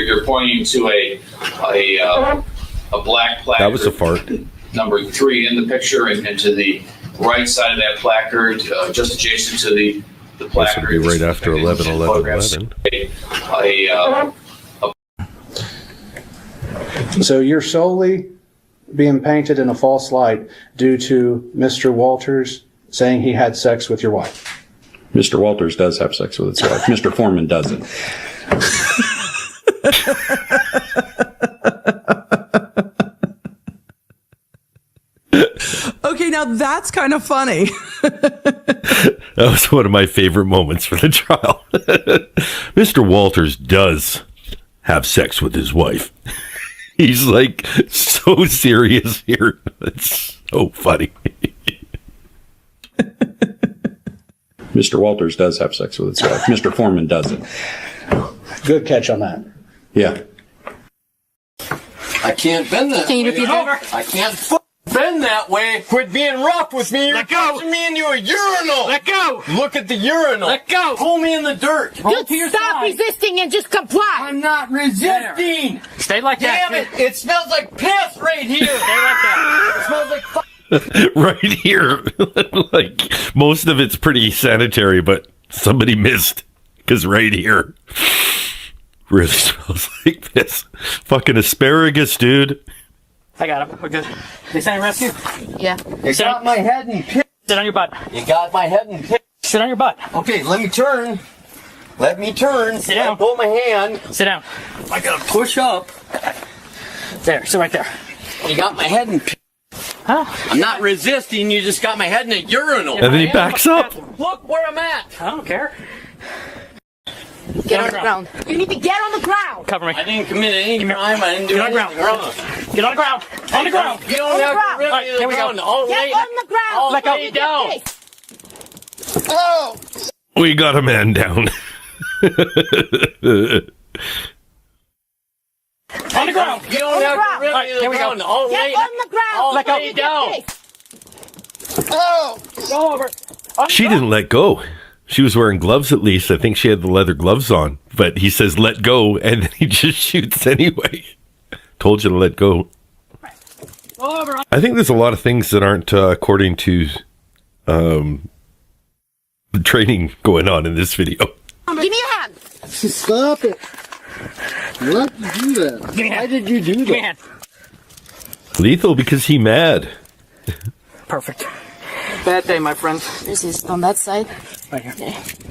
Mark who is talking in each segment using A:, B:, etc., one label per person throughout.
A: You're pointing to a black placard.
B: That was a fart.
A: Number 3 in the picture, and to the right side of that placard, just adjacent to the placard.
B: This would be right after 11/11/11.
C: So you're solely being painted in a false light due to Mr. Walters saying he had sex with your wife.
D: Mr. Walters does have sex with his wife. Mr. Foreman doesn't.
E: Okay, now that's kind of funny.
B: That was one of my favorite moments for the trial. Mr. Walters does have sex with his wife. He's like so serious here. It's so funny.
D: Mr. Walters does have sex with his wife. Mr. Foreman doesn't.
C: Good catch on that.
D: Yeah.
F: I can't bend that.
G: Can you repeat that?
F: I can't bend that way. Quit being rough with me. You're pushing me into a urinal.
G: Let go.
F: Look at the urinal.
G: Let go.
F: Pull me in the dirt.
G: Just stop resisting and just comply.
F: I'm not resisting.
G: Stay like that.
F: Damn it! It smells like piss right here. Stay like that. It smells like
B: Right here. Like, most of it's pretty sanitary, but somebody missed. Because right here really smells like this. Fucking asparagus, dude.
G: I got him. We're good. They sent a rescue?
H: Yeah.
F: You got my head in piss.
G: Sit on your butt.
F: You got my head in piss.
G: Sit on your butt.
F: Okay, let me turn. Let me turn.
G: Sit down.
F: Pull my hand.
G: Sit down.
F: I gotta push up.
G: There. Sit right there.
F: You got my head in piss.
G: Huh?
F: I'm not resisting. You just got my head in a urinal.
B: And then he backs up.
F: Look where I'm at.
G: I don't care.
H: Get on the ground. You need to get on the ground.
G: Cover me.
F: I didn't commit any crime. I didn't do
G: Get on the
F: anything
G: ground.
F: wrong.
G: Get on the ground. On the ground.
F: You don't
H: On the
F: have
H: ground.
F: to rip
G: All right,
F: me to
G: here
F: the
G: we go.
F: ground. All
H: Get
F: lay,
H: on the ground.
F: all
G: Let go.
F: lay down.
H: Oh.
B: We got a man down.
G: On the ground.
F: You don't
H: On the
F: have
H: ground.
F: to rip
G: All
F: me
G: right,
F: to the
G: here we go.
F: ground. All
H: Get
F: lay,
H: on the ground.
F: all
G: Let go.
F: lay down.
H: Oh.
G: Go over.
B: She didn't let go. She was wearing gloves at least. I think she had the leather gloves on. But he says, let go, and then he just shoots anyway. Told you to let go.
G: Go over.
B: I think there's a lot of things that aren't according to the training going on in this video.
H: Give me a hand.
I: Stop it. Let me do that.
G: Give me a
I: Why
G: hand.
I: did you do
G: Give me a
I: that?
G: hand.
B: Lethal because he mad.
G: Perfect. Bad day, my friend.
H: This is on that side.
G: Right here.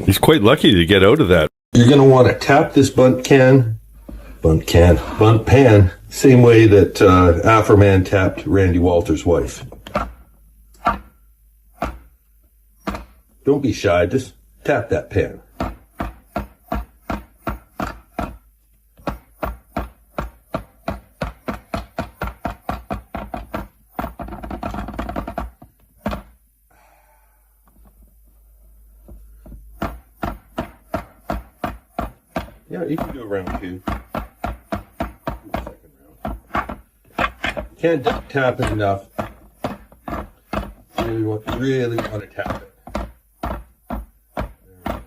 B: He's quite lucky to get out of that.
J: You're going to want to tap this bunt pan, same way that Afroman tapped Randy Walters' wife. Don't be shy, just tap that pan. Yeah, you can do a round 2. Second round. Can't tap it enough. Really want to tap it. There we go.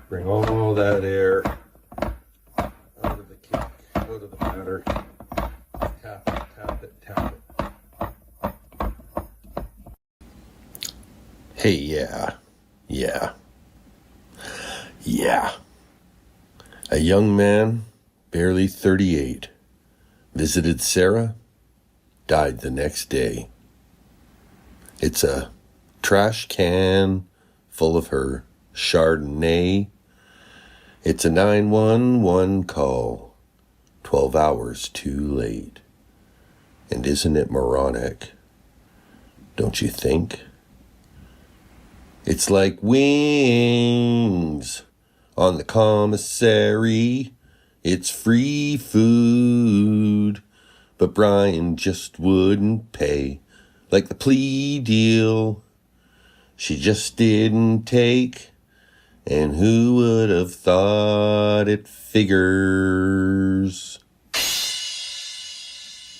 J: Bring all that air out of the cake, out of the batter. Tap it, tap it, tap it.
B: Hey, yeah. A young man, barely 38, visited Sarah, died the next day. It's a trash can full of her Chardonnay. It's a 911 call, 12 hours too late. And isn't it moronic? Don't you think? It's like wings on the commissary. It's free food, but Brian just wouldn't pay. Like the plea deal she just didn't take. And who would have thought it figures?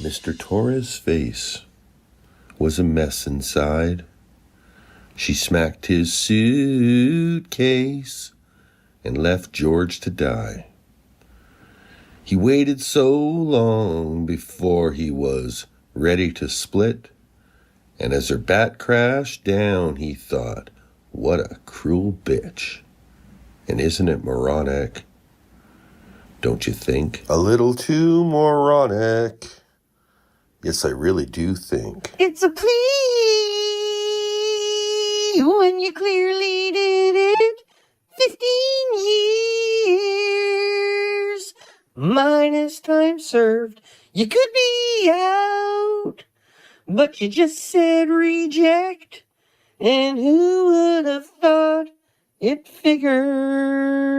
B: Mr. Torres' face was a mess inside. She smacked his suitcase
J: and left George to die. He waited so long before he was ready to split, and as her bat crashed down, he thought, what a cruel bitch. And isn't it moronic? Don't you think? A little too moronic. Yes, I really do think.
H: It's a plea when you clearly did it. 15 years minus time served. You could be out, but you just said reject. And who would have thought it figures?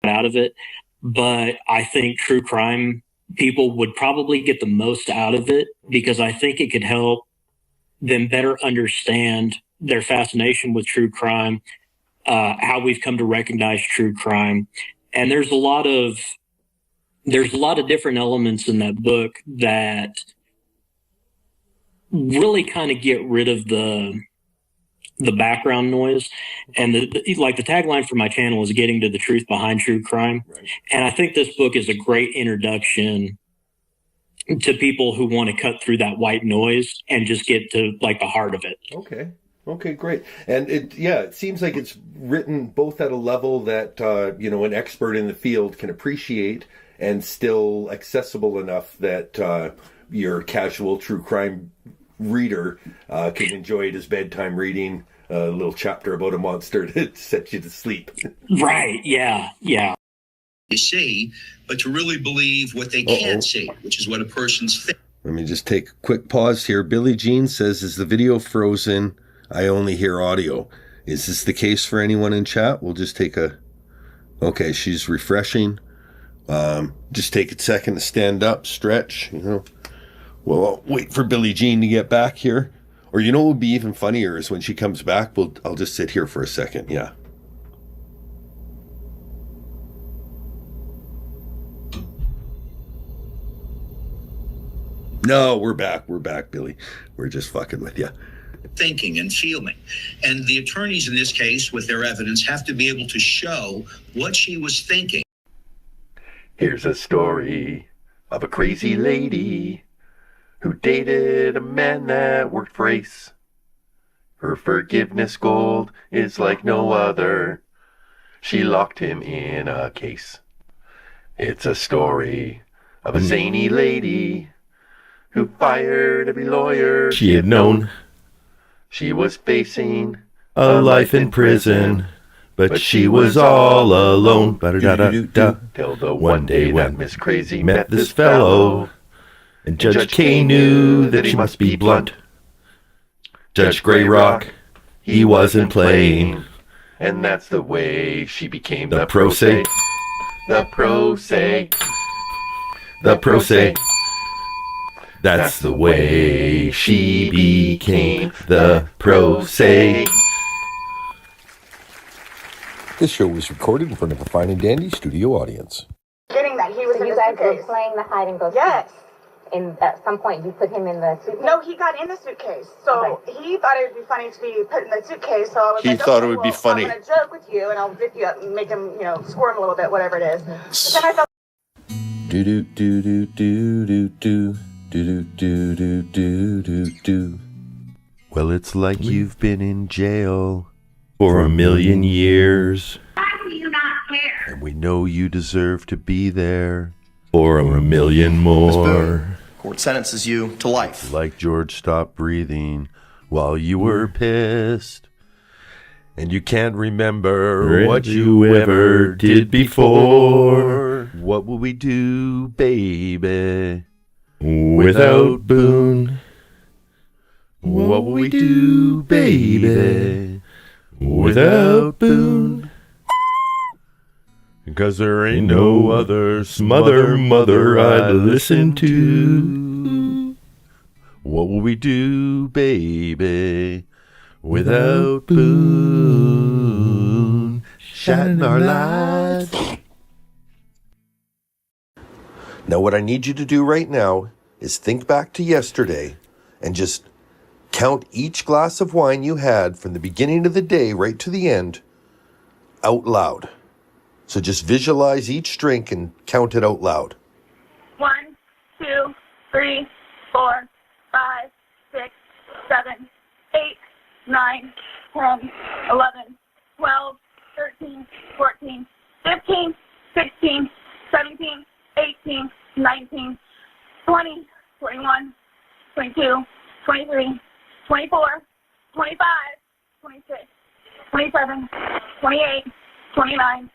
K: Out of it, but I think true crime people would probably get the most out of it because I think it could help them better understand their fascination with true crime, how we've come to recognize true crime. And there's a lot of different elements in that book that really kind of get rid of the background noise. And the tagline for my channel is getting to the truth behind true crime. Right. And I think this book is a great introduction to people who want to cut through that white noise and just get to like the heart of it.
J: Okay, great. And it seems like it's written both at a level that, an expert in the field can appreciate and still accessible enough that your casual true crime reader can enjoy it as bedtime reading, a little chapter about a monster to set you to sleep.
K: Right, yeah.
L: You see, but to really believe what they can't see, which is what a person's thinking.
J: Let me just take a quick pause here. Billie Jean says, is the video frozen? I only hear audio. Is this the case for anyone in chat? We'll just take okay, she's refreshing. Just take a second to stand up, stretch, Well, I'll wait for Billie Jean to get back here. Or what would be even funnier is when she comes back, I'll just sit here for a second. Yeah. No, we're back. We're back, Billy. We're just fucking with you.
L: Thinking and feeling. And the attorneys in this case, with their evidence, have to be able to show what she was thinking.
J: Here's a story of a crazy lady who dated a man that worked for Ace. Her forgiveness gold is like no other. She locked him in a case. It's a story of a zany lady who fired every lawyer
B: she had known.
J: She was facing
B: a life in prison, but she was all alone. Till
J: the one day that Miss Crazy
B: met this fellow. And Judge K knew that he must be blunt. Judge Greyrock, he wasn't playing.
J: And that's the way she became
B: the pro se.
J: The pro se.
B: The pro se. That's the way she became the pro se.
J: This show was recorded in front of a fine and dandy studio audience.
M: Getting that he was in
N: you
M: the
N: guys were
M: suitcase.
N: playing the hide and go.
M: Yes.
N: And at some point you put him in the suitcase?
M: No, he got in the suitcase. So he thought it would be funny to be put in the suitcase. So I was like,
J: thought it would be funny.
M: I'm going to joke with you and I'll zip you up and make him, squirm a little bit, whatever it is. But then I felt
J: Do do do do do do do do do do do do do. Well, it's like you've been in jail
B: for 1,000,000 years.
M: why do you not care?
J: and we know you deserve to be there.
B: For 1,000,000 more.
O: Court sentences you to life.
J: Like George stopped breathing while you were pissed. And you can't remember what you ever did before. What will we do, baby?
B: Without Boone.
J: What will we do, baby?
B: Without Boone.
J: Because there ain't no other
B: mother I'd listen to.
J: What will we do, baby, without Boone shining our lights? Now what I need you to do right now is think back to yesterday and just count each glass of wine you had from the beginning of the day right to the end out loud. So just visualize each drink and count it out loud.
M: 1, 2, 3, 4, 5, 6, 7, 8, 9, 10, 11, 12, 13, 14, 15, 16, 17, 18, 19, 20, 21, 22, 23, 24, 25, 26, 27, 28, 29,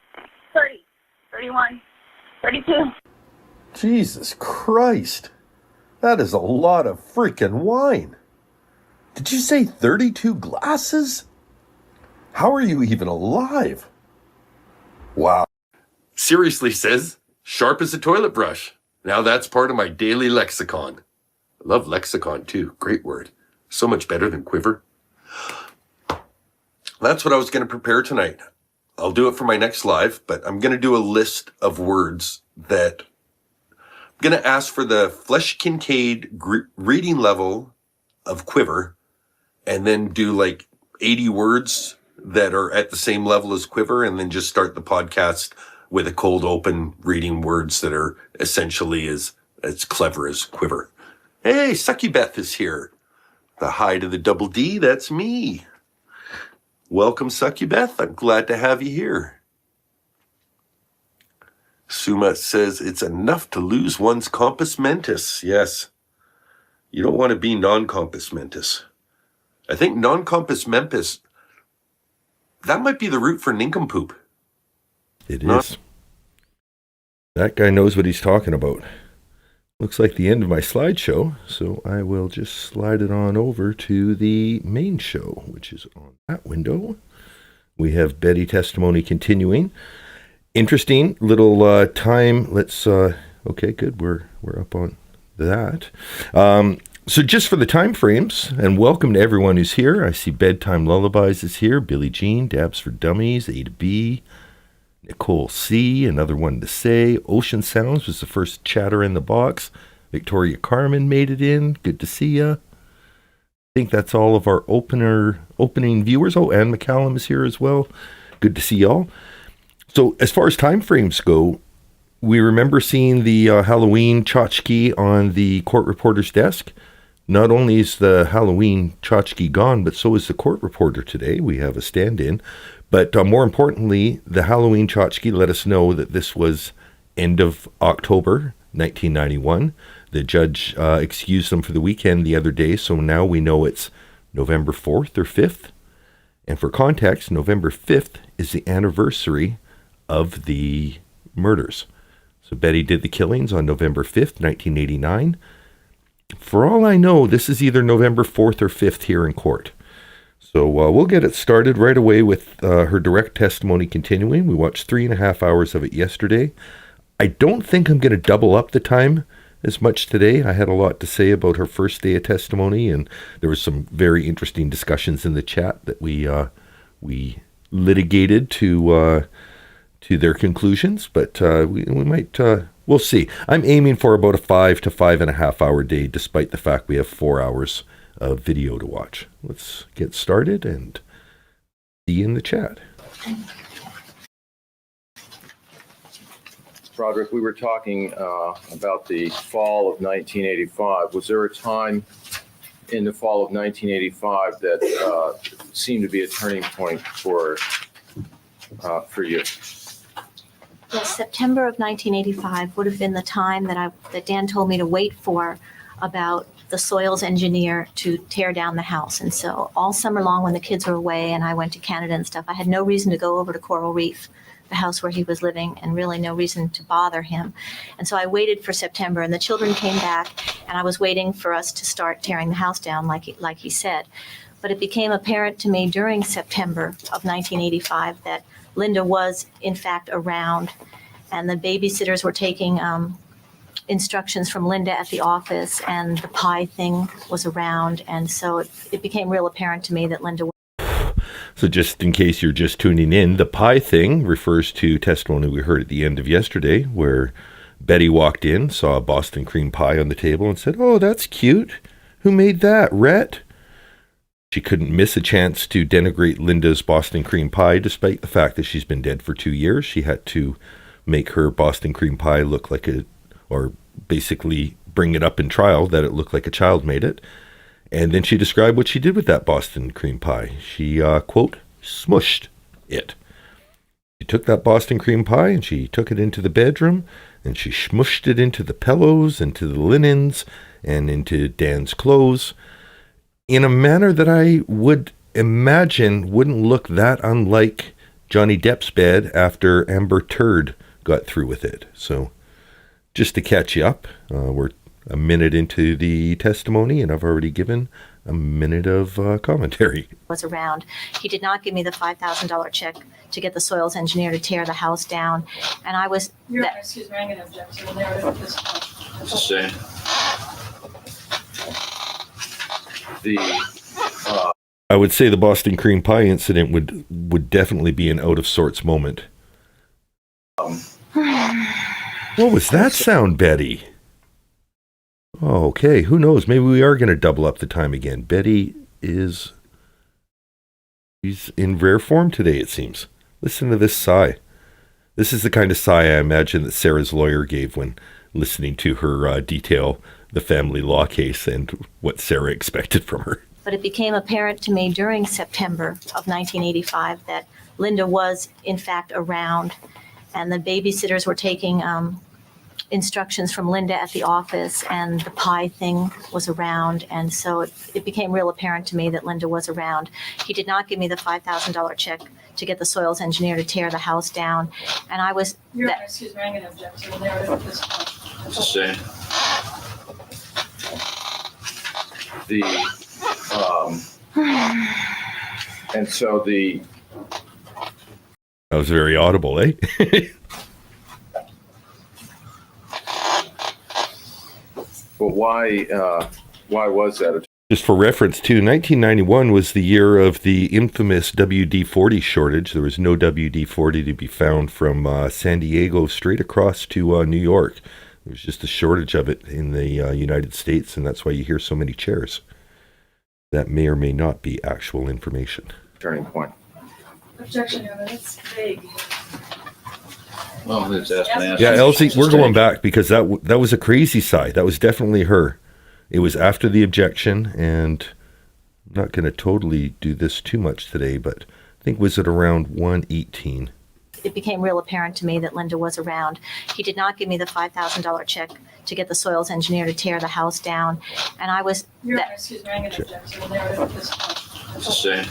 M: 30, 31, 32.
J: Jesus Christ. That is a lot of freaking wine. Did you say 32 glasses? How are you even alive? Wow. Seriously, says, sharp as a toilet brush. Now that's part of my daily lexicon. I love lexicon too. Great word. So much better than quiver. That's what I was going to prepare tonight. I'll do it for my next live, but I'm going to do a list of words that I'm going to ask for the Flesh Kincaid reading level of quiver, and then do like 80 words that are at the same level as quiver, and then just start the podcast with a cold open reading words that are essentially as clever as quiver. Hey, Sucky Beth is here. The high to the double D, that's me. Welcome, Sucky Beth. I'm glad to have you here. Suma says it's enough to lose one's compos mentis. Yes. You don't want to be non-compos mentis. I think non-compos mentis, that might be the root for nincompoop.
B: It is. That guy knows what he's talking about. Looks like the end of my slideshow, so I will just slide it on over to the main show, which is on that window. We have Betty testimony continuing. Interesting little time. Let's okay, good. We're up on that. So just for the time frames, and welcome to everyone who's here. I see Bedtime Lullabies is here. Billie Jean, Dabs for Dummies, A to B. Nicole C., another one to say. Ocean Sounds was the first chatter in the box. Victoria Carmen made it in. Good to see ya. I think that's all of our opening viewers. Oh, Ann McCallum is here as well. Good to see y'all. So as far as time frames go, we remember seeing the Halloween tchotchke on the court reporter's desk. Not only is the Halloween tchotchke gone, but so is the court reporter today. We have a stand-in. But more importantly, the Halloween tchotchke let us know that this was end of October 1991. The judge excused them for the weekend the other day, so now we know it's November 4th or 5th. And for context, November 5th is the anniversary of the murders. So Betty did the killings on November 5th, 1989. For all I know, this is either November 4th or 5th here in court. So we'll get it started right away with her direct testimony continuing. We watched 3.5 hours of it yesterday. I don't think I'm going to double up the time as much today. I had a lot to say about her first day of testimony, and there was some very interesting discussions in the chat that we litigated to their conclusions. But we might we'll see. I'm aiming for about a 5 to 5.5 hour day, despite the fact we have 4 hours of video to watch. Let's get started and see you in the chat.
P: Broderick, we were talking about the fall of 1985. Was there a time in the fall of 1985 that seemed to be a turning point for you?
Q: Yes, September of 1985 would have been the time that Dan told me to wait for about the soils engineer to tear down the house. And so all summer long when the kids were away and I went to Canada and stuff, I had no reason to go over to Coral Reef, the house where he was living, and really no reason to bother him. And so I waited for September, and the children came back, and I was waiting for us to start tearing the house down like he said. But it became apparent to me during September of 1985 that Linda was in fact around, and the babysitters were taking instructions from Linda at the office, and the pie thing was around. And so it became real apparent to me that Linda was.
B: So just in case you're just tuning in, the pie thing refers to testimony we heard at the end of yesterday, where Betty walked in, saw a Boston cream pie on the table and said, "Oh, that's cute. Who made that, Rhett?" She couldn't miss a chance to denigrate Linda's Boston cream pie, despite the fact that she's been dead for 2 years. She had to make her Boston cream pie look like or basically bring it up in trial that it looked like a child made it. And then she described what she did with that Boston cream pie. She, quote, smushed it. She took that Boston cream pie and she took it into the bedroom and she smushed it into the pillows, into the linens, and into Dan's clothes in a manner that I would imagine wouldn't look that unlike Johnny Depp's bed after Amber Turd got through with it. So just to catch you up, we're a minute into the testimony and I've already given a minute of commentary.
Q: Was around. He did not give me the $5,000 check to get the soils engineer to tear the house down. And I was...
R: Your Honor, excuse me, I'm going to object to the narrative at this point.
A: Sustained.
B: I would say the Boston cream pie incident would definitely be an out of sorts moment. What was that sound, Betty? Oh, okay, who knows? Maybe we are going to double up the time again. Betty she's in rare form today, it seems. Listen to this sigh. This is the kind of sigh I imagine that Sarah's lawyer gave when listening to her detail the family law case and what Sarah expected from her.
Q: But it became apparent to me during September of 1985 that Linda was, in fact, around, and the babysitters were taking instructions from Linda at the office, and the pie thing was around, and so it became real apparent to me that Linda was around. He did not give me the $5,000 check to get the soils engineer to tear the house down, and I was...
R: Your Honor, excuse me, I'm going to object to the narrative at this point.
A: Sustained. And so
B: that was very audible, eh?
P: But why was that?
B: Just for reference, too, 1991 was the year of the infamous WD-40 shortage. There was no WD-40 to be found from San Diego straight across to New York. There was just a shortage of it in the United States, and that's why you hear so many chairs. That may or may not be actual information.
P: Turning point.
R: Objection, Your Honor, that's vague.
A: Well, it's asked and answered.
B: Yeah, Elsie, we're going back because that was a crazy sigh. That was definitely her. It was after the objection, and I'm not going to totally do this too much today, but I think was it around 1:18.
Q: It became real apparent to me that Linda was around. He did not give me the $5,000 check to get the soils engineer to tear the house down, and I was...
R: Your Honor, excuse me, I'm going to object to the narrative at this point.
A: Sustained.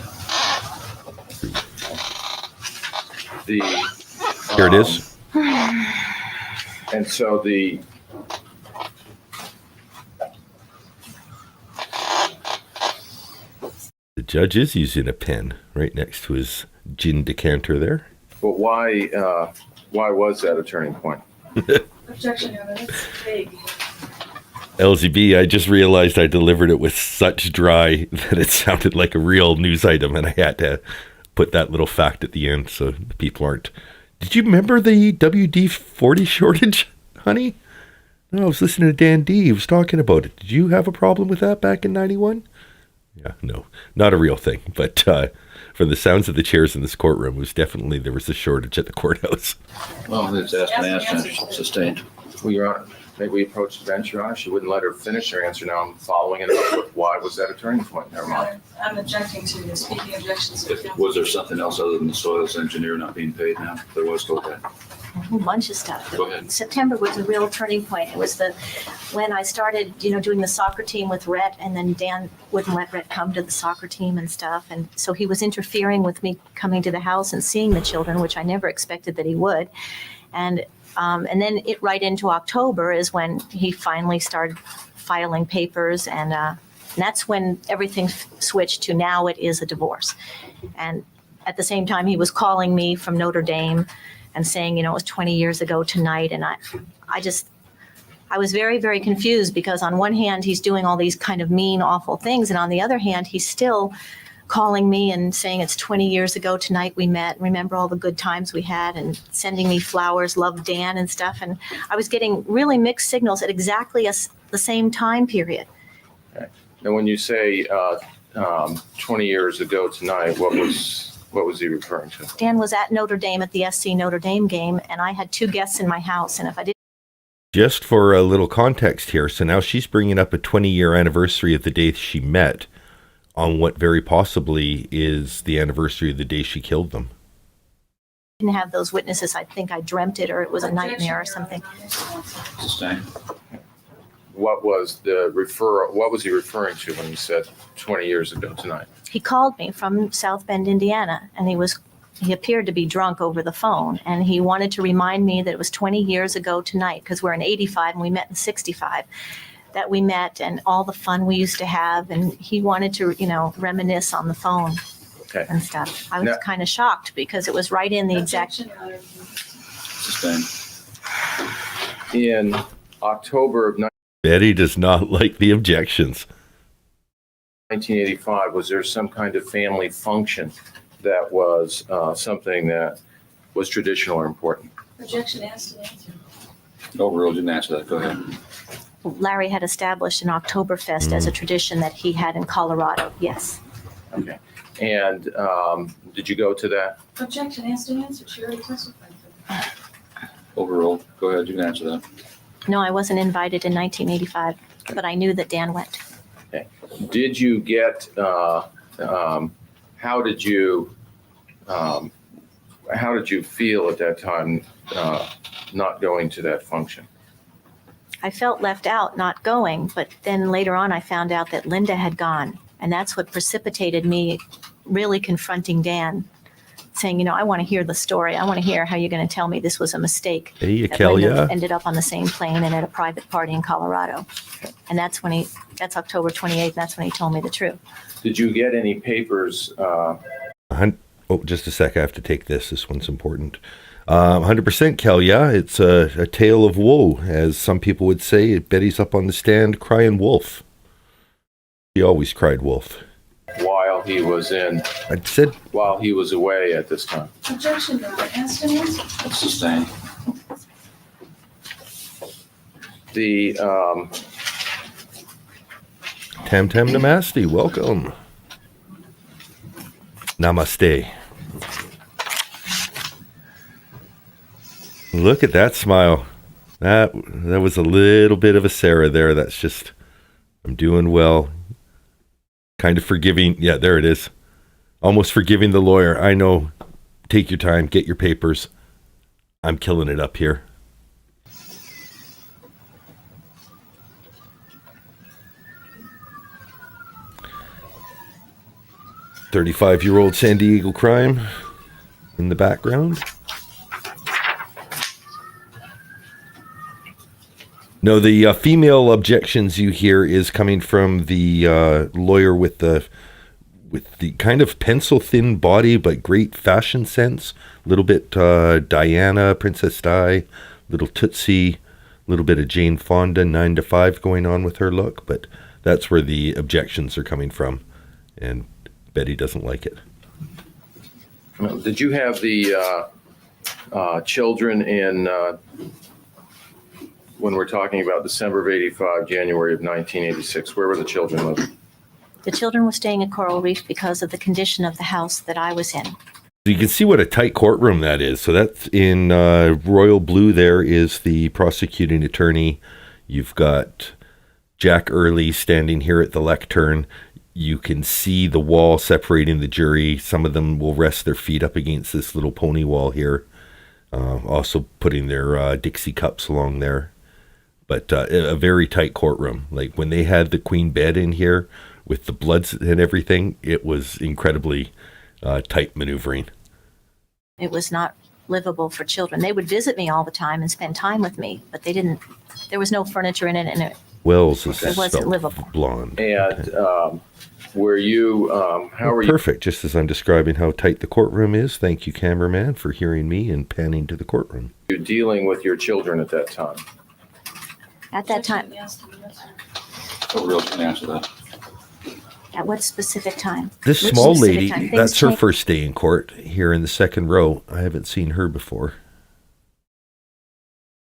B: Here it is.
P: And so the
B: judge is using a pen right next to his gin decanter there.
P: But why was that a turning point?
R: Objection, Your Honor, that's vague.
B: LZB, I just realized I delivered it with such dry that it sounded like a real news item, and I had to put that little fact at the end so the people aren't... Did you remember the WD-40 shortage, honey? No, I was listening to Dan D. He was talking about it. Did you have a problem with that back in 91? Yeah, no, not a real thing. But from the sounds of the chairs in this courtroom, there was a shortage at the courthouse.
A: Well, it's asked and answered. Sustained.
P: Well, Your Honor, maybe we approached the bench, Your Honor. She wouldn't let her finish her answer. Now I'm following it up with why was that a turning point? Never mind.
R: I'm objecting to the speaking objections.
A: Was there something else other than the soils engineer not being paid now? There was, go ahead.
Q: A whole bunch of stuff.
A: Go ahead.
Q: September was a real turning point. It was when I started, doing the soccer team with Rhett, and then Dan wouldn't let Rhett come to the soccer team and stuff. And so he was interfering with me coming to the house and seeing the children, which I never expected that he would. And then right into October is when he finally started filing papers, and that's when everything switched to now it is a divorce. And at the same time, he was calling me from Notre Dame and saying, it was 20 years ago tonight. And I was very, very confused because on one hand, he's doing all these kind of mean, awful things. And on the other hand, he's still calling me and saying it's 20 years ago tonight we met. Remember all the good times we had, and sending me flowers, love Dan and stuff. And I was getting really mixed signals at exactly the same time period.
P: Okay. Now, when you say 20 years ago tonight, what was he referring to?
Q: Dan was at Notre Dame at the SC Notre Dame game, and I had 2 guests in my house, and if I didn't.
B: Just for a little context here, so now she's bringing up a 20-year anniversary of the day she met on what very possibly is the anniversary of the day she killed them.
Q: Didn't have those witnesses, I think I dreamt it, or it was a nightmare or something.
P: What was he referring to when he said 20 years ago tonight?
Q: He called me from South Bend, Indiana, and he appeared to be drunk over the phone, and he wanted to remind me that it was 20 years ago tonight, because we're in 85 and we met in 65, that we met and all the fun we used to have, and he wanted to, reminisce on the phone.
P: Okay.
Q: And stuff. I was kind of shocked because it was right in the exact.
P: In October of
B: Betty does not like the objections.
P: 1985, was there some kind of family function that was something that was traditional or important?
R: Objection asked and answered.
D: Overruled, didn't answer that. Go ahead.
Q: Larry had established an Oktoberfest as a tradition that he had in Colorado. Yes.
P: Okay. And did you go to that?
R: Objection asked and answered. She already testified for that.
D: Overruled. Go ahead, you can answer that.
Q: No, I wasn't invited in 1985, but I knew that Dan went.
P: Okay. Did you get? How did you feel at that time not going to that function?
Q: I felt left out not going, but then later on I found out that Linda had gone, and that's what precipitated me really confronting Dan, saying, I want to hear the story. I want to hear how you're going to tell me this was a mistake.
B: Hey,
Q: That Linda ended up on the same plane and at a private party in Colorado. And that's October 28th. That's when he told me the truth.
P: Did you get any papers?
B: Just a sec. I have to take this. This one's important. 100% Kel, yeah. It's a tale of woe, as some people would say. Betty's up on the stand crying wolf. She always cried wolf.
P: While he was while he was away at this time.
R: Objection, Your Honor. Asked and answered.
D: Sustained.
P: The
B: Tam Tam Namaste, welcome. Namaste. Look at that smile. That was a little bit of a Sarah there. That's just, I'm doing well. Kind of forgiving. Yeah, there it is. Almost forgiving the lawyer. I know. Take your time. Get your papers. I'm killing it up here. "35-year-old San Diego crime" in the background. No, the female objections you hear is coming from the lawyer with the kind of pencil-thin body but great fashion sense. A little bit Diana, Princess Di, little Tootsie, a little bit of Jane Fonda, 9 to 5 going on with her look. But that's where the objections are coming from, and Betty doesn't like it.
P: Did you have the children in? When we're talking about December of 85, January of 1986, where were the children living?
Q: The children were staying at Coral Reef because of the condition of the house that I was in.
B: You can see what a tight courtroom that is. So that's in royal blue. There is the prosecuting attorney. You've got Jack Early standing here at the lectern. You can see the wall separating the jury. Some of them will rest their feet up against this little pony wall here. Also putting their Dixie cups along there. But a very tight courtroom. Like when they had the queen bed in here with the bloods and everything, it was incredibly tight maneuvering.
Q: It was not livable for children. They would visit me all the time and spend time with me, but there was no furniture in it, and it wasn't livable.
B: Blonde.
P: And were you, how were you?
B: Perfect, just as I'm describing how tight the courtroom is. Thank you, cameraman, for hearing me and panning to the courtroom.
P: You dealing with your children at that time?
Q: At that time.
D: Overruled, you can answer that.
Q: At what specific time?
B: This
Q: Which
B: small
Q: specific
B: lady,
Q: time?
B: that's her
Q: Things
B: first day in court here in the second row. I haven't seen her before.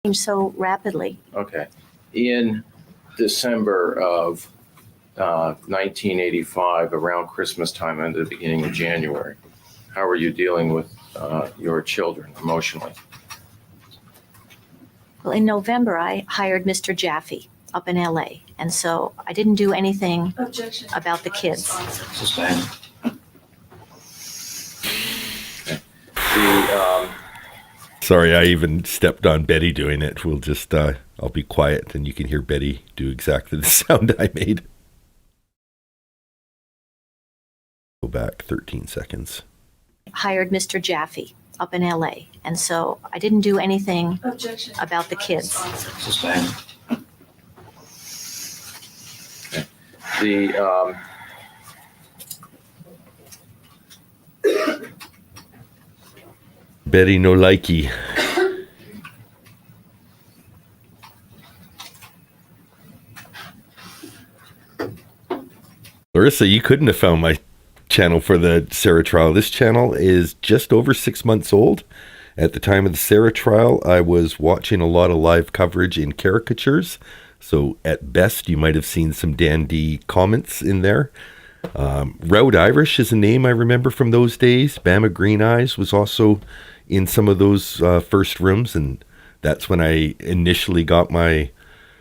Q: change so rapidly.
P: Okay. In December of 1985 around Christmas time and the beginning of January. How are you dealing with your children emotionally?
Q: Well, in November, I hired Mr. Jaffe up in LA. And so I didn't do anything about the kids.
A: Sustained.
B: Sorry, I even stepped on Betty doing it. We'll just, I'll be quiet and you can hear Betty do exactly the sound I made. Go back 13 seconds.
Q: Hired Mr. Jaffe up in LA. And so I didn't do anything about the kids.
A: Sustained.
B: Betty no likey. Larissa, you couldn't have found my channel for the Sarah trial. This channel is just over 6 months old. At the time of the Sarah trial, I was watching a lot of live coverage in caricatures. So at best, you might have seen some dandy comments in there. Rowd Irish is a name I remember from those days. Bama Green Eyes was also in some of those first rooms. And that's when I initially got my...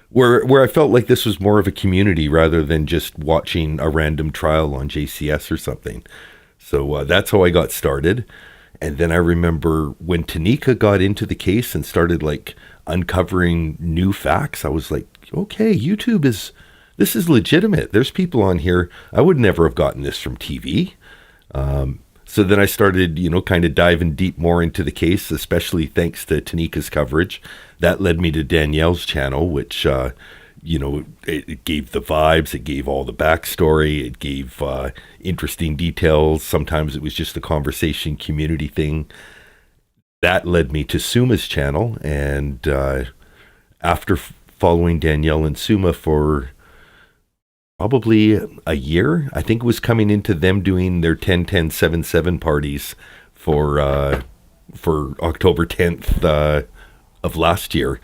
B: Where I felt like this was more of a community rather than just watching a random trial on JCS or something. So that's how I got started. And then I remember when Tanika got into the case and started like uncovering new facts, I was like, okay, this is legitimate. There's people on here. I would never have gotten this from TV. So then I started, kind of diving deep more into the case, especially thanks to Tanika's coverage. That led me to Danielle's channel, which, it gave the vibes. It gave all the backstory. It gave interesting details. Sometimes it was just a conversation community thing. That led me to Suma's channel. And after following Danielle and Suma for probably a year, I think it was coming into them doing their 10-10-7-7 parties for October 10th of last year,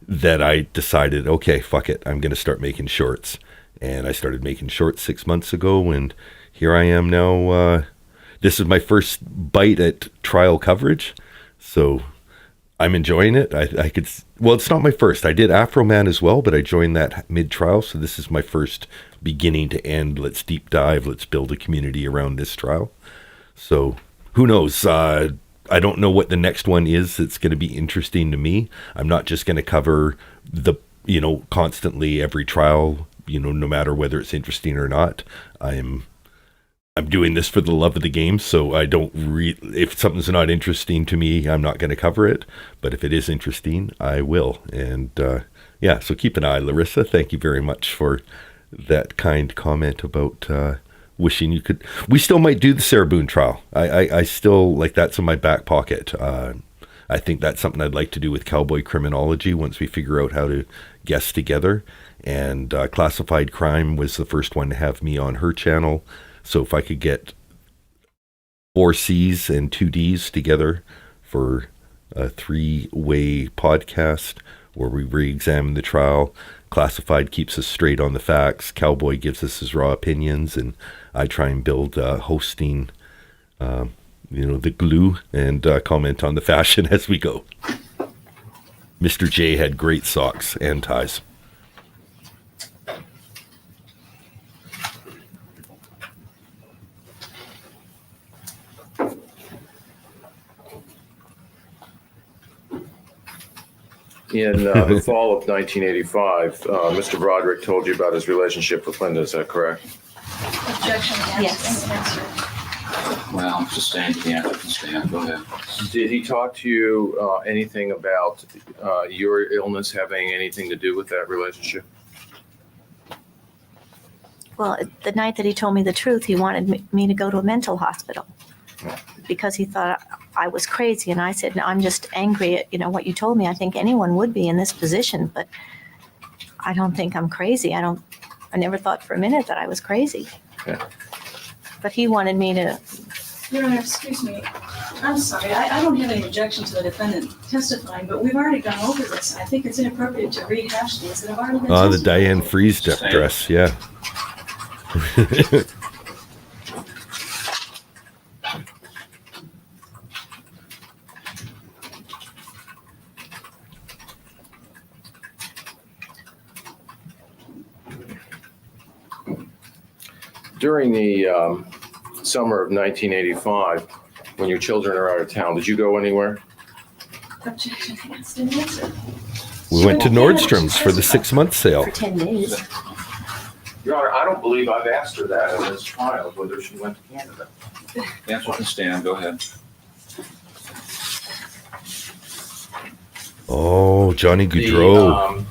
B: that I decided, okay, fuck it, I'm going to start making shorts. And I started making shorts 6 months ago, and here I am now. This is my first bite at trial coverage, so I'm enjoying it. Well, it's not my first. I did Afro Man as well, but I joined that mid-trial, so this is my first beginning to end. Let's deep dive. Let's build a community around this trial. So who knows? I don't know what the next one is. It's going to be interesting to me. I'm not just going to cover constantly every trial, no matter whether it's interesting or not. I'm doing this for the love of the game, so I don't if something's not interesting to me, I'm not going to cover it. But if it is interesting, I will. And so keep an eye, Larissa. Thank you very much for that kind comment about wishing you could. We still might do the Sarah Boone trial. I still, that's in my back pocket. I think that's something I'd like to do with Cowboy Criminology once we figure out how to guest together. And Classified Crime was the first one to have me on her channel. So if I could get 4 C's and 2 D's together for a 3-way podcast where we re-examine the trial, Classified keeps us straight on the facts, Cowboy gives us his raw opinions, and I try and build hosting, the glue and comment on the fashion as we go. Mr. J had great socks and ties.
P: In the fall of 1985, Mr. Broderick told you about his relationship with Linda. Is that correct?
R: Objection.
Q: Yes.
A: Well, sustained. Yeah, sustained. Go ahead.
P: Did he talk to you anything about your illness having anything to do with that relationship?
Q: Well, the night that he told me the truth, he wanted me to go to a mental hospital because he thought I was crazy. And I said, no, I'm just angry at, what you told me. I think anyone would be in this position, but I don't think I'm crazy. I never thought for a minute that I was crazy.
P: Yeah.
Q: But he wanted me to.
R: Your Honor, excuse me. I'm sorry. I don't have any objection to the defendant testifying, but we've already gone over this. I think it's inappropriate to rehash these that have already been
B: The
R: testified.
B: Diane Freeze dress, yeah.
P: During the summer of 1985, when your children are out of town, did you go anywhere?
R: Objection against an answer.
B: We went to Nordstrom's for the 6-month sale.
Q: For 10 days.
A: Your Honor, I don't believe I've asked her that in this trial, whether she went to Canada. Answer can stand, go ahead.
B: Oh, Johnny Goudreau.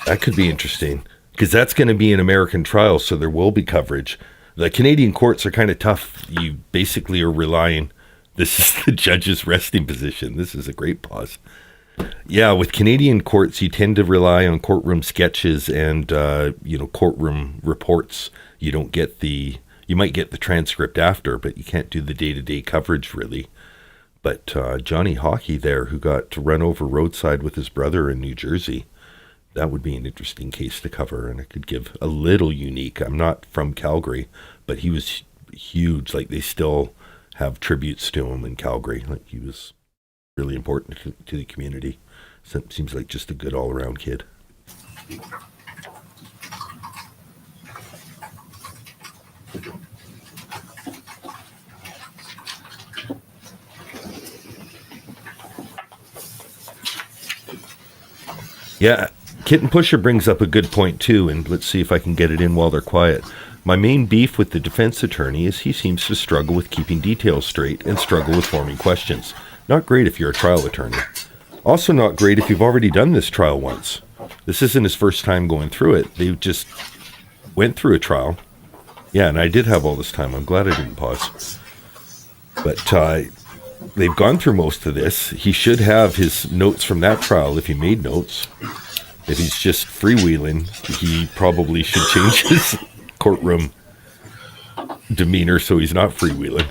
B: That could be interesting, because that's going to be an American trial, so there will be coverage. The Canadian courts are kind of tough. You basically are relying, this is the judge's resting position. This is a great pause. Yeah, with Canadian courts, you tend to rely on courtroom sketches and, courtroom reports. You don't get you might get the transcript after, but you can't do the day-to-day coverage, really. But Johnny Hockey there, who got to run over roadside with his brother in New Jersey, that would be an interesting case to cover, and it could give a little unique. I'm not from Calgary, but he was huge. Like, they still have tributes to him in Calgary. Like, he was really important to the community. So it seems like just a good all-around kid. Yeah, Kitten Pusher brings up a good point too, and let's see if I can get it in while they're quiet. My main beef with the defense attorney is he seems to struggle with keeping details straight and struggle with forming questions. Not great if you're a trial attorney. Also not great if you've already done this trial once. This isn't his first time going through it. They just went through a trial. Yeah, and I did have all this time. I'm glad I didn't pause. But they've gone through most of this. He should have his notes from that trial if he made notes. If he's just freewheeling, he probably should change his courtroom demeanor so he's not freewheeling.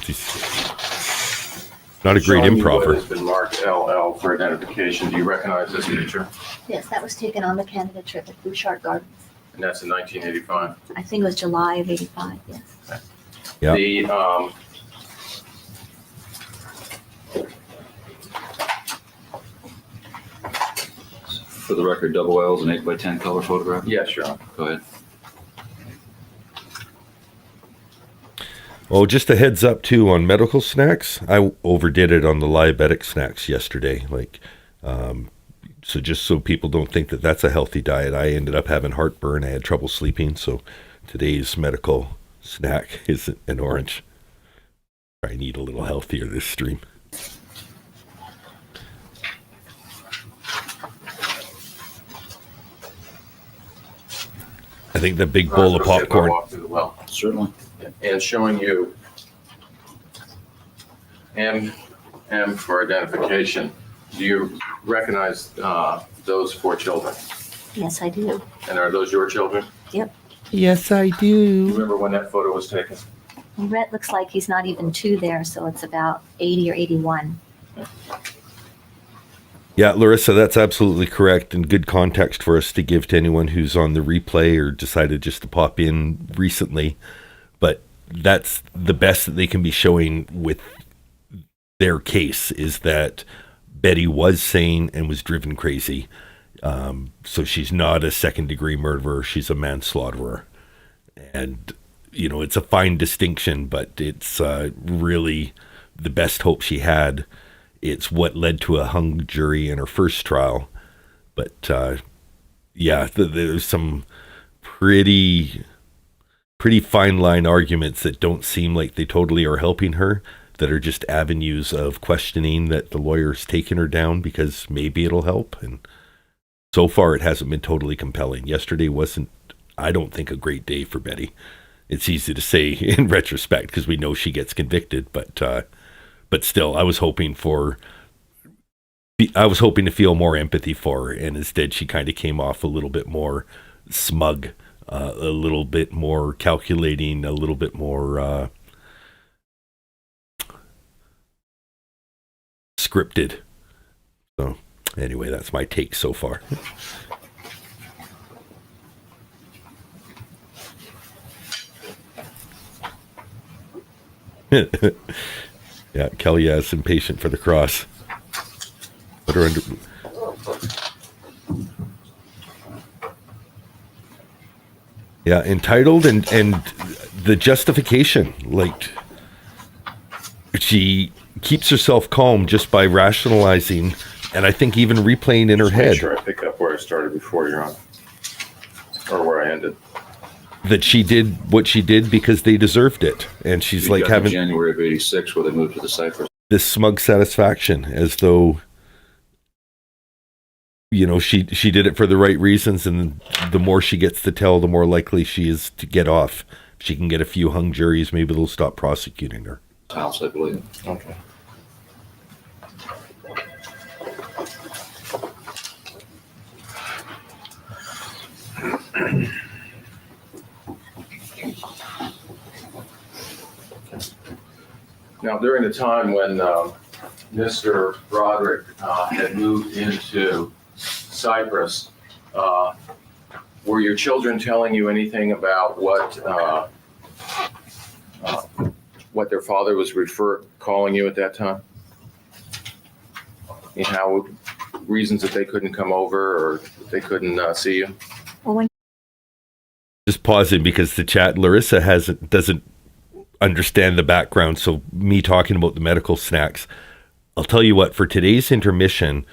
B: He's not a great improver.
P: Has been marked LL for identification. Do you recognize this picture?
Q: Yes, that was taken on the Canada trip at Bouchard Gardens.
P: And that's in 1985.
Q: I think it was July of 85, yes.
B: Yeah.
P: The
S: For the record, double L's an 8x10 color photograph?
P: Yes, Your Honor.
S: Go ahead.
B: Oh, just a heads up too on medical snacks. I overdid it on the diabetic snacks yesterday. So just so people don't think that that's a healthy diet, I ended up having heartburn. I had trouble sleeping. So today's medical snack is an orange. I need a little healthier this stream. I think the big bowl of popcorn.
P: Well,
S: certainly.
P: And showing you M for identification. Do you recognize those 4 children?
Q: Yes, I do.
P: And are those your children?
Q: Yep.
B: Yes, I
P: Do you
B: do.
P: remember when that photo was taken?
Q: Rhett looks like he's not even 2 there, so it's about 80 or 81.
B: Yeah, Larissa, that's absolutely correct, and good context for us to give to anyone who's on the replay or decided just to pop in recently. But that's the best that they can be showing with their case, is that Betty was sane and was driven crazy. So she's not a second-degree murderer. She's a manslaughterer. And, it's a fine distinction, but it's really the best hope she had. It's what led to a hung jury in her first trial. But, there's some pretty fine line arguments that don't seem like they totally are helping her, that are just avenues of questioning that the lawyer's taken her down because maybe it'll help. And so far it hasn't been totally compelling. Yesterday wasn't, I don't think, a great day for Betty. It's easy to say in retrospect because we know she gets convicted, but still, I was hoping to feel more empathy for her, and instead she kind of came off a little bit more smug, a little bit more calculating, a little bit more scripted. So anyway, that's my take so far. Yeah, Kelly is impatient for the cross. Put her under. Yeah, entitled and the justification, like she keeps herself calm just by rationalizing, and I think even replaying in her head.
P: Make sure I pick up where I started before, Your Honor, or where I ended.
B: That she did what she did because they deserved it, and she's like having
S: January of '86, where they moved to the Cypress.
B: This smug satisfaction, as though, you know, she did it for the right reasons, and the more she gets to tell, the more likely she is to get off. If she can get a few hung juries, maybe they'll stop prosecuting her.
S: House, I believe.
P: Okay. Now, during the time when Mr. Broderick had moved into Cyprus, were your children telling you anything about what their father was calling you at that time? And how reasons that they couldn't come over or they couldn't see you?
Q: Well,
B: Just pausing because the chat, Larissa doesn't understand the background, so me talking about the medical snacks, I'll tell you what, for today's intermission,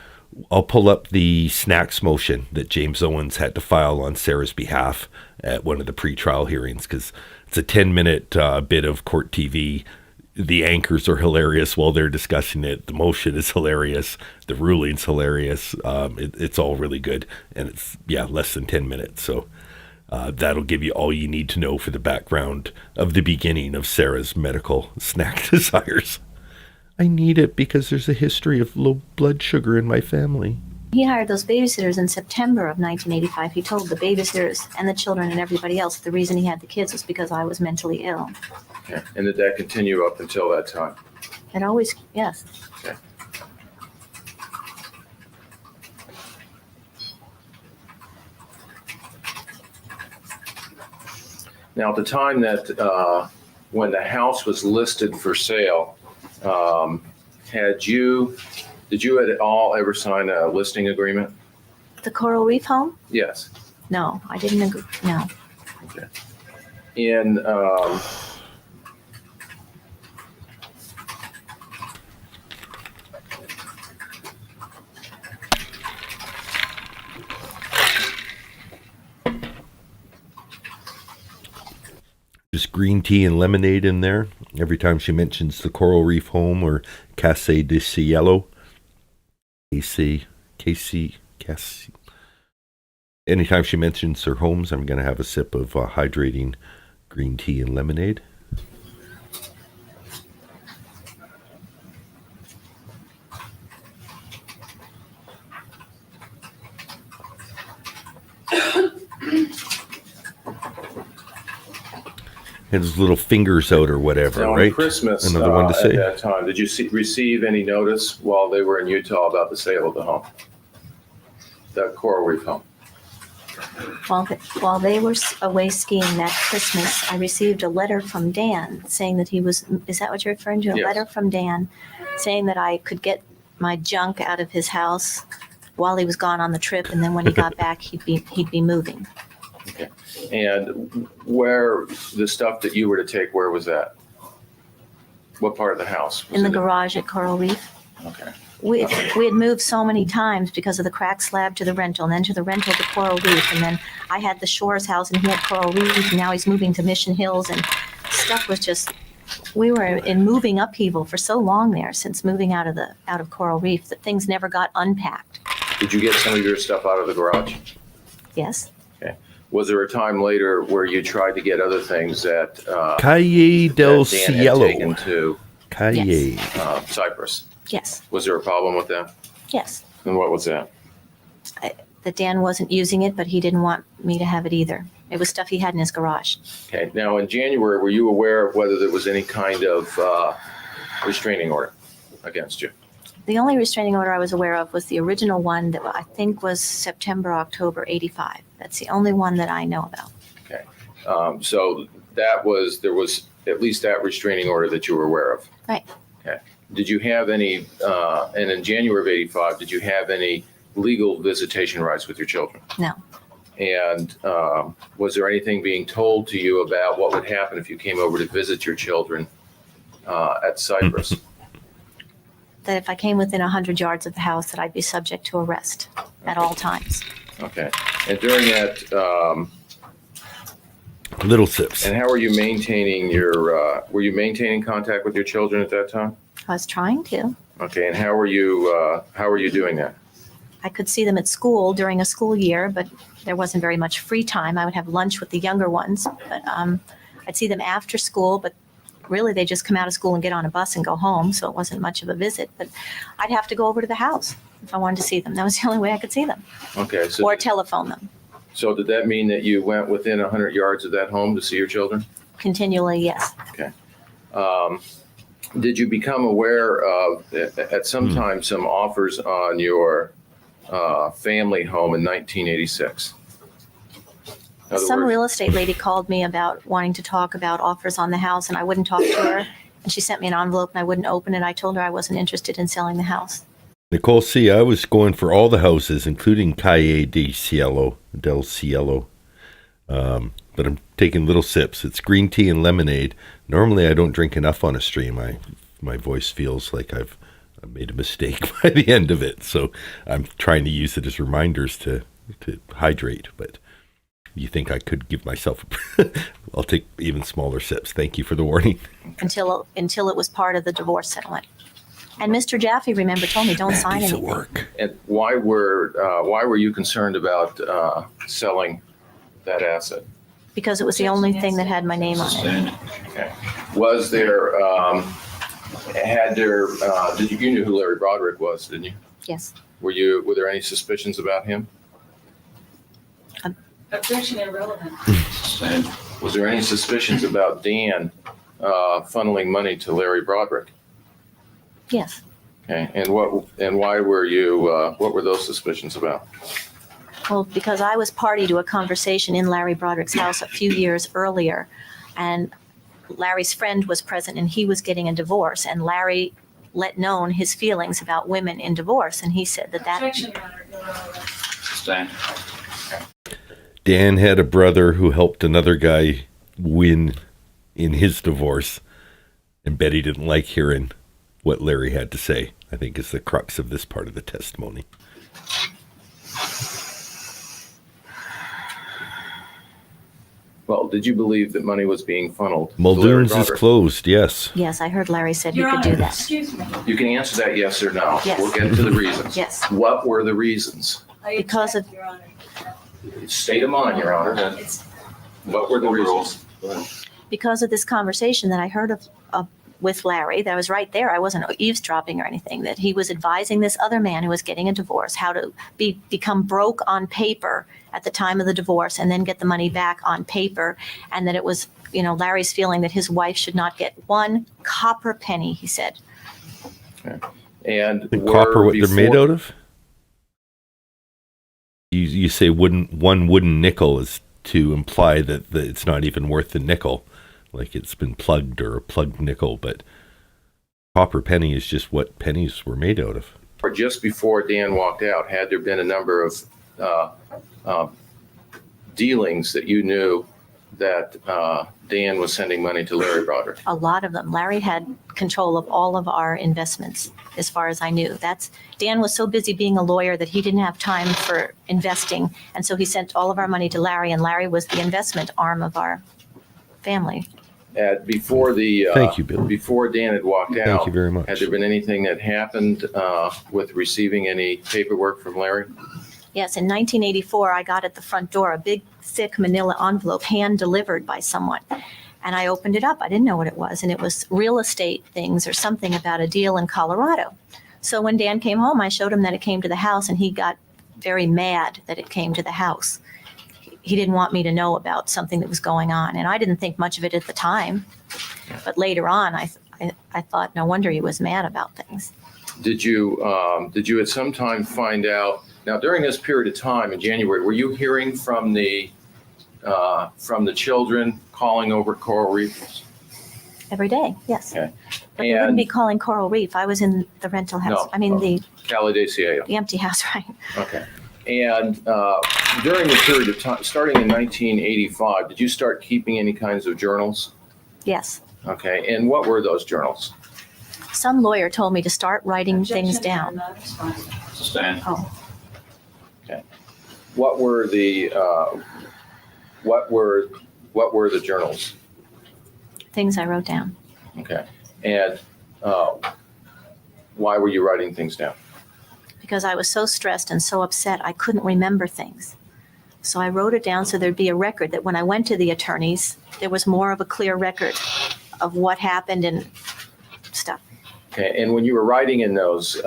B: I'll pull up the snacks motion that James Owens had to file on Sarah's behalf at one of the pre-trial hearings, because it's a 10-minute bit of court TV. The anchors are hilarious while they're discussing it. The motion is hilarious. The ruling's hilarious. It's all really good, and it's less than 10 minutes, so that'll give you all you need to know for the background of the beginning of Sarah's medical snack desires. I need it because there's a history of low blood sugar in my family.
Q: he hired those babysitters in September of 1985. He told the babysitters and the children and everybody else the reason he had the kids was because I was mentally ill.
P: Okay. And did that continue up until that time?
Q: It always, yes.
P: Okay. Now, at the time that when the house was listed for sale, did you at all ever sign a listing agreement?
Q: The Coral Reef home?
P: Yes.
Q: No, I didn't agree. No.
P: Okay. In
B: just green tea and lemonade in there every time she mentions the Coral Reef home or Casa de Cielo. KC. Anytime she mentions her homes, I'm going to have a sip of hydrating green tea and lemonade. And his little fingers out or whatever,
P: now
B: right?
P: On Christmas,
B: another one to say.
P: At that time, did you receive any notice while they were in Utah about the sale of the home, that Coral Reef home?
Q: While they were away skiing that Christmas, I received a letter from Dan saying that he was, is that what you're referring to? A
P: Yes.
Q: letter from Dan saying that I could get my junk out of his house while he was gone on the trip, and then when he got back, he'd be moving.
P: Okay. And where the stuff that you were to take, where was that? What part of the house? Was
Q: In the
P: it
Q: garage at Coral Reef.
P: Okay.
Q: We had moved so many times because of the crack slab to the rental, and then to the rental to Coral Reef, and then I had the Shores house and he had Coral Reef, and now he's moving to Mission Hills, and stuff was just, we were in moving upheaval for so long there since moving out of Coral Reef that things never got unpacked.
P: Did you get some of your stuff out of the garage?
Q: Yes.
P: Okay. Was there a time later where you tried to get other things that
B: Calle del
P: that Dan had
B: Cielo.
P: taken to
B: Calle.
P: Cyprus?
Q: Yes.
P: Was there a problem with that?
Q: Yes.
P: And what was that?
Q: That Dan wasn't using it, but he didn't want me to have it either. It was stuff he had in his garage.
P: Okay. Now, in January, were you aware of whether there was any kind of restraining order against you?
Q: The only restraining order I was aware of was the original one that I think was September, October 85. That's the only one that I know about.
P: Okay. So that was, there was at least that restraining order that you were aware of.
Q: Right.
P: Okay. Did you have any, and in January of 85, did you have any legal visitation rights with your children?
Q: No.
P: And was there anything being told to you about what would happen if you came over to visit your children at Cypress?
Q: That if I came within 100 yards of the house, that I'd be subject to arrest at all times.
P: Okay. And during that,
B: Little sips.
P: and how were you maintaining were you maintaining contact with your children at that time?
Q: I was trying to.
P: Okay. And how were you doing that?
Q: I could see them at school during a school year, but there wasn't very much free time. I would have lunch with the younger ones, but I'd see them after school, but really they just come out of school and get on a bus and go home, so it wasn't much of a visit. But I'd have to go over to the house if I wanted to see them. That was the only way I could see them.
P: Okay.
Q: Or telephone them.
P: So did that mean that you went within 100 yards of that home to see your children?
Q: Continually, yes.
P: Okay. Did you become aware of, at some time, some offers on your family home in 1986?
Q: Some real estate lady called me about wanting to talk about offers on the house, and I wouldn't talk to her. And she sent me an envelope, and I wouldn't open it. I told her I wasn't interested in selling the house.
B: Nicole C., I was going for all the houses, including Calle del Cielo. But I'm taking little sips. It's green tea and lemonade. Normally, I don't drink enough on a stream. My voice feels like I've made a mistake by the end of it. So I'm trying to use it as reminders to hydrate. But you think I could give myself I'll take even smaller sips. Thank you for the warning.
Q: Until it was part of the divorce settlement. And Mr. Jaffe, remember, told me don't sign anything.
B: Work.
P: And why were you concerned about selling that asset?
Q: Because it was the only thing that had my name on it.
P: Okay. Was there, you knew who Larry Broderick was, didn't you?
Q: Yes.
P: Were there any suspicions about him?
R: Objection irrelevant.
P: Was there any suspicions about Dan funneling money to Larry Broderick?
Q: Yes.
P: Okay. And why were you? What were those suspicions about?
Q: Well, because I was party to a conversation in Larry Broderick's house a few years earlier, and Larry's friend was present, and he was getting a divorce, and Larry let known his feelings about women in divorce, and he said that.
R: Objection, Your Honor, irrelevant.
S: Stand.
B: Dan had a brother who helped another guy win in his divorce, and Betty didn't like hearing what Larry had to say, I think is the crux of this part of the testimony.
P: Well, did you believe that money was being funneled?
B: Muldoon's is closed, yes.
Q: Yes, I heard Larry said
R: Your
Q: he could
R: Honor,
Q: do that.
R: excuse me.
P: You can answer that yes or no.
Q: Yes.
P: We'll get to the reasons.
Q: Yes.
P: What were the reasons?
Q: Because of
R: Your Honor.
P: State them on, Your Honor. What were the reasons?
Q: because of this conversation that I heard of with Larry, that I was right there. I wasn't eavesdropping or anything, that he was advising this other man who was getting a divorce how to become broke on paper at the time of the divorce and then get the money back on paper. And that it was, Larry's feeling that his wife should not get one copper penny, he said.
P: Okay. And
B: the copper, what they're made out of? You say one wooden nickel is to imply that it's not even worth the nickel, like it's been plugged or a plugged nickel, but copper penny is just what pennies were made out of.
P: Or just before Dan walked out, had there been a number of dealings that you knew that Dan was sending money to Larry Broderick?
Q: A lot of them. Larry had control of all of our investments, as far as I knew. Dan was so busy being a lawyer that he didn't have time for investing, and so he sent all of our money to Larry, and Larry was the investment arm of our family.
P: Before
B: Thank you, Bill.
P: Before Dan had walked out,
B: Thank you very much.
P: Had there been anything that happened with receiving any paperwork from Larry?
Q: Yes, in 1984, I got at the front door a big, thick manila envelope hand-delivered by someone. And I opened it up. I didn't know what it was. And it was real estate things or something about a deal in Colorado. So when Dan came home, I showed him that it came to the house, and he got very mad that it came to the house. He didn't want me to know about something that was going on. And I didn't think much of it at the time. But later on, I thought, no wonder he was mad about things.
P: Did you at some time find out? Now, during this period of time in January, were you hearing from the children calling over coral reefs?
Q: Every day, yes.
P: Okay.
Q: But they wouldn't
P: And
Q: be calling Coral Reef. I was in the rental house.
P: No.
Q: I mean, the
P: Cali de Cielo.
Q: empty house, right?
P: Okay. And during the period of time, starting in 1985, did you start keeping any kinds of journals?
Q: Yes.
P: Okay. And what were those journals?
Q: Some lawyer told me to start writing things down.
A: Sustained.
Q: Oh,
P: Okay. What were the what were the journals?
Q: things I wrote down.
P: Okay. And why were you writing things down?
Q: Because I was so stressed and so upset, I couldn't remember things. So I wrote it down so there'd be a record that when I went to the attorneys, there was more of a clear record of what happened and stuff.
P: Okay. And when you were writing in those,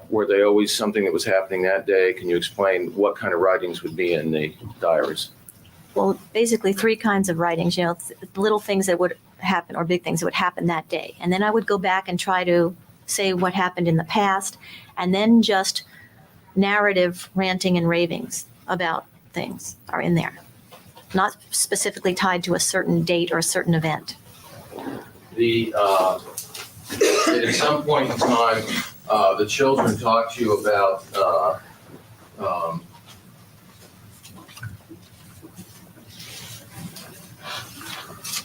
P: were they always something that was happening that day? Can you explain what kind of writings would be in the diaries?
Q: Well, basically 3 kinds of writings, little things that would happen or big things that would happen that day. And then I would go back and try to say what happened in the past, and then just narrative ranting and ravings about things are in there, not specifically tied to a certain date or a certain event.
P: At some point in time, the children talked to you about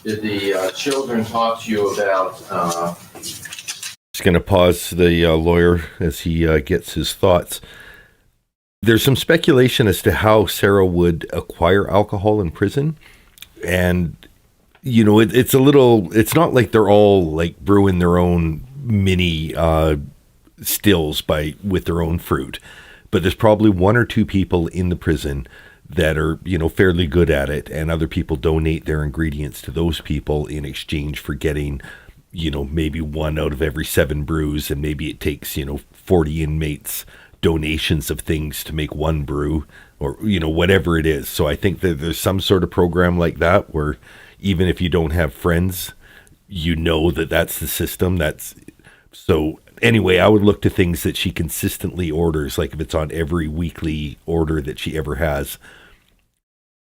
P: did the children talk to you about
B: Just going to pause the lawyer as he gets his thoughts. There's some speculation as to how Sarah would acquire alcohol in prison. And, it's not like they're all like brewing their own mini stills with their own fruit. But there's probably 1 or 2 people in the prison that are, fairly good at it. And other people donate their ingredients to those people in exchange for getting maybe 1 out of every 7 brews, and maybe it takes, 40 inmates donations of things to make 1 brew, or, whatever it is. So I think that there's some sort of program like that where even if you don't have friends, that's the system. So anyway, I would look to things that she consistently orders. Like if it's on every weekly order that she ever has,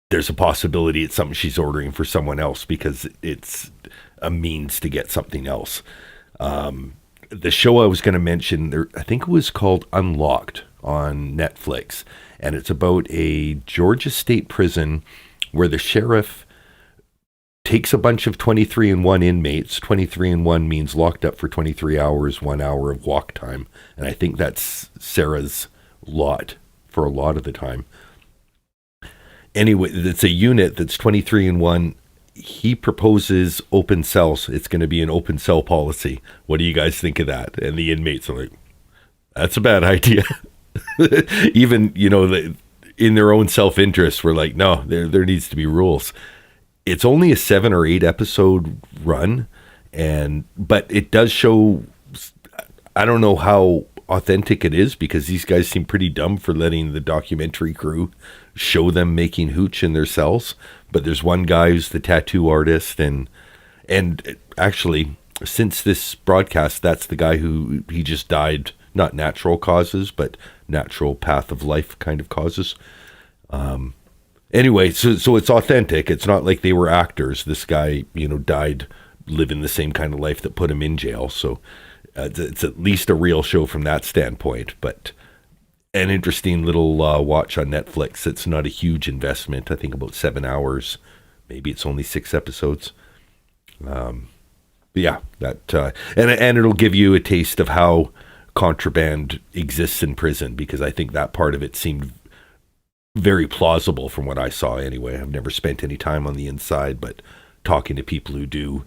B: there's a possibility it's something she's ordering for someone else because it's a means to get something else. The show I was going to mention, I think it was called Unlocked on Netflix, and it's about a Georgia state prison where the sheriff takes a bunch of 23-1 inmates. 23-1 means locked up for 23 hours, 1 hour of walk time, and I think that's Sarah's lot for a lot of the time. Anyway, it's a unit that's 23-1. He proposes open cells. It's going to be an open cell policy. What do you guys think of that? And the inmates are like, that's a bad idea. Even, in their own self-interest, we're like, no, there needs to be rules. It's only a 7 or 8 episode run, but it does show, I don't know how authentic it is because these guys seem pretty dumb for letting the documentary crew show them making hooch in their cells. But there's one guy who's the tattoo artist, and actually, since this broadcast, that's the guy he just died, not natural causes, but natural path of life kind of causes. Anyway, so it's authentic. It's not like they were actors. This guy, died living the same kind of life that put him in jail. So it's at least a real show from that standpoint, but an interesting little watch on Netflix. It's not a huge investment. I think about 7 hours. Maybe it's only 6 episodes. But yeah, and it'll give you a taste of how contraband exists in prison, because I think that part of it seemed very plausible from what I saw anyway. I've never spent any time on the inside, but talking to people who do,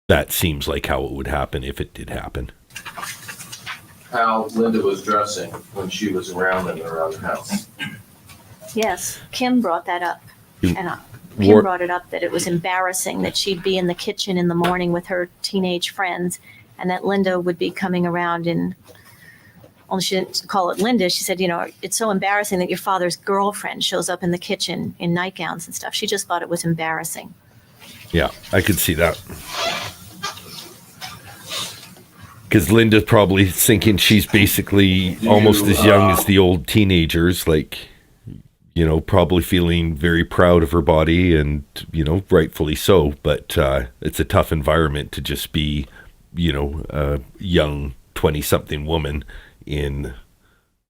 B: that seems like how it would happen if it did happen.
P: How Linda was dressing when she was around the house?
Q: Yes, Kim brought that up. Kim brought it up that it was embarrassing that she'd be in the kitchen in the morning with her teenage friends, and that Linda would be coming around only she didn't call it Linda. She said, it's so embarrassing that your father's girlfriend shows up in the kitchen in nightgowns and stuff. She just thought it was embarrassing.
B: Yeah, I could see that. Because Linda's probably thinking she's basically almost as young as the old teenagers. Like, probably feeling very proud of her body and, rightfully so. But it's a tough environment to just be, a young 20-something woman in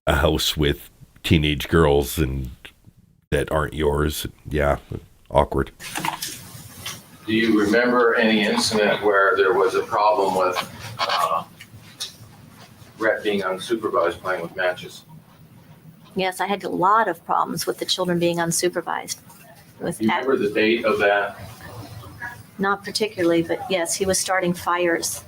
B: a house with teenage girls and that aren't yours. Yeah, awkward.
P: Do you remember any incident where there was a problem with Rhett being unsupervised playing with matches?
Q: Yes, I had a lot of problems with the children being unsupervised.
P: Do you remember the date of that?
Q: Not particularly, but yes, he was starting fires.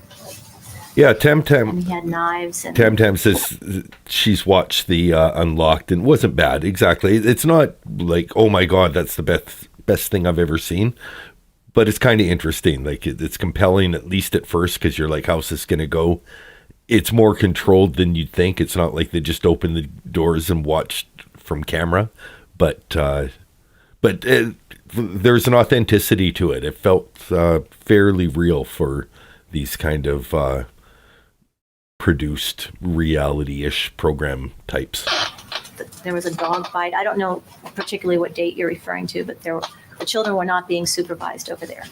B: Yeah, Tam
Q: And he had knives. And
B: Tam says she's watched the Unlocked and it wasn't bad. Exactly. It's not like, oh my God, that's the best thing I've ever seen. But it's kind of interesting. Like it's compelling, at least at first, because you're like, how's this going to go? It's more controlled than you'd think. It's not like they just opened the doors and watched from camera. But there's an authenticity to it. It felt fairly real for these kind of produced reality-ish program types.
Q: there was a dog fight. I don't know particularly what date you're referring to, but the children were not being supervised over there.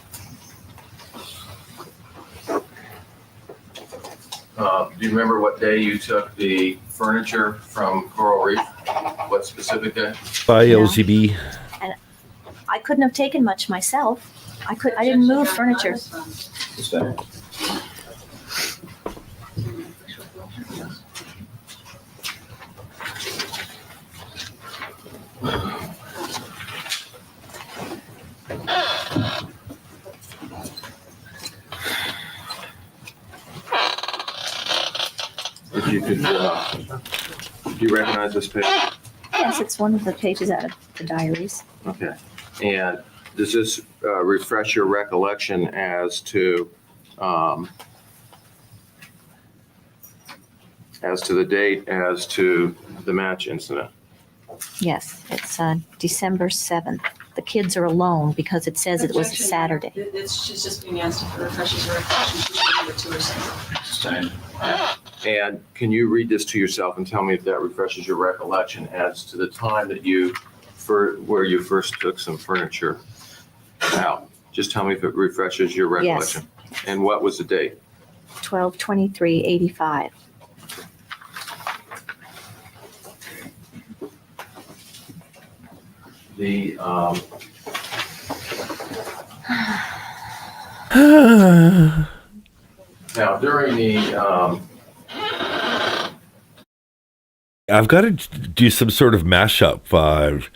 P: Do you remember what day you took the furniture from Coral Reef? What specific day?
B: By LZB.
Q: And I couldn't have taken much myself. I didn't move furniture.
P: If you could, do you recognize this page?
Q: Yes, it's one of the pages out of the diaries.
P: Okay. And does this refresh your recollection as to the date, as to the match incident?
Q: Yes, it's December 7th. The kids are alone because it says it was a Saturday.
R: She's just being asked if it refreshes her recollection. She should give it to herself.
P: And can you read this to yourself and tell me if that refreshes your recollection as to the time that where you first took some furniture out? Just tell me if it refreshes your recollection.
Q: Yes.
P: And what was the date?
Q: 12/23/85.
P: The now during the
B: I've got to do some sort of mashup.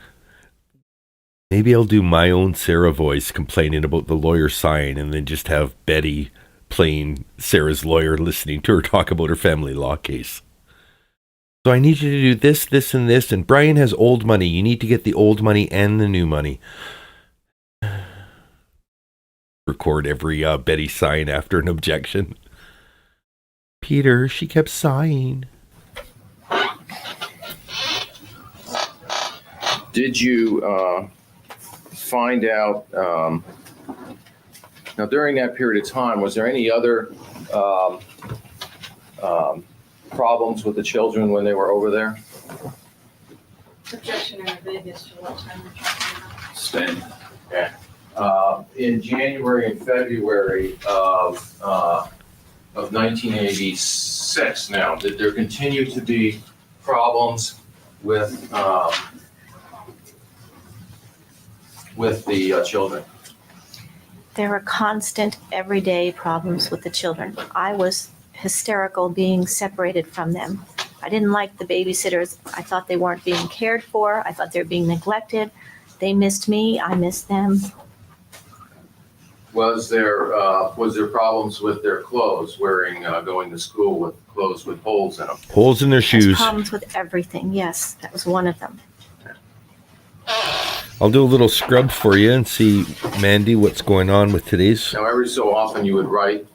B: Maybe I'll do my own Sarah voice complaining about the lawyer sign, and then just have Betty playing Sarah's lawyer, listening to her talk about her family law case. So I need you to do this, this, and this. And Brian has old money. You need to get the old money and the new money. Record every Betty sign after an objection. Peter, she kept sighing.
P: Did you find out, now during that period of time, was there any other problems with the children when they were over there?
R: Objection in the Vegas to what time we're talking about.
P: Staying. Okay. In January and February of 1986 now, did there continue to be problems with the children?
Q: There were constant, everyday problems with the children. I was hysterical being separated from them. I didn't like the babysitters. I thought they weren't being cared for. I thought they were being neglected. They missed me. I missed them.
P: Was there problems with their clothes, going to school with clothes with holes in them?
B: Holes in their
Q: There's
B: shoes.
Q: problems with everything. Yes, that was one of them.
B: I'll do a little scrub for you and see, Mandy, what's going on with today's.
P: Now, every so often you would write.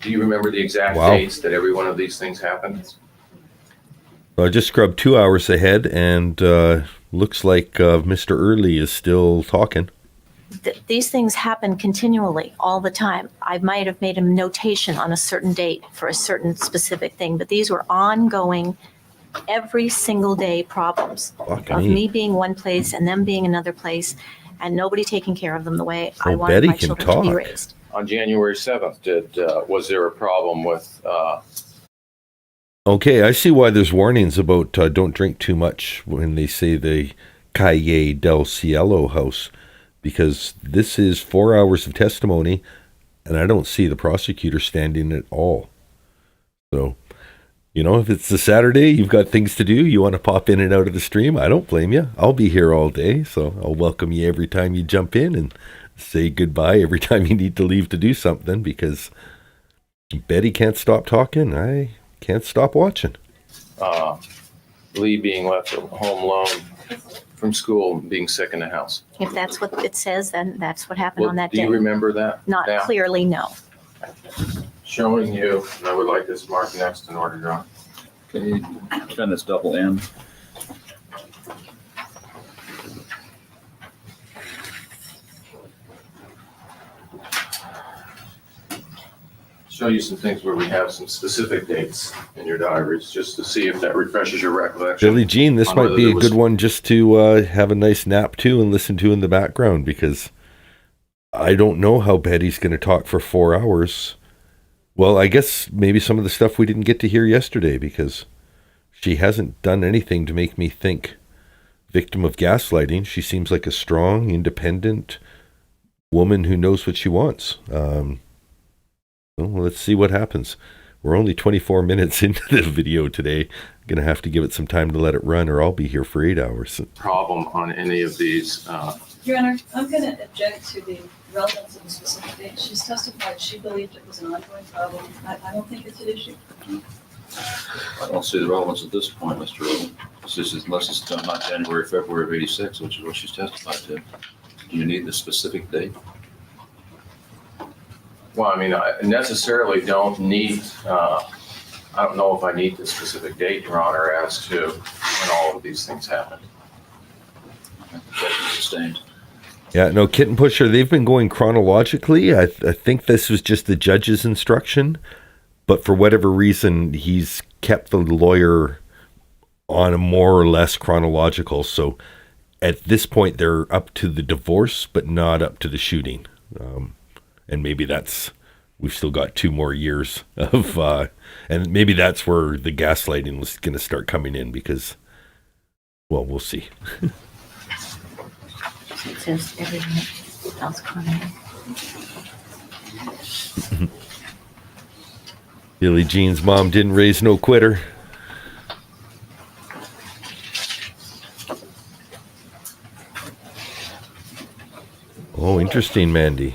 P: Do you remember the exact dates that every one of these things happened?
B: So I just scrubbed 2 hours ahead, and looks like Mr. Early is still talking.
Q: these things happen continually all the time. I might have made a notation on a certain date for a certain specific thing, but these were ongoing, every single day problems of me being one place and them being another place, and nobody taking care of them the way I wanted
B: Betty
Q: my
B: can
Q: children to be
B: talk.
Q: raised.
P: On January 7th, was there a problem with,
B: Okay, I see why there's warnings about don't drink too much when they say the Calle del Cielo house, because this is 4 hours of testimony, and I don't see the prosecutor standing at all. So, if it's a Saturday, you've got things to do, you want to pop in and out of the stream, I don't blame you. I'll be here all day, so I'll welcome you every time you jump in and say goodbye every time you need to leave to do something, because Betty can't stop talking. I can't stop watching.
P: Lee being left home alone from school and being sick in the house?
Q: If that's what it says, then that's what happened on that
P: Do
Q: day.
P: you remember that?
Q: Not
P: now?
Q: clearly, no.
P: Showing you, and I would like this marked next in order, John.
S: Okay, defendant's double M.
P: Show you some things where we have some specific dates in your diaries, just to see if that refreshes your recollection.
B: Billie Jean, this
P: on
B: might
P: whether
B: be
P: there
B: a
P: was-
B: good one just to have a nice nap to and listen to in the background, because I don't know how Betty's going to talk for 4 hours. Well, I guess maybe some of the stuff we didn't get to hear yesterday, because she hasn't done anything to make me think victim of gaslighting. She seems like a strong, independent woman who knows what she wants. Well, let's see what happens. We're only 24 minutes into the video today. I'm going to have to give it some time to let it run, or I'll be here for 8 hours.
P: Problem on any of these.
R: Your Honor, I'm going to object to the relevance of the specific date. She's testified she believed it was an ongoing problem. I don't think it's an issue.
S: I don't see the relevance at this point, Mr. Roden. Unless it's done not January, February of '86, which is what she's testified to. Do you need the specific date?
P: Well, I mean, I necessarily don't need, I don't know if I need the specific date, Your Honor, as to when all of these things happened.
S: Objection sustained.
B: Yeah, no, Kitten Pusher, they've been going chronologically. I think this was just the judge's instruction, but for whatever reason, he's kept the lawyer on a more or less chronological. So at this point, they're up to the divorce, but not up to the shooting. And maybe we've still got 2 more years of, and maybe that's where the gaslighting was going to start coming in, because, well, we'll see.
Q: It says everything else coming.
B: Billie Jean's mom didn't raise no quitter. Oh, interesting, Mandy.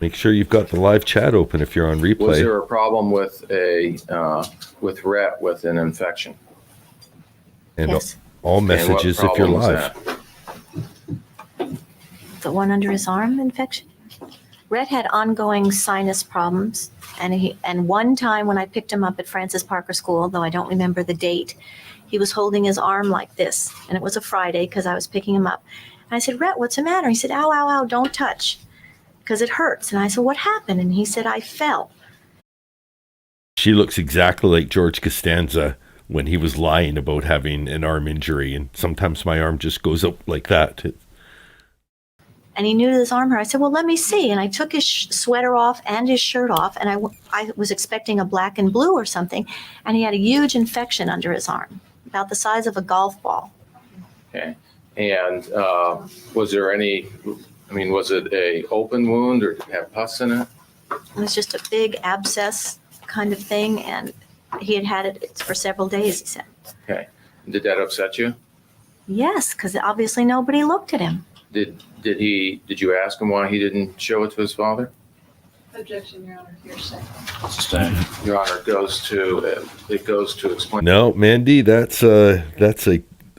B: Make sure you've got the live chat open if you're on replay.
P: Was there a problem with with Rhett with an infection?
B: And
Q: Yes.
B: all
P: And what
B: messages if you're
P: problem was
B: live.
P: that?
Q: The one under his arm infection. Rhett had ongoing sinus problems, and one time when I picked him up at Francis Parker School, though I don't remember the date, he was holding his arm like this, and it was a Friday because I was picking him up. And I said, Rhett, what's the matter? He said, ow, ow, ow, don't touch, because it hurts. And I said, what happened? And he said, I fell.
B: She looks exactly like George Costanza when he was lying about having an arm injury, and sometimes my arm just goes up like that.
Q: And he knew his arm hurt. I said, well, let me see. And I took his sweater off and his shirt off, and I was expecting a black and blue or something, and he had a huge infection under his arm, about the size of a golf ball.
P: Okay. And was there any, was it a open wound or did it have pus in it?
Q: It was just a big abscess kind of thing, and he had it for several days, he said.
P: Okay. Did that upset you?
Q: Yes, because obviously nobody looked at him.
P: Did you ask him why he didn't show it to his father?
R: Objection, Your Honor, hearsay.
S: Sustained.
P: Your Honor, it goes to explain.
B: No, Mandy, that's a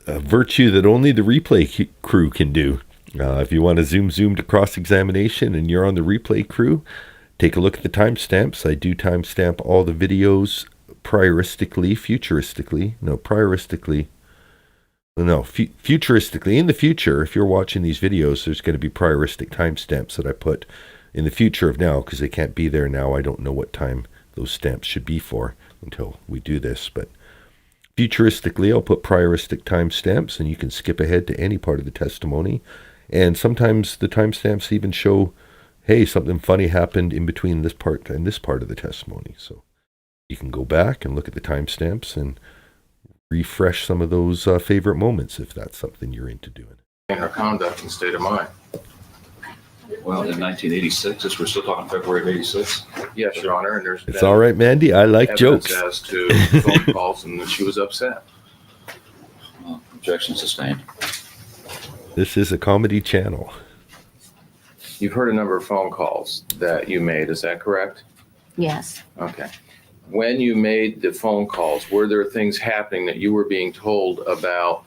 B: virtue that only the replay crew can do. If you want to zoom to cross-examination and you're on the replay crew, take a look at the timestamps. I do timestamp all the videos prioristically. No, futuristically, in the future, if you're watching these videos, there's going to be prioristic timestamps that I put in the future of now, because they can't be there now. I don't know what time those stamps should be for until we do this, but futuristically, I'll put prioristic timestamps, and you can skip ahead to any part of the testimony. And sometimes the timestamps even show, hey, something funny happened in between this part and this part of the testimony. So you can go back and look at the timestamps and refresh some of those favorite moments if that's something you're into doing.
P: And her conduct and state of mind.
S: Well, in 1986, we're still talking February of 86?
P: Yes, Your Honor, and there's
B: It's all right, Mandy. I like
P: evidence
B: jokes.
P: as to phone calls and that she was upset.
S: Well, objection sustained.
B: This is a comedy channel.
P: You've heard a number of phone calls that you made, is that correct?
Q: Yes.
P: Okay. When you made the phone calls, were there things happening that you were being told about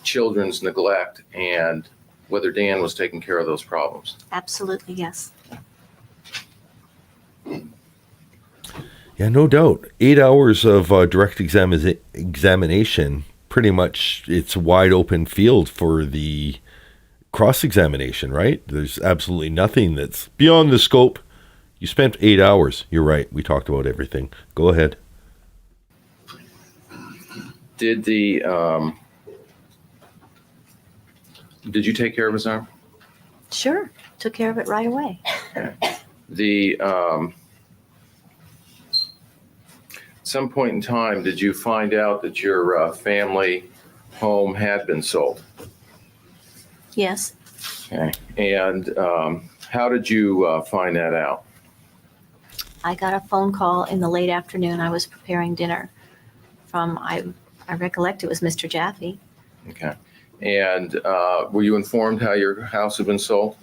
P: children's neglect and whether Dan was taking care of those problems?
Q: Absolutely, yes.
B: Yeah, no doubt. 8 hours of direct examination, pretty much it's wide open field for the cross-examination, right? There's absolutely nothing that's beyond the scope. You spent 8 hours. You're right. We talked about everything. Go ahead.
P: Did you take care of his arm?
Q: Sure. Took care of it right away.
P: Some point in time, did you find out that your family home had been sold?
Q: Yes.
P: Okay. And how did you find that out?
Q: I got a phone call in the late afternoon. I was preparing dinner from, I recollect it was Mr. Jaffe.
P: Okay. And were you informed how your house had been sold?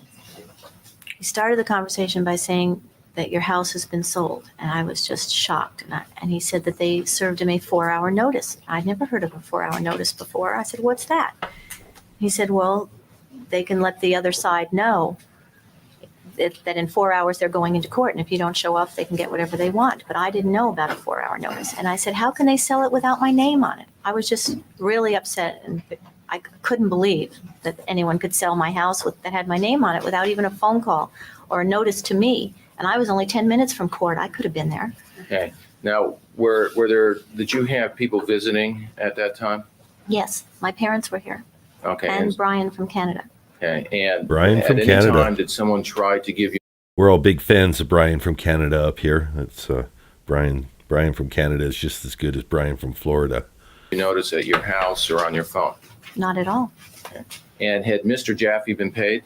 Q: He started the conversation by saying that your house has been sold. And I was just shocked. And he said that they served him a 4-hour notice. I'd never heard of a 4-hour notice before. I said, what's that? He said, well, they can let the other side know that in 4 hours they're going into court. And if you don't show up, they can get whatever they want. But I didn't know about a 4-hour notice. And I said, how can they sell it without my name on it? I was just really upset. And I couldn't believe that anyone could sell my house that had my name on it without even a phone call or a notice to me. And I was only 10 minutes from court. I could have been there.
P: Okay. Now, did you have people visiting at that time?
Q: Yes, my parents were here.
P: Okay.
Q: And Brian from Canada.
P: Okay. And
B: Brian from
P: at
B: Canada.
P: any time, did someone try to give you?
B: We're all big fans of Brian from Canada up here. It's Brian from Canada is just as good as Brian from Florida.
P: You notice at your house or on your phone?
Q: Not at all.
P: Okay. And had Mr. Jaffe been paid?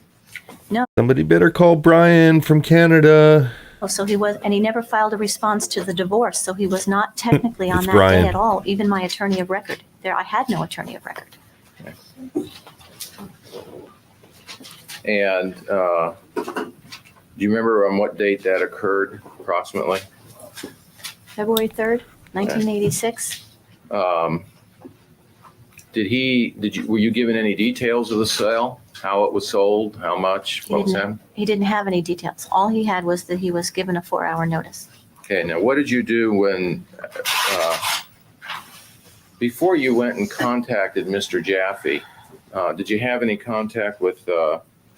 Q: No.
B: Somebody better call Brian from Canada.
Q: Oh, so he was, and he never filed a response to the divorce. So he was not technically on
B: It's
Q: that
B: Brian.
Q: day at all. Even my attorney of record. I had no attorney of record.
P: Okay. And do you remember on what date that occurred approximately?
Q: February 3rd, 1986.
P: Were you given any details of the sale? How it was sold? How much? What was happening?
Q: He didn't have any details. All he had was that he was given a 4-hour notice.
P: Okay, now what did you do when, before you went and contacted Mr. Jaffe, did you have any contact with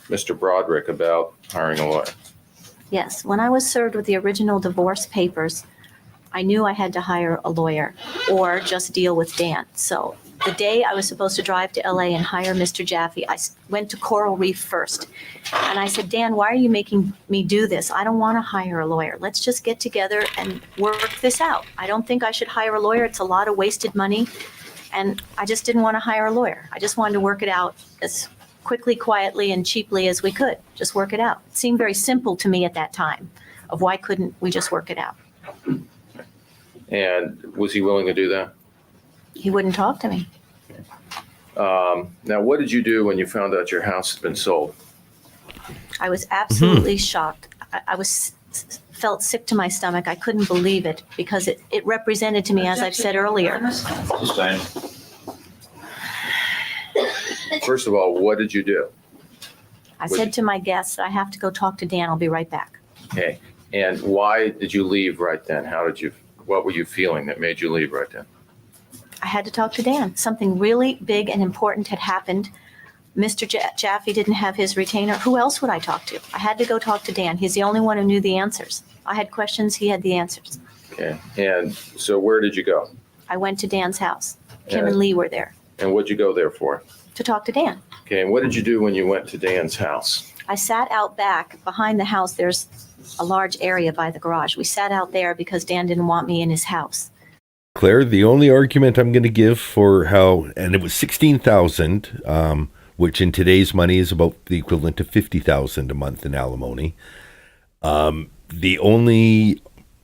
P: Mr. Broderick about hiring a lawyer?
Q: Yes, when I was served with the original divorce papers, I knew I had to hire a lawyer or just deal with Dan. So the day I was supposed to drive to LA and hire Mr. Jaffe, I went to Coral Reef first. And I said, Dan, why are you making me do this? I don't want to hire a lawyer. Let's just get together and work this out. I don't think I should hire a lawyer. It's a lot of wasted money. And I just didn't want to hire a lawyer. I just wanted to work it out as quickly, quietly, and cheaply as we could. Just work it out. It seemed very simple to me at that time of why couldn't we just work it out?
P: And was he willing to do that?
Q: He wouldn't talk to me.
P: Now, what did you do when you found out your house had been sold?
Q: I was absolutely shocked. I felt sick to my stomach. I couldn't believe it because it represented to me, as I've said earlier.
S: Sustained.
P: First of all, what did you do?
Q: I said to my guests, I have to go talk to Dan. I'll be right back.
P: Okay. And why did you leave right then? What were you feeling that made you leave right then?
Q: I had to talk to Dan. Something really big and important had happened. Mr. Jaffe didn't have his retainer. Who else would I talk to? I had to go talk to Dan. He's the only one who knew the answers. I had questions, he had the answers.
P: Okay. And so where did you go?
Q: I went to Dan's house. Kim
P: Yeah.
Q: and Lee were there
P: And what'd you go there for?
Q: to talk to Dan.
P: Okay. And what did you do when you went to Dan's house?
Q: I sat out back behind the house. There's a large area by the garage. We sat out there because Dan didn't want me in his house.
B: Claire, the only argument I'm going to give for how, and it was 16,000, which in today's money is about the equivalent to 50,000 a month in alimony. The only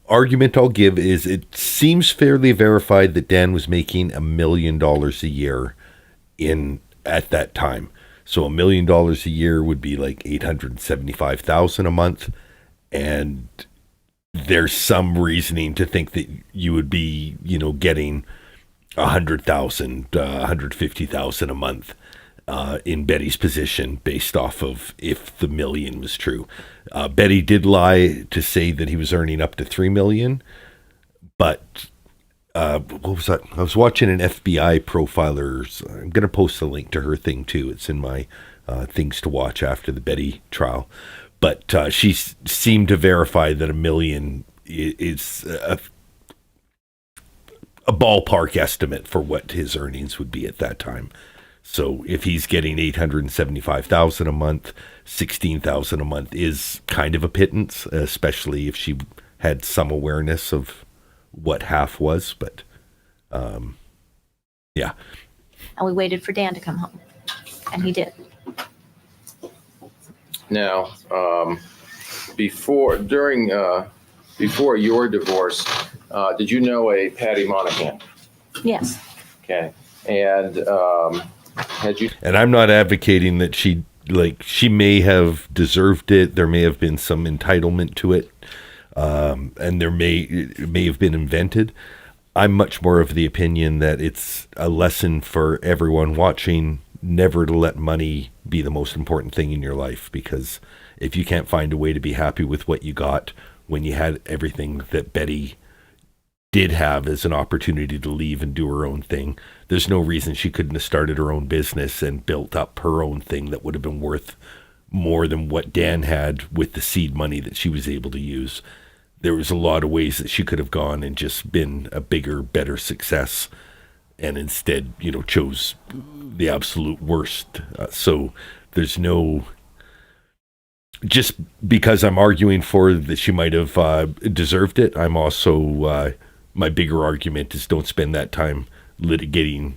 B: argument I'll give is it seems fairly verified that Dan was making $1 million a year at that time. So $1 million a year would be like 875,000 a month, and there's some reasoning to think that you would be, getting 100,000, 150,000 a month in Betty's position based off of if the million was true. Betty did lie to say that he was earning up to $3 million, but what was that? I was watching an FBI profiler's. I'm going to post a link to her thing too. It's in my things to watch after the Betty trial. But she seemed to verify that $1 million is a ballpark estimate for what his earnings would be at that time. So if he's getting 875,000 a month, 16,000 a month is kind of a pittance, especially if she had some awareness of what half was. But yeah.
Q: And we waited for Dan to come home. And he did.
P: Now, before your divorce, did you know a Patty Monahan?
Q: Yes.
P: Okay. And had you?
B: And I'm not advocating that she may have deserved it. There may have been some entitlement to it, and it may have been invented. I'm much more of the opinion that it's a lesson for everyone watching never to let money be the most important thing in your life, because if you can't find a way to be happy with what you got when you had everything that Betty did have as an opportunity to leave and do her own thing, there's no reason she couldn't have started her own business and built up her own thing that would have been worth more than what Dan had with the seed money that she was able to use. There was a lot of ways that she could have gone and just been a bigger, better success, and instead, chose the absolute worst. So there's no, just because I'm arguing for that she might have deserved it, I'm also, my bigger argument is don't spend that time litigating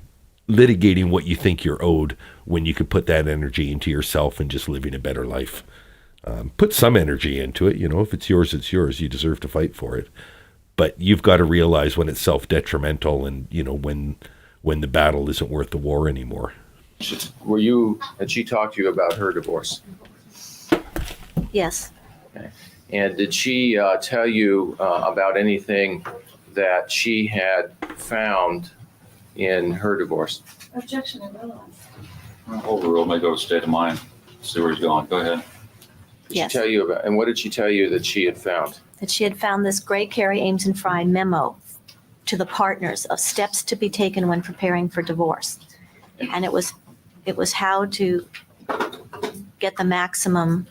B: what you think you're owed when you could put that energy into yourself and just living a better life. Put some energy into it. If it's yours, it's yours. You deserve to fight for it. But you've got to realize when it's self-detrimental and, when the battle isn't worth the war anymore.
P: Had she talked to you about her divorce?
Q: Yes.
P: Okay. And did she tell you about anything that she had found in her divorce?
R: Objection, irrelevant.
S: Overruled, may go to state of mind. See where he's going. Go ahead.
Q: Yes.
P: She tell you about, and what did she tell you that she had found?
Q: That she had found this Gray, Carey, Ames, and Fry memo to the partners of steps to be taken when preparing for divorce. And it was how to get the maximum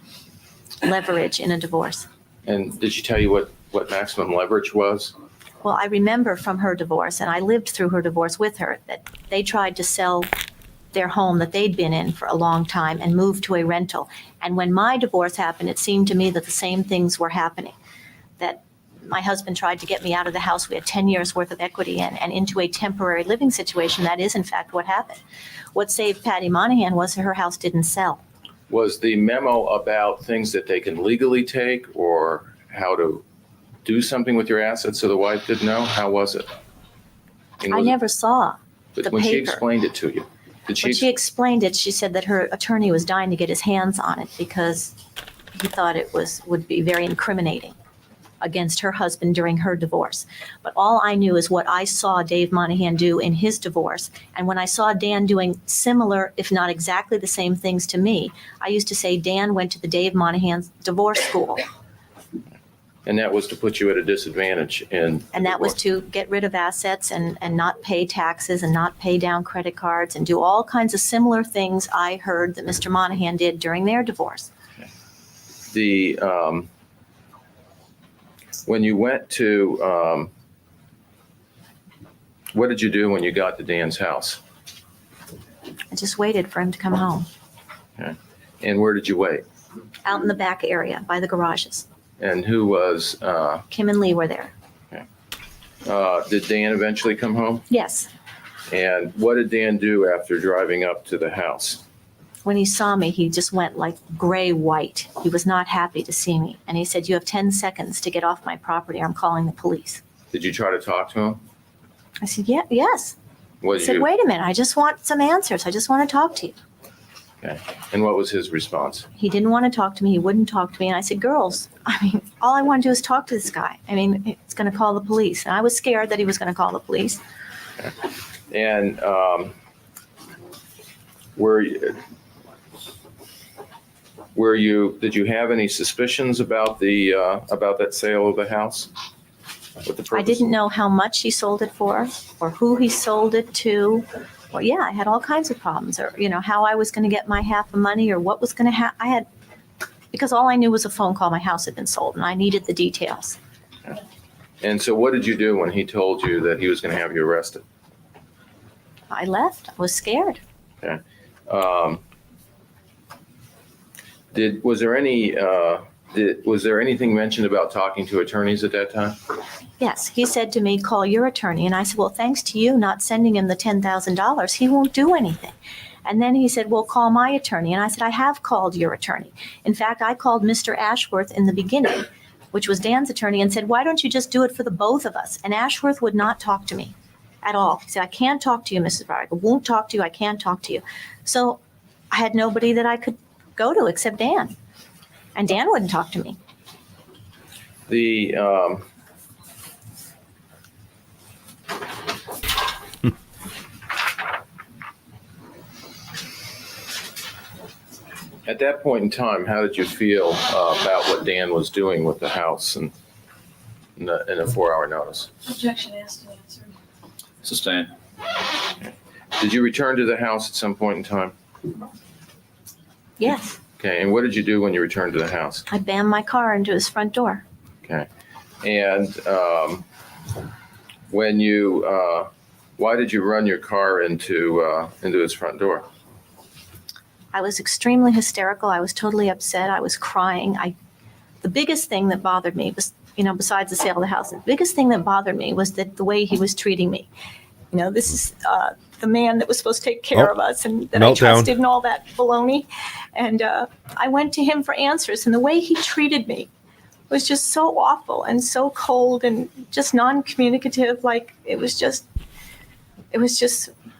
Q: leverage in a divorce.
P: And did she tell you what maximum leverage was?
Q: Well, I remember from her divorce, and I lived through her divorce with her, that they tried to sell their home that they'd been in for a long time and move to a rental. And when my divorce happened, it seemed to me that the same things were happening, that my husband tried to get me out of the house we had 10 years worth of equity in and into a temporary living situation. That is, in fact, what happened. What saved Patty Monahan was her house didn't sell.
P: Was the memo about things that they can legally take or how to do something with your assets so the wife didn't know? How was it?
Q: I never saw the paper.
P: When she explained it to you,
Q: When she explained it, she said that her attorney was dying to get his hands on it because he thought it would be very incriminating against her husband during her divorce. But all I knew is what I saw Dave Monahan do in his divorce. And when I saw Dan doing similar, if not exactly the same things to me, I used to say Dan went to the Dave Monahan divorce school.
P: And that was to put you at a disadvantage in.
Q: And that was to get rid of assets and not pay taxes and not pay down credit cards and do all kinds of similar things I heard that Mr. Monahan did during their divorce.
P: The, when you went to, what did you do when you got to Dan's house?
Q: I just waited for him to come home.
P: Okay. And where did you wait?
Q: Out in the back area by the garages.
P: And who was,
Q: Kim and Lee were there.
P: did Dan eventually come home?
Q: Yes.
P: And what did Dan do after driving up to the house?
Q: When he saw me, he just went like gray white. He was not happy to see me. And he said, "You have 10 seconds to get off my property or I'm calling the police."
P: Did you try to talk to him?
Q: I said, "Yeah, yes."
P: What
Q: I
P: did
Q: said,
P: you?
Q: "Wait a minute. I just want some answers. I just want to talk to you."
P: Okay. And what was his response?
Q: He didn't want to talk to me. He wouldn't talk to me. And I said, "Girls, I mean, all I want to do is talk to this guy. I mean, it's going to call the police." And I was scared that he was going to call the police.
P: And did you have any suspicions about about that sale of the house? What the
Q: I
P: purpose?
Q: didn't know how much he sold it for or who he sold it to. Well, yeah, I had all kinds of problems, or, how I was going to get my half of money or what was going to happen. Because all I knew was a phone call, my house had been sold, and I needed the details.
P: And so what did you do when he told you that he was going to have you arrested?
Q: I left. I was scared.
P: Okay. Was there anything mentioned about talking to attorneys at that time?
Q: Yes, he said to me, "Call your attorney." And I said, "Well, thanks to you not sending him the $10,000, he won't do anything." And then he said, "Well, call my attorney." And I said, "I have called your attorney. In fact, I called Mr. Ashworth in the beginning, which was Dan's attorney, and said, 'Why don't you just do it for the both of us?' And Ashworth would not talk to me at all. He said, 'I can't talk to you, Mrs. Broderick. I won't talk to you. I can't talk to you.' So I had nobody that I could go to except Dan. And Dan wouldn't talk to me.
P: At that point in time, how did you feel about what Dan was doing with the house and in a 4-hour notice?
R: Objection asked and answered.
S: Sustained.
P: Did you return to the house at some point in time?
Q: Yes.
P: Okay, and what did you do when you returned to the house?
Q: I banged my car into his front door.
P: Okay, and why did you run your car into his front door?
Q: I was extremely hysterical. I was totally upset. I was crying. The biggest thing that bothered me was, besides the sale of the house, the biggest thing that bothered me was the way he was treating me. This is the man that was supposed to take care of us and that I trusted and all that baloney. And I went to him for answers, and the way he treated me was just so awful and so cold and just non-communicative. Like, it was just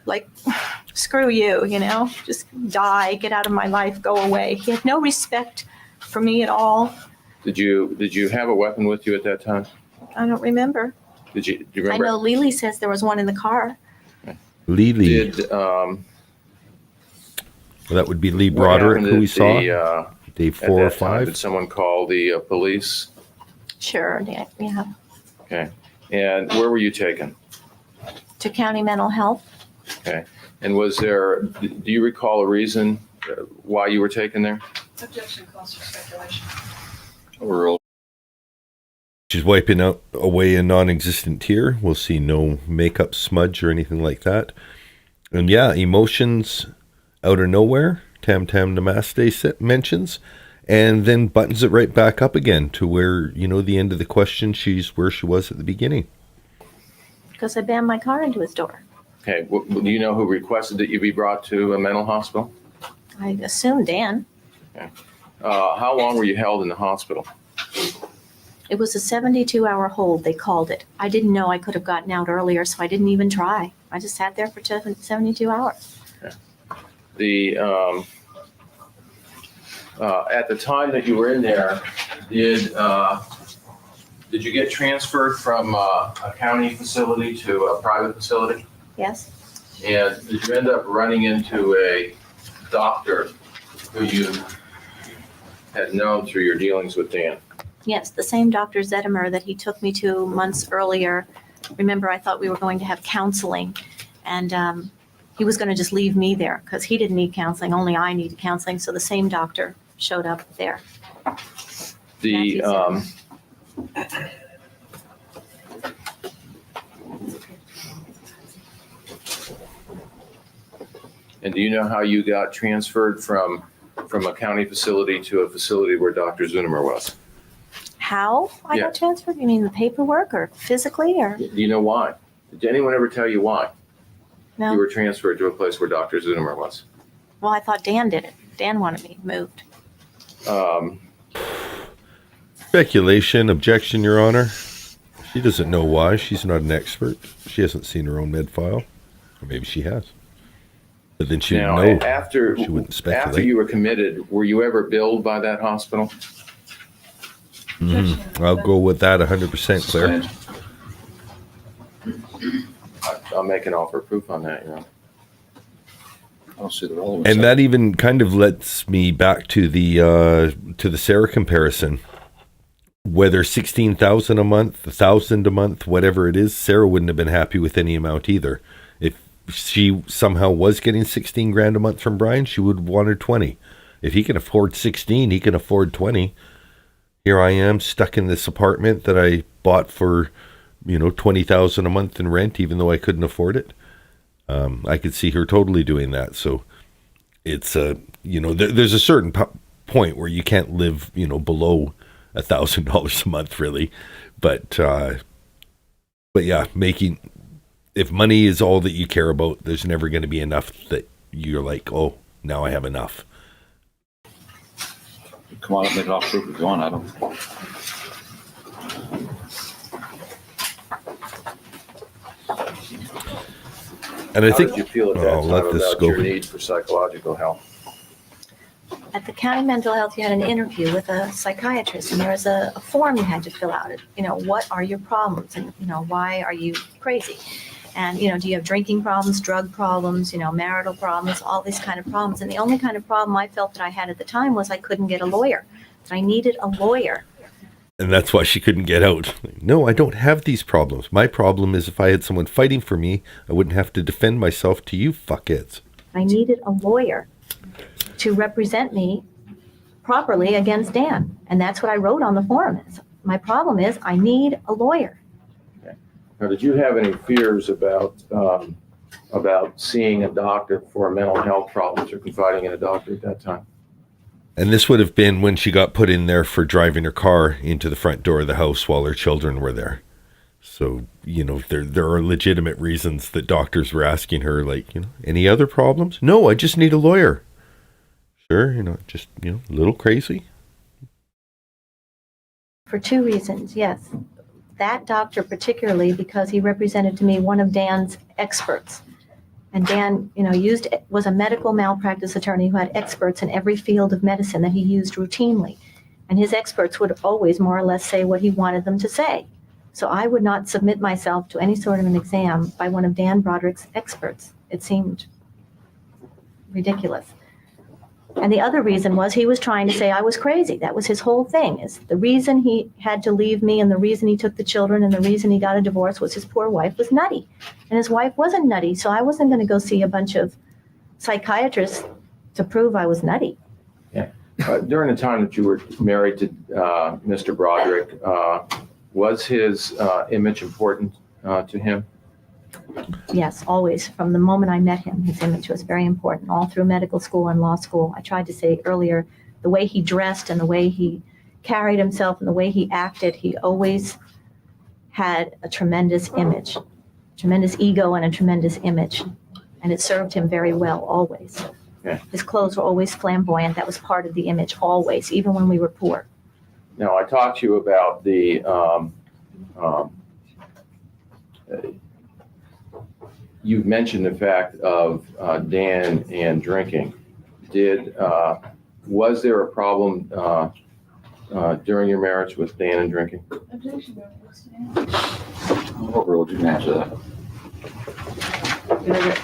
Q: like, screw you, just die, get out of my life, go away. He had no respect for me at all.
P: Did you have a weapon with you at that time?
Q: I don't remember.
P: Do you remember?
Q: I know Lily says there was one in the car.
B: Lily. That would be Lee Broderick, who we saw. Day 4 or 5.
P: Did someone call the police?
Q: Sure, yeah.
P: Okay. And where were you taken?
Q: To county mental health.
P: Okay. And do you recall a reason why you were taken there?
R: Objection calls for speculation.
P: Overruled.
B: She's wiping away a non-existent tear. We'll see no makeup smudge or anything like that. And yeah, emotions out of nowhere. Tam Namaste mentions, and then buttons it right back up again to where, the end of the question, she's where she was at the beginning.
Q: Because I banged my car into his door.
P: Okay. Do you know who requested that you be brought to a mental hospital?
Q: I assume Dan.
P: Okay. How long were you held in the hospital?
Q: It was a 72-hour hold, they called it. I didn't know I could have gotten out earlier, so I didn't even try. I just sat there for 72 hours.
P: Okay. At the time that you were in there, did you get transferred from a county facility to a private facility?
Q: Yes.
P: And did you end up running into a doctor who you had known through your dealings with Dan?
Q: Yes, the same Dr. Zedimer that he took me to months earlier. Remember, I thought we were going to have counseling, and he was going to just leave me there because he didn't need counseling, only I needed counseling. So the same doctor showed up there.
P: The, and do you know how you got transferred from a county facility to a facility where Dr. Zunimer was?
Q: How I got transferred? You mean the paperwork or physically or?
P: Do you know why? Did anyone ever tell you why?
Q: No.
P: You were transferred to a place where Dr. Zunimer was.
Q: Well, I thought Dan did it. Dan wanted me moved.
B: Speculation, objection, Your Honor. She doesn't know why. She's not an expert. She hasn't seen her own med file. Or maybe she has. But then she
P: Now,
B: wouldn't know.
P: after,
B: She wouldn't speculate.
P: after you were committed, were you ever billed by that hospital?
B: I'll go with that 100%, Claire.
P: I'll make an offer of proof on that, Your Honor.
S: I don't see the relevance.
B: And that even kind of lets me back to the Sarah comparison. Whether 16,000 a month, 1,000 a month, whatever it is, Sarah wouldn't have been happy with any amount either. If she somehow was getting 16 grand a month from Brian, she would have wanted 20. If he can afford 16, he can afford 20. Here I am stuck in this apartment that I bought for, 20,000 a month in rent, even though I couldn't afford it. I could see her totally doing that. So it's there's a certain point where you can't live, below $1,000 a month, really. But yeah, if money is all that you care about, there's never going to be enough that you're like, oh, now I have enough.
S: Come on, make it off proof if you want. I don't.
B: And I
P: How
B: think
P: did you feel at that
B: I'll
P: time
B: let this
P: about
B: go.
P: your need for psychological help?
Q: At the county mental health, you had an interview with a psychiatrist, and there was a form you had to fill out. What are your problems, and why are you crazy? And do you have drinking problems, drug problems, marital problems, all these kind of problems? And the only kind of problem I felt that I had at the time was I couldn't get a lawyer. I needed a lawyer.
B: And that's why she couldn't get out. No, I don't have these problems. My problem is if I had someone fighting for me, I wouldn't have to defend myself to you fuckheads.
Q: I needed a lawyer to represent me properly against Dan. And that's what I wrote on the form. My problem is I need a lawyer.
P: Now, did you have any fears about seeing a doctor for mental health problems or confiding in a doctor at that time?
B: And this would have been when she got put in there for driving her car into the front door of the house while her children were there. So, there are legitimate reasons that doctors were asking her, like, any other problems? No, I just need a lawyer. Sure, just, a little crazy.
Q: For two reasons, yes. That doctor particularly because he represented to me one of Dan's experts. And Dan, was a medical malpractice attorney who had experts in every field of medicine that he used routinely. And his experts would always more or less say what he wanted them to say. So I would not submit myself to any sort of an exam by one of Dan Broderick's experts. It seemed ridiculous. And the other reason was he was trying to say I was crazy. That was his whole thing. Is the reason he had to leave me and the reason he took the children and the reason he got a divorce was his poor wife was nutty. And his wife wasn't nutty, so I wasn't going to go see a bunch of psychiatrists to prove I was nutty.
P: Yeah. During the time that you were married to Mr. Broderick, was his image important to him?
Q: Yes, always. From the moment I met him, his image was very important. All through medical school and law school, I tried to say earlier, the way he dressed and the way he carried himself and the way he acted, he always had a tremendous image, tremendous ego and a tremendous image. And it served him very well, always.
P: Yeah.
Q: His clothes were always flamboyant. That was part of the image, always, even when we were poor.
P: Now, I talked to you about the you've mentioned the fact of Dan and drinking. Was there a problem during your marriage with Dan and drinking?
S: What role did you answer that?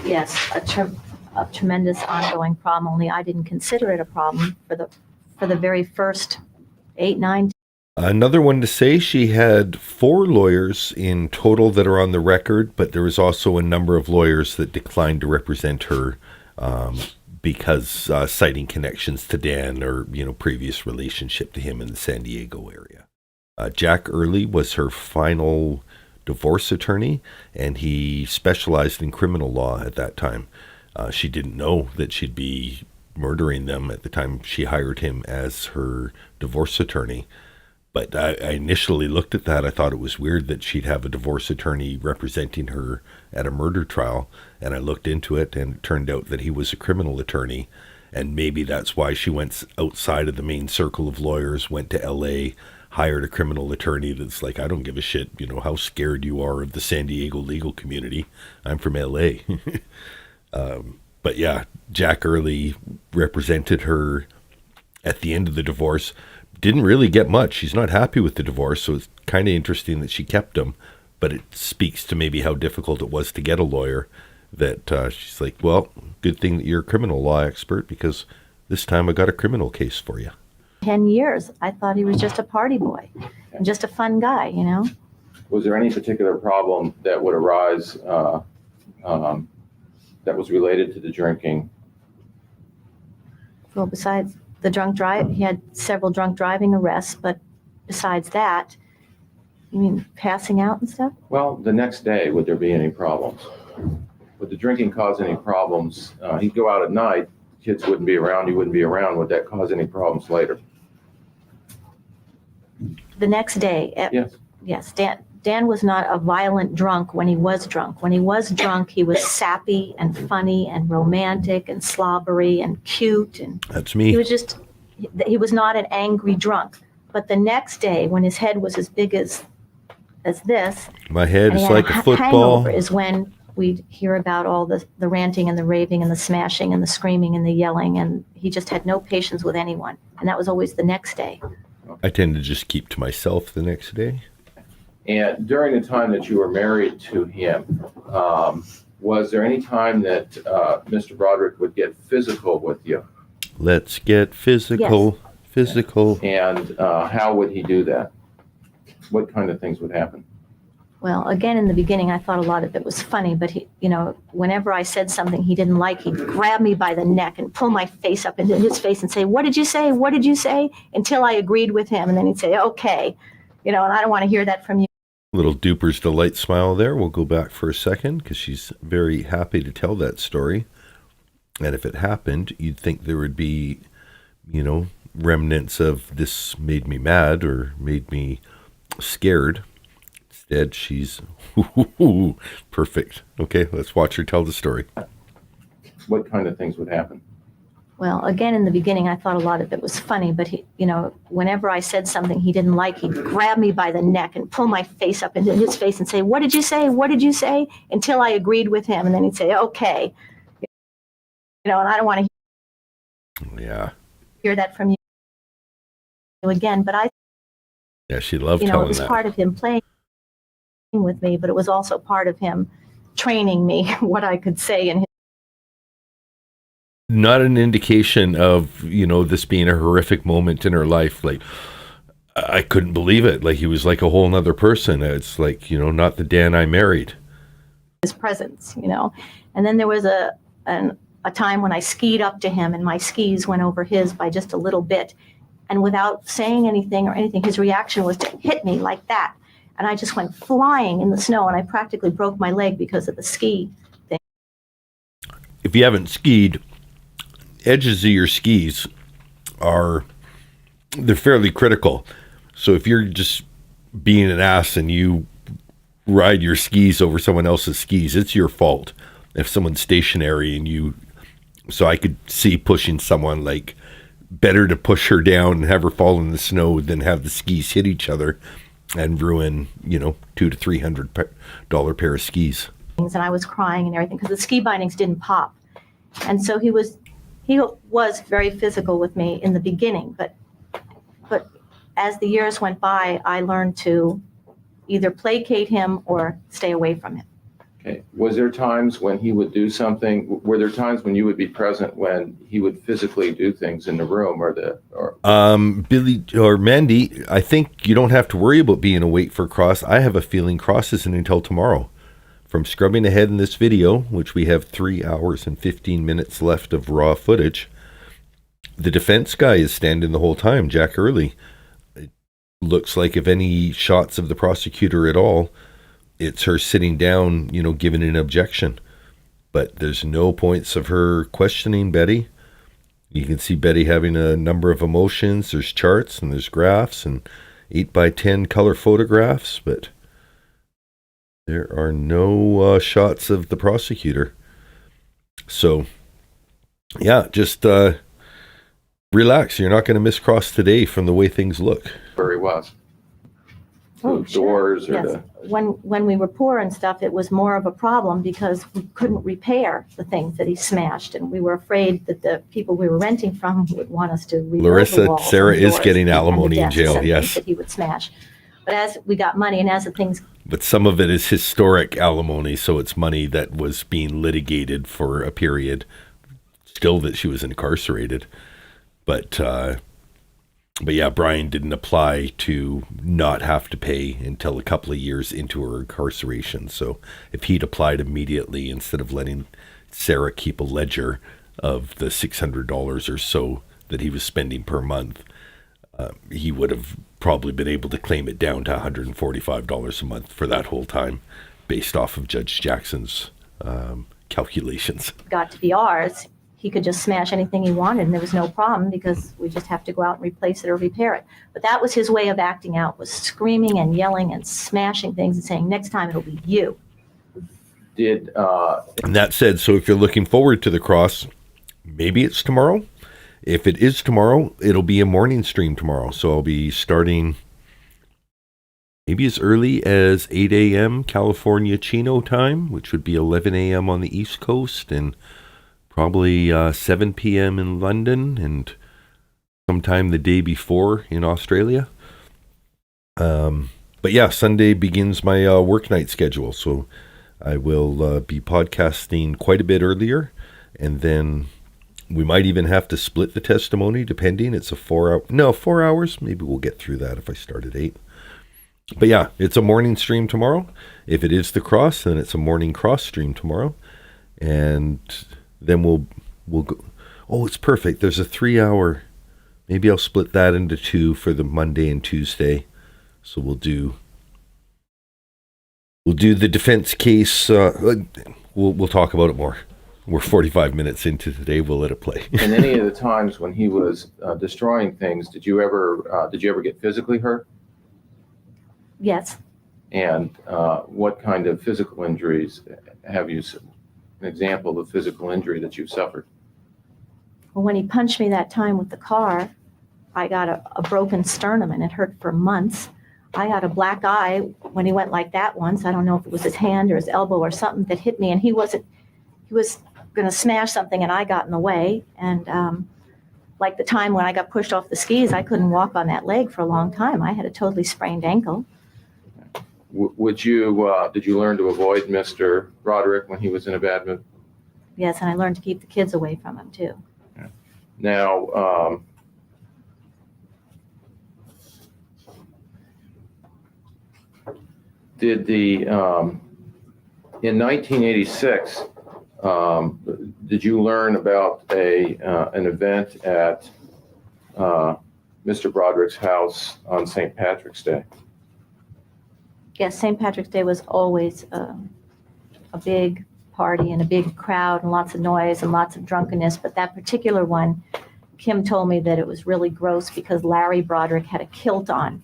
Q: Yes, a tremendous ongoing problem, only I didn't consider it a problem for the very first 8, 9.
B: Another one to say, she had 4 lawyers in total that are on the record, but there was also a number of lawyers that declined to represent her because citing connections to Dan or, previous relationship to him in the San Diego area. Jack Early was her final divorce attorney, and he specialized in criminal law at that time. She didn't know that she'd be murdering them at the time she hired him as her divorce attorney. But I initially looked at that. I thought it was weird that she'd have a divorce attorney representing her at a murder trial. And I looked into it, and it turned out that he was a criminal attorney. And maybe that's why she went outside of the main circle of lawyers, went to L.A., hired a criminal attorney that's like, I don't give a shit, how scared you are of the San Diego legal community. I'm from L.A. But yeah, Jack Early represented her at the end of the divorce. Didn't really get much. She's not happy with the divorce, so it's kind of interesting that she kept him, but it speaks to maybe how difficult it was to get a lawyer, that she's like, well, good thing that you're a criminal law expert, because this time I got a criminal case for you.
Q: 10 years, I thought he was just a party boy, and just a fun guy,
P: Was there any particular problem that would arise that was related to the drinking?
Q: Well, besides the drunk drive, he had several drunk driving arrests, but besides that, you mean passing out and stuff?
P: Well, the next day, would there be any problems? Would the drinking cause any problems? He'd go out at night, kids wouldn't be around, he wouldn't be around. Would that cause any problems later?
Q: The next day, yes, Dan was not a violent drunk when he was drunk. When he was drunk, he was sappy and funny and romantic and slobbery and cute. And
B: that's me.
Q: He was not an angry drunk. But the next day, when his head was as big as this,
B: my head is like a football,
Q: hangover is when we'd hear about all the ranting and the raving and the smashing and the screaming and the yelling, and he just had no patience with anyone. And that was always the next day.
B: I tend to just keep to myself the next day.
P: And during the time that you were married to him, was there any time that Mr. Broderick would get physical with you?
B: Let's get physical.
Q: Yes.
B: Physical.
P: And how would he do that? What kind of things would happen?
Q: Well, again, in the beginning, I thought a lot of it was funny, but he, whenever I said something he didn't like, he'd grab me by the neck and pull my face up into his face and say, "What did you say? What did you say?" Until I agreed with him. And then he'd say, "Okay." And I don't want to hear that from you.
B: Little Duper's delight smile there. We'll go back for a second because she's very happy to tell that story. And if it happened, you'd think there would be, remnants of this made me mad or made me scared. Instead, she's perfect. Okay, let's watch her tell the story.
P: What kind of things would happen?
Q: Well, again, in the beginning, I thought a lot of it was funny, but he, whenever I said something he didn't like, he'd grab me by the neck and pull my face up into his face and say, "What did you say? What did you say?" Until I agreed with him. And then he'd say, "Okay." And I don't want to hear that from you again. But
B: she loved telling that.
Q: It was part of him playing with me, but it was also part of him training me what I could say in his.
B: Not an indication of, this being a horrific moment in her life. Like, I couldn't believe it. Like, he was like a whole nother person. It's like, not the Dan I married.
Q: His presence, And then there was a time when I skied up to him and my skis went over his by just a little bit. And without saying anything, his reaction was to hit me like that. And I just went flying in the snow, and I practically broke my leg because of the ski thing.
B: If you haven't skied, edges of your skis they're fairly critical. So if you're just being an ass and you ride your skis over someone else's skis, it's your fault. If someone's stationary and so I could see pushing someone, like, better to push her down and have her fall in the snow than have the skis hit each other and ruin, $200 to $300 pair of skis.
Q: And I was crying and everything because the ski bindings didn't pop. And so he was very physical with me in the beginning, but as the years went by, I learned to either placate him or stay away from him.
P: Okay. Was there times when he would do something? Were there times when you would be present when he would physically do things in the room
B: Billy or Mandy, I think you don't have to worry about being awake for Cross. I have a feeling Cross isn't until tomorrow. From scrubbing ahead in this video, which we have 3 hours and 15 minutes left of raw footage, the defense guy is standing the whole time, Jack Early. It looks like if any shots of the prosecutor at all, it's her sitting down, giving an objection. But there's no points of her questioning Betty. You can see Betty having a number of emotions. There's charts and there's graphs and 8x10 color photographs, but there are no shots of the prosecutor. So, yeah, just relax. You're not going to miss Cross today from the way things look.
P: where he was?
Q: Oh,
P: Doors or
Q: yes. When we were poor and stuff, it was more of a problem because we couldn't repair the things that he smashed, and we were afraid that the people we were renting from would want us to rebuild the
B: Larissa,
Q: walls
B: Sarah
Q: and
B: is
Q: doors
B: getting
Q: and
B: alimony
Q: the
B: in
Q: desks
B: jail,
Q: and
B: yes.
Q: things that he would smash. But as we got money and as the things,
B: But some of it is historic alimony, so it's money that was being litigated for a period, still that she was incarcerated. But yeah, Brian didn't apply to not have to pay until a couple of years into her incarceration. So if he'd applied immediately instead of letting Sarah keep a ledger of the $600 or so that he was spending per month, he would have probably been able to claim it down to $145 a month for that whole time, based off of Judge Jackson's calculations.
Q: got to be ours, he could just smash anything he wanted, and there was no problem because we just have to go out and replace it or repair it. But that was his way of acting out, was screaming and yelling and smashing things and saying, next time it'll be you.
P: And
B: that said, so if you're looking forward to the cross, maybe it's tomorrow. If it is tomorrow, it'll be a morning stream tomorrow. So I'll be starting maybe as early as 8 a.m. California Chino time, which would be 11 a.m. on the East Coast, and probably 7 p.m. in London, and sometime the day before in Australia. But yeah, Sunday begins my work night schedule, so I will be podcasting quite a bit earlier, and then we might even have to split the testimony, depending. It's a 4 hours. Maybe we'll get through that if I start at 8. But yeah, it's a morning stream tomorrow. If it is the cross, then it's a morning cross stream tomorrow. And then we'll go. Oh, it's perfect. There's a 3-hour. Maybe I'll split that into 2 for the Monday and Tuesday. So we'll do the defense case. We'll talk about it more. We're 45 minutes into today. We'll let it play.
P: And any of the times when he was destroying things, did you ever get physically hurt?
Q: Yes.
P: And what kind of physical injuries have you? An example of a physical injury that you've suffered?
Q: Well, when he punched me that time with the car, I got a broken sternum, and it hurt for months. I got a black eye when he went like that once. I don't know if it was his hand or his elbow or something that hit me, and he was going to smash something, and I got in the way. And like the time when I got pushed off the skis, I couldn't walk on that leg for a long time. I had a totally sprained ankle.
P: Did you learn to avoid Mr. Broderick when he was in a bad mood?
Q: Yes, and I learned to keep the kids away from him too.
P: Now, in 1986, did you learn about an event at Mr. Broderick's house on St. Patrick's Day?
Q: Yes, St. Patrick's Day was always a big party and a big crowd and lots of noise and lots of drunkenness. But that particular one, Kim told me that it was really gross because Larry Broderick had a kilt on,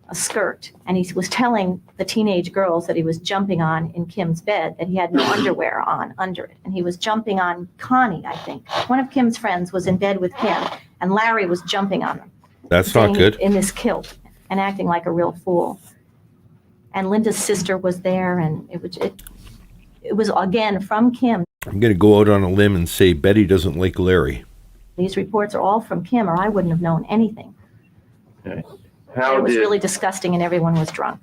Q: a skirt, and he was telling the teenage girls that he was jumping on in Kim's bed, that he had no underwear on under it. And he was jumping on Connie, I think. One of Kim's friends was in bed with Kim, and Larry was jumping on them.
B: That's not good.
Q: In this kilt and acting like a real fool. And Linda's sister was there, and it was again from Kim.
B: I'm going to go out on a limb and say Betty doesn't like Larry.
Q: These reports are all from Kim, or I wouldn't have known anything.
P: Okay.
Q: It was really disgusting, and everyone was drunk.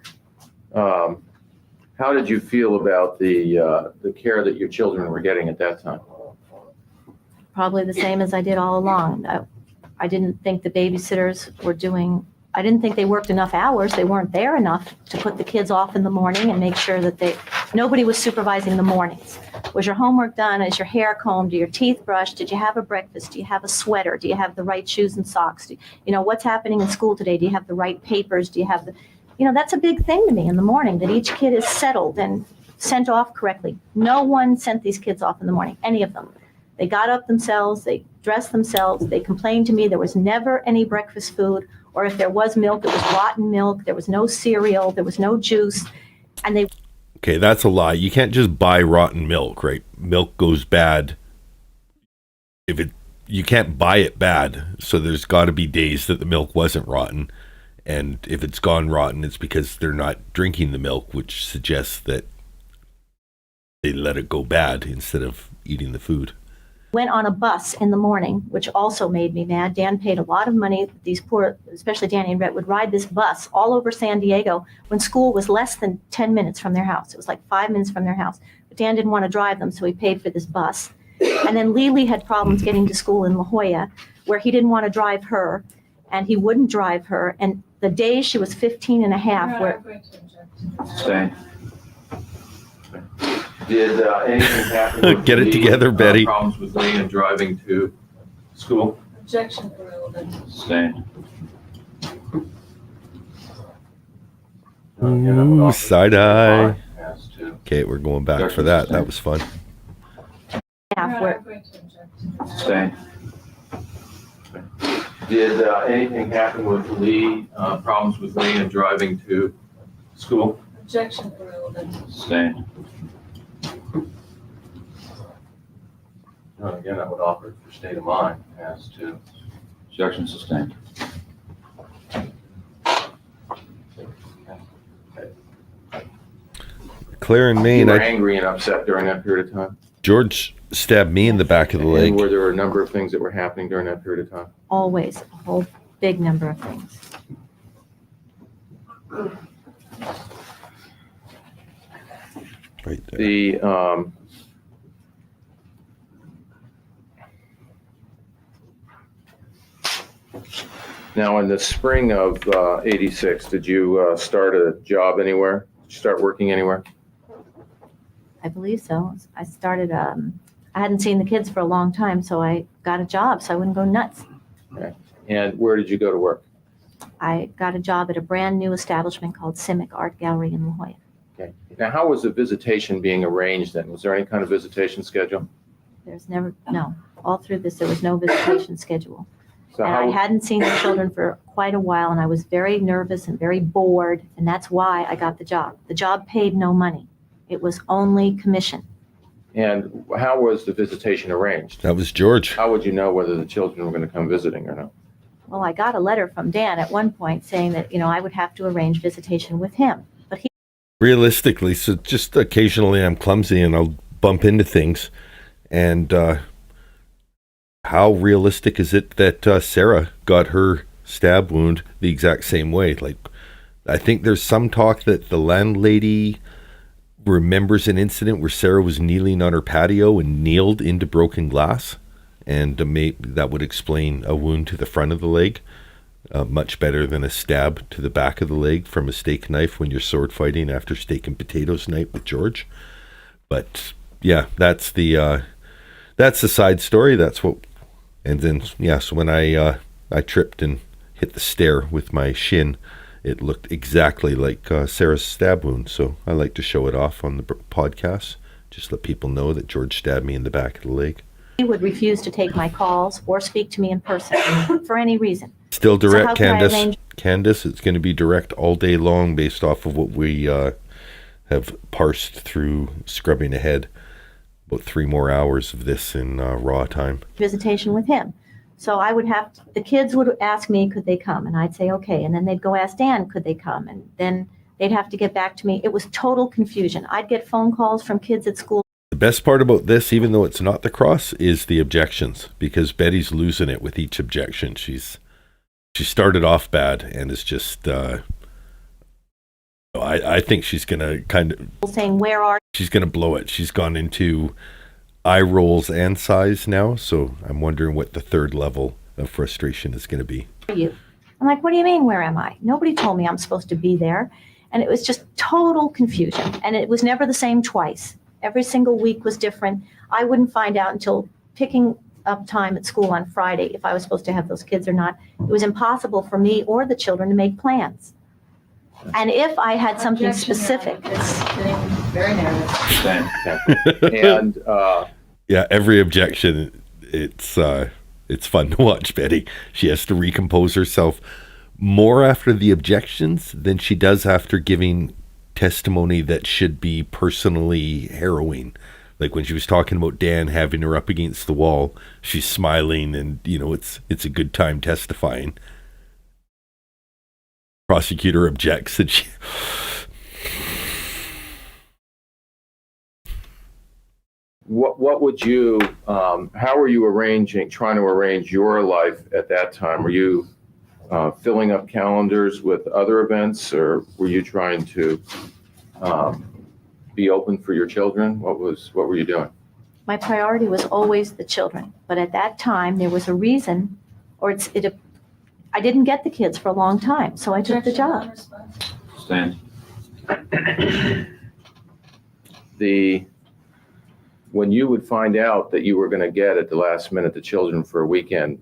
P: How did you feel about the care that your children were getting at that time?
Q: Probably the same as I did all along. I didn't think the babysitters were doing, I didn't think they worked enough hours. They weren't there enough to put the kids off in the morning and make sure that nobody was supervising the mornings. Was your homework done? Is your hair combed? Are your teeth brushed? Did you have a breakfast? Do you have a sweater? Do you have the right shoes and socks? What's happening in school today? Do you have the right papers? Do you have that's a big thing to me in the morning, that each kid is settled and sent off correctly. No one sent these kids off in the morning, any of them. They got up themselves, they dressed themselves, they complained to me there was never any breakfast food, or if there was milk, it was rotten milk, there was no cereal, there was no juice, and they...
B: Okay, that's a lie. You can't just buy rotten milk, right? Milk goes bad. You can't buy it bad, so there's got to be days that the milk wasn't rotten, and if it's gone rotten, it's because they're not drinking the milk, which suggests that they let it go bad instead of eating the food.
Q: Went on a bus in the morning, which also made me mad. Dan paid a lot of money. These poor, especially Danny and Rhett, would ride this bus all over San Diego when school was less than 10 minutes from their house. It was like 5 minutes from their house. But Dan didn't want to drive them, so he paid for this bus. And then Lily had problems getting to school in La Jolla, where he didn't want to drive her, and he wouldn't drive her. And the day she was 15 and a half, where...
P: Stay. Did anything happen with
B: Get it together, Betty.
P: Problems with Lee and driving to school?
R: Objection irrelevant.
P: Stay.
B: Ooh, side eye.
P: Has to.
B: Okay, we're going back for that. That was fun.
Q: half where...
P: Stay. Did anything happen with Lee, problems with Lee and driving to school?
R: Objection irrelevant.
P: Stay. Again, I would offer for state of mind as to.
S: Objection sustained.
B: Claire and
P: You
B: Maine,
P: were angry and upset during that period of time?
B: George stabbed me in the back of the leg.
P: And were there a number of things that were happening during that period of time?
Q: Always, a whole big number of things.
B: Right there.
P: The now in the spring of '86, did you start a job anywhere? Did you start working anywhere?
Q: I believe so. I started, I hadn't seen the kids for a long time, so I got a job so I wouldn't go nuts.
P: Okay. And where did you go to work?
Q: I got a job at a brand new establishment called Simic Art Gallery in La Jolla.
P: Okay. Now, how was the visitation being arranged then? Was there any kind of visitation schedule?
Q: There's never, no, all through this, there was no visitation schedule.
P: So
Q: And I hadn't seen the children for quite a while, and I was very nervous and very bored, and that's why I got the job. The job paid no money. It was only commission.
P: And how was the visitation arranged?
B: That was George.
P: How would you know whether the children were going to come visiting or not?
Q: Well, I got a letter from Dan at one point saying that, I would have to arrange visitation with him. But he
B: Realistically, so just occasionally I'm clumsy and I'll bump into things. And how realistic is it that Sarah got her stab wound the exact same way? Like, I think there's some talk that the landlady remembers an incident where Sarah was kneeling on her patio and kneeled into broken glass, and that would explain a wound to the front of the leg, much better than a stab to the back of the leg from a steak knife when you're sword fighting after steak and potatoes night with George. But yeah, that's the side story. That's what, and then so when I tripped and hit the stair with my shin, it looked exactly like Sarah's stab wound. So I like to show it off on the podcast. Just let people know that George stabbed me in the back of the leg.
Q: He would refuse to take my calls or speak to me in person for any reason.
B: Still direct,
Q: So how can I
B: Candace.
Q: arrange-
B: Candace, it's going to be direct all day long based off of what we have parsed through scrubbing ahead. About 3 more hours of this in raw time.
Q: Visitation with him. So I would the kids would ask me, could they come? And I'd say, okay. And then they'd go ask Dan, could they come? And then they'd have to get back to me. It was total confusion. I'd get phone calls from kids at school.
B: The best part about this, even though it's not the cross, is the objections, because Betty's losing it with each objection. She started off bad and is just I think she's going to
Q: saying, where are
B: she's going to blow it. She's gone into eye rolls and sighs now. So I'm wondering what the third level of frustration is going to be.
Q: you? I'm like, what do you mean, where am I? Nobody told me I'm supposed to be there. And it was just total confusion. And it was never the same twice. Every single week was different. I wouldn't find out until picking up time at school on Friday if I was supposed to have those kids or not. It was impossible for me or the children to make plans. And if I had something specific.
R: It's getting very narrow.
P: And
B: yeah, every objection, it's fun to watch Betty. She has to recompose herself more after the objections than she does after giving testimony that should be personally harrowing. Like when she was talking about Dan having her up against the wall, she's smiling and, it's a good time testifying. Prosecutor objects and she...
P: What would you, how were you trying to arrange your life at that time? Were you filling up calendars with other events, or were you trying to be open for your children? What were you doing?
Q: My priority was always the children. But at that time, there was a reason, I didn't get the kids for a long time, so I took the job.
S: Stand.
P: When you would find out that you were going to get at the last minute the children for a weekend,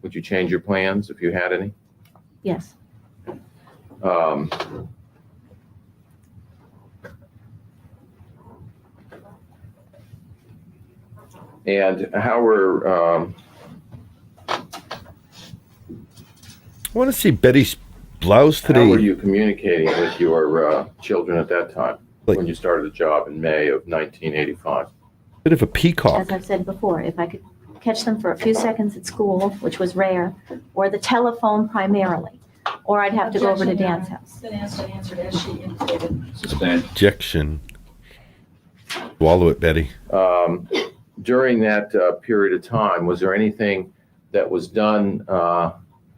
P: would you change your plans if you had any?
Q: Yes.
P: And how were...
B: I want to see Betty's blouse today.
P: How were you communicating with your children at that time, when you started the job in May of 1985?
B: Bit of a peacock.
Q: As I've said before, if I could catch them for a few seconds at school, which was rare, or the telephone primarily, or I'd have to go over to Dan's house.
R: Then answered as she indicated.
S: Sustained.
B: Objection. Swallow it, Betty.
P: During that period of time, was there anything that was done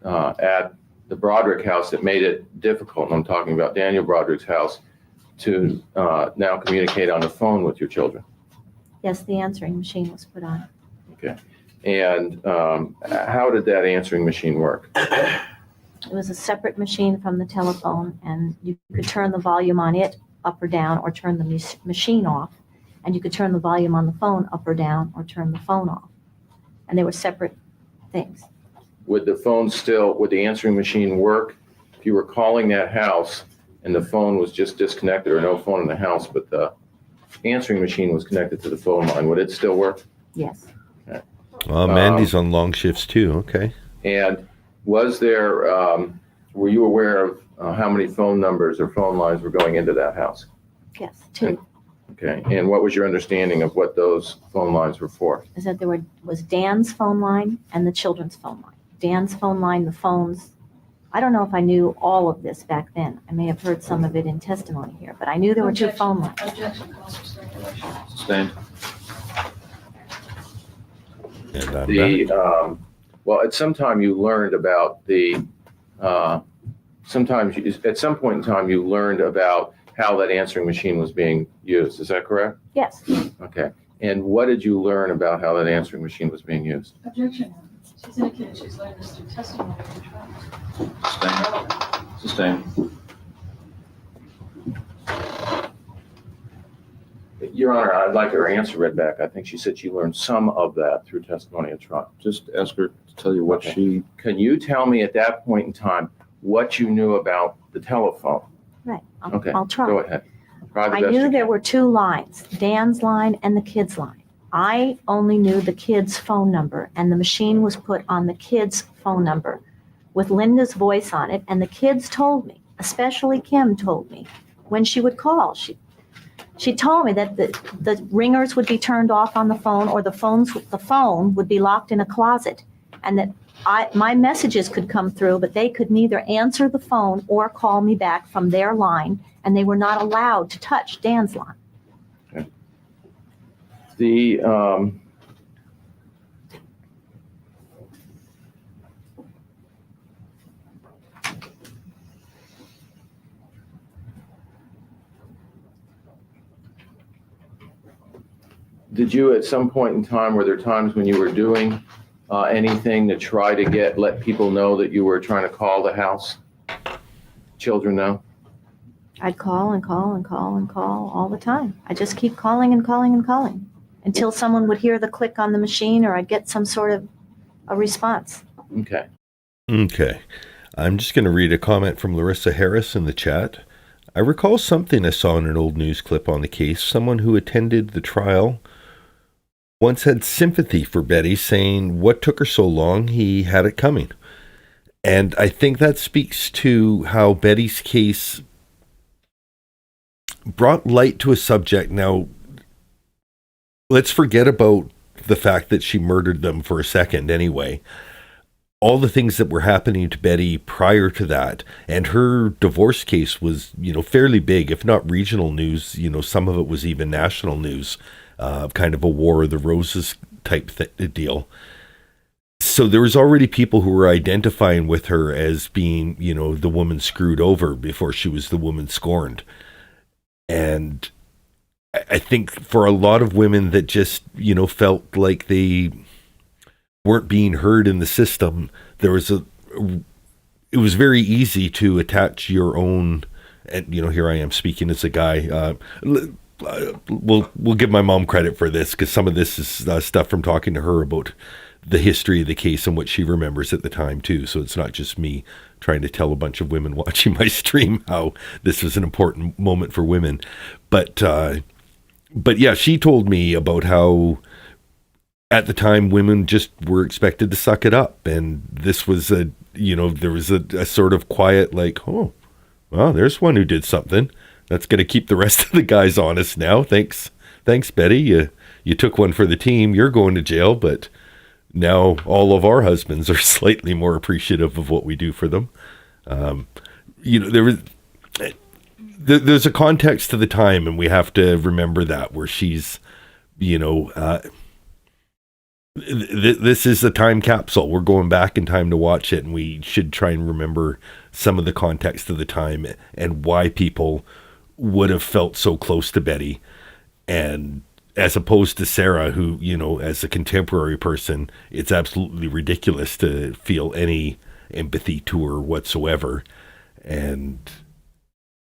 P: at the Broderick house that made it difficult, and I'm talking about Daniel Broderick's house, to now communicate on the phone with your children?
Q: Yes, the answering machine was put on.
P: Okay. And how did that answering machine work?
Q: It was a separate machine from the telephone, and you could turn the volume on it up or down, or turn the machine off. And you could turn the volume on the phone up or down, or turn the phone off. And they were separate things.
P: Would the answering machine work if you were calling that house and the phone was just disconnected, or no phone in the house, but the answering machine was connected to the phone line? Would it still work?
Q: Yes.
P: Okay.
B: Mandy's on long shifts too. Okay.
P: And was there, were you aware of how many phone numbers or phone lines were going into that house?
Q: Yes, 2.
P: Okay. And what was your understanding of what those phone lines were for?
Q: Is that there was Dan's phone line and the children's phone line. Dan's phone line, the phones. I don't know if I knew all of this back then. I may have heard some of it in testimony here, but I knew there were 2 phone lines.
R: Objection, calls for speculation.
S: Sustained.
P: Well, at some time you learned about at some point in time you learned about how that answering machine was being used. Is that correct?
Q: Yes.
P: Okay. And what did you learn about how that answering machine was being used?
R: Objection. She's indicated she's learned this through testimony and trial.
S: Sustained.
P: Your Honor, I'd like her answer read back. I think she said she learned some of that through testimony at trial.
S: Just ask her to tell you what she...
P: Can you tell me at that point in time what you knew about the telephone?
Q: Right.
P: I'll
Q: try.
P: Go ahead. Try the
Q: I
P: best
Q: knew
P: you
Q: there
P: can.
Q: were 2 lines, Dan's line and the kids' line. I only knew the kids' phone number, and the machine was put on the kids' phone number with Linda's voice on it, and the kids told me, especially Kim told me, when she would call, she told me that the ringers would be turned off on the phone, or the phone would be locked in a closet, and that my messages could come through, but they could neither answer the phone or call me back from their line, and they were not allowed to touch Dan's line.
P: Okay. Did you at some point in time, were there times when you were doing anything to try to let people know that you were trying to call the house? Children know?
Q: I'd call and call and call and call all the time. I just keep calling and calling and calling until someone would hear the click on the machine or I'd get some sort of a response.
P: Okay.
B: Okay. I'm just going to read a comment from Larissa Harris in the chat. I recall something I saw in an old news clip on the case. Someone who attended the trial once had sympathy for Betty, saying what took her so long, he had it coming. And I think that speaks to how Betty's case brought light to a subject. Now, let's forget about the fact that she murdered them for a second anyway. All the things that were happening to Betty prior to that, and her divorce case was, fairly big, if not regional news. Some of it was even national news, kind of a War of the Roses type deal. So there was already people who were identifying with her as being, the woman screwed over before she was the woman scorned. And I think for a lot of women that just, felt like they weren't being heard in the system, it was very easy to attach your own, and here I am speaking as a guy. We'll give my mom credit for this, because some of this is stuff from talking to her about the history of the case and what she remembers at the time too. So it's not just me trying to tell a bunch of women watching my stream how this was an important moment for women. But yeah, she told me about how at the time women just were expected to suck it up. And this was there was a sort of quiet, like, oh, well, there's one who did something. That's going to keep the rest of the guys honest now. Thanks, Betty. You took one for the team. You're going to jail, but now all of our husbands are slightly more appreciative of what we do for them. There's a context to the time, and we have to remember that, where she's, this is a time capsule. We're going back in time to watch it, and we should try and remember some of the context of the time and why people would have felt so close to Betty, and as opposed to Sarah, who, as a contemporary person, it's absolutely ridiculous to feel any empathy to her whatsoever. And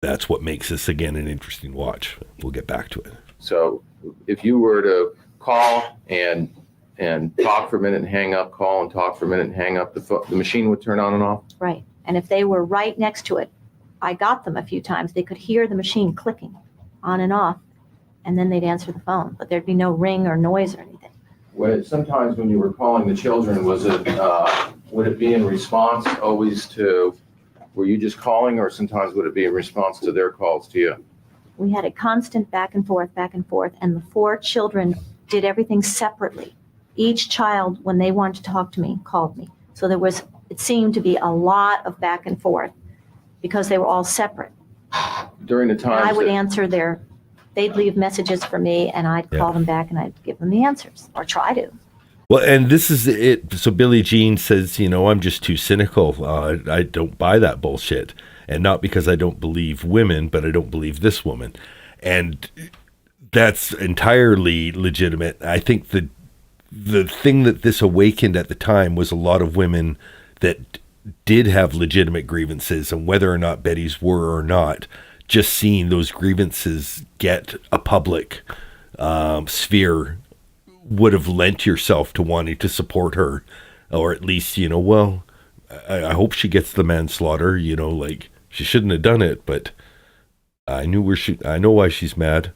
B: that's what makes this, again, an interesting watch. We'll get back to it.
P: So if you were to call and talk for a minute and hang up, call and talk for a minute and hang up, the machine would turn on and off?
Q: Right. And if they were right next to it, I got them a few times, they could hear the machine clicking on and off, and then they'd answer the phone, but there'd be no ring or noise or anything.
P: Sometimes when you were calling the children, would it be in response always to, were you just calling, or sometimes would it be in response to their calls to you?
Q: We had a constant back and forth, and the 4 children did everything separately. Each child, when they wanted to talk to me, called me. So it seemed to be a lot of back and forth because they were all separate.
P: During the time
Q: I would answer they'd leave messages for me, and I'd call them back and I'd give them the answers, or try to.
B: Well, and this is it. So Billie Jean says, I'm just too cynical. I don't buy that bullshit. And not because I don't believe women, but I don't believe this woman. And that's entirely legitimate. I think the thing that this awakened at the time was a lot of women that did have legitimate grievances, and whether or not Betty's were or not, just seeing those grievances get a public sphere would have lent yourself to wanting to support her, or at least, I hope she gets the manslaughter, like she shouldn't have done it, but I know why she's mad.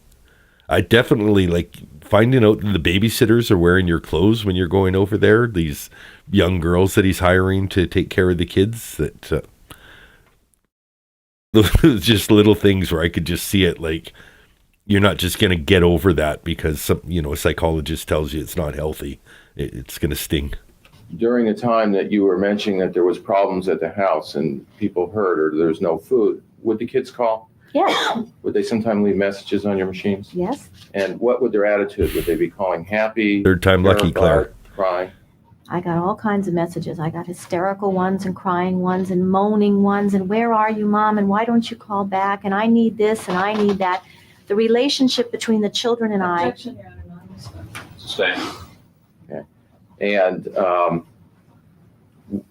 B: I definitely like finding out that the babysitters are wearing your clothes when you're going over there, these young girls that he's hiring to take care of the kids, that those just little things where I could just see it, like, you're not just going to get over that because a psychologist tells you it's not healthy. It's going to sting.
P: During the time that you were mentioning that there was problems at the house and people hurt or there's no food, would the kids call?
Q: Yes.
P: Would they sometimes leave messages on your machines?
Q: Yes.
P: And what would their attitude? Would they be calling happy?
B: Third time lucky, Claire.
P: Cry?
Q: I got all kinds of messages. I got hysterical ones and crying ones and moaning ones and where are you, Mom? And why don't you call back? And I need this and I need that. The relationship between the children and
R: Objection, Your Honor,
S: Sustained.
P: Okay. And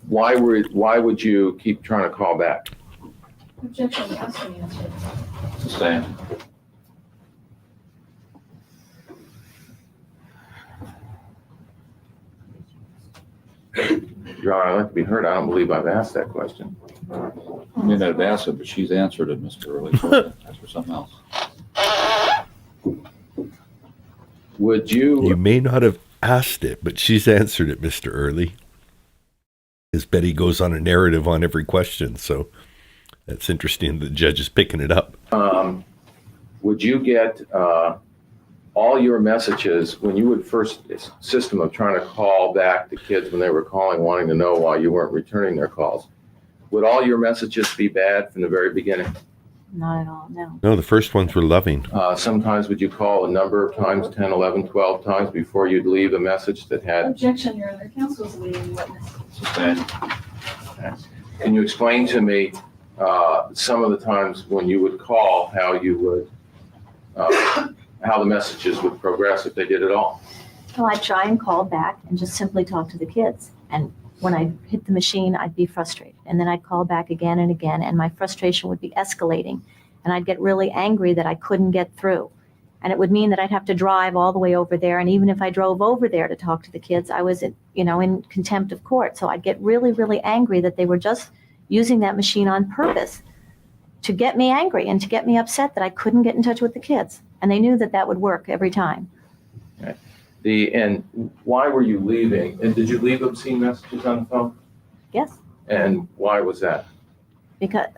P: why would you keep trying to call back?
R: Objection, asked and answered.
S: Sustained.
P: Your Honor, I'd like to be heard. I don't believe I've asked that question.
S: You may not have asked it, but she's answered it, Mr. Early. So ask for something else.
P: Would you?
B: You may not have asked it, but she's answered it, Mr. Early. Because Betty goes on a narrative on every question, so that's interesting. The judge is picking it up.
P: Would you get all your messages when you would first system of trying to call back the kids when they were calling, wanting to know why you weren't returning their calls? Would all your messages be bad from the very beginning?
Q: Not at all, no.
B: No, the first ones were loving.
P: Sometimes would you call a number of times, 10, 11, 12 times before you'd leave a message that had...
R: Objection, Your Honor. Counsel is leading witness.
S: Sustained.
P: Okay. Can you explain to me some of the times when you would call, how you would, how the messages would progress if they did at all?
Q: Well, I'd try and call back and just simply talk to the kids. And when I hit the machine, I'd be frustrated. And then I'd call back again and again, and my frustration would be escalating. And I'd get really angry that I couldn't get through. And it would mean that I'd have to drive all the way over there. And even if I drove over there to talk to the kids, I was, in contempt of court. So I'd get really, really angry that they were just using that machine on purpose to get me angry and to get me upset that I couldn't get in touch with the kids. And they knew that that would work every time.
P: Okay. And why were you leaving? And did you leave obscene messages on the phone?
Q: Yes.
P: And why was that?
Q: Because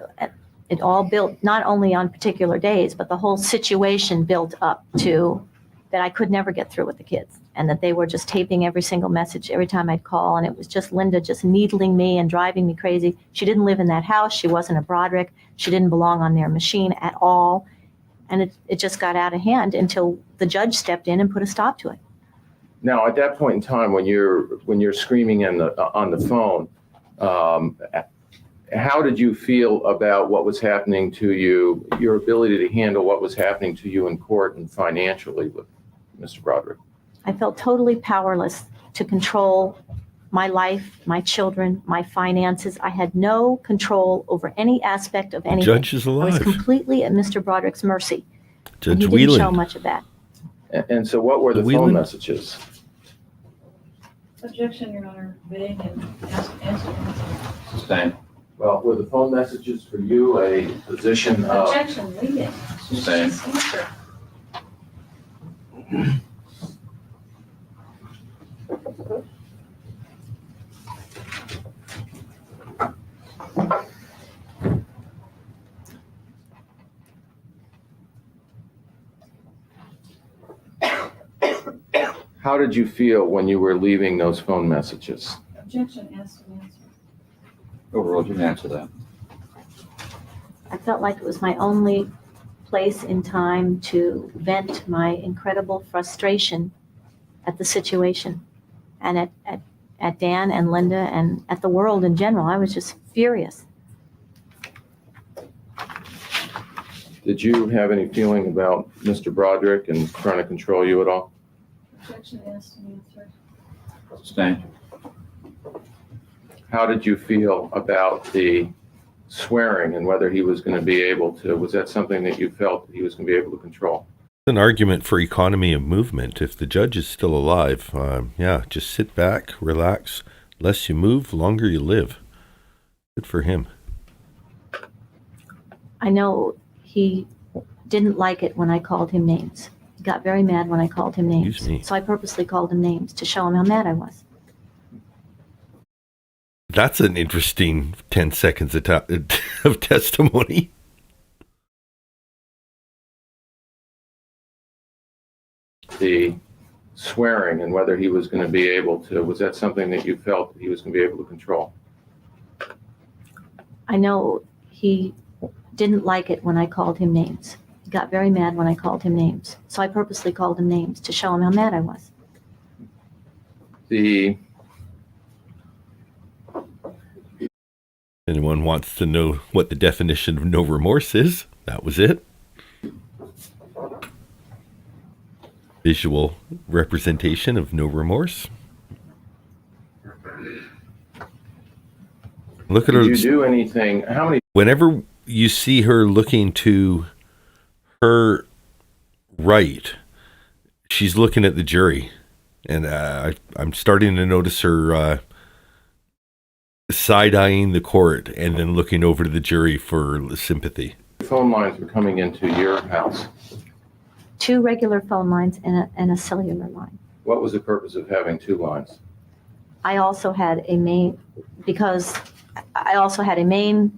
Q: it all built not only on particular days, but the whole situation built up to that I could never get through with the kids, and that they were just taping every single message every time I'd call. And it was just Linda just needling me and driving me crazy. She didn't live in that house. She wasn't a Broderick. She didn't belong on their machine at all. And it just got out of hand until the judge stepped in and put a stop to it.
P: Now, at that point in time, when you're screaming on the phone, how did you feel about what was happening to you, your ability to handle what was happening to you in court and financially with Mr. Broderick?
Q: I felt totally powerless to control my life, my children, my finances. I had no control over any aspect of anything.
B: Judge is alive.
Q: I was completely at Mr. Broderick's mercy.
B: Judge
Q: and he didn't show
B: Whelan.
Q: much of that.
P: And so what were the phone messages?
R: Objection, Your Honor. Vague and answer.
S: Sustained.
P: Well, were the phone messages for you a position of...
R: Objection, leading.
S: Sustained.
R: Answer.
P: How did you feel when you were leaving those phone messages?
R: Objection, asked and answered.
S: Overall, you can answer that.
Q: I felt like it was my only place in time to vent my incredible frustration at the situation and at Dan and Linda and at the world in general. I was just furious.
P: Did you have any feeling about Mr. Broderick and trying to control you at all?
R: Objection, asked and answered.
S: Sustained.
P: How did you feel about the swearing and whether he was going to be able to, was that something that you felt he was going to be able to control?
B: An argument for economy of movement. If the judge is still alive, just sit back, relax. Less you move, longer you live. Good for him.
Q: I know he didn't like it when I called him names. He got very mad when I called him names.
B: Excuse me.
Q: So I purposely called him names to show him how mad I was.
B: That's an interesting 10 seconds of testimony.
P: The swearing and whether he was going to be able to, was that something that you felt he was going to be able to control?
Q: I know he didn't like it when I called him names. He got very mad when I called him names. So I purposely called him names to show him how mad I was.
B: Anyone wants to know what the definition of no remorse is? That was it. visual representation of no remorse. Look at her.
P: Did you do anything? How many?
B: Whenever you see her looking to her right, she's looking at the jury. And I'm starting to notice her side-eyeing the court and then looking over to the jury for sympathy.
P: Phone lines were coming into your house.
Q: 2 regular phone lines and a cellular line.
P: What was the purpose of having 2 lines?
Q: I also had a main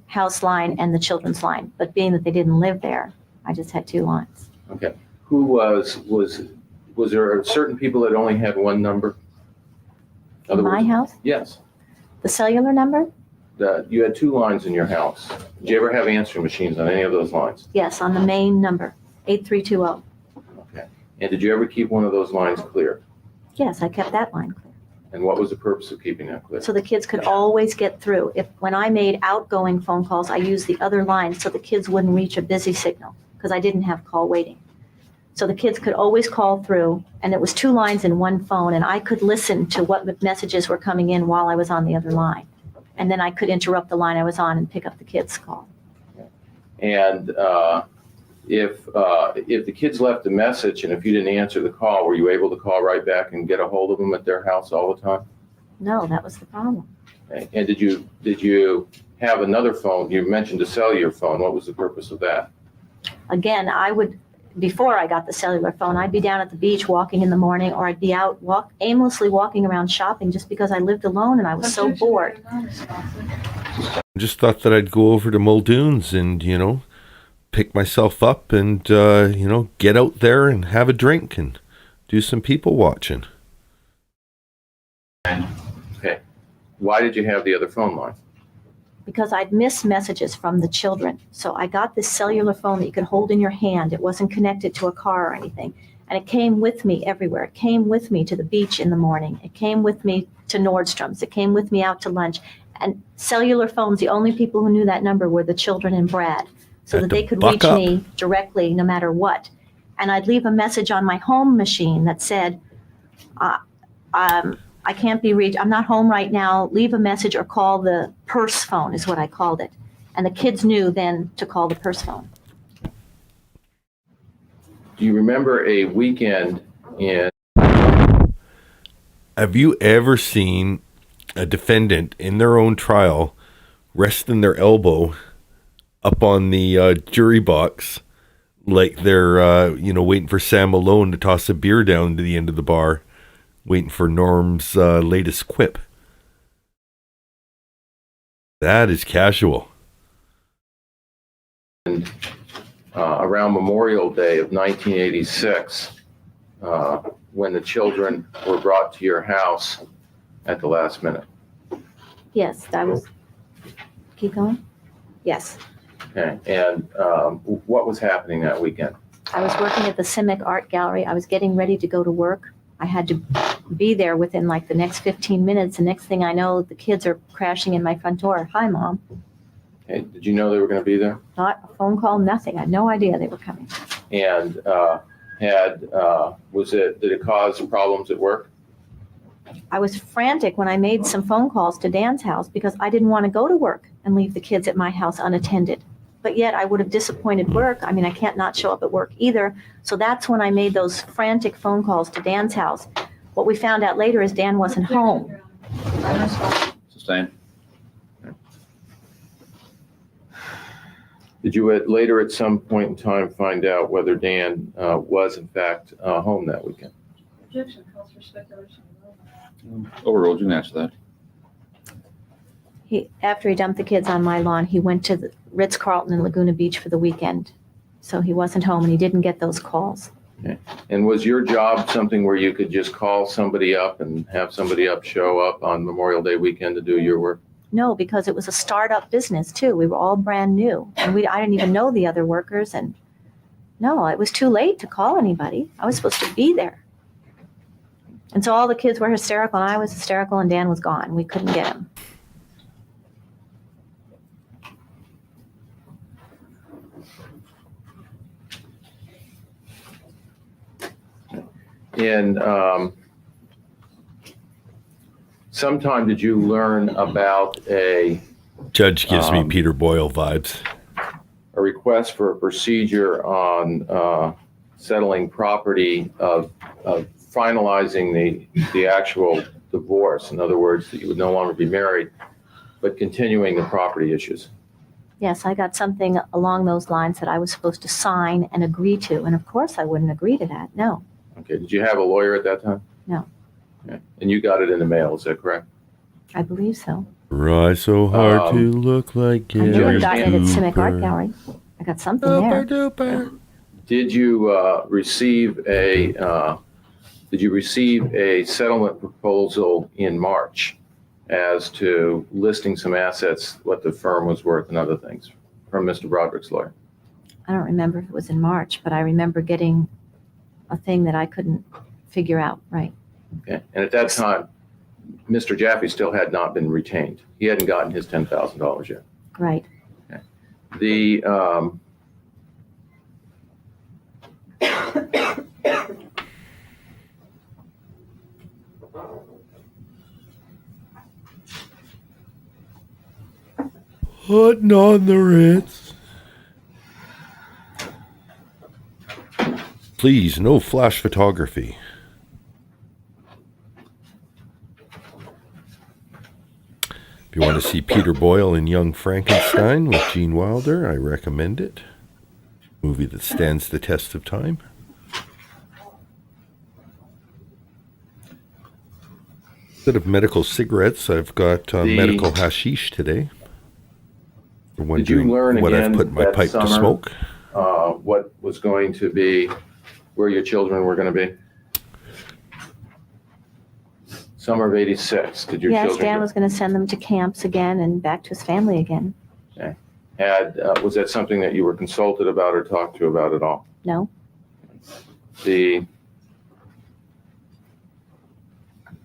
Q: house line and the children's line. But being that they didn't live there, I just had 2 lines.
P: Okay. Who was there certain people that only had one number?
Q: In my house?
P: Yes.
Q: The cellular number?
P: You had 2 lines in your house. Did you ever have answering machines on any of those lines?
Q: Yes, on the main number, 8320.
P: Okay. And did you ever keep one of those lines clear?
Q: Yes, I kept that line clear.
P: And what was the purpose of keeping that clear?
Q: So the kids could always get through. When I made outgoing phone calls, I used the other line so the kids wouldn't reach a busy signal because I didn't have call waiting. So the kids could always call through, and it was 2 lines in one phone, and I could listen to what messages were coming in while I was on the other line. And then I could interrupt the line I was on and pick up the kids' call.
P: And if the kids left a message and if you didn't answer the call, were you able to call right back and get a hold of them at their house all the time?
Q: No, that was the problem.
P: Okay. And did you have another phone? You mentioned a cellular phone. What was the purpose of that?
Q: Again, before I got the cellular phone, I'd be down at the beach walking in the morning, or I'd be out aimlessly walking around shopping just because I lived alone and I was so bored.
B: I just thought that I'd go over to Muldoon's and, pick myself up and, get out there and have a drink and do some people watching.
P: Okay. Why did you have the other phone line?
Q: Because I'd miss messages from the children. So I got this cellular phone that you could hold in your hand. It wasn't connected to a car or anything. And it came with me everywhere. It came with me to the beach in the morning. It came with me to Nordstrom's. It came with me out to lunch. And cellular phones, the only people who knew that number were the children and Brad, so that they could reach me directly no matter what. And I'd leave a message on my home machine that said, I can't be reached. I'm not home right now. Leave a message or call the purse phone is what I called it. And the kids knew then to call the purse phone.
P: Do you remember a weekend in...
B: Have you ever seen a defendant in their own trial resting their elbow up on the jury box like they're, waiting for Sam Malone to toss a beer down to the end of the bar, waiting for Norm's latest quip? That is casual.
P: And around Memorial Day of 1986, when the children were brought to your house at the last minute.
Q: Yes, that was. Keep going? Yes.
P: Okay. And what was happening that weekend?
Q: I was working at the Simic Art Gallery. I was getting ready to go to work. I had to be there within like the next 15 minutes. The next thing I know, the kids are crashing in my front door. Hi, Mom.
P: Okay. Did you know they were going to be there?
Q: Not a phone call, nothing. I had no idea they were coming.
P: And did it cause problems at work?
Q: I was frantic when I made some phone calls to Dan's house because I didn't want to go to work and leave the kids at my house unattended. But yet I would have disappointed work. I mean, I can't not show up at work either. So that's when I made those frantic phone calls to Dan's house. What we found out later is Dan wasn't home.
S: Sustained.
P: Did you later at some point in time find out whether Dan was in fact home that weekend?
R: Objection calls for speculation.
S: Overruled. You can answer that.
Q: After he dumped the kids on my lawn, he went to the Ritz-Carlton in Laguna Beach for the weekend. So he wasn't home and he didn't get those calls.
P: Okay. And was your job something where you could just call somebody up and have somebody up show up on Memorial Day weekend to do your work?
Q: No, because it was a startup business too. We were all brand new and I didn't even know the other workers. And no, it was too late to call anybody. I was supposed to be there. And so all the kids were hysterical and I was hysterical and Dan was gone. We couldn't get him.
P: sometime did you learn about a
B: Judge gives me Peter Boyle vibes.
P: A request for a procedure on settling property of finalizing the actual divorce? In other words, that you would no longer be married, but continuing the property issues.
Q: Yes, I got something along those lines that I was supposed to sign and agree to. And of course, I wouldn't agree to that. No.
P: Okay. Did you have a lawyer at that time?
Q: No.
P: Okay. And you got it in the mail, is that correct?
Q: I believe so.
B: Try so hard to look like
Q: I knew I
B: Gary
Q: got it at Civic Art
B: Cooper.
Q: Gallery. I got something there.
P: Did you receive a settlement proposal in March as to listing some assets, what the firm was worth and other things from Mr. Broderick's lawyer?
Q: I don't remember if it was in March, but I remember getting a thing that I couldn't figure out. Right.
P: Okay. And at that time, Mr. Jaffe still had not been retained. He hadn't gotten his $10,000 yet.
Q: Right.
P: Okay. The
B: Putting on the Ritz. Please, no flash photography. If you want to see Peter Boyle in Young Frankenstein with Gene Wilder, I recommend it. Movie that stands the test of time. Instead of medical cigarettes, I've got medical hashish today. For
P: Did you
B: wondering
P: learn
B: what
P: again
B: I've put in my
P: that
B: pipe
P: summer,
B: to smoke.
P: What was going to be, where your children were going to be? Summer of '86. Did your
Q: Yes,
P: children?
Q: Dan was going to send them to camps again and back to his family again.
P: Okay. Was that something that you were consulted about or talked to about at all?
Q: No.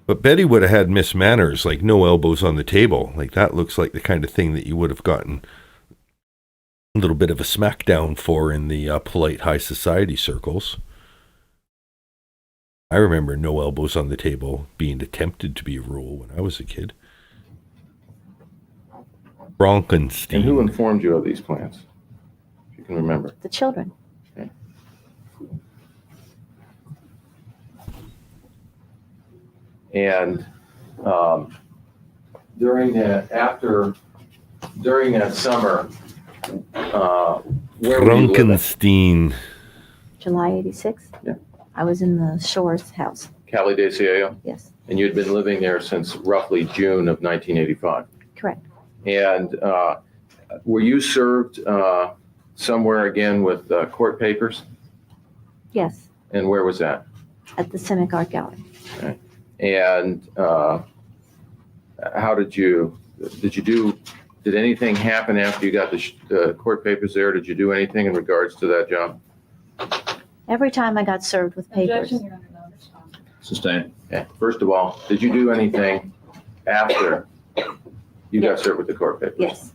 B: But Betty would have had Miss Manners, like no elbows on the table. Like that looks like the kind of thing that you would have gotten a little bit of a smackdown for in the polite high society circles. I remember no elbows on the table being attempted to be a rule when I was a kid. Bronkenstein.
P: And who informed you of these plans? If you can remember.
Q: The children.
P: Okay. And during that summer, where were you living?
B: Bronkenstein.
Q: July 86?
P: Yeah.
Q: I was in the Shores house.
P: Cali de Cielo?
Q: Yes.
P: And you had been living there since roughly June of 1985.
Q: Correct.
P: And were you served somewhere again with court papers?
Q: Yes.
P: And where was that?
Q: At the Civic Art Gallery.
P: Okay. And how did anything happen after you got the court papers there? Did you do anything in regards to that job?
Q: Every time I got served with papers.
R: Objection, Your Honor, no response.
S: Sustained.
P: Okay. First of all, did you do anything after you got served with the court papers?
Q: Yes.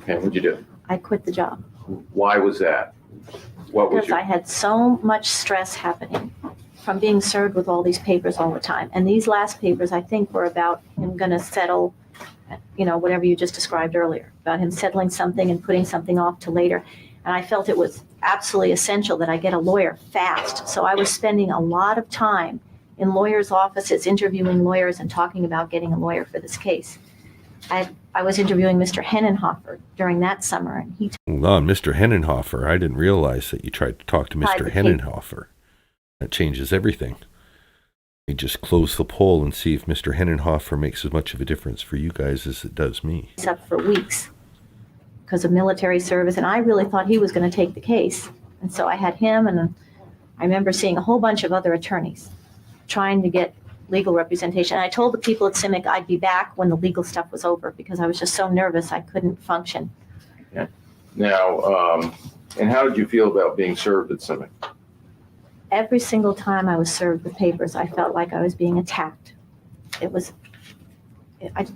P: Okay, what'd you do?
Q: I quit the job.
P: Why was that? What was
Q: Because I had so much stress happening from being served with all these papers all the time. And these last papers, I think, were about him going to settle, whatever you just described earlier, about him settling something and putting something off to later. And I felt it was absolutely essential that I get a lawyer fast. So I was spending a lot of time in lawyers' offices, interviewing lawyers and talking about getting a lawyer for this case. I was interviewing Mr. Hennenhofer during that summer, and he
B: Hold on, Mr. Hennenhofer. I didn't realize that you tried to talk to
Q: Hide
B: Mr.
Q: the
B: Hennenhofer. That changes everything. You just close the poll and see if Mr. Hennenhofer makes as much of a difference for you guys as it does me.
Q: up for weeks because of military service, and I really thought he was going to take the case. And so I had him, and I remember seeing a whole bunch of other attorneys trying to get legal representation. And I told the people at CIMIC I'd be back when the legal stuff was over because I was just so nervous I couldn't function.
P: Yeah. Now, and how did you feel about being served at CIMIC?
Q: Every single time I was served with papers, I felt like I was being attacked.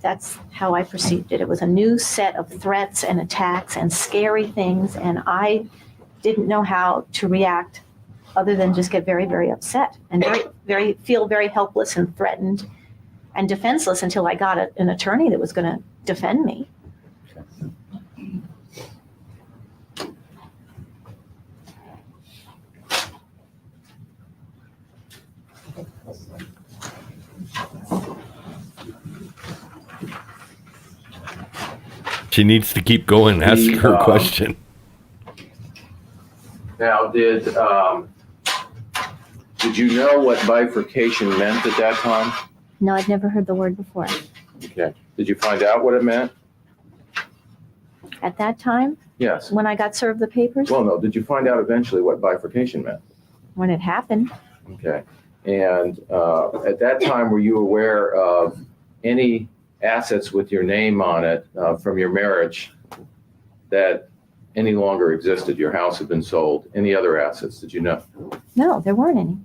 Q: That's how I perceived it. It was a new set of threats and attacks and scary things, and I didn't know how to react other than just get very, very upset and feel very helpless and threatened and defenseless until I got an attorney that was going to defend me.
B: She needs to keep going and ask her question.
P: Now, did you know what bifurcation meant at that time?
Q: No, I'd never heard the word before.
P: Okay. Did you find out what it meant?
Q: At that time,
P: Yes.
Q: when I got served the papers,
P: Well, no. Did you find out eventually what bifurcation meant?
Q: when it happened,
P: Okay. And at that time, were you aware of any assets with your name on it from your marriage that any longer existed? Your house had been sold. Any other assets? Did you know?
Q: no, there weren't any.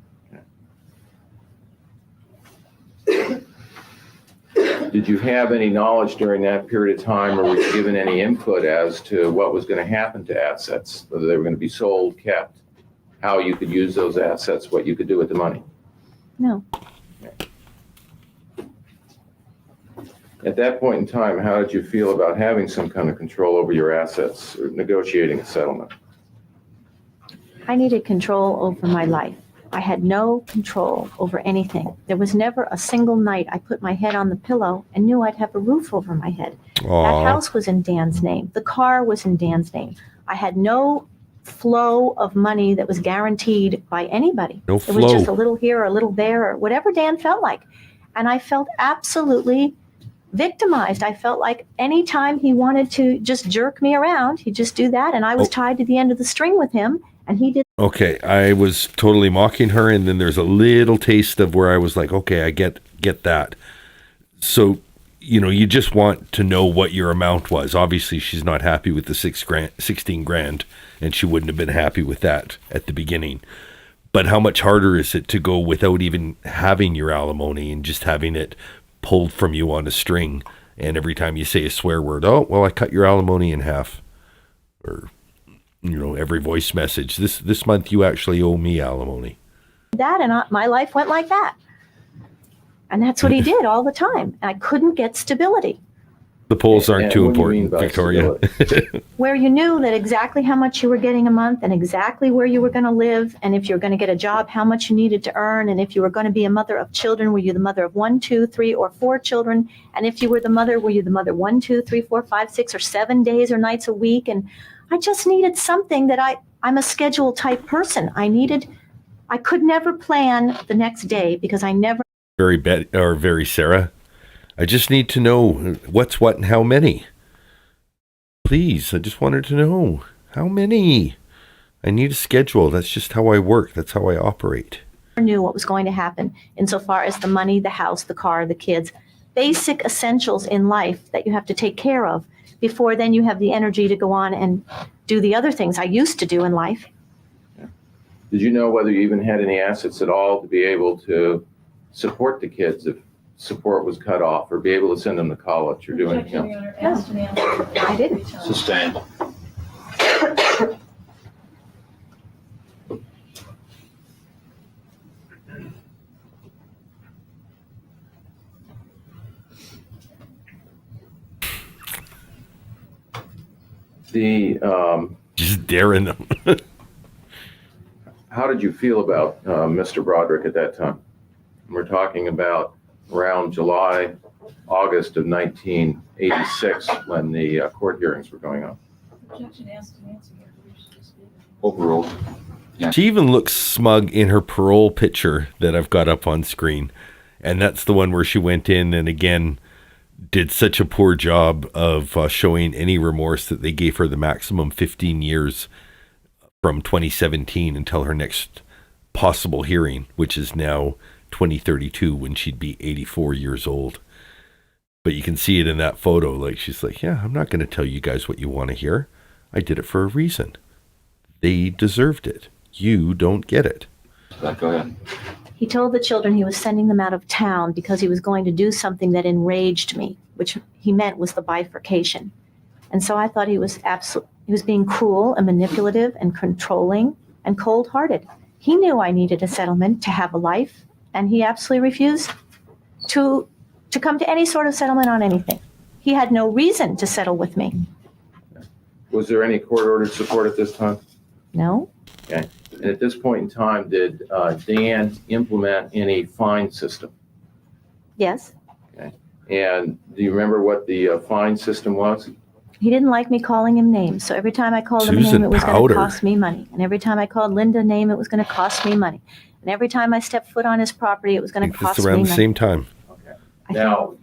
P: Did you have any knowledge during that period of time, or were you given any input as to what was going to happen to assets, whether they were going to be sold, kept, how you could use those assets, what you could do with the money?
Q: No.
P: At that point in time, how did you feel about having some kind of control over your assets or negotiating a settlement?
Q: I needed control over my life. I had no control over anything. There was never a single night I put my head on the pillow and knew I'd have a roof over my head.
B: Aww.
Q: That house was in Dan's name. The car was in Dan's name. I had no flow of money that was guaranteed by anybody.
B: No
Q: It was
B: flow.
Q: just a little here or a little there or whatever Dan felt like. And I felt absolutely victimized. I felt like anytime he wanted to just jerk me around, he'd just do that. And I was tied to the end of the string with him. And he did.
B: Okay, I was totally mocking her, and then there's a little taste of where I was like, okay, I get that. So, you just want to know what your amount was. Obviously, she's not happy with the 16 grand, and she wouldn't have been happy with that at the beginning. But how much harder is it to go without even having your alimony and just having it pulled from you on a string, and every time you say a swear word, oh, well, I cut your alimony in half, or every voice message, this month you actually owe me alimony.
Q: That, and my life went like that. And that's what he did all the time. And I couldn't get stability.
B: The polls aren't
P: And
B: too
P: what do you mean
B: important,
P: by
B: Victoria.
Q: Where you knew that exactly how much you were getting a month and exactly where you were going to live, and if you were going to get a job, how much you needed to earn, and if you were going to be a mother of children, were you the mother of 1, 2, 3, or 4 children, and if you were the mother, were you the mother 1, 2, 3, 4, 5, 6, or 7 days or nights a week? And I just needed something that I'm a schedule type person. I could never plan the next day because I never.
B: Very Sarah. I just need to know what's what and how many. Please, I just wanted to know how many. I need a schedule. That's just how I work. That's how I operate.
Q: Knew what was going to happen insofar as the money, the house, the car, the kids, basic essentials in life that you have to take care of before then you have the energy to go on and do the other things I used to do in life.
P: Did you know whether you even had any assets at all to be able to support the kids if support was cut off, or be able to send them to college or do anything else?
Q: I didn't.
S: Sustained.
B: Just daring them.
P: How did you feel about Mr. Broderick at that time? We're talking about around July, August of 1986 when the court hearings were going on.
R: Objection asked and answered. We should just leave it.
S: Overruled.
B: She even looks smug in her parole picture that I've got up on screen. And that's the one where she went in and again did such a poor job of showing any remorse that they gave her the maximum 15 years from 2017 until her next possible hearing, which is now 2032 when she'd be 84 years old. But you can see it in that photo. Like, she's like, yeah, I'm not going to tell you guys what you want to hear. I did it for a reason. They deserved it. You don't get it.
S: Go ahead.
Q: He told the children he was sending them out of town because he was going to do something that enraged me, which he meant was the bifurcation. And so I thought he was being cruel and manipulative and controlling and cold-hearted. He knew I needed a settlement to have a life, and he absolutely refused to come to any sort of settlement on anything. He had no reason to settle with me.
P: Was there any court-ordered support at this time?
Q: No.
P: Okay. And at this point in time, did Dan implement any fine system?
Q: Yes.
P: Okay. And do you remember what the fine system was?
Q: He didn't like me calling him names, so every time I called him a
B: Susan
Q: name, it was going
B: Powder.
Q: to cost me money. And every time I called Linda a name, it was going to cost me money. And every time I stepped foot on his property, it was
B: I
Q: going to
B: think
Q: cost
B: it's
Q: me
B: around
Q: money.
B: the same time.
P: Now,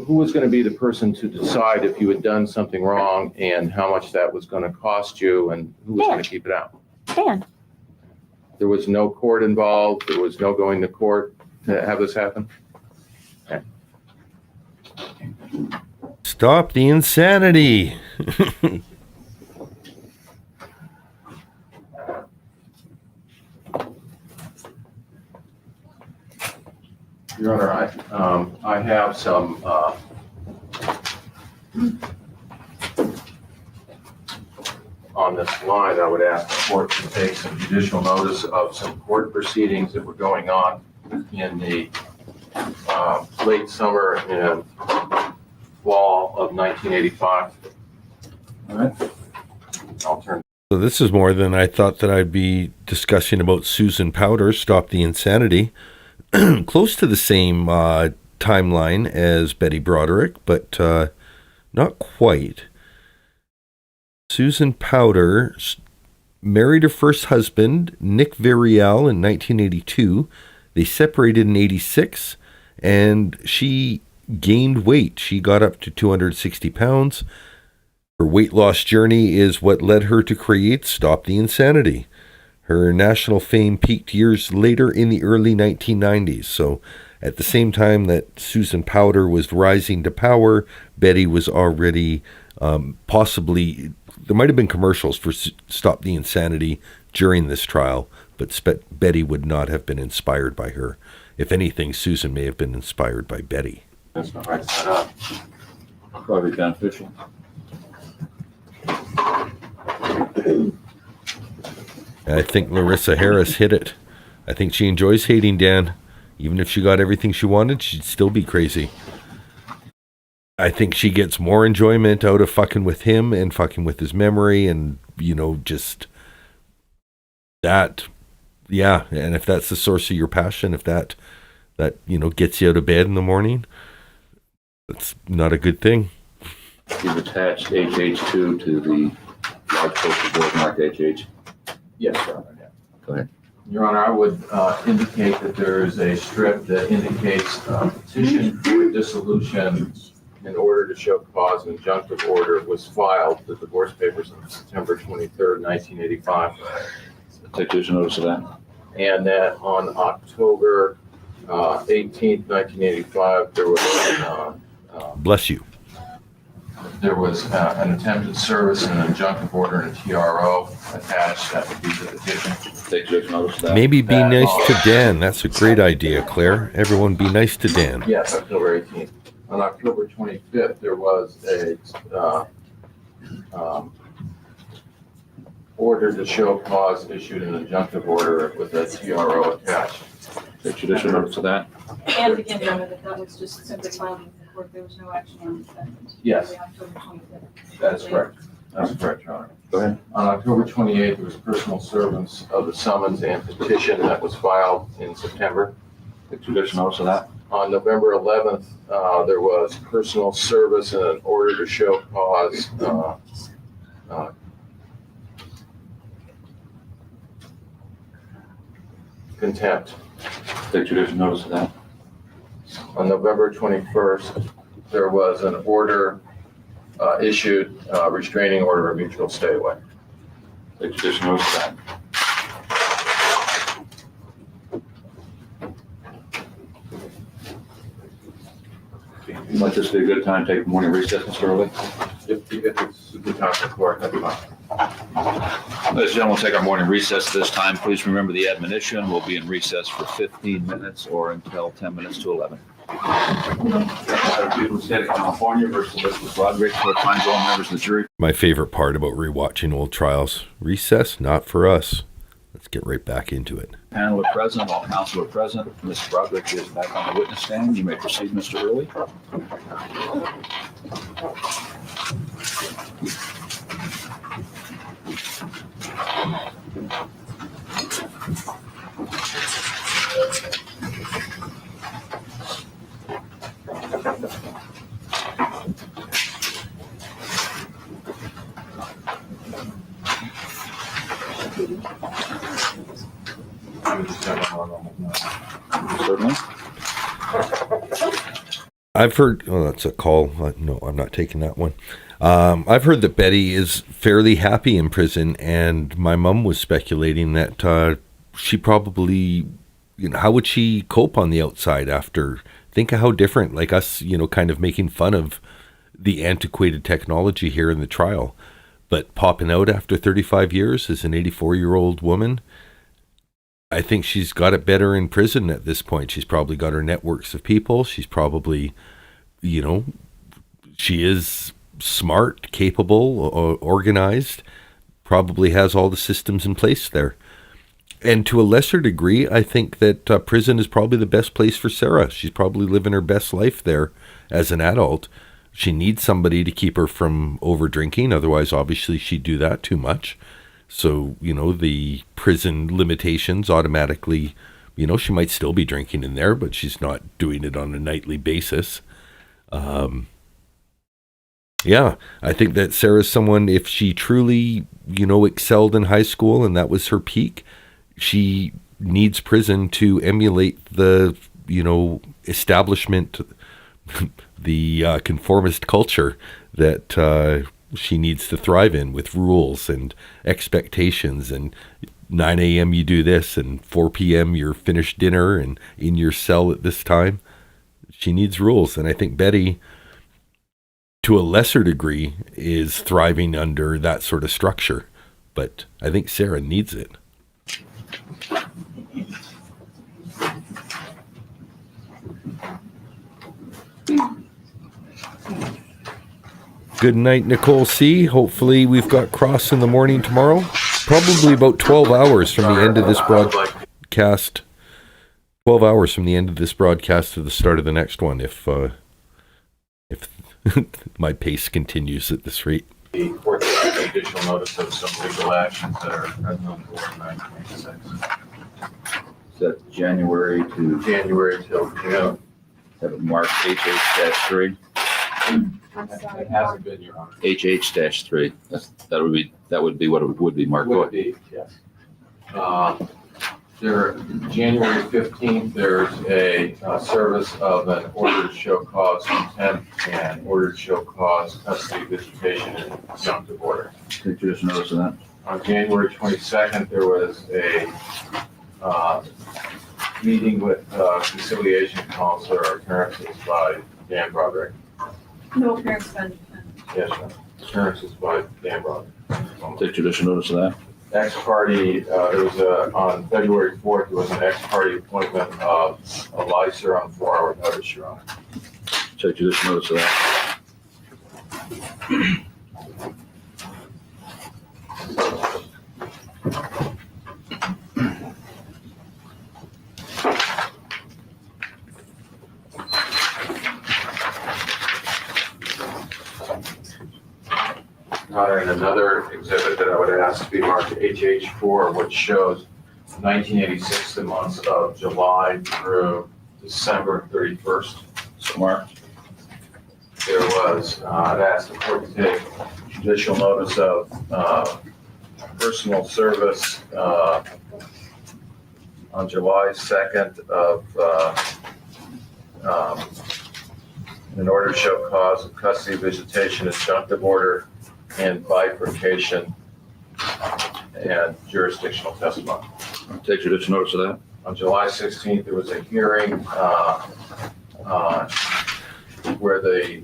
P: who was going to be the person to decide if you had done something wrong and how much that was going to cost you, and who was going to keep it out?
Q: Dan.
P: There was no court involved. There was no going to court to have this happen? Okay.
B: Stop the insanity.
P: Your Honor, I have some on this line. I would ask the court to take some judicial notice of some court proceedings that were going on in the late summer and fall of 1985. All right. I'll turn.
B: So this is more than I thought that I'd be discussing about Susan Powder, Stop the Insanity. Close to the same timeline as Betty Broderick, but not quite. Susan Powder married her first husband, Nick Variel, in 1982. They separated in 86, and she gained weight. She got up to 260 pounds. Her weight loss journey is what led her to create Stop the Insanity. Her national fame peaked years later in the early 1990s. So at the same time that Susan Powder was rising to power, Betty was already possibly, there might have been commercials for Stop the Insanity during this trial, but Betty would not have been inspired by her. If anything, Susan may have been inspired by Betty.
S: That's not right set up. Probably beneficial.
B: I think Larissa Harris hit it. I think she enjoys hating Dan. Even if she got everything she wanted, she'd still be crazy. I think she gets more enjoyment out of fucking with him and fucking with his memory and, you know, just that. Yeah, and if that's the source of your passion, if that you know, gets you out of bed in the morning, that's not a good thing.
S: You've attached HH2 to the large postal board marked HH.
P: Yes, Your Honor. Yeah.
S: Go ahead.
P: Your Honor, I would indicate that there is a strip that indicates petition for dissolution in order to show cause an injunctive order was filed, the divorce papers on September 23rd, 1985.
S: Take judicial notice of that.
P: And that on October 18th, 1985, there was
B: Bless you.
P: there was an attempted service and an injunctive order and a TRO attached. That would be the petition.
S: Take judicial notice of that.
B: Maybe be nice to Dan. That's a great idea, Claire. Everyone be nice to Dan.
P: Yes, October 18th. On October 25th, there was a order to show cause issued an injunctive order with a TRO attached.
S: Take judicial notice of that.
R: And again, Your Honor, that was just simply filed with the court. There was no action on the defendant.
P: Yes.
R: October 25th.
P: That is correct. That's correct, Your Honor.
S: Go ahead.
P: On October 28th, there was personal servants of the summons and petition that was filed in September.
S: Take judicial notice of that.
P: On November 11th, there was personal service and an order to show cause contempt.
S: Take judicial notice of that.
P: On November 21st, there was an order issued, restraining order of mutual stay away.
S: Take judicial notice of that. Might this be a good time to take morning recess, Mr. Early?
P: If it's a good time for the court, that'd be fine.
S: Ladies and gentlemen, we'll take our morning recess at this time. Please remember the admonition. We'll be in recess for 15 minutes or until 10 minutes to 11. State of California versus Elizabeth Broderick. Court finds all members of the jury.
B: My favorite part about rewatching old trials. Recess, not for us. Let's get right back into it.
S: Panel are present, all counsel are present. Ms. Broderick is back on the witness stand. You may proceed, Mr. Early. Certainly.
B: I've heard, oh, that's a call. No, I'm not taking that one. I've heard that Betty is fairly happy in prison, and my mom was speculating that she probably, how would she cope on the outside after? Think of how different, like us, kind of making fun of the antiquated technology here in the trial, but popping out after 35 years as an 84-year-old woman. I think she's got it better in prison at this point. She's probably got her networks of people. She's probably, she is smart, capable, organized, probably has all the systems in place there. And to a lesser degree, I think that prison is probably the best place for Sarah. She's probably living her best life there as an adult. She needs somebody to keep her from over drinking. Otherwise, obviously, she'd do that too much. So, the prison limitations automatically, she might still be drinking in there, but she's not doing it on a nightly basis. Yeah, I think that Sarah's someone, if she truly, excelled in high school and that was her peak, she needs prison to emulate the, establishment, the conformist culture that she needs to thrive in, with rules and expectations, and 9 a.m. you do this, and 4 p.m. you're finished dinner and in your cell at this time. She needs rules, and I think Betty, to a lesser degree, is thriving under that sort of structure, but I think Sarah needs it. Good night, Nicole C. Hopefully we've got cross in the morning tomorrow. Probably about 12 hours from the end of this broadcast. 12 hours from the end of this broadcast to the start of the next one, if my pace continues at this rate.
P: The court takes judicial notice of some legal actions that are present on board 1996.
S: Is that January to
P: till June.
S: have it marked HH-3?
P: It hasn't been, Your Honor.
S: HH-3. That would be what it would be marked.
P: Would be, yes. January 15th, there's a service of an order to show cause contempt and order to show cause custody, visitation, and conjunctive order.
S: Take judicial notice of that.
P: On January 22nd, there was a meeting with conciliation counselor, appearances by Dan Broderick.
R: No appearance by defendant.
P: Yes, sir. Appearances by Dan Broderick.
S: Take judicial notice of that.
P: Ex-party, there was on February 4th, there was an ex-party appointment of a licer on 4-hour notice, Your Honor.
S: Take judicial notice of that.
P: And another exhibit that I would ask to be marked HH4, which shows 1986, the months of July through December 31st.
S: So marked.
P: There was, I'd ask the court to take judicial notice of personal service on July 2nd of an order to show cause of custody, visitation, injunctive order, and bifurcation and jurisdictional testimony.
S: Take judicial notice of that.
P: On July 16th, there was a hearing where the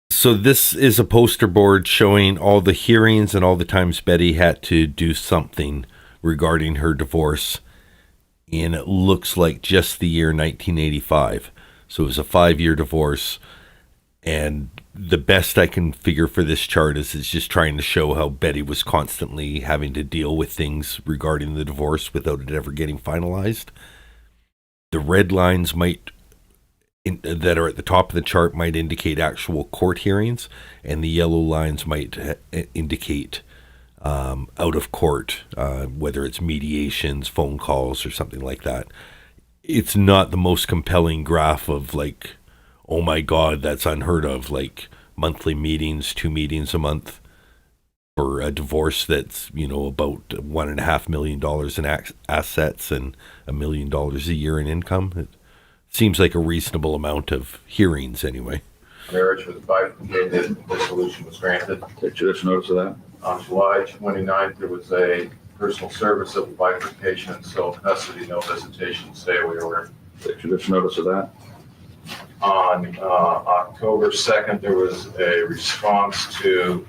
B: So this is a poster board showing all the hearings and all the times Betty had to do something regarding her divorce. And it looks like just the year 1985. So it was a 5-year divorce. And the best I can figure for this chart is just trying to show how Betty was constantly having to deal with things regarding the divorce without it ever getting finalized. The red lines that are at the top of the chart might indicate actual court hearings, and the yellow lines might indicate out of court, whether it's mediations, phone calls, or something like that. It's not the most compelling graph of like, oh my God, that's unheard of, like monthly meetings, 2 meetings a month for a divorce that's, about $1.5 million in assets and $1 million a year in income. It seems like a reasonable amount of hearings anyway.
P: Marriage was bifurcated, dissolution was granted.
S: Take judicial notice of that.
P: On July 29th, there was a personal service of bifurcation and sole custody, no visitation, stay away order.
S: Take judicial notice of that.
P: On October 2nd, there was a response to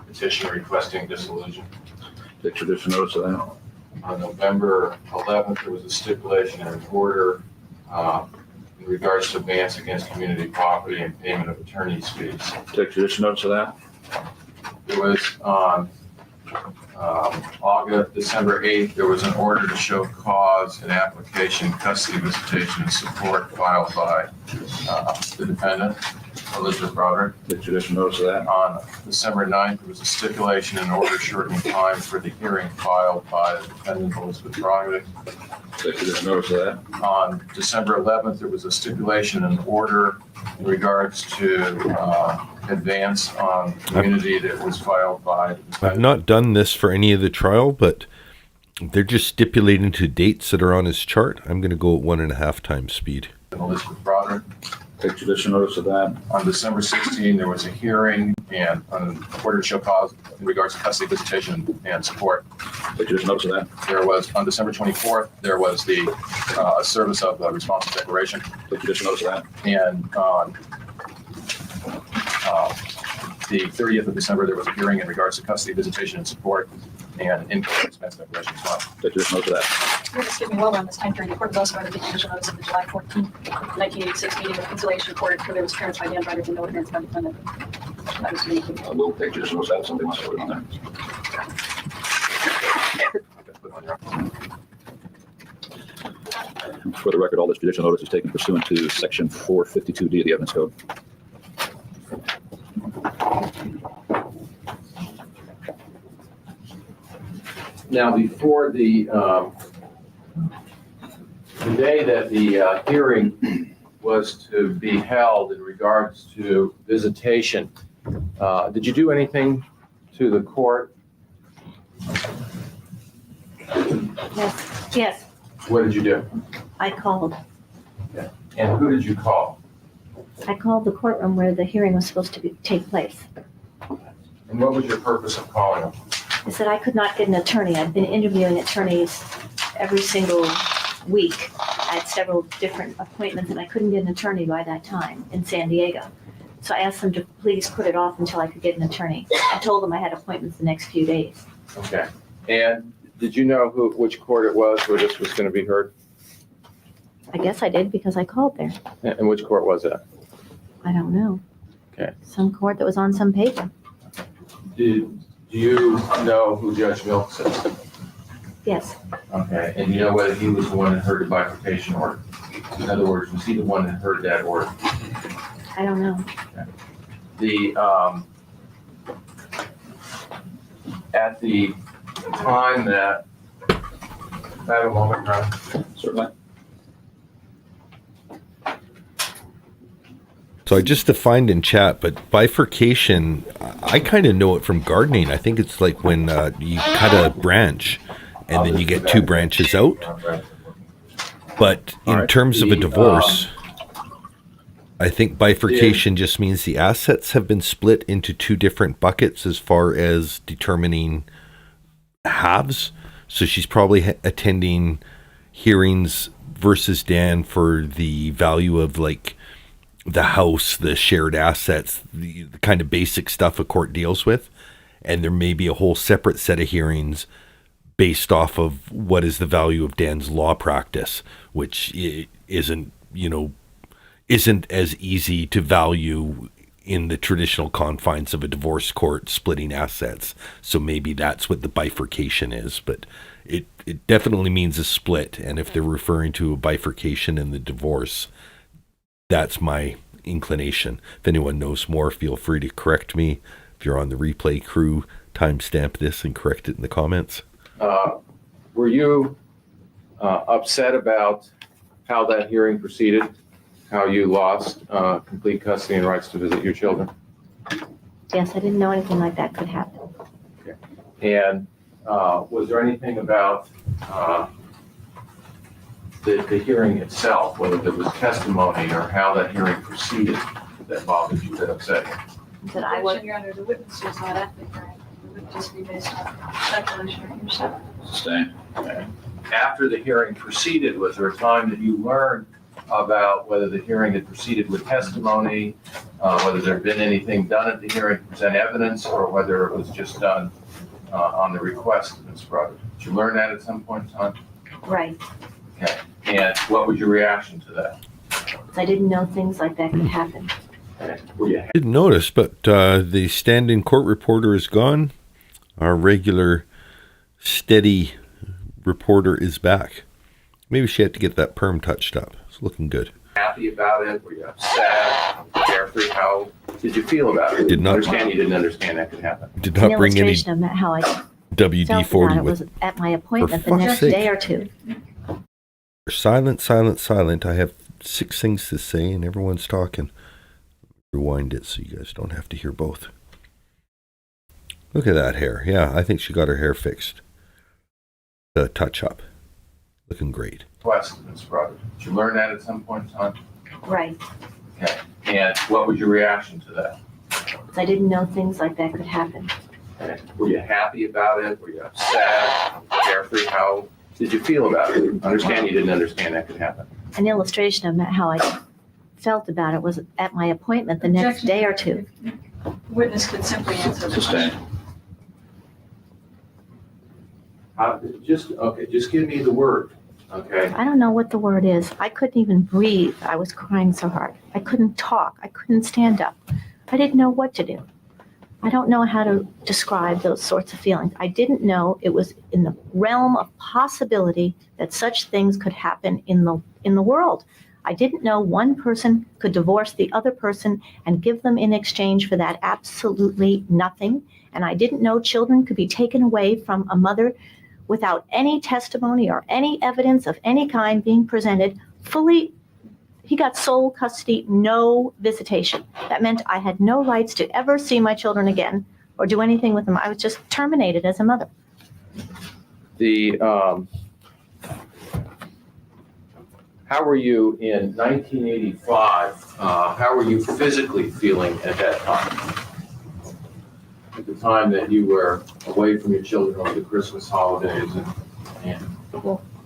P: petition requesting dissolution.
S: Take judicial notice of that.
P: On November 11th, there was a stipulation and an order in regards to advance against community property and payment of attorney's fees.
S: Take judicial notice of that.
P: It was on December 8th, there was an order to show cause and application, custody, visitation, and support filed by the defendant, Elizabeth Broderick.
S: Take judicial notice of that.
P: On December 9th, there was a stipulation and order shortening time for the hearing filed by the defendant, Elizabeth Broderick.
S: Take judicial notice of that.
P: On December 11th, there was a stipulation and order in regards to advance on community that was filed by.
B: I've not done this for any of the trial, but they're just stipulating to dates that are on his chart. I'm going to go at 1.5 times speed.
P: Elizabeth Broderick.
S: Take judicial notice of that.
P: On December 16th, there was a hearing and an order to show cause in regards to custody, visitation, and support.
S: Take judicial notice of that.
P: There was, on December 24th, there was the service of the responsive declaration.
S: Take judicial notice of that.
P: And on the 30th of December, there was a hearing in regards to custody, visitation, and support, and income and expense declaration as well.
S: Take judicial notice of that.
R: Excuse me, well around this time period, the court was also going to take judicial notice of the July 14, 1986 meeting with conciliation recorded for their parents by Dan Broderick and no advance by the defendant. That was me.
S: We'll take judicial notice of that. Something must have put it on there. For the record, all this judicial notice is taken pursuant to Section 452D of the Evidence Code.
P: Now, before the day that the hearing was to be held in regards to visitation, did you do anything to the court?
Q: Yes,
P: What did you do?
Q: I called.
P: And who did you call?
Q: I called the courtroom where the hearing was supposed to take place.
P: And what was your purpose of calling them?
Q: I said I could not get an attorney. I'd been interviewing attorneys every single week. I had several different appointments and I couldn't get an attorney by that time in San Diego. So I asked them to please put it off until I could get an attorney. I told them I had appointments the next few days.
P: Okay. And did you know which court it was where this was going to be heard?
Q: I guess I did because I called there.
P: And which court was that?
Q: I don't know.
P: Okay.
Q: Some court that was on some paper.
P: Do you know who Judge Milks is?
Q: Yes.
P: Okay. And you know whether he was the one that heard the bifurcation order? In other words, was he the one that heard that order?
Q: I don't know.
P: Okay. At the time that, I have a moment, Ron?
S: Certainly.
B: So I just defined in chat, but bifurcation, I kind of know it from gardening. I think it's like when you cut a branch and then you get 2 branches out. But in terms of a divorce, I think bifurcation just means the assets have been split into 2 different buckets as far as determining halves. So she's probably attending hearings versus Dan for the value of like the house, the shared assets, the kind of basic stuff a court deals with. And there may be a whole separate set of hearings based off of what is the value of Dan's law practice, which isn't as easy to value in the traditional confines of a divorce court splitting assets. So maybe that's what the bifurcation is, but it definitely means a split. And if they're referring to a bifurcation in the divorce, that's my inclination. If anyone knows more, feel free to correct me. If you're on the replay crew, timestamp this and correct it in the comments.
P: Were you upset about how that hearing proceeded? How you lost complete custody and rights to visit your children?
Q: Yes, I didn't know anything like that could happen.
P: Okay. And was there anything about the hearing itself, whether there was testimony or how that hearing proceeded, that bothered you, that upset you?
Q: That I was.
R: Your Honor, the witness was not at the hearing. It would just be based on speculation or hearsay.
S: Sustained.
P: Okay. After the hearing proceeded, was there a time that you learned about whether the hearing had proceeded with testimony, whether there had been anything done at the hearing to present evidence, or whether it was just done on the request of Ms. Broderick? Did you learn that at some point in time?
Q: Right.
P: Okay. And what was your reaction to that?
Q: I didn't know things like that could happen.
P: Okay. Were you
B: Didn't notice, but the stand-in court reporter is gone. Our regular steady reporter is back. Maybe she had to get that perm touched up. It's looking good.
P: happy about it? Were you upset? Carefree? How did you feel about it?
B: Did not
P: understand. You didn't understand that could happen.
B: Did not bring any
Q: illustration of how I
B: WD-40
Q: it was
B: with.
Q: at my appointment
B: For
Q: the
B: fuck's
Q: next
B: sake.
Q: day or two.
B: Silent, silent, silent. I have 6 things to say and everyone's talking. Rewind it so you guys don't have to hear both. Look at that hair. Yeah, I think she got her hair fixed. The touch up. Looking great.
P: Request, Ms. Broderick. Did you learn that at some point in time?
Q: Right.
P: Okay. And what was your reaction to that?
Q: I didn't know things like that could happen.
P: Okay. Were you happy about it? Were you upset? Carefree? How did you feel about it? Understand you didn't understand that could happen.
Q: An illustration of how I felt about it was at my appointment the next day or two.
R: Witness could simply answer the question.
P: Just give me the word. Okay.
Q: I don't know what the word is. I couldn't even breathe. I was crying so hard. I couldn't talk. I couldn't stand up. I didn't know what to do. I don't know how to describe those sorts of feelings. I didn't know it was in the realm of possibility that such things could happen in the world. I didn't know one person could divorce the other person and give them in exchange for that absolutely nothing. And I didn't know children could be taken away from a mother without any testimony or any evidence of any kind being presented. Fully, he got sole custody, no visitation. That meant I had no rights to ever see my children again or do anything with them. I was just terminated as a mother.
P: How were you in 1985? How were you physically feeling at that time? At the time that you were away from your children over the Christmas holidays and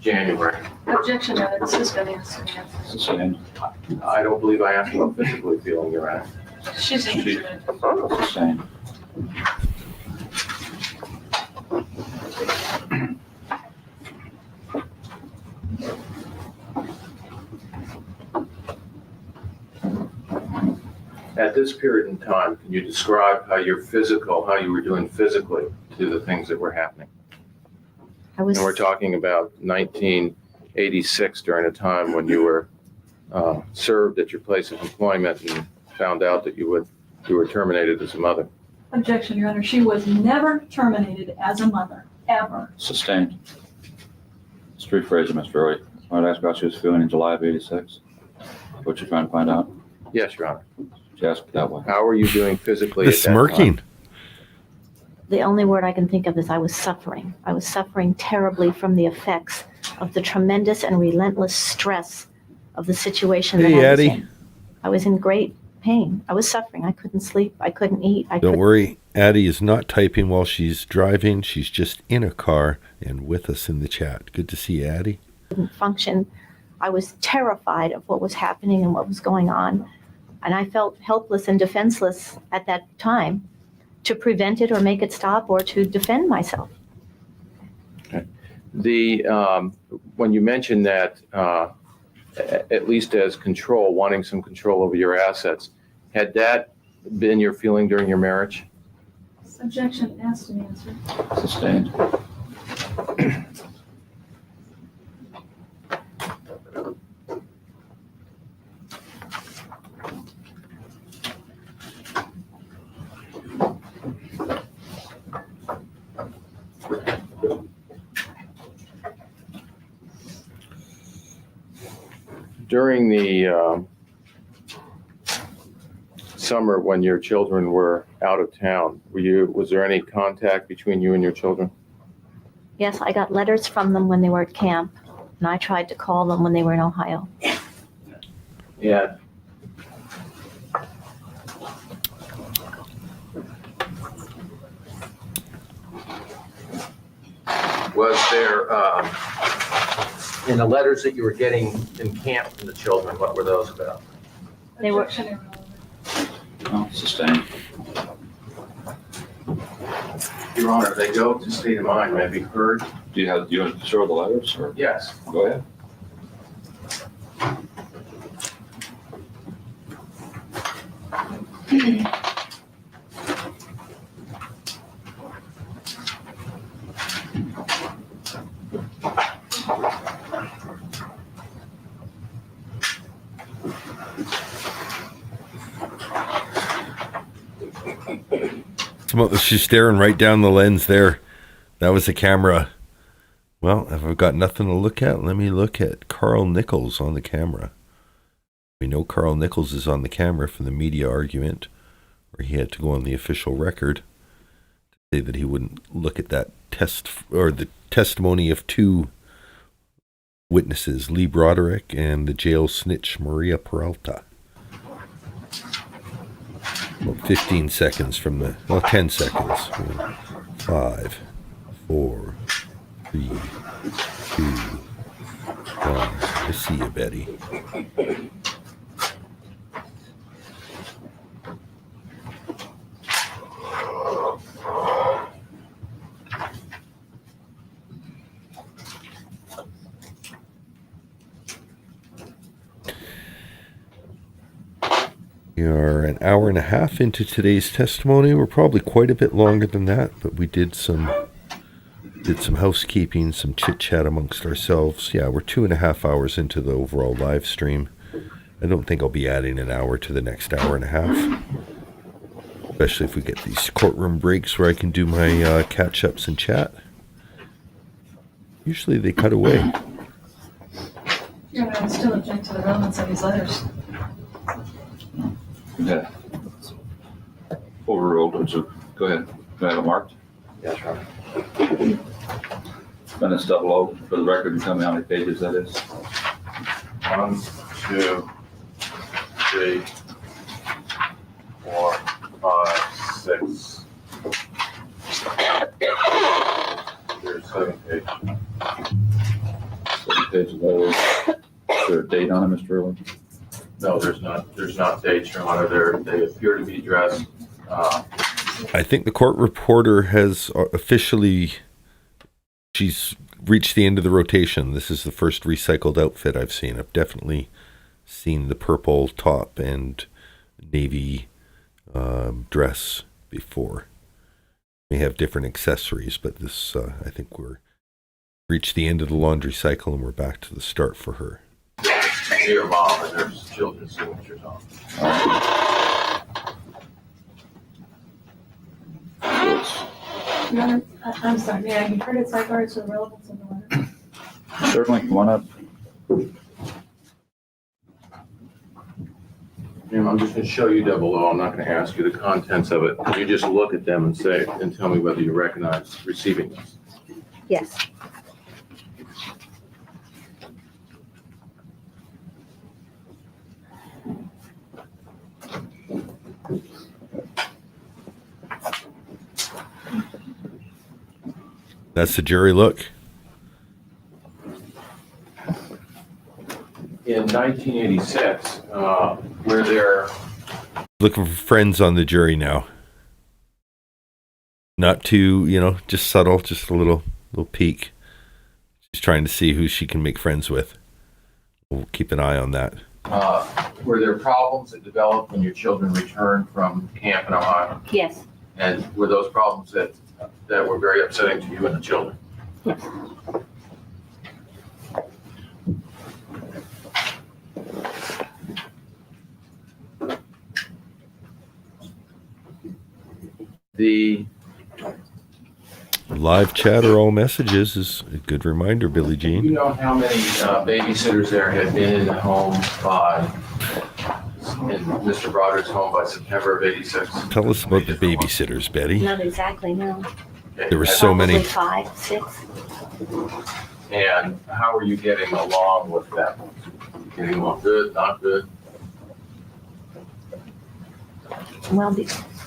P: January.
R: Objection, Your Honor. This has been answered.
S: Sustained.
P: I don't believe I asked you how physically feeling you're at.
R: She's answered it.
S: Sustained.
P: At this period in time, can you describe how you were doing physically to the things that were happening? And we're talking about 1986, during a time when you were served at your place of employment and found out that you were terminated as a mother.
R: Objection, Your Honor. She was never terminated as a mother, ever.
S: Sustained. Let's rephrase it, Mr. Early. I wanted to ask how she was feeling in July of '86. What you're trying to find out?
P: Yes, Your Honor.
S: She asked it that way.
P: How are you doing physically?
B: The
P: at that
B: smirking.
P: time?
Q: The only word I can think of is I was suffering. I was suffering terribly from the effects of the tremendous and relentless stress of the situation that I was
B: Addie.
Q: in. I was in great pain. I was suffering. I couldn't sleep. I couldn't eat.
B: Don't worry, Addie is not typing while she's driving. She's just in a car and with us in the chat. Good to see you, Addie.
Q: Couldn't function. I was terrified of what was happening and what was going on. And I felt helpless and defenseless at that time to prevent it or make it stop or to defend myself.
P: Okay. When you mentioned that, at least as control, wanting some control over your assets, had that been your feeling during your marriage?
R: Objection, asked and answered.
S: Sustained.
P: During the summer when your children were out of town, was there any contact between you and your children?
Q: Yes, I got letters from them when they were at camp, and I tried to call them when they were in Ohio.
P: Yeah. Was there, in the letters that you were getting in camp from the children, what were those about?
Q: They were.
S: Oh, sustained.
P: Your Honor, they go to state of mind, may be heard.
S: Do you want to show the letters, or?
P: Yes.
S: Go ahead.
B: She's staring right down the lens there. That was the camera. Well, if I've got nothing to look at, let me look at Carl Nichols on the camera. We know Carl Nichols is on the camera from the media argument, where he had to go on the official record to say that he wouldn't look at that test or the testimony of two witnesses, Lee Broderick and the jail snitch Maria Peralta. About 15 seconds from the, well, 10 seconds. 5, 4, 3, 2, 1. I see you, Betty. We are an hour and a half into today's testimony. We're probably quite a bit longer than that, but we did some housekeeping, some chit-chat amongst ourselves. Yeah, we're 2.5 hours into the overall live stream. I don't think I'll be adding an hour to the next hour and a half, especially if we get these courtroom breaks where I can do my catch-ups and chat. Usually they cut away.
R: Yeah, but I would still object to the relevance of these letters.
S: Yeah. Overruled. Go ahead. Do I have it marked?
P: Yes, Your Honor.
S: Minutes 00 for the record, and tell me how many pages that is.
P: 1, 2, 3, 4, 5, 6. There's 7 pages.
S: 7 pages of those. Is there a date on it, Mr. Irwin?
P: No, there's not dates, Your Honor. They appear to be addressed.
B: I think the court reporter has officially, she's reached the end of the rotation. This is the first recycled outfit I've seen. I've definitely seen the purple top and navy dress before. May have different accessories, but this, I think we're reached the end of the laundry cycle and we're back to the start for her.
P: Your mom and there's children's signatures on.
R: Your Honor, I'm sorry, may I be heard as regards to the relevance of the letter?
S: Certainly, come on up.
P: I'm just going to show you down below. I'm not going to ask you the contents of it. You just look at them and say, and tell me whether you recognize receiving this.
Q: Yes.
B: That's the jury look.
P: In 1986, were there...
B: Looking for friends on the jury now. Not too, just subtle, just a little peek. She's trying to see who she can make friends with. We'll keep an eye on that.
P: Were there problems that developed when your children returned from camp in Ohio?
Q: Yes.
P: And were those problems that were very upsetting to you and the children?
Q: Yes.
P: The
B: Live chat or all messages is a good reminder, Billie
P: Do you
B: Jean.
P: know how many babysitters there had been in the home in Mr. Broderick's home by September of '86?
B: Tell us about the babysitters, Betty.
Q: Not exactly, no.
B: There were so many.
Q: Probably 5, 6.
P: And how are you getting along with them? Getting along good, not good?
Q: Well,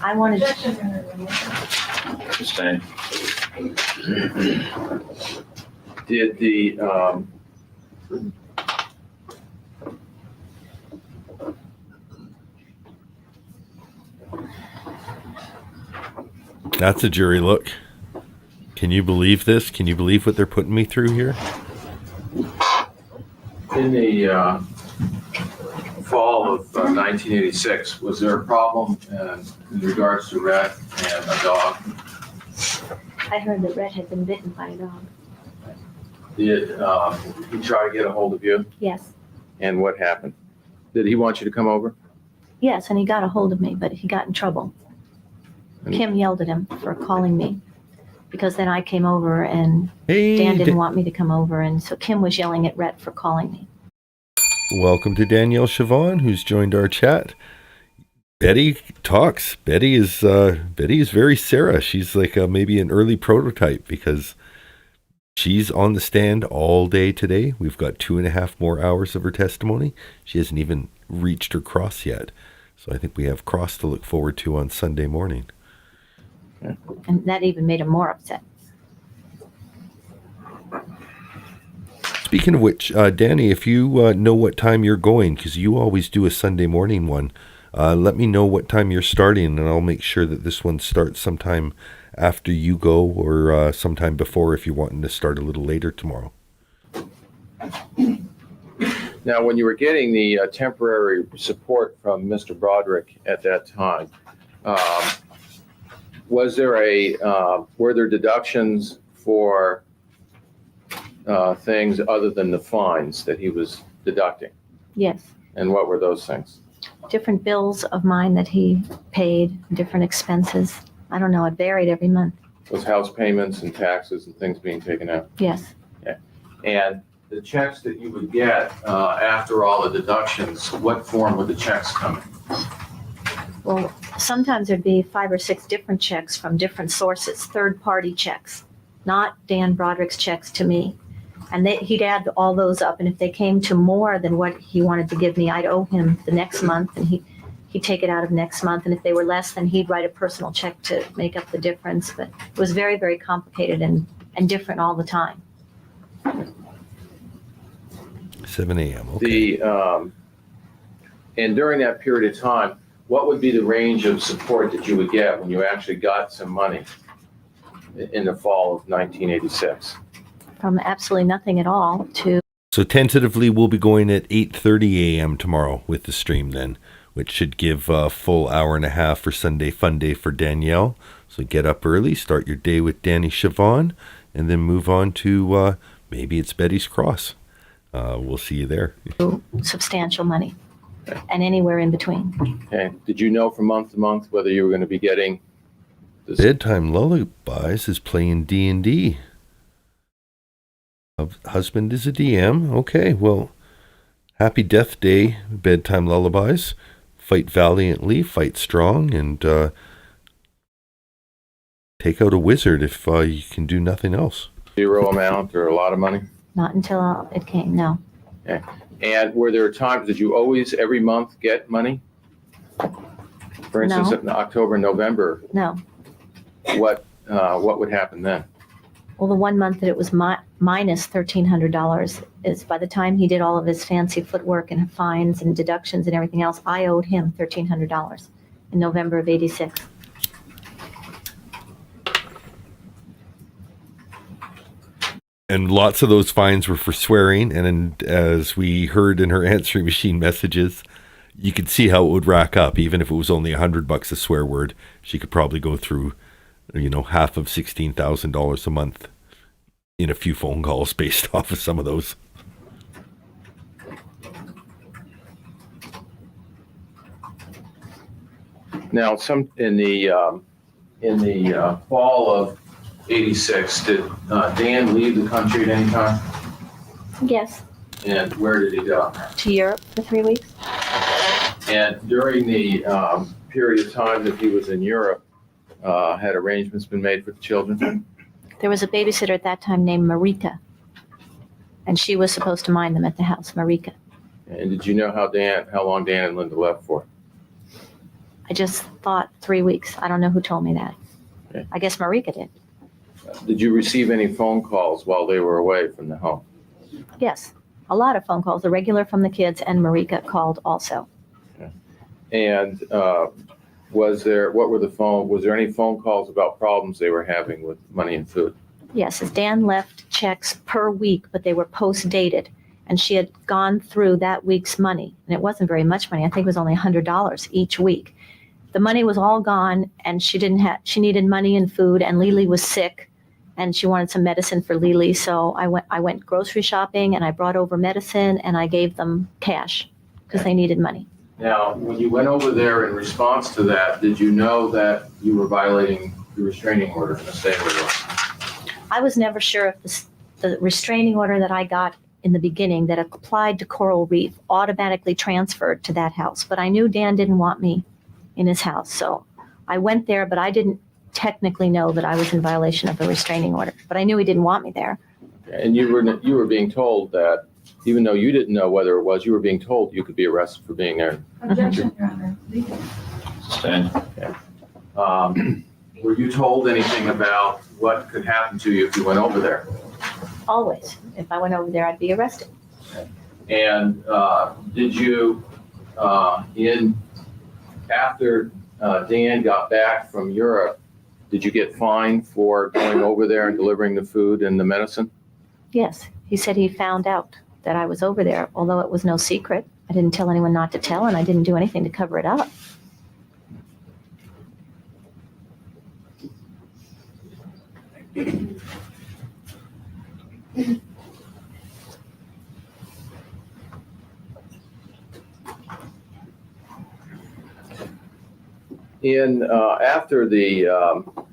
Q: I wanted to.
P: Sustained. Did the
B: That's a jury look. Can you believe this? Can you believe what they're putting me through here?
P: in the fall of 1986, was there a problem in regards to Red and a dog?
Q: I heard that Red had been bitten by a dog.
P: Did he try to get a hold of you?
Q: Yes.
P: And what happened? Did he want you to come over?
Q: Yes, and he got a hold of me, but he got in trouble. Kim yelled at him for calling me because then I came over and Dan didn't want me to come over. And so Kim was yelling at Rhett for calling me.
B: Welcome to Danielle Siobhan, who's joined our chat. Betty talks. Betty is very Sarah. She's like maybe an early prototype because she's on the stand all day today. We've got 2.5 more hours of her testimony. She hasn't even reached her cross yet. So I think we have cross to look forward to on Sunday morning.
Q: And that even made him more upset.
B: Speaking of which, Danny, if you know what time you're going, because you always do a Sunday morning one, let me know what time you're starting, and I'll make sure that this one starts sometime after you go or sometime before if you're wanting to start a little later tomorrow.
P: Now, when you were getting the temporary support from Mr. Broderick at that time, was there were there deductions for things other than the fines that he was deducting?
Q: Yes.
P: And what were those things?
Q: Different bills of mine that he paid, different expenses. I don't know, it varied every month.
P: Those house payments and taxes and things being taken out?
Q: Yes.
P: Yeah. And the checks that you would get after all the deductions, what form would the checks come in?
Q: Well, sometimes there'd be 5 or 6 different checks from different sources, third-party checks, not Dan Broderick's checks to me. And he'd add all those up, and if they came to more than what he wanted to give me, I'd owe him the next month, and he'd take it out of next month. And if they were less, then he'd write a personal check to make up the difference. But it was very, very complicated and different all the time.
B: 7 a.m. Okay.
P: And during that period of time, what would be the range of support that you would get when you actually got some money in the fall of 1986?
Q: From absolutely nothing at all to...
B: So tentatively, we'll be going at 8:30 a.m. tomorrow with the stream then, which should give a full hour and a half for Sunday Fun Day for Danielle. So get up early, start your day with Danny Siobhan, and then move on to maybe it's Betty's Cross. We'll see you there.
Q: Substantial money. And anywhere in between.
P: Okay. Did you know from month to month whether you were going to be getting this?
B: Bedtime Lullabies is playing D&D. Husband is a DM. Okay, well, happy Death Day, Bedtime Lullabies. Fight valiantly, fight strong, and take out a wizard if you can do nothing else.
P: Zero amount or a lot of money?
Q: Not until it came, no.
P: Okay. And were there times that you always, every month, get money? For instance,
Q: No.
P: in October, November,
Q: No.
P: what would happen then?
Q: Well, the one month that it was minus $1,300 is by the time he did all of his fancy footwork and fines and deductions and everything else, I owed him $1,300 in November of '86.
B: And lots of those fines were for swearing. And as we heard in her answering machine messages, you could see how it would rack up. Even if it was only $100 a swear word, she could probably go through, half of $16,000 a month in a few phone calls based off of some of those.
P: Now, in the fall of '86, did Dan leave the country at any time?
Q: Yes,
P: And where did he go?
Q: to Europe for 3 weeks.
P: And during the period of time that he was in Europe, had arrangements been made for the children?
Q: There was a babysitter at that time named Marika, and she was supposed to mind them at the house, Marika.
P: And did you know how long Dan and Linda left for?
Q: I just thought 3 weeks. I don't know who told me that.
P: Okay.
Q: I guess Marika did.
P: Did you receive any phone calls while they were away from the home?
Q: Yes, a lot of phone calls. The regular from the kids and Marika called also.
P: And was there any phone calls about problems they were having with money and food?
Q: Yes, as Dan left checks per week, but they were post-dated. And she had gone through that week's money. And it wasn't very much money. I think it was only $100 each week. The money was all gone, and she needed money and food, and Lily was sick, and she wanted some medicine for Lily. So I went grocery shopping, and I brought over medicine, and I gave them cash because they needed money.
P: Now, when you went over there in response to that, did you know that you were violating the restraining order in the stay order?
Q: I was never sure if the restraining order that I got in the beginning that applied to Coral Reef automatically transferred to that house. But I knew Dan didn't want me in his house. So I went there, but I didn't technically know that I was in violation of the restraining order. But I knew he didn't want me there.
P: And you were being told that, even though you didn't know whether it was, you were being told you could be arrested for being there.
R: Objection, Your Honor.
S: Sustained.
P: Okay. Were you told anything about what could happen to you if you went over there?
Q: Always. If I went over there, I'd be arrested.
P: And did you, after Dan got back from Europe, did you get fined for going over there and delivering the food and the medicine?
Q: Yes. He said he found out that I was over there, although it was no secret. I didn't tell anyone not to tell, and I didn't do anything to cover it up.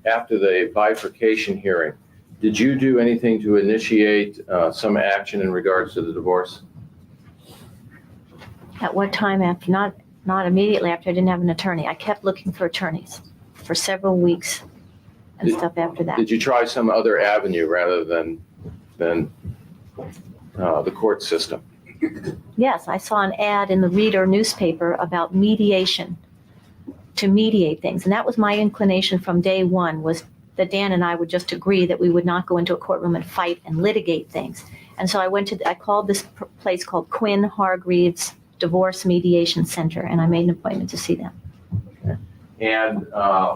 P: After the bifurcation hearing, did you do anything to initiate some action in regards to the divorce?
Q: At what time after? Not immediately after. I didn't have an attorney. I kept looking for attorneys for several weeks and stuff after that.
P: Did you try some other avenue rather than the court system?
Q: Yes, I saw an ad in the Reader newspaper about mediation, to mediate things. And that was my inclination from day one, was that Dan and I would just agree that we would not go into a courtroom and fight and litigate things. And so I called this place called Quinn Hargreaves Divorce Mediation Center, and I made an appointment to see them.
P: Okay. And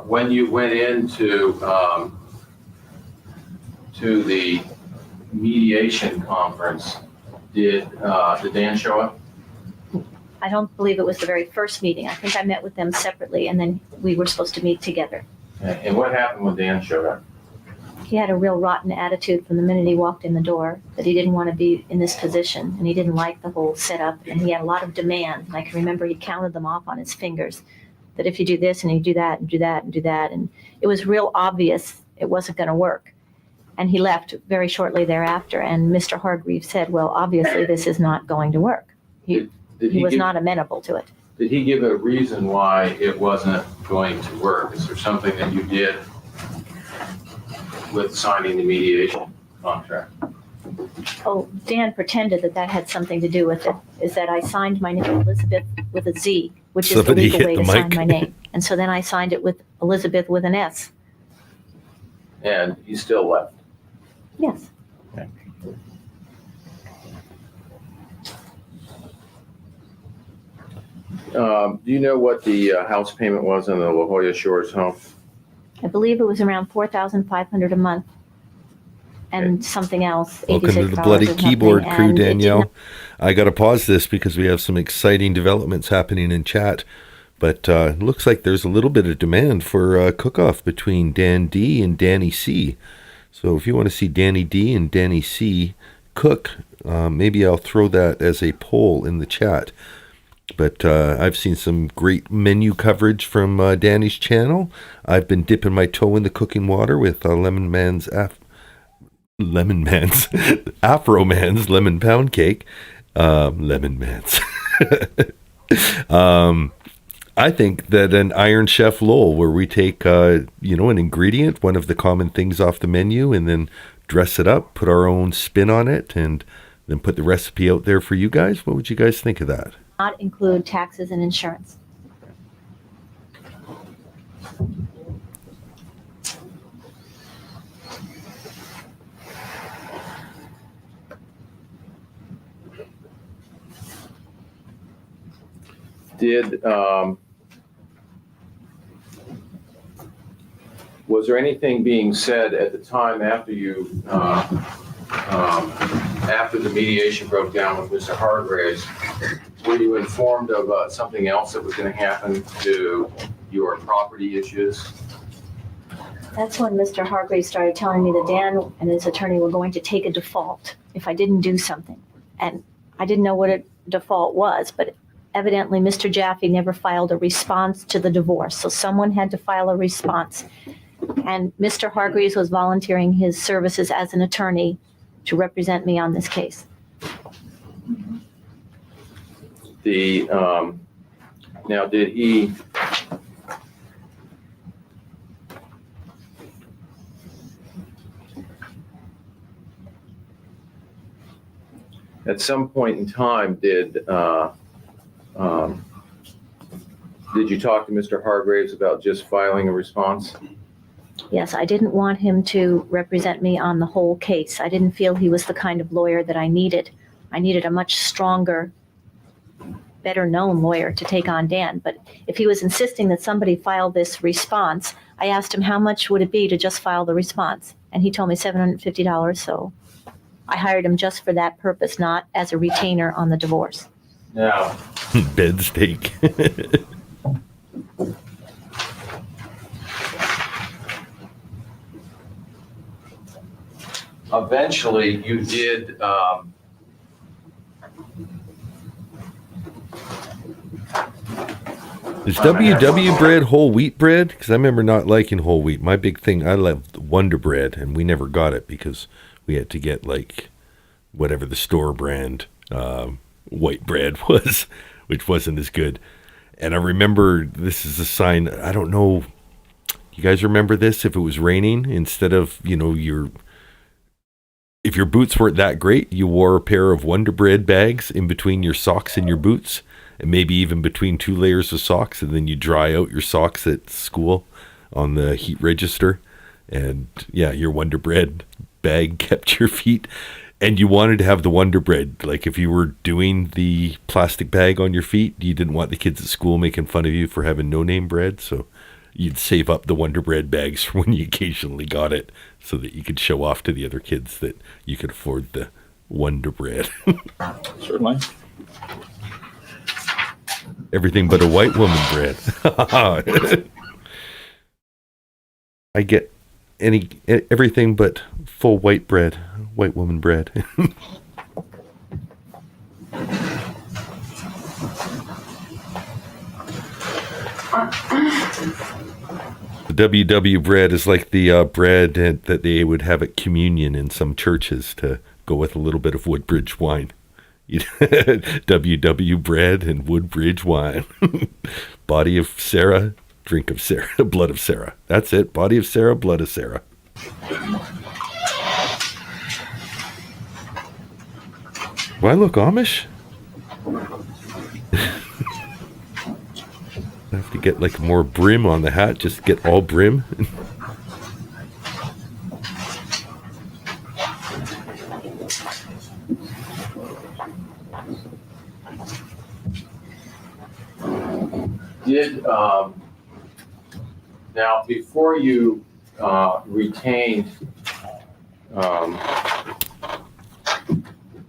P: when you went into to the mediation conference, did Dan show up?
Q: I don't believe it was the very first meeting. I think I met with them separately, and then we were supposed to meet together.
P: And what happened when Dan showed up?
Q: He had a real rotten attitude from the minute he walked in the door, that he didn't want to be in this position, and he didn't like the whole setup, and he had a lot of demand. And I can remember he counted them off on his fingers, that if you do this and you do that and do that and do that, and it was real obvious it wasn't going to work. And he left very shortly thereafter, and Mr. Hargreaves said, well, obviously this is not going to work. He was not amenable to it.
P: Did he give a reason why it wasn't going to work? Is there something that you did with signing the mediation contract?
Q: Oh, Dan pretended that had something to do with it, is that I signed my name Elizabeth with a Z, which is the legal way to sign my name. And so then I signed it with Elizabeth with an S.
P: And you still left?
Q: Yes.
P: Okay. Do you know what the house payment was on the La Jolla Shores home?
Q: I believe it was around $4,500 a month. and something else.
B: Welcome to the bloody keyboard crew, Danielle. I got to pause this because we have some exciting developments happening in chat. But it looks like there's a little bit of demand for a cook-off between Dan D and Danny C. So if you want to see Danny D and Danny C cook, maybe I'll throw that as a poll in the chat. But I've seen some great menu coverage from Danny's channel. I've been dipping my toe in the cooking water with Afro Man's lemon pound cake. Lemon Man's. I think that an Iron Chef Lowell, where we take, an ingredient, one of the common things off the menu, and then dress it up, put our own spin on it, and then put the recipe out there for you guys. What would you guys think of that?
Q: Not include taxes and insurance.
P: Was there anything being said at the time after you, after the mediation broke down with Mr. Hargraves? Were you informed of something else that was going to happen to your property issues?
Q: That's when Mr. Hargraves started telling me that Dan and his attorney were going to take a default if I didn't do something. And I didn't know what a default was, but evidently Mr. Jaffe never filed a response to the divorce. So someone had to file a response. And Mr. Hargreaves was volunteering his services as an attorney to represent me on this case.
P: Now, did he at some point in time did you talk to Mr. Hargraves about just filing a response?
Q: Yes, I didn't want him to represent me on the whole case. I didn't feel he was the kind of lawyer that I needed. I needed a much stronger, better known lawyer to take on Dan. But if he was insisting that somebody file this response, I asked him how much would it be to just file the response. And he told me $750. So I hired him just for that purpose, not as a retainer on the divorce.
P: Now,
B: bed steak.
P: eventually you did
B: Is WW bread whole wheat bread? Because I remember not liking whole wheat. My big thing, I loved Wonder Bread, and we never got it because we had to get like whatever the store brand white bread was, which wasn't as good. And I remember, this is a sign, I don't know, you guys remember this? If it was raining, instead of, if your boots weren't that great, you wore a pair of Wonder Bread bags in between your socks and your boots, and maybe even between two layers of socks, and then you dry out your socks at school on the heat register. And yeah, your Wonder Bread bag kept your feet. And you wanted to have the Wonder Bread. Like if you were doing the plastic bag on your feet, you didn't want the kids at school making fun of you for having no-name bread. So you'd save up the Wonder Bread bags for when you occasionally got it so that you could show off to the other kids that you could afford the Wonder Bread.
D: Certainly.
B: Everything but a white woman bread. I get everything but full white bread, white woman bread. The WW bread is like the bread that they would have at communion in some churches to go with a little bit of Woodbridge wine. WW bread and Woodbridge wine. Body of Sarah, drink of Sarah, blood of Sarah. That's it. Body of Sarah, blood of Sarah. Do I look Amish? I have to get like more brim on the hat, just get all brim.
P: Now before you retained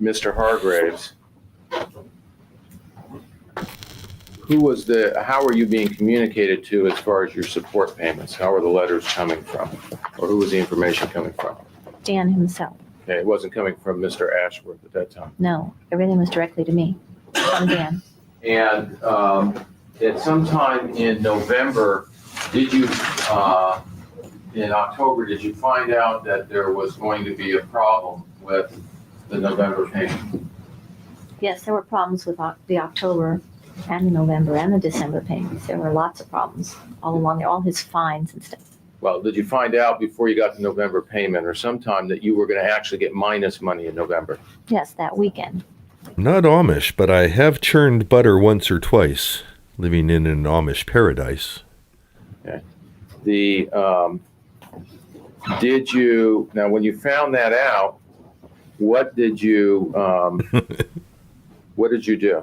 P: Mr. Hargraves, how are you being communicated to as far as your support payments? How are the letters coming from? Or who was the information coming from?
Q: Dan himself.
P: Okay, it wasn't coming from Mr. Ashworth at that time.
Q: No, everything was directly to me from Dan.
P: And at some time in November, in October, did you find out that there was going to be a problem with the November payment?
Q: Yes, there were problems with the October and the November and the December payments. There were lots of problems all along there, all his fines and stuff.
P: Well, did you find out before you got the November payment or sometime that you were going to actually get minus money in November?
Q: Yes, that weekend.
B: Not Amish, but I have churned butter once or twice, living in an Amish paradise.
P: Okay. Now when you found that out, what did you do?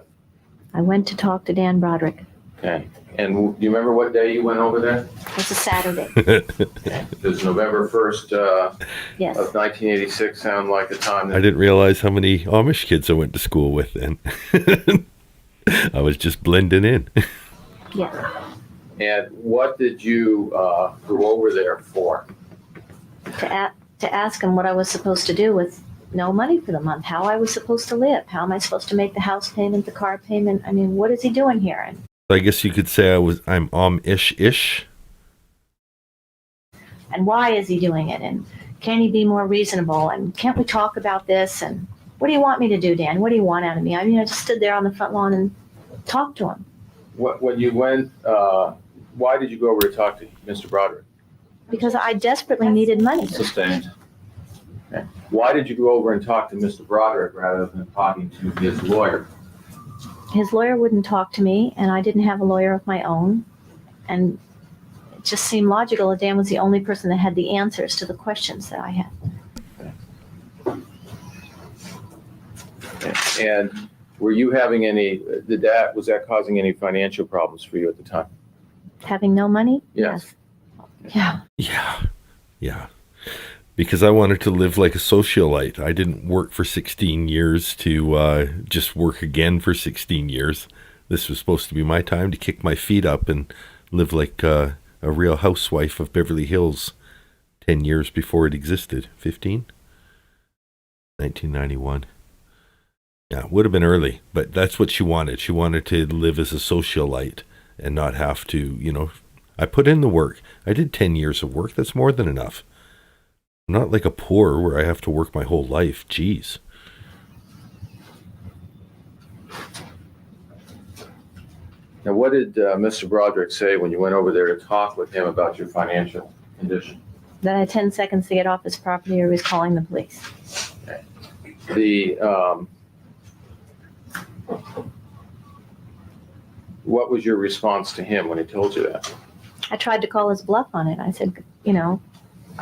Q: I went to talk to Dan Broderick.
P: Okay. And do you remember what day you went over there?
Q: It was a Saturday.
P: Okay. Does November 1st
Q: Yes.
P: of 1986 sound like a time
B: I
P: that
B: didn't realize how many Amish kids I went to school with then. I was just blending in.
Q: Yes.
P: And what did you go over there for?
Q: To ask him what I was supposed to do with no money for the month, how I was supposed to live, how am I supposed to make the house payment, the car payment? I mean, what is he doing here? And
B: I guess you could say I'm Amish-ish.
Q: and why is he doing it? And can he be more reasonable? And can't we talk about this? And what do you want me to do, Dan? What do you want out of me? I mean, I just stood there on the front lawn and talked to him.
P: When you went, why did you go over to talk to Mr. Broderick?
Q: Because I desperately needed money.
S: Sustained.
P: Okay. Why did you go over and talk to Mr. Broderick rather than talking to his lawyer?
Q: His lawyer wouldn't talk to me, and I didn't have a lawyer of my own. And it just seemed logical that Dan was the only person that had the answers to the questions that I had.
P: Okay. And were you having was that causing any financial problems for you at the time?
Q: Having no money?
P: Yes.
Q: Yeah.
B: Yeah. Because I wanted to live like a socialite. I didn't work for 16 years to just work again for 16 years. This was supposed to be my time to kick my feet up and live like a real housewife of Beverly Hills 10 years before it existed. 15? 1991. Yeah, would have been early, but that's what she wanted. She wanted to live as a socialite and not have to, I put in the work. I did 10 years of work. That's more than enough. I'm not like a poor where I have to work my whole life. Jeez.
P: Now, what did Mr. Broderick say when you went over there to talk with him about your financial condition?
Q: Then I had 10 seconds to get off his property or he was calling the police.
P: Okay. What was your response to him when he told you that?
Q: I tried to call his bluff on it. I said, I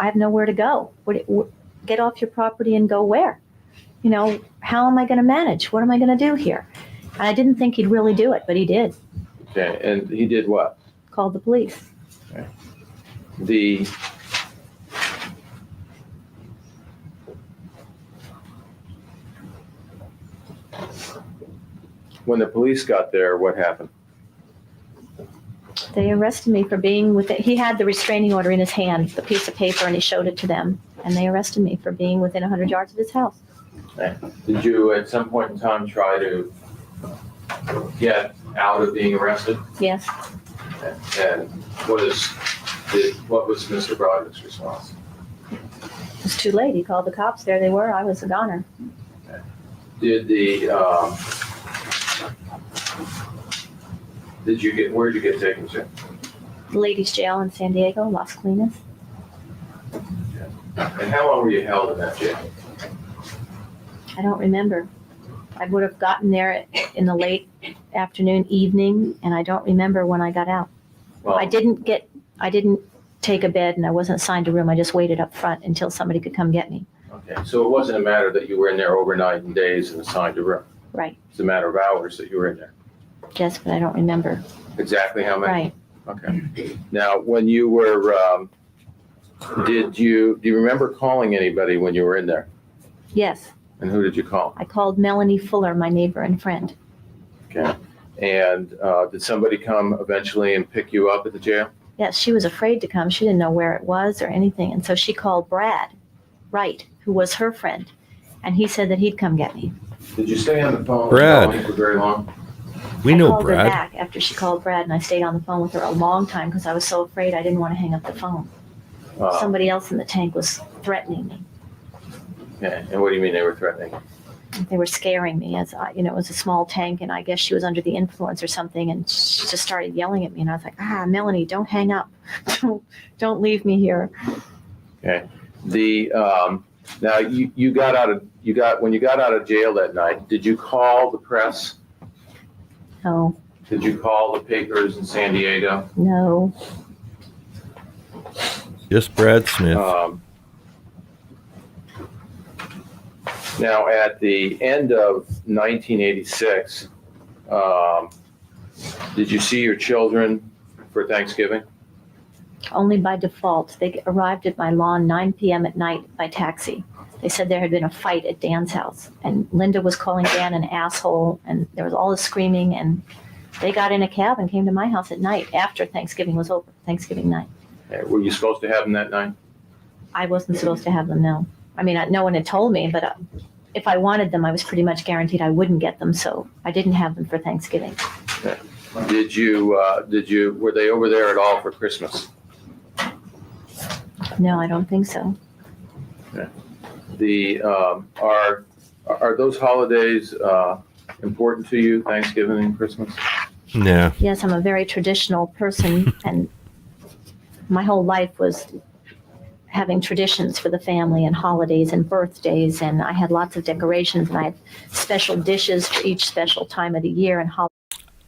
Q: have nowhere to go. Get off your property and go where? How am I going to manage? What am I going to do here? And I didn't think he'd really do it, but he did.
P: Okay, and he did what?
Q: Called the police.
P: Okay. When the police got there, what happened?
Q: They arrested me for being with it. He had the restraining order in his hand, the piece of paper, and he showed it to them. And they arrested me for being within 100 yards of his house.
P: Okay. Did you, at some point in time, try to get out of being arrested?
Q: Yes.
P: Okay. And what was Mr. Broderick's response?
Q: It was too late. He called the cops. There they were. I was a goner.
P: Okay. Where did you get taken to?
Q: The ladies' jail in San Diego, Las Colinas.
P: And how long were you held in that jail?
Q: I don't remember. I would have gotten there in the late afternoon, evening, and I don't remember when I got out.
P: Well,
Q: I didn't take a bed and I wasn't assigned a room. I just waited up front until somebody could come get me.
P: Okay, so it wasn't a matter that you were in there overnight and days and assigned a room.
Q: Right.
P: It's a matter of hours that you were in there.
Q: Yes, but I don't remember.
P: Exactly how many?
Q: Right.
P: Okay. Now, when you were Do you remember calling anybody when you were in there?
Q: Yes,
P: And who did you call?
Q: I called Melanie Fuller, my neighbor and friend.
P: Okay. And did somebody come eventually and pick you up at the jail?
Q: Yes, she was afraid to come. She didn't know where it was or anything. And so she called Brad Wright, who was her friend. And he said that he'd come get me.
P: Did you stay on the phone
B: Brad.
P: with Melanie for very long?
B: We
Q: I
B: know
Q: called her
B: Brad.
Q: back after she called Brad, and I stayed on the phone with her a long time because I was so afraid I didn't want to hang up the phone. Somebody else in the tank was threatening me.
P: Okay. And what do you mean they were threatening?
Q: They were scaring me as it was a small tank, and I guess she was under the influence or something, and she just started yelling at me, and I was like, Melanie, don't hang up. Don't leave me here.
P: Okay. Now when you got out of jail that night, did you call the press?
Q: No.
P: Did you call the papers in San Diego?
Q: No.
B: Just Brad Smith.
P: Now, at the end of 1986, did you see your children for Thanksgiving?
Q: Only by default. They arrived at my lawn 9 p.m. at night by taxi. They said there had been a fight at Dan's house, and Linda was calling Dan an asshole, and there was all this screaming, and they got in a cab and came to my house at night after Thanksgiving was over, Thanksgiving night.
P: Were you supposed to have them that night?
Q: I wasn't supposed to have them, no. I mean, no one had told me, but if I wanted them, I was pretty much guaranteed I wouldn't get them, so I didn't have them for Thanksgiving.
P: Okay. Were they over there at all for Christmas?
Q: No, I don't think so.
P: Okay. Are those holidays important to you, Thanksgiving and Christmas?
B: Yeah.
Q: Yes, I'm a very traditional person, and my whole life was having traditions for the family and holidays and birthdays, and I had lots of decorations, and I had special dishes for each special time of the year and holiday.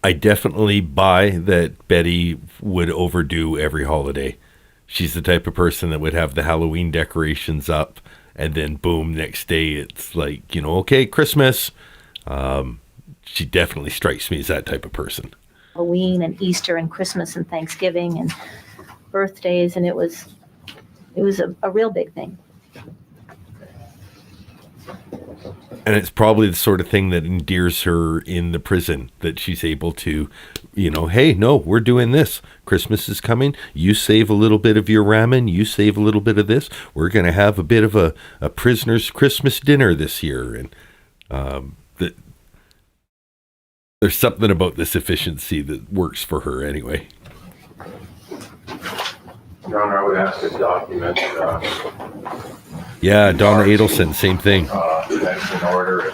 B: I definitely buy that Betty would overdo every holiday. She's the type of person that would have the Halloween decorations up, and then boom, next day it's like, okay, Christmas. She definitely strikes me as that type of person.
Q: Halloween and Easter and Christmas and Thanksgiving and birthdays, and it was a real big thing.
B: And it's probably the sort of thing that endears her in the prison, that she's able to, hey, no, we're doing this. Christmas is coming. You save a little bit of your ramen. You save a little bit of this. We're going to have a bit of a prisoner's Christmas dinner this year. And there's something about this efficiency that works for her anyway.
P: Your Honor, I would ask to document.
B: Yeah, Donna Adelson, same thing.
P: That's in order.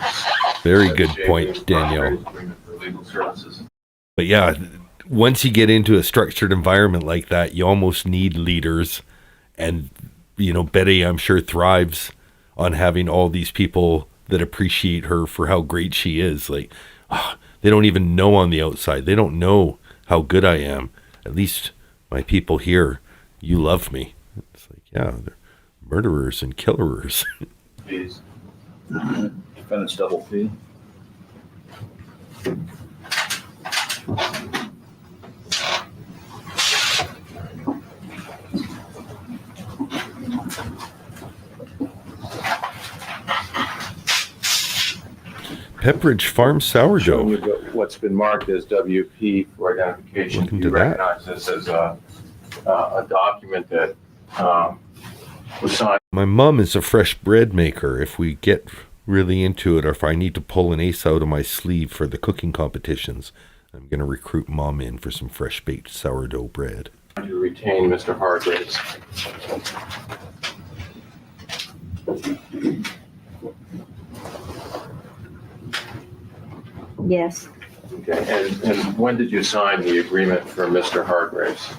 B: Very good point, Danielle. But yeah, once you get into a structured environment like that, you almost need leaders. And, Betty, I'm sure, thrives on having all these people that appreciate her for how great she is. Like, they don't even know on the outside. They don't know how good I am. At least my people here, you love me. It's like, yeah, they're murderers and killerers.
S: Fees. Defendant's double fee.
B: Pepperidge Farm sourdough.
P: What's been marked as WP for identification.
B: Looking
P: Do
B: to
P: you
B: that.
P: recognize this as a document that was signed?
B: My mom is a fresh bread maker. If we get really into it, or if I need to pull an ace out of my sleeve for the cooking competitions, I'm going to recruit Mom in for some fresh baked sourdough bread.
P: To retain Mr. Hargraves.
Q: Yes.
P: Okay, and when did you sign the agreement for Mr. Hargraves?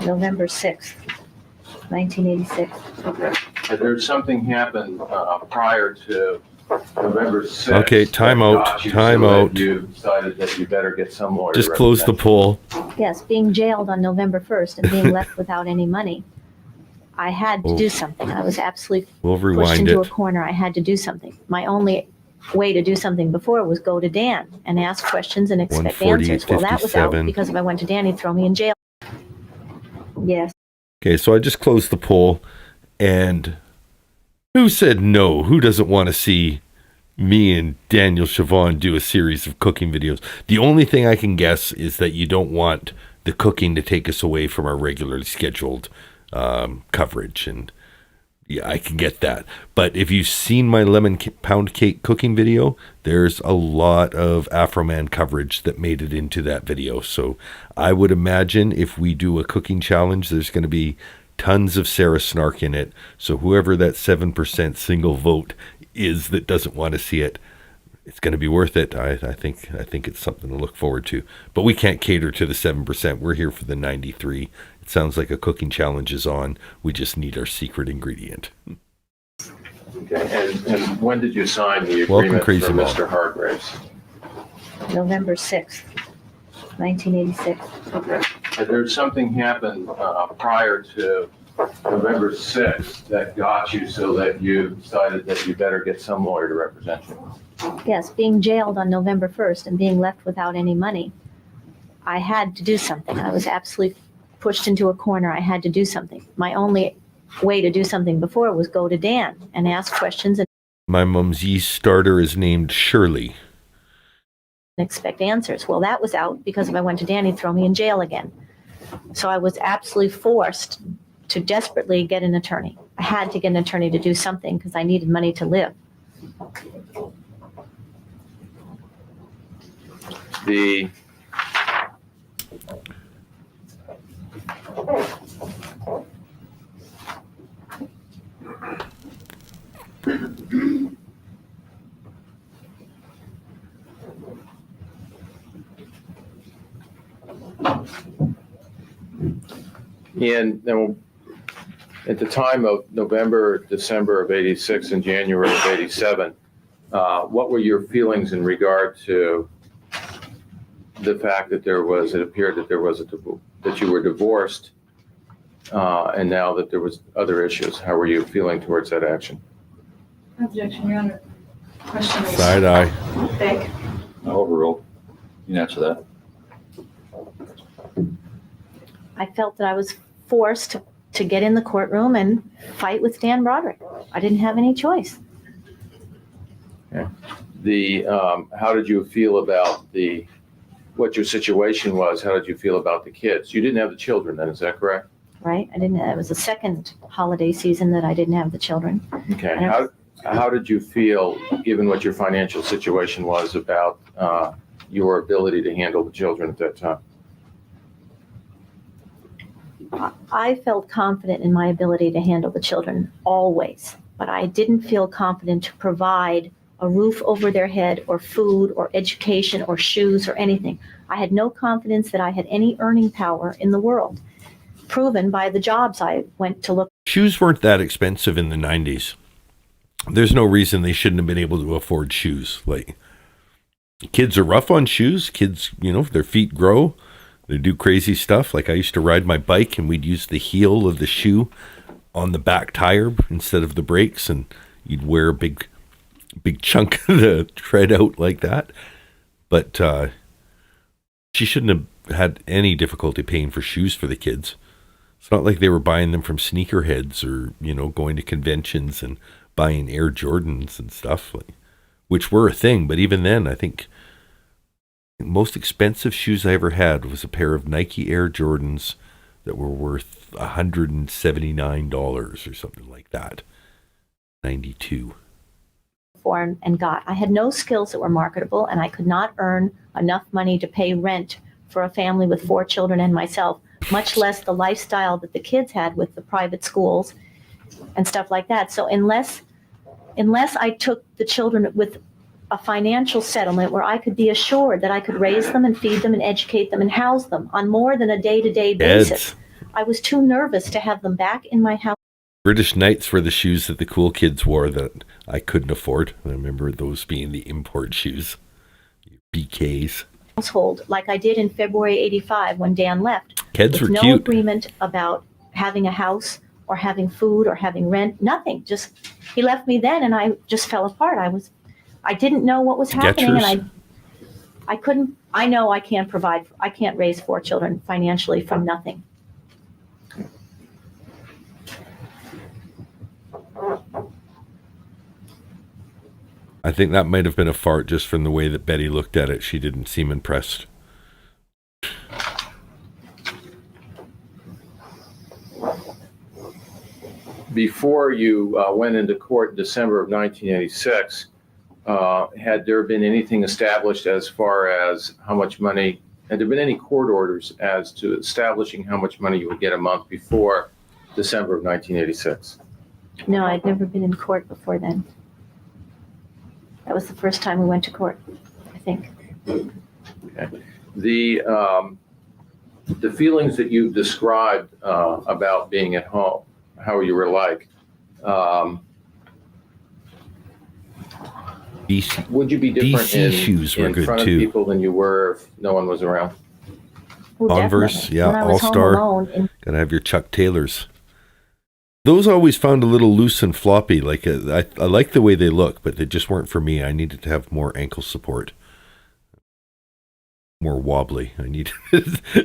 Q: November 6th, 1986.
P: Okay. Had there something happened prior to November 6th?
B: Okay, time out, time out.
P: You decided that you better get some lawyer.
B: Just close the poll.
Q: Yes, being jailed on November 1st and being left without any money, I had to do something. I was absolutely
B: We'll
Q: pushed
B: rewind
Q: into
B: it.
Q: a corner. I had to do something. My only way to do something before was go to Dan and ask questions and expect answers. Well, that was out
B: 148.57.
Q: because if I went to Dan, he'd throw me in jail. Yes.
B: Okay, so I just closed the poll, and who said no? Who doesn't want to see me and Daniel Chavon do a series of cooking videos? The only thing I can guess is that you don't want the cooking to take us away from our regularly scheduled coverage, and yeah, I can get that. But if you've seen my lemon pound cake cooking video, there's a lot of Afro-Man coverage that made it into that video. So I would imagine if we do a cooking challenge, there's going to be tons of Sarah Snark in it. So whoever that 7% single vote is that doesn't want to see it, it's going to be worth it. I think it's something to look forward to. But we can't cater to the 7%. We're here for the 93%. It sounds like a cooking challenge is on. We just need our secret ingredient.
P: Okay, and when did you sign the
B: Welcome,
P: agreement
B: Crazy
P: for
B: Mom.
P: Mr. Hargraves?
Q: November 6th, 1986.
P: Okay. Had there something happened prior to November 6th that got you so that you decided that you better get some lawyer to represent you?
Q: Yes, being jailed on November 1st and being left without any money, I had to do something. I was absolutely pushed into a corner. I had to do something. My only way to do something before was go to Dan and ask questions and
B: My mom's yeast starter is named Shirley.
Q: expect answers. Well, that was out because if I went to Dan, he'd throw me in jail again. So I was absolutely forced to desperately get an attorney. I had to get an attorney to do something because I needed money to live.
P: The And then at the time of November, December of 86 and January of 87, what were your feelings in regard to the fact that it appeared that that you were divorced, and now that there was other issues? How were you feeling towards that action?
R: Objection, Your Honor. Question is
B: Side eye.
R: fake.
S: Overruled. You can answer that.
Q: I felt that I was forced to get in the courtroom and fight with Dan Broderick. I didn't have any choice.
P: Okay. How did you feel about what your situation was? How did you feel about the kids? You didn't have the children then, is that correct?
Q: Right? It was the second holiday season that I didn't have the children.
P: Okay.
Q: And
P: How did you feel, given what your financial situation was, about your ability to handle the children at that time?
Q: I felt confident in my ability to handle the children always, but I didn't feel confident to provide a roof over their head or food or education or shoes or anything. I had no confidence that I had any earning power in the world, proven by the jobs I went to look.
B: Shoes weren't that expensive in the 90s. There's no reason they shouldn't have been able to afford shoes. Like, kids are rough on shoes. Kids, their feet grow. They do crazy stuff. Like, I used to ride my bike and we'd use the heel of the shoe on the back tire instead of the brakes, and you'd wear a big chunk of the tread out like that. But she shouldn't have had any difficulty paying for shoes for the kids. It's not like they were buying them from sneakerheads or, going to conventions and buying Air Jordans and stuff, which were a thing. But even then, I think the most expensive shoes I ever had was a pair of Nike Air Jordans that were worth $179 or something like that. 92.
Q: And got. I had no skills that were marketable, and I could not earn enough money to pay rent for a family with 4 children and myself, much less the lifestyle that the kids had with the private schools and stuff like that. So unless I took the children with a financial settlement where I could be assured that I could raise them and feed them and educate them and house them on more than a day-to-day basis, I was too nervous to have them back in my house.
B: British Knights were the shoes that the cool kids wore that I couldn't afford. I remember those being the import shoes, BKs.
Q: Household like I did in February 85 when Dan left.
B: Kids were
Q: no
B: cute.
Q: Agreement about having a house or having food or having rent, nothing. Just he left me then and I just fell apart. I didn't know what was happening, and I couldn't. I know I can't raise 4 children financially from nothing.
B: I think that might have been a fart just from the way that Betty looked at it. She didn't seem impressed.
P: Before you went into court in December of 1986, had there been anything established as far as how much money, had there been any court orders as to establishing how much money you would get a month before December of 1986?
Q: No, I'd never been in court before then. That was the first time we went to court, I think.
P: Okay. The feelings that you've described about being at home, how you were like, would you be different
B: DC shoes were
P: in
B: good
P: front of
B: too.
P: people than you were if no one was around?
Q: Oh,
B: Converse,
Q: definitely.
B: yeah,
Q: When I was home
B: All-Star.
Q: alone
B: Gotta have your Chuck Taylors. Those always found a little loose and floppy. Like I like the way they look, but they just weren't for me. I needed to have more ankle support, more wobbly. I needed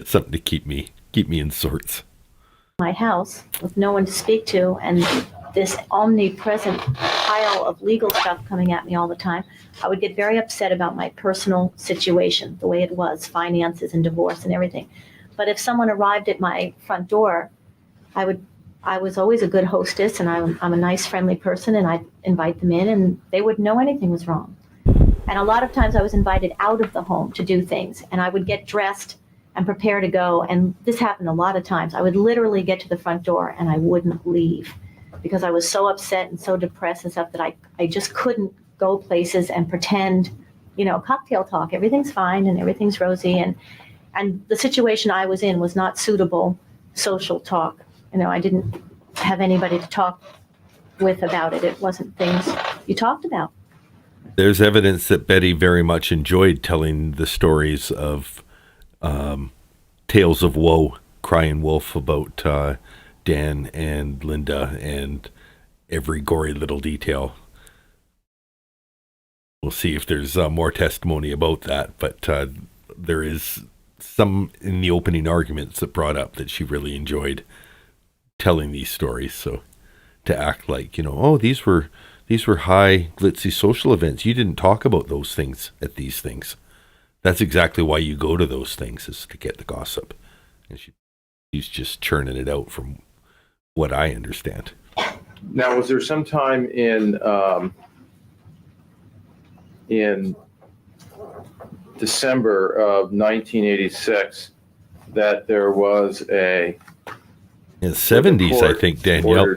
B: something to keep me in sorts.
Q: my house with no one to speak to and this omnipresent pile of legal stuff coming at me all the time, I would get very upset about my personal situation, the way it was, finances and divorce and everything. But if someone arrived at my front door, I was always a good hostess, and I'm a nice, friendly person, and I'd invite them in, and they wouldn't know anything was wrong. And a lot of times I was invited out of the home to do things, and I would get dressed and prepare to go. And this happened a lot of times. I would literally get to the front door and I wouldn't leave because I was so upset and so depressed and stuff that I just couldn't go places and pretend, cocktail talk, everything's fine and everything's rosy. And the situation I was in was not suitable social talk. I didn't have anybody to talk with about it. It wasn't things you talked about.
B: There's evidence that Betty very much enjoyed telling the stories of tales of woe, crying wolf about Dan and Linda and every gory little detail. We'll see if there's more testimony about that, but there is some in the opening arguments that brought up that she really enjoyed telling these stories. So to act like, these were high glitzy social events. You didn't talk about those things at these things. That's exactly why you go to those things, is to get the gossip. And she's just churning it out from what I understand.
P: Now, was there some time in December of 1986 that there was
B: in the 70s, I think, Danielle.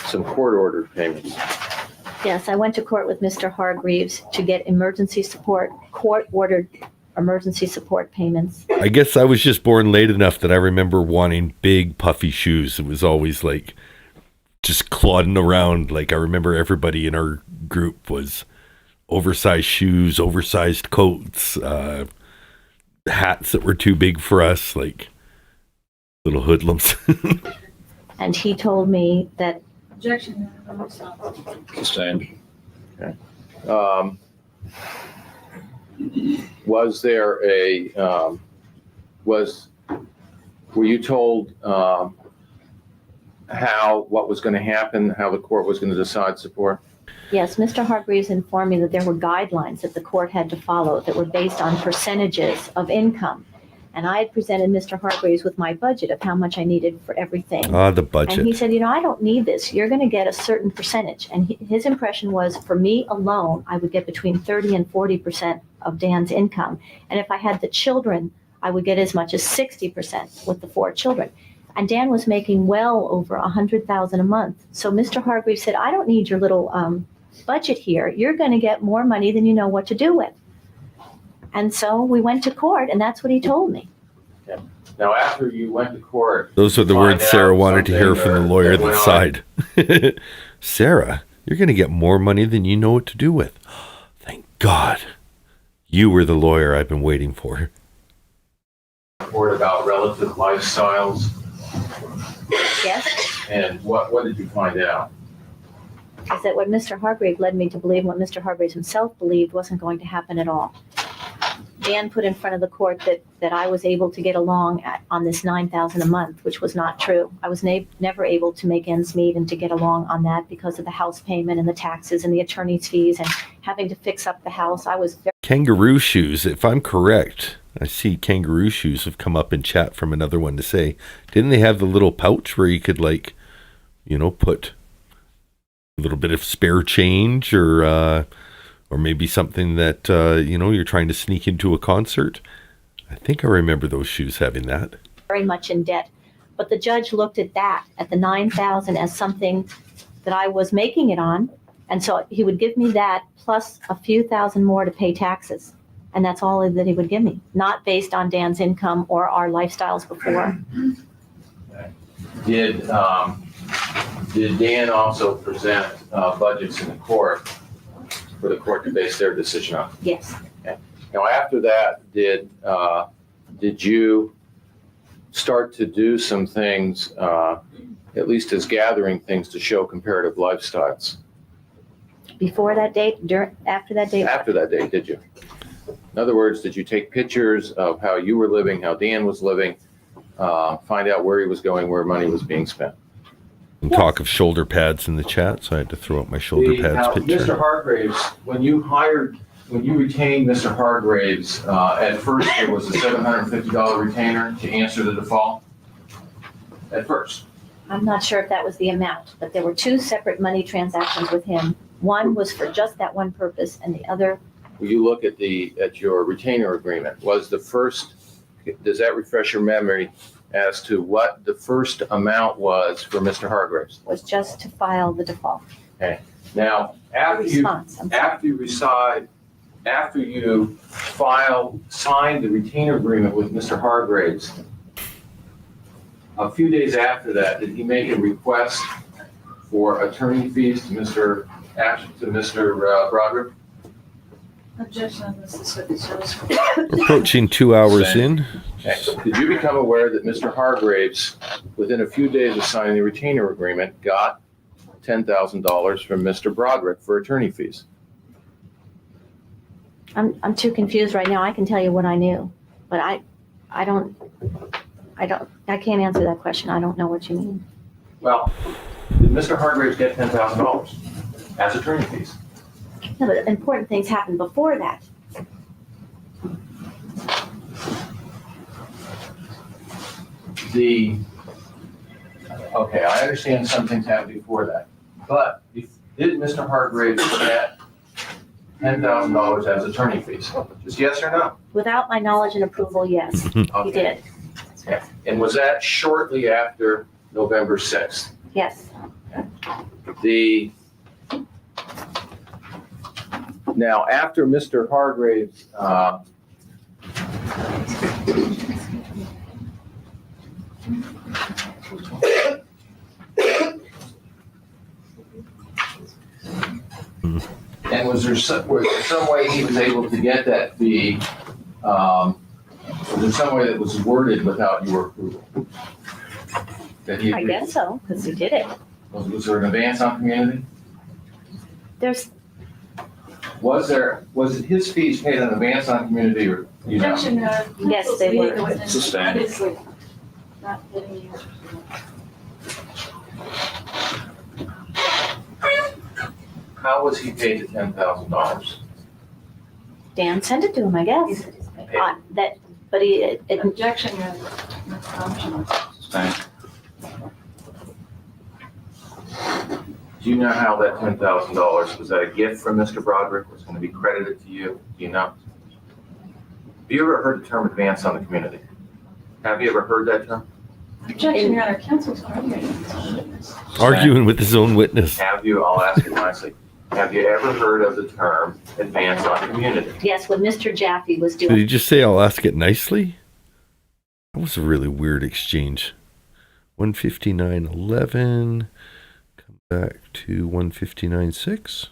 P: Some court-ordered payments.
Q: Yes, I went to court with Mr. Hargreaves to get emergency support, court-ordered emergency support payments.
B: I guess I was just born late enough that I remember wanting big, puffy shoes. It was always like just clodding around. Like I remember everybody in our group was oversized shoes, oversized coats, hats that were too big for us, like little hoodlums.
Q: And he told me that...
R: Objection.
S: Sustained.
P: Okay. Was there were you told what was going to happen, how the court was going to decide support?
Q: Yes, Mr. Hargreaves informed me that there were guidelines that the court had to follow that were based on percentages of income. And I had presented Mr. Hargreaves with my budget of how much I needed for everything.
B: The budget.
Q: And he said, I don't need this. You're going to get a certain percentage. And his impression was, for me alone, I would get between 30 and 40% of Dan's income. And if I had the children, I would get as much as 60% with the 4 children. And Dan was making well over $100,000 a month. So Mr. Hargreaves said, I don't need your little budget here. You're going to get more money than you know what to do with. And so we went to court, and that's what he told me.
P: Okay. Now, after you went to court...
B: Those are the words Sarah wanted to hear from the lawyer that side. Sarah, you're going to get more money than you know what to do with. Thank God. You were the lawyer I've been waiting for.
P: Report about relative lifestyles.
Q: Yes.
P: And what did you find out?
Q: Is that what Mr. Hargreaves led me to believe, what Mr. Hargreaves himself believed wasn't going to happen at all. Dan put in front of the court that I was able to get along on this $9,000 a month, which was not true. I was never able to make ends meet and to get along on that because of the house payment and the taxes and the attorney's fees and having to fix up the house. I was very...
B: Kangaroo shoes, if I'm correct. I see kangaroo shoes have come up in chat from another one to say, didn't they have the little pouch where you could, like, you know, put a little bit of spare change or maybe something that, you know, you're trying to sneak into a concert? I think I remember those shoes having that.
Q: Very much in debt. But the judge looked at that, at the $9,000 as something that I was making it on. And so he would give me that plus a few thousand more to pay taxes. And that's all that he would give me, not based on Dan's income or our lifestyles before.
P: Did Dan also present budgets in the court for the court to base their decision on?
Q: Yes.
P: Okay. Now, after that, did you start to do some things, at least as gathering things to show comparative lifestyles?
Q: Before that date, after that date?
P: After that date, did you? In other words, did you take pictures of how you were living, how Dan was living, find out where he was going, where money was being spent?
B: And talk of shoulder pads in the chat, so I had to throw up my shoulder pads
P: Now,
B: picture.
P: Mr. Hargraves, when you retained Mr. Hargraves, at first there was a $750 retainer to answer the default? At first?
Q: I'm not sure if that was the amount, but there were two separate money transactions with him. One was for just that one purpose, and the other...
P: Will you look at your retainer agreement? Was the first, does that refresh your memory as to what the first amount was for Mr. Hargraves?
Q: Was just to file the default.
P: Okay. Now, after you signed the retainer agreement with Mr. Hargraves, a few days after that, did he make a request for attorney fees to Mr. Broderick?
R: Objection, Mississippi Service.
B: Approaching 2 hours in.
P: Okay. Did you become aware that Mr. Hargraves, within a few days of signing the retainer agreement, got $10,000 from Mr. Broderick for attorney fees?
Q: I'm too confused right now. I can tell you what I knew, but I can't answer that question. I don't know what you mean.
P: Well, did Mr. Hargraves get $10,000 as attorney fees?
Q: No, but important things happened before that.
P: Okay, I understand some things happened before that, but did Mr. Hargraves get $10,000 as attorney fees? Just yes or no?
Q: Without my knowledge and approval, yes, he did.
P: Okay. And was that shortly after November 6th?
Q: Yes.
P: Now, after Mr. Hargraves, and was there some way he was able to get that fee? Was there some way that was worded without your approval?
Q: I guess so, because he did it.
P: Was there an advance on community? Was it his fees paid in advance on community, or you know?
R: Objection,
Q: yes, they were.
P: Sustained.
R: Obviously, not getting the answer.
P: How was he paid the $10,000?
Q: Dan sent it to him, I guess.
R: Objection,
P: Sustained. Do you know how that $10,000, was that a gift from Mr. Broderick, was going to be credited to you? Do you know? Have you ever heard the term advance on the community? Have you ever heard that term?
R: Objection, Your Honor, counsel's arguing.
B: Arguing with his own witness.
P: Have you, I'll ask it nicely, have you ever heard of the term advance on community?
Q: Yes, what Mr. Jaffe was doing.
B: Did he just say, I'll ask it nicely? That was a really weird exchange. 159.11. Back to 159.6.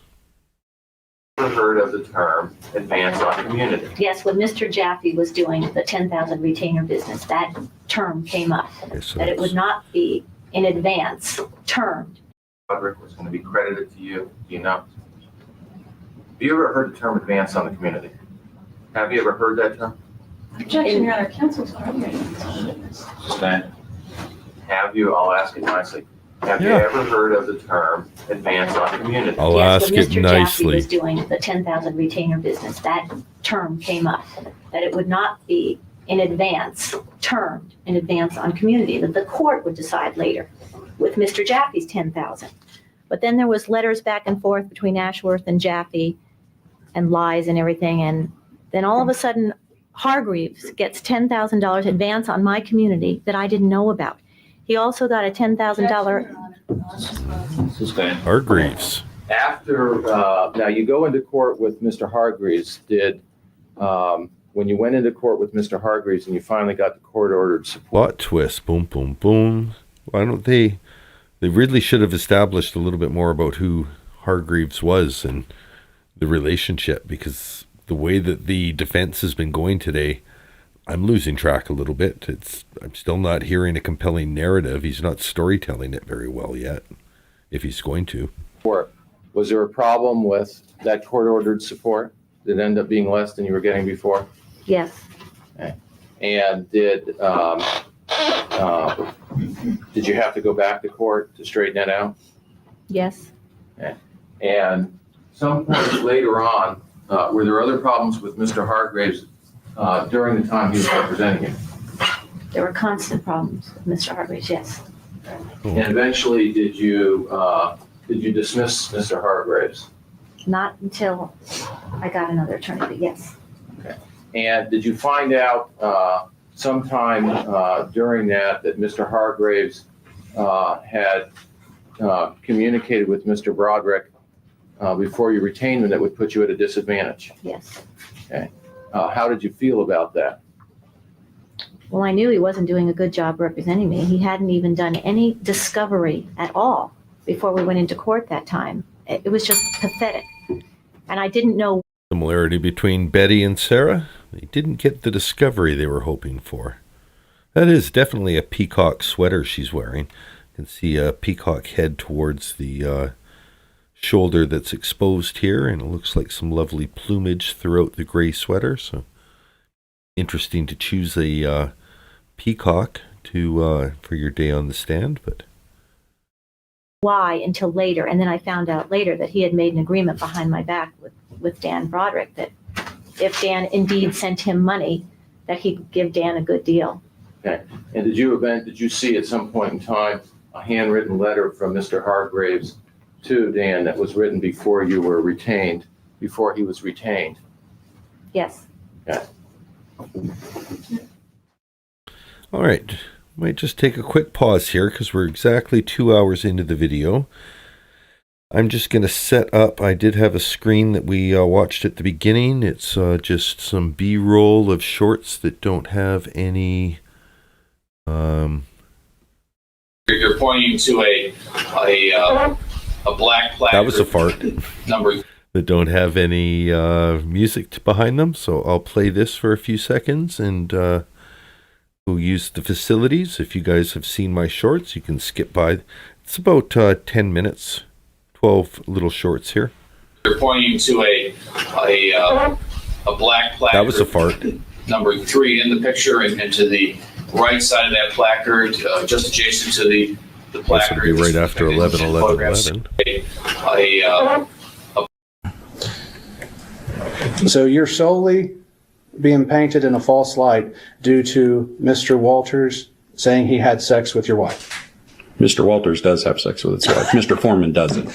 P: Ever heard of the term advance on community?
Q: Yes, when Mr. Jaffe was doing the 10,000 retainer business, that term came up.
B: Okay, so
Q: that it would not be in advance termed.
P: Broderick was going to be credited to you. Do you know? Have you ever heard the term advance on the community? Have you ever heard that term?
R: Objection, Your Honor, counsel's arguing.
P: Sustained. Have you, I'll ask it nicely, have you
B: Yeah.
P: ever heard of the term advance on community?
B: I'll
Q: Yes,
B: ask
Q: when
B: it
Q: Mr. Jaffe
B: nicely.
Q: was doing the 10,000 retainer business, that term came up, that it would not be in advance, termed in advance on community, that the court would decide later with Mr. Jaffe's 10,000. But then there was letters back and forth between Ashworth and Jaffe and lies and everything. And then all of a sudden, Hargreaves gets $10,000 advance on my community that I didn't know about. He also got a $10,000.
S: Sustained.
B: Hargreaves.
P: After, now you go into court with Mr. Hargreaves, when you went into court with Mr. Hargreaves and you finally got the court-ordered support.
B: Plot twist. Boom, boom, boom. Why don't they really should have established a little bit more about who Hargreaves was and the relationship, because the way that the defense has been going today, I'm losing track a little bit. I'm still not hearing a compelling narrative. He's not storytelling it very well yet, if he's going to.
P: Was there a problem with that court-ordered support? Did it end up being less than you were getting before?
Q: Yes.
P: Okay. And did you have to go back to court to straighten that out?
Q: Yes.
P: Okay. And some point later on, were there other problems with Mr. Hargreaves during the time he was representing you?
Q: There were constant problems with Mr. Hargreaves, yes.
P: And eventually, did you dismiss Mr. Hargreaves?
Q: Not until I got another attorney, but yes.
P: Okay. And did you find out sometime during that Mr. Hargreaves had communicated with Mr. Broderick before you retained him that would put you at a disadvantage?
Q: Yes.
P: Okay. How did you feel about that?
Q: Well, I knew he wasn't doing a good job representing me. He hadn't even done any discovery at all before we went into court that time. It was just pathetic. And I didn't know.
B: Similarity between Betty and Sarah. They didn't get the discovery they were hoping for. That is definitely a peacock sweater she's wearing. You can see a peacock head towards the shoulder that's exposed here, and it looks like some lovely plumage throughout the gray sweater. So interesting to choose a peacock for your day on the stand, but
Q: why until later. And then I found out later that he had made an agreement behind my back with Dan Broderick that if Dan indeed sent him money, that he could give Dan a good deal.
P: Okay. And did you see at some point in time a handwritten letter from Mr. Hargreaves to Dan that was written before you were retained, before he was retained?
Q: Yes.
P: Okay.
B: all right. Might just take a quick pause here because we're exactly 2 hours into the video. I'm just going to set up. I did have a screen that we watched at the beginning. It's just some B-roll of shorts that don't have any.
A: You're pointing to a black placard.
B: That was a fart.
A: Number
B: that don't have any music behind them. So I'll play this for a few seconds and we'll use the facilities. If you guys have seen my shorts, you can skip by. It's about 10 minutes, 12 little shorts here.
A: You're pointing to a black placard.
B: That was a fart.
A: Number 3 in the picture, and to the right side of that placard, just adjacent to the placard.
B: This would be right after 11:11:11.
C: So you're solely being painted in a false light due to Mr. Walters saying he had sex with your wife.
D: Mr. Walters does have sex with his wife. Mr. Foreman doesn't.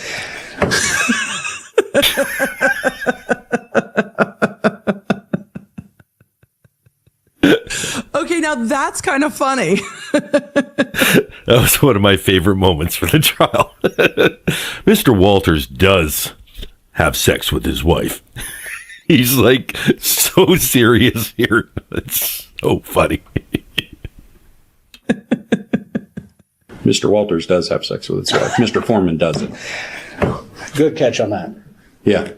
E: Okay, now that's kind of funny.
B: That was one of my favorite moments for the trial. Mr. Walters does have sex with his wife. He's like so serious here. It's so funny.
D: Mr. Walters does have sex with his wife. Mr. Foreman doesn't.
C: Good catch on that.
D: Yeah.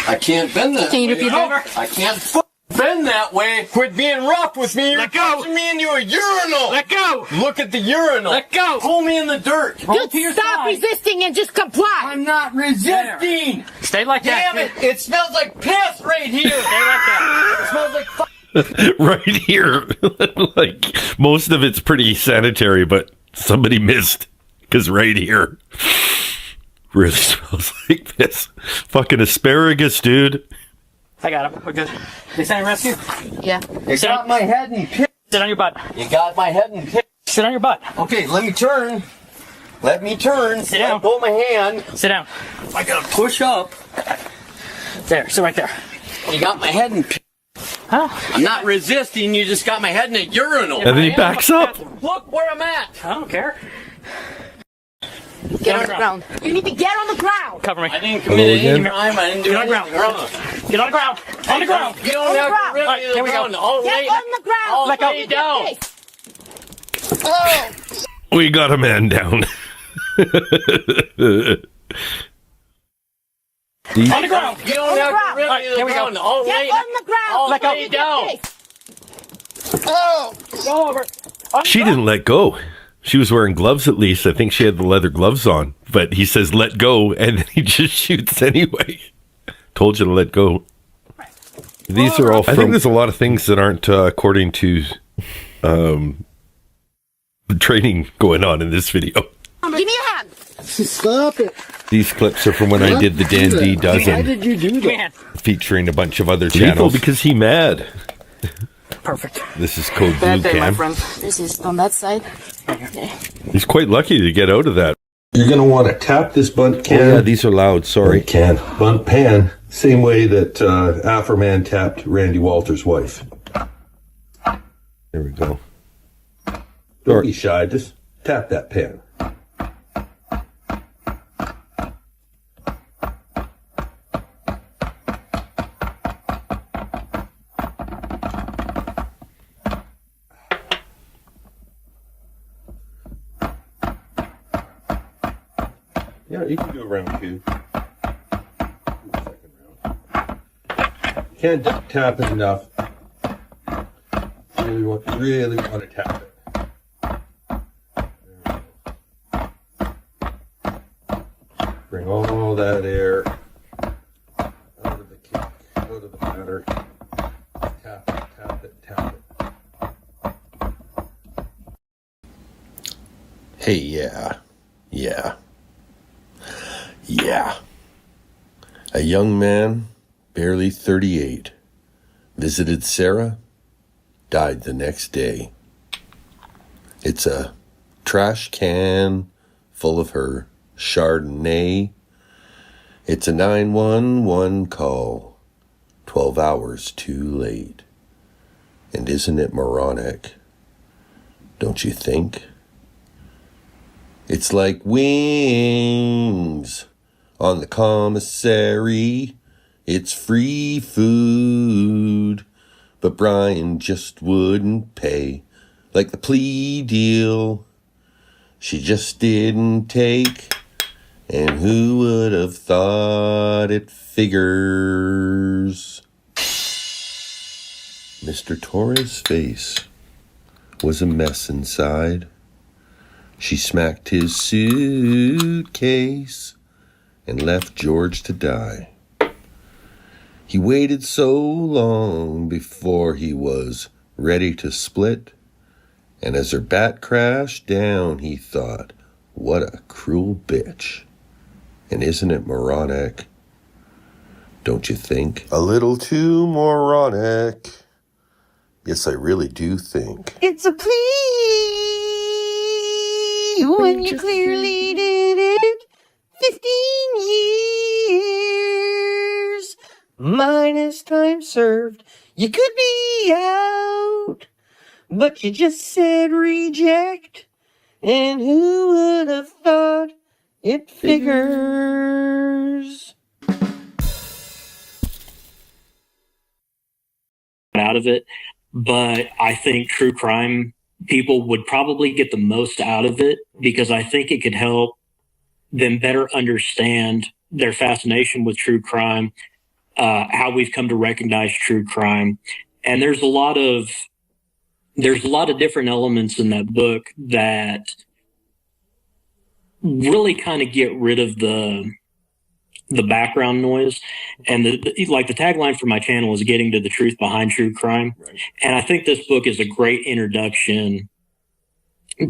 F: I can't bend that.
N: Can you repeat that?
F: Over. I can't bend that way. Quit being rough with me. You're pushing me into a urinal. Let go. Look at the urinal. Let go. Pull me in the dirt.
N: Just stop resisting and just comply.
F: I'm not resisting.
G: Stay like
F: Damn
G: that.
F: it! It smells like piss right here!
G: Stay like that.
F: It smells like
B: Right here. Like, most of it's pretty sanitary, but somebody missed. Because right here really smells like this. Fucking asparagus, dude.
G: I got him. We're good. They sent a rescue?
Q: Yeah.
F: You got my head in piss.
G: Sit on your butt.
F: You got my head in piss.
G: Sit on your butt.
F: Okay, let me turn. Let me turn.
G: Sit down.
F: Let go of my hand.
G: Sit down.
F: I gotta push up.
G: There. Sit right there.
F: You got my head in piss.
G: Huh?
F: I'm not resisting. You just got my head in a urinal.
B: And then he backs up.
F: Look where I'm at.
G: I don't care.
Q: Get on the ground. You need to get on the ground.
G: Cover me.
F: I didn't commit any crime. I didn't do
G: Get on the
F: anything
G: ground.
F: wrong.
G: Get on the ground. On the ground.
F: You don't have to rip
G: All right,
F: me to
G: here
F: the
G: we go.
F: ground. All
Q: Get
F: lay,
Q: on the ground.
F: all
G: Let go.
F: lay down.
Q: Oh.
B: We got a man down.
G: On the ground.
F: You don't have to rip
G: All right,
F: me to
G: here
F: the
G: we go.
F: ground. All
Q: Get
F: lay,
Q: on the ground.
F: all
G: Let go.
F: lay down.
Q: Oh.
G: Go over.
B: She didn't let go. She was wearing gloves at least. I think she had the leather gloves on. But he says, let go, and then he just shoots anyway. Told you to let go. These are all from... I think there's a lot of things that aren't according to the training going on in this video.
Q: Give me a hand.
I: Stop it.
B: These clips are from when I did the Dan D
I: Why
B: dozen,
I: did you do that?
G: Man.
B: featuring a bunch of other channels. Because he mad.
G: Perfect.
B: This is Code Blue
G: Bad day, my
B: Cam.
G: friend.
Q: This is on that side.
B: He's quite lucky to get out of that.
J: You're going to want to tap this bunt can.
B: Oh, yeah, these are loud. Sorry.
J: Bunt pan. Same way that Afroman tapped Randy Walters' wife.
B: There we go.
J: Don't be shy. Just tap that pan. Yeah, you can do a round two. Second round. Can't tap it enough. Really want to tap it. Bring all that air out of the kick, out of the batter. Tap it, tap it, tap it.
B: Hey, yeah. A young man, barely 38, visited Sarah, died the next day. It's a trash can full of her Chardonnay. It's a 911 call, 12 hours too late. And isn't it moronic? Don't you think? It's like wings on the commissary. It's free food, but Brian just wouldn't pay. Like the plea deal she just didn't take. And who would have thought it figures? Mr. Torres' face was a mess inside. She smacked his suitcase and left George to die. He waited so long before he was ready to split, and as her bat crashed down, he thought, what a cruel bitch. And isn't it moronic? Don't you think? A little too moronic. Yes, I really do think.
H: It's a plea when you clearly did it. 15 years minus time served. You could be out, but you just said reject. And who would have thought it figures?
K: Out of it, but I think true crime people would probably get the most out of it because I think it could help them better understand their fascination with true crime, how we've come to recognize true crime. And there's a lot of different elements in that book that really kind of get rid of the the background noise. And the tagline for my channel is getting to the truth behind true crime.
B: Right.
K: And I think this book is a great introduction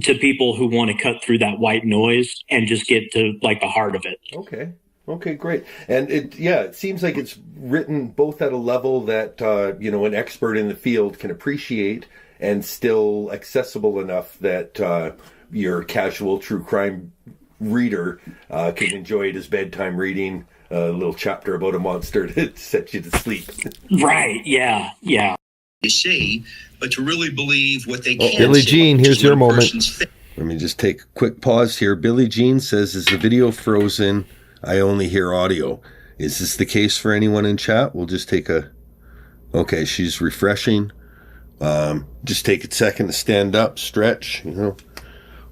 K: to people who want to cut through that white noise and just get to like the heart of it.
B: Okay, great. And it seems like it's written both at a level that, an expert in the field can appreciate and still accessible enough that your casual true crime reader can enjoy it as bedtime reading, a little chapter about a monster to set you to sleep.
K: Right, yeah.
L: You see, but to really believe what they can
B: Billie
L: see,
B: Jean,
L: which
B: here's
L: is
B: your
L: what a
B: moment.
L: person's
B: Let me just take a quick pause here. Billie Jean says, is the video frozen? I only hear audio. Is this the case for anyone in chat? We'll just take okay, she's refreshing. Just take a second to stand up, stretch, Well,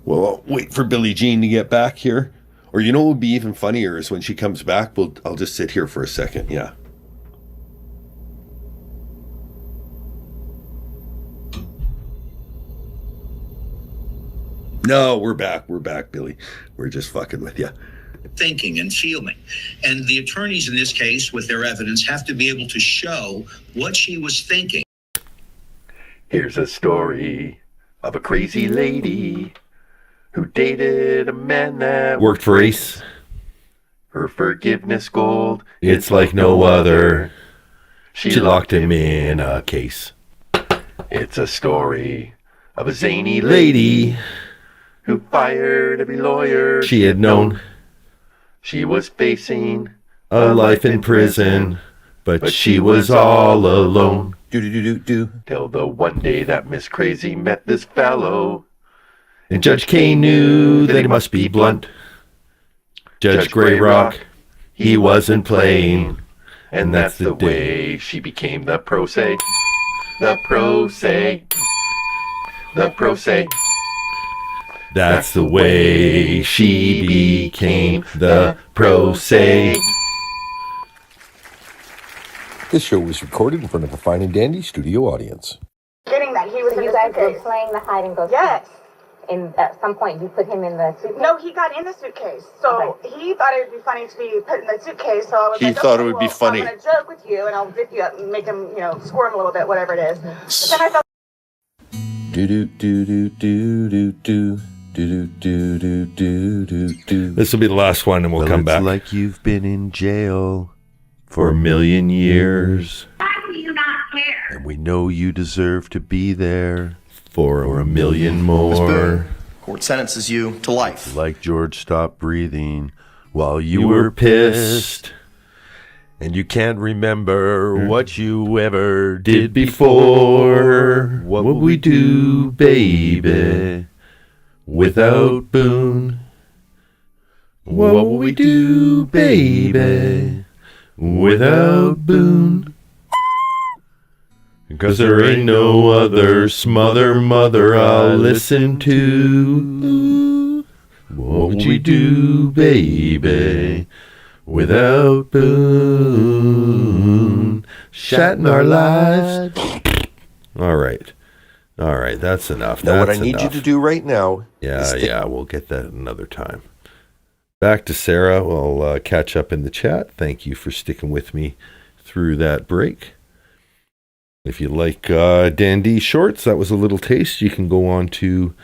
B: I'll wait for Billie Jean to get back here. Or what would be even funnier is when she comes back, I'll just sit here for a second, yeah. No, we're back, Billy. We're just fucking with you.
L: thinking and feeling. And the attorneys in this case, with their evidence, have to be able to show what she was thinking.
B: Here's a story of a crazy lady who dated a man that worked for Ace. Her forgiveness gold, it's like no other. She locked him in a case. It's a story of a zany lady who fired every lawyer she had known. She was facing a life in prison, but she was all alone. Till the one day that Miss Crazy met this fellow, and Judge K knew that he must be blunt. Judge Greyrock, he wasn't playing, and that's the way she became the pro se. The pro se. The pro se. That's the way she became the pro se.
J: This show was recorded in front of a fine and dandy studio audience.
M: Getting that he was
N: So
M: in
N: you
M: the
N: guys were
M: suitcase.
N: playing the hide and go seek.
M: Yes.
N: And at some point you put him in the suitcase?
M: No, he got in the suitcase. So he thought it would be funny to be put in the suitcase. So I was
J: He
M: like,
J: thought
M: okay,
J: it would be
M: well,
J: funny.
M: I'm going to joke with you and I'll dip you up and make him, squirm a little bit, whatever it is. But then I thought,
B: This will be the last one, and we'll come back. Like you've been in jail for a million years.
T: Why do you not care?
B: And we know you deserve to be there for a million more.
O: Court sentences you to life.
B: Like George stopped breathing while you were pissed. And you can't remember what you ever did before. What would we do, baby, without Boone? What would we do, baby, without Boone? Because there ain't no other smother mother I'll listen to. What would you do, baby, without Boone? Shatting our lives. All right, that's enough.
J: Now, what I
B: That's
J: need you
B: enough.
J: to do right now
B: Yeah, we'll get that another time. Back to Sarah. We'll catch up in the chat. Thank you for sticking with me through that break. If you like Dan D shorts, that was a little taste. You can go on to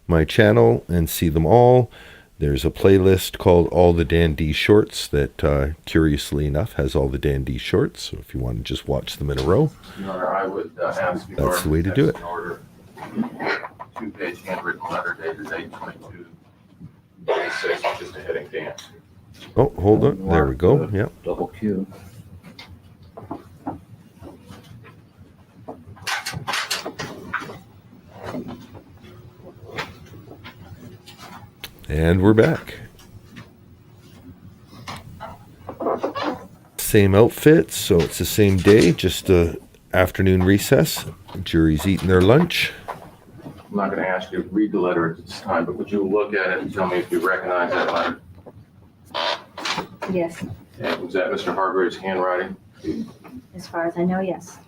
B: my channel and see them all. There's a playlist called All the Dan D Shorts that, curiously enough, has all the Dan D shorts. So if you want to just watch them in a row,
P: Your Honor, I would ask you.
B: that's the way to do it.
P: Order, 2-page handwritten letter dated 8/22/26, just a heading Dan.
B: Oh, hold on. There we go. Yep.
S: Double Q.
B: And we're back. Same outfits, so it's the same day, just a afternoon recess. Jury's eating their lunch.
P: I'm not going to ask you to read the letter at this time, but would you look at it and tell me if you recognize that letter?
Q: Yes,
P: And was that Mr. Hargrave's handwriting?
Q: as far as I know, yes.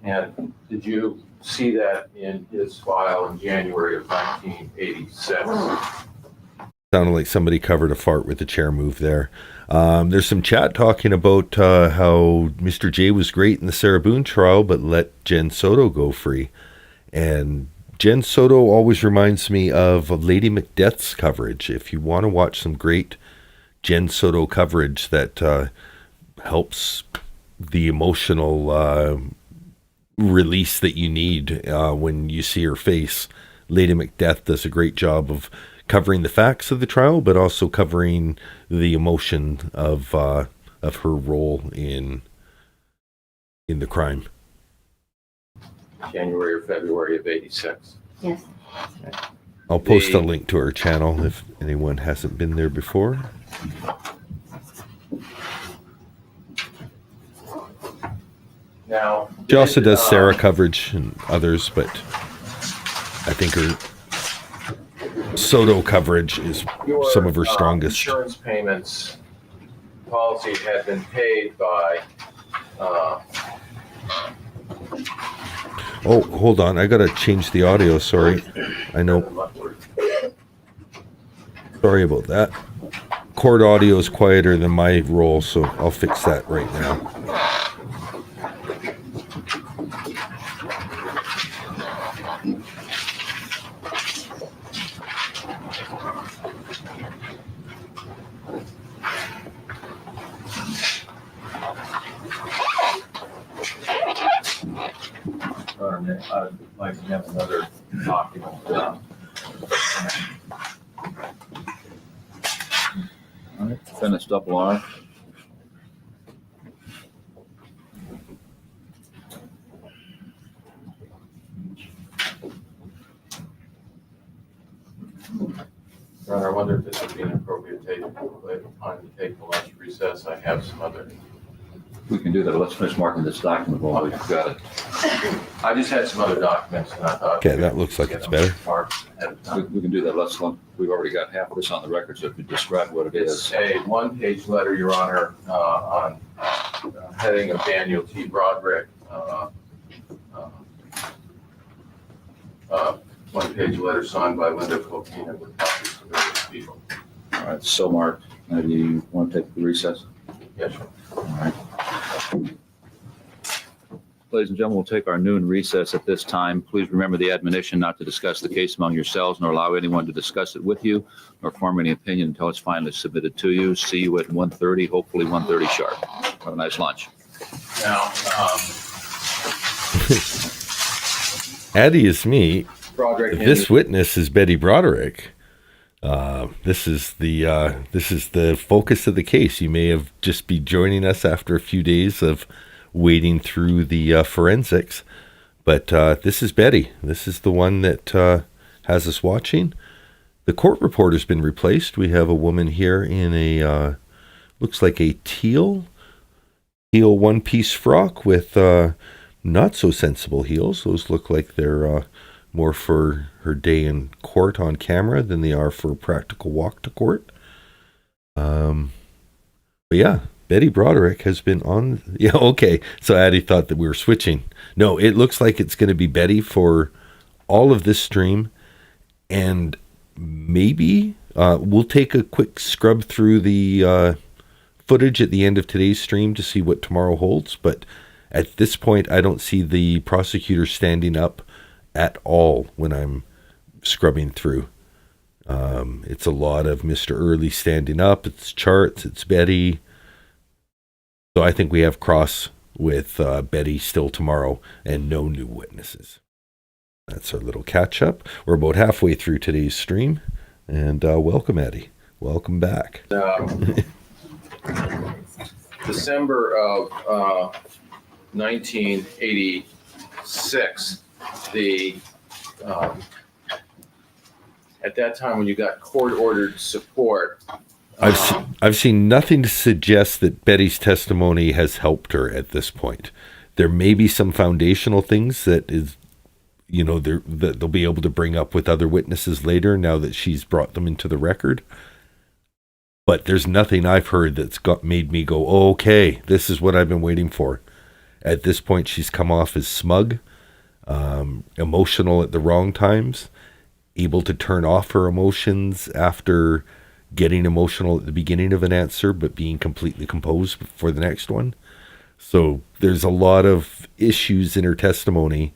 P: And did you see that in his file in January of 1987?
B: Sounded like somebody covered a fart with the chair move there. There's some chat talking about how Mr. J was great in the Sarah Boone trial, but let Jen Soto go free. And Jen Soto always reminds me of Lady Macbeth's coverage. If you want to watch some great Jen Soto coverage that helps the emotional release that you need when you see her face, Lady Macbeth does a great job of covering the facts of the trial, but also covering the emotion of her role in the crime.
P: January or February of 86.
N: Yes.
B: I'll post a link to her channel if anyone hasn't been there before.
P: Now,
B: She also does Sarah coverage and others, but I think her Soto coverage is some of her strongest.
P: Insurance payments policy had been paid by.
B: Oh, hold on. I got to change the audio. Sorry. I know. Sorry about that. Court audio is quieter than my roll, so I'll fix that right now.
P: I'd like to have another document. All
S: right, finish double R.
P: I wonder if this would be an appropriate time to take the lunch recess. I have some other.
S: We can do that. Let's finish marking this document while we've got it.
P: I just had some other documents and I thought.
B: Okay, that looks like it's better.
S: We can do that. We've already got half of this on the record, so if you describe what it
P: It's
S: is.
P: a one-page letter, Your Honor, on heading of Daniel T. Broderick. One-page letter signed by Linda Coquina with copies to various people.
S: All right, so marked. Now, do you want to take the recess?
P: Yes, sir.
S: All right. Ladies and gentlemen, we'll take our noon recess at this time. Please remember the admonition not to discuss the case among yourselves, nor allow anyone to discuss it with you, nor form any opinion until it's finally submitted to you. See you at 1:30, hopefully 1:30 sharp. Have a nice lunch.
P: Now,
B: Addie is me.
P: Broderick,
B: This witness is Betty Broderick. This is the focus of the case. You may have just be joining us after a few days of wading through the forensics, but this is Betty. This is the one that has us watching. The court reporter's been replaced. We have a woman here in a looks like a teal one-piece frock with not so sensible heels. Those look like they're more for her day in court on camera than they are for a practical walk to court. But yeah, Betty Broderick has been on. Yeah, okay. So Addie thought that we were switching. No, it looks like it's going to be Betty for all of this stream. And maybe we'll take a quick scrub through the footage at the end of today's stream to see what tomorrow holds. But at this point, I don't see the prosecutor standing up at all when I'm scrubbing through. It's a lot of Mr. Early standing up. It's charts. It's Betty. So I think we have cross with Betty still tomorrow and no new witnesses. That's our little catch up. We're about halfway through today's stream. And welcome, Eddie. Welcome back.
P: December of 1986, at that time when you got court-ordered support.
B: I've seen nothing to suggest that Betty's testimony has helped her at this point. There may be some foundational things that is, that they'll be able to bring up with other witnesses later now that she's brought them into the record. But there's nothing I've heard that's made me go, oh, okay, this is what I've been waiting for. At this point, she's come off as smug, emotional at the wrong times, able to turn off her emotions after getting emotional at the beginning of an answer, but being completely composed for the next one. So there's a lot of issues in her testimony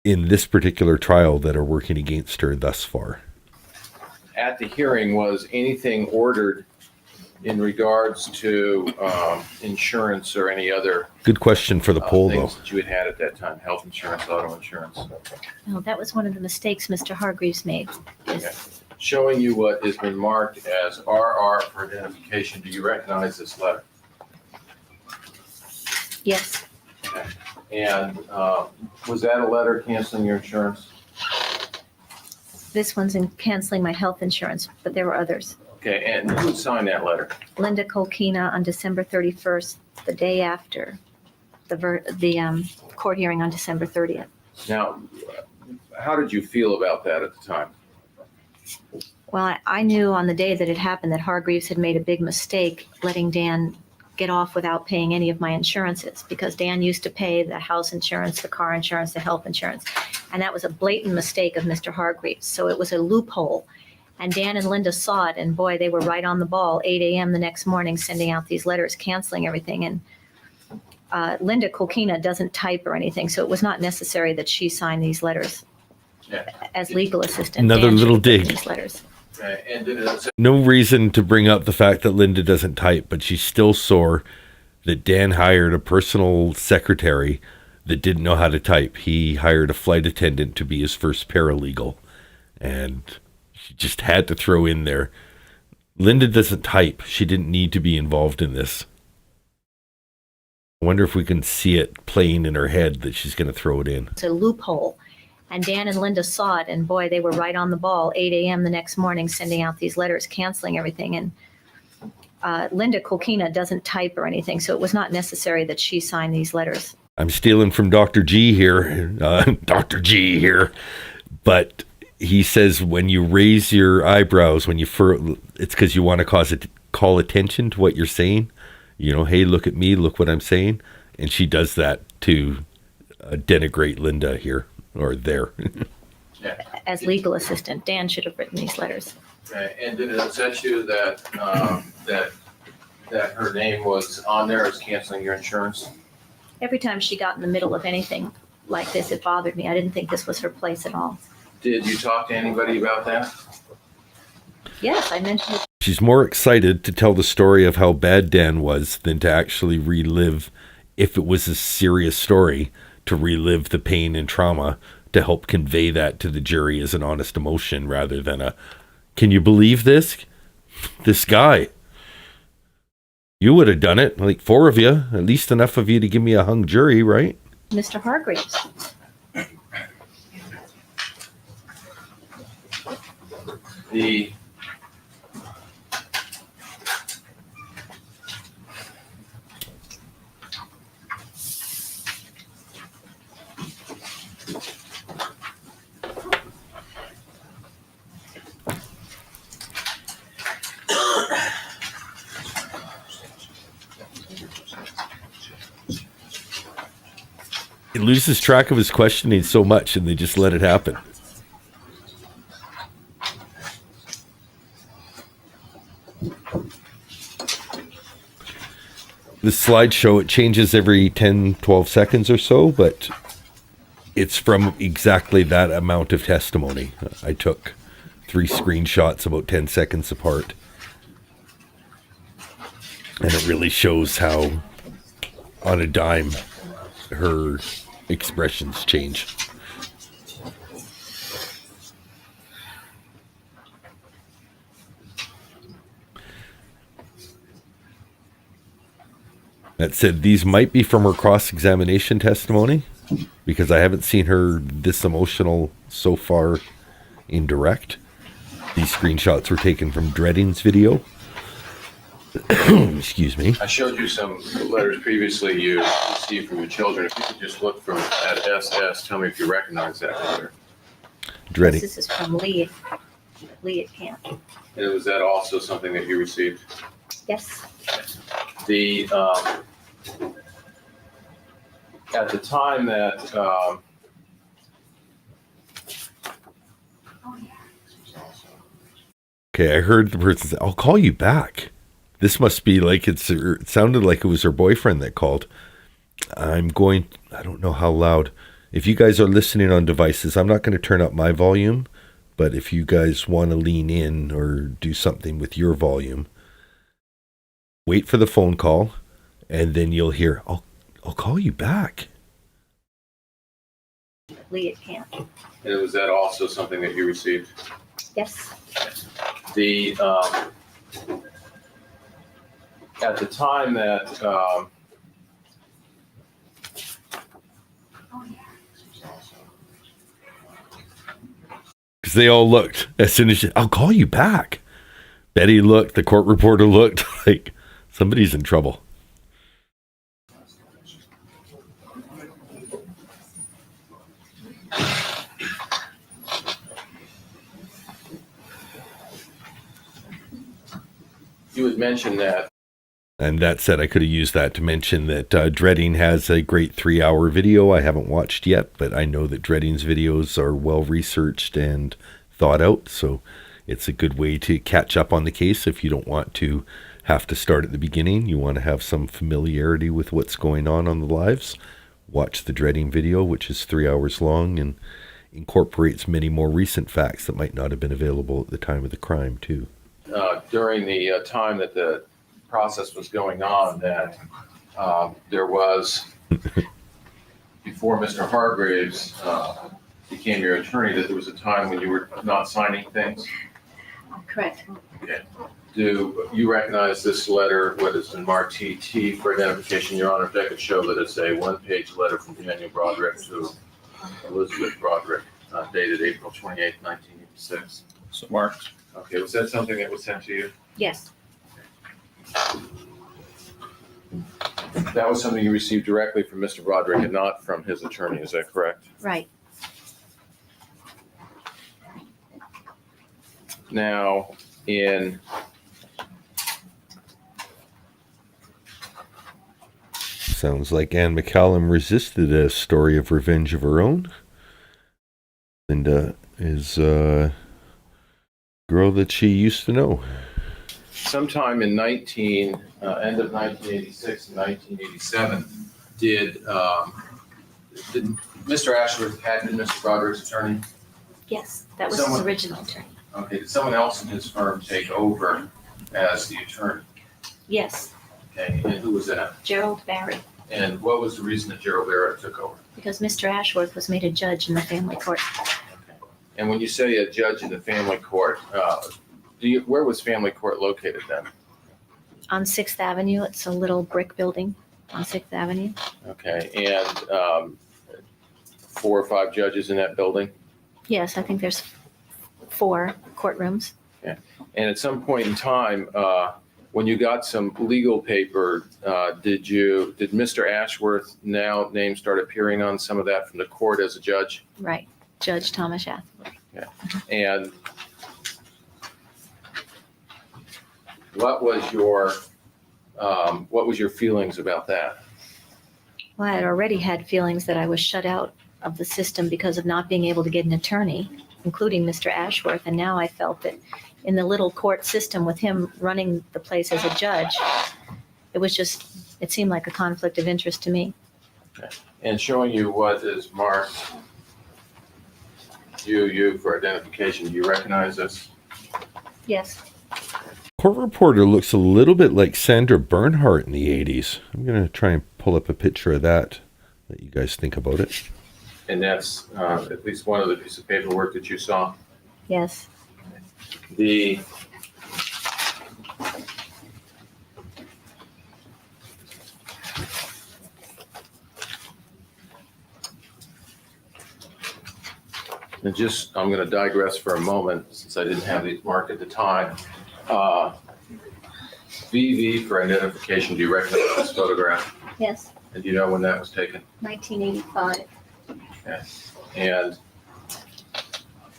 B: in this particular trial that are working against her thus far.
P: At the hearing, was anything ordered in regards to insurance or any other
B: Good question for the poll, though.
P: things that you had at that time, health insurance, auto insurance?
Q: No, that was one of the mistakes Mr. Hargreaves made.
P: Okay. Showing you what has been marked as RR for identification, do you recognize this letter?
Q: Yes.
P: Okay. And was that a letter canceling your insurance?
Q: This one's in canceling my health insurance, but there were others.
P: Okay, and who signed that letter?
Q: Linda Kolkina on December 31st, the day after the court hearing on December 30th.
P: Now, how did you feel about that at the time?
Q: Well, I knew on the day that it happened that Hargreaves had made a big mistake letting Dan get off without paying any of my insurances, because Dan used to pay the house insurance, the car insurance, the health insurance. And that was a blatant mistake of Mr. Hargreaves. So it was a loophole. And Dan and Linda saw it, and boy, they were right on the ball, 8 a.m. the next morning, sending out these letters, canceling everything. And Linda Kolkina doesn't type or anything, so it was not necessary that she sign these letters.
P: Yeah.
Q: As legal assistant.
B: Another
Q: Dan
B: little
Q: should have written
B: dig.
Q: these letters.
P: Okay, and did it,
B: No reason to bring up the fact that Linda doesn't type, but she's still sore that Dan hired a personal secretary that didn't know how to type. He hired a flight attendant to be his first paralegal, and she just had to throw in there, Linda doesn't type. She didn't need to be involved in this. I wonder if we can see it playing in her head that she's going to throw it in.
Q: It's a loophole. And Dan and Linda saw it, and boy, they were right on the ball, 8 a.m. the next morning, sending out these letters, canceling everything. And Linda Kolkina doesn't type or anything, so it was not necessary that she sign these letters.
B: I'm stealing from Dr. G here, Dr. G here, but he says when you raise your eyebrows, when you it's because you want to call attention to what you're saying. You know, hey, look at me, look what I'm saying. And she does that to denigrate Linda here. Or there.
P: Yeah.
Q: As legal assistant, Dan should have written these letters.
P: Okay, and did it upset you that that her name was on there as canceling your insurance?
Q: Every time she got in the middle of anything like this, it bothered me. I didn't think this was her place at all.
P: Did you talk to anybody about that?
Q: Yes, I mentioned it.
B: She's more excited to tell the story of how bad Dan was than to actually relive, if it was a serious story, to relive the pain and trauma, to help convey that to the jury as an honest emotion rather than a, can you believe this? This guy. You would have done it, like 4 of you, at least enough of you to give me a hung jury, right?
Q: Mr. Hargreaves.
P: The
B: He loses track of his questioning so much and they just let it happen. The slideshow, it changes every 10, 12 seconds or so, but it's from exactly that amount of testimony. I took 3 screenshots about 10 seconds apart. And it really shows how, on a dime, her expressions change. That said, these might be from her cross-examination testimony, because I haven't seen her this emotional so far in direct. These screenshots were taken from Dreading's video. Excuse me.
P: I showed you some letters previously you received from your children. If you could just look from at SS, tell me if you recognize that letter.
B: Dreading.
Q: This is from Lee. Lee at camp.
P: And was that also something that you received?
Q: Yes.
P: The at the time that
B: Okay, I heard the person say, I'll call you back. This must be like it sounded like it was her boyfriend that called. I don't know how loud. If you guys are listening on devices, I'm not going to turn up my volume, but if you guys want to lean in or do something with your volume, wait for the phone call, and then you'll hear, I'll call you back.
Q: It can't.
P: And was that also something that you received?
Q: Yes.
P: The at the time that
B: because they all looked as soon as I'll call you back. Betty looked, the court reporter looked like somebody's in trouble.
P: you had mentioned that.
B: And that said, I could have used that to mention that Dreading has a great 3-hour video I haven't watched yet, but I know that Dreading's videos are well researched and thought out, so it's a good way to catch up on the case if you don't want to have to start at the beginning. You want to have some familiarity with what's going on the lives. Watch the Dreading video, which is 3 hours long and incorporates many more recent facts that might not have been available at the time of the crime, too.
P: During the time that the process was going on, that there was, before Mr. Hargraves became your attorney, that there was a time when you were not signing things?
Q: Correct.
P: Okay. Do you recognize this letter, what has been marked TT for identification, Your Honor? If I could show that it's a one-page letter from Daniel Broderick to Elizabeth Broderick, dated April 28, 1986.
D: So marked.
P: Okay, was that something that was sent to you?
Q: Yes.
P: That was something you received directly from Mr. Broderick and not from his attorney, is that correct?
Q: Right.
P: Now, in
B: Sounds like Anne McCallum resisted a story of revenge of her own. And is a girl that she used to know.
P: sometime in end of 1986 and 1987, did Mr. Ashworth had been Mr. Broderick's attorney?
Q: Yes, that was his original attorney.
P: Okay, did someone else in his firm take over as the attorney?
Q: Yes,
P: Okay, and who was that?
Q: Gerald Barry,
P: And what was the reason that Gerald Barrett took over?
Q: because Mr. Ashworth was made a judge in the family court.
P: And when you say a judge in the family court, where was family court located then?
Q: On 6th Avenue, it's a little brick building on 6th Avenue.
P: Okay, and 4 or 5 judges in that building?
Q: Yes, I think there's 4 courtrooms.
P: Yeah. And at some point in time, when you got some legal paper, did Mr. Ashworth now name start appearing on some of that from the court as a judge?
Q: Right, Judge Thomas Ashworth.
P: Yeah. And what was your feelings about that?
Q: Well, I had already had feelings that I was shut out of the system because of not being able to get an attorney, including Mr. Ashworth. And now I felt that in the little court system with him running the place as a judge, it seemed like a conflict of interest to me.
P: Okay. And showing you what is marked you for identification, do you recognize this?
Q: Yes.
B: Court reporter looks a little bit like Sandra Bernhardt in the 80s. I'm going to try and pull up a picture of that. Let you guys think about it.
P: And that's at least one of the pieces of paperwork that you saw.
Q: Yes.
P: I'm going to digress for a moment since I didn't have these marked at the time. VV for identification, do you recognize this photograph?
Q: Yes.
P: And do you know when that was taken?
Q: 1985.
P: Okay. And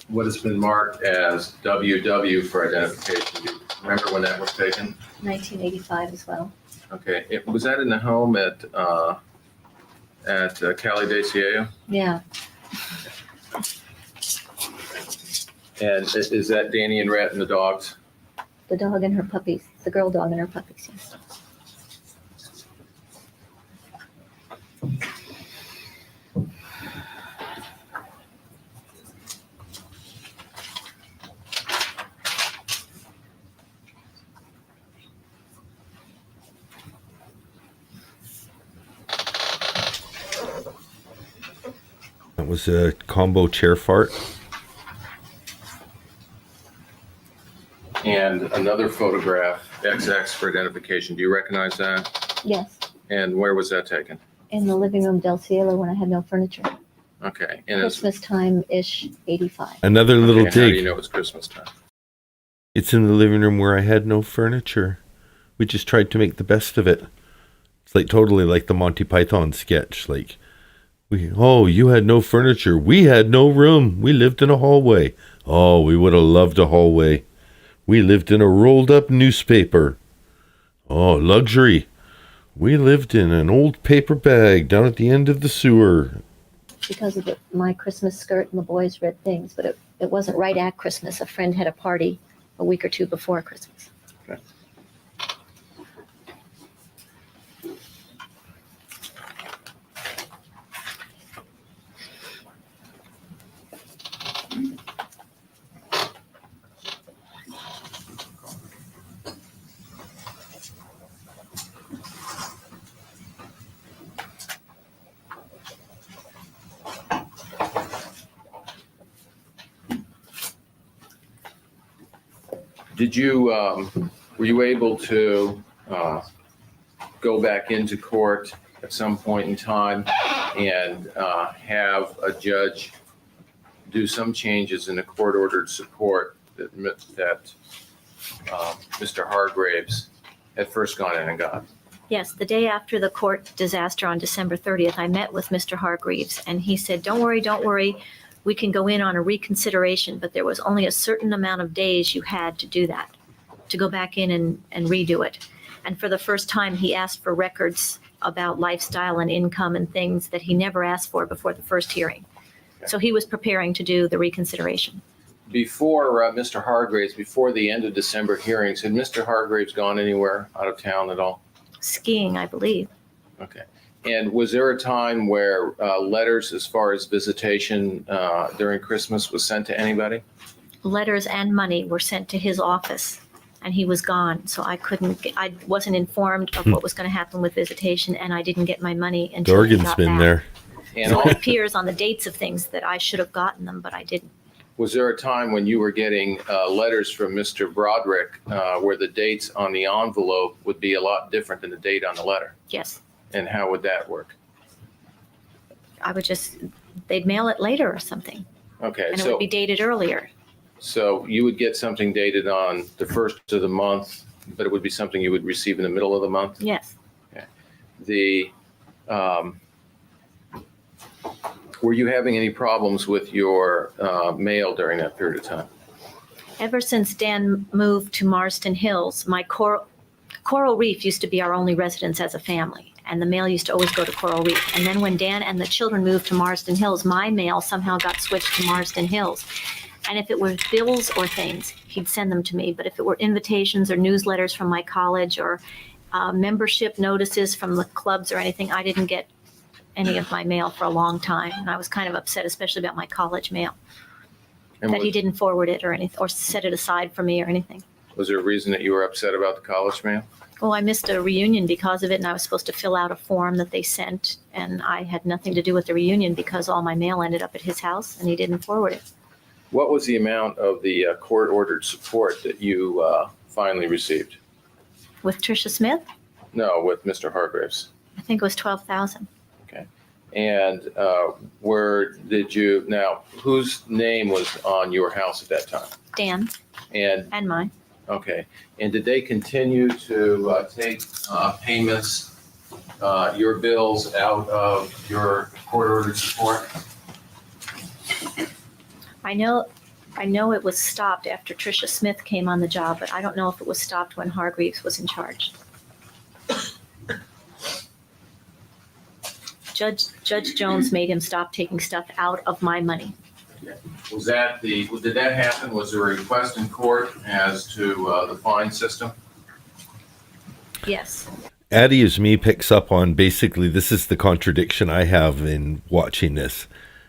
P: what has been marked as WW for identification, do you remember when that was taken?
Q: 1985 as well.
P: Okay. Was that in the home at Cali de Cielo?
Q: Yeah.
P: And is that Danny and Rhett and the dogs?
Q: The dog and her puppies, the girl dog and her puppies, yes.
B: That was a combo chair fart.
P: And another photograph, XX for identification. Do you recognize that?
Q: Yes,
P: And where was that taken?
Q: in the living room del Cielo when I had no furniture.
P: Okay. And it's,
Q: Christmas time-ish, 85.
B: Another little
P: okay, how do
B: dig.
P: you know it's Christmas time?
B: It's in the living room where I had no furniture. We just tried to make the best of it. It's like totally like the Monty Python sketch. Like, you had no furniture. We had no room. We lived in a hallway. Oh, we would have loved a hallway. We lived in a rolled up newspaper. Oh, luxury. We lived in an old paper bag down at the end of the sewer.
Q: Because of my Christmas skirt and the boys' red things, but it wasn't right at Christmas. A friend had a party a week or two before Christmas.
P: Okay. Did you, were you able to go back into court at some point in time and have a judge do some changes in the court-ordered support that Mr. Hargraves had first gone in and got?
Q: Yes, the day after the court disaster on December 30th, I met with Mr. Hargreaves, and he said, don't worry, we can go in on a reconsideration, but there was only a certain amount of days you had to do that, to go back in and redo it. And for the first time, he asked for records about lifestyle and income and things that he never asked for before the first hearing. So he was preparing to do the reconsideration.
P: Before Mr. Hargraves, before the end of December hearings, had Mr. Hargraves gone anywhere out of town at all?
Q: Skiing, I believe.
P: Okay. And was there a time where letters as far as visitation during Christmas was sent to anybody?
Q: Letters and money were sent to his office, and he was gone. So I wasn't informed of what was going to happen with visitation, and I didn't get my money until he
B: Dorgan's
Q: got
B: been
Q: back.
B: there.
P: And
Q: So it appears on the dates of things that I should have gotten them, but I didn't.
P: was there a time when you were getting letters from Mr. Broderick where the dates on the envelope would be a lot different than the date on the letter?
Q: Yes.
P: And how would that work?
Q: They'd mail it later or something,
P: Okay,
Q: and it would be dated earlier.
P: so you would get something dated on the first of the month, but it would be something you would receive in the middle of the month?
Q: Yes.
P: The were you having any problems with your mail during that period of time?
Q: Ever since Dan moved to Marston Hills, my Coral Reef used to be our only residence as a family, and the mail used to always go to Coral Reef. And then when Dan and the children moved to Marston Hills, my mail somehow got switched to Marston Hills. And if it were bills or things, he'd send them to me. But if it were invitations or newsletters from my college or membership notices from the clubs or anything, I didn't get any of my mail for a long time. And I was kind of upset, especially about my college mail,
P: And
Q: that he didn't forward it or anything, or set it aside for me or anything.
P: Was there a reason that you were upset about the college mail?
Q: Well, I missed a reunion because of it, and I was supposed to fill out a form that they sent, and I had nothing to do with the reunion because all my mail ended up at his house, and he didn't forward it.
P: What was the amount of the court-ordered support that you finally received?
Q: With Tricia Smith,
P: No, with Mr. Hargraves.
Q: I think it was $12,000.
P: Okay. And whose name was on your house at that time?
Q: Dan
P: And
Q: mine.
P: okay. And did they continue to take payments, your bills out of your court-ordered support?
Q: I know it was stopped after Tricia Smith came on the job, but I don't know if it was stopped when Hargreaves was in charge. Judge Jones made him stop taking stuff out of my money.
P: Was that did that happen? Was there a request in court as to the fine system?
Q: Yes.
B: Addie as me picks up on basically this is the contradiction I have in watching this.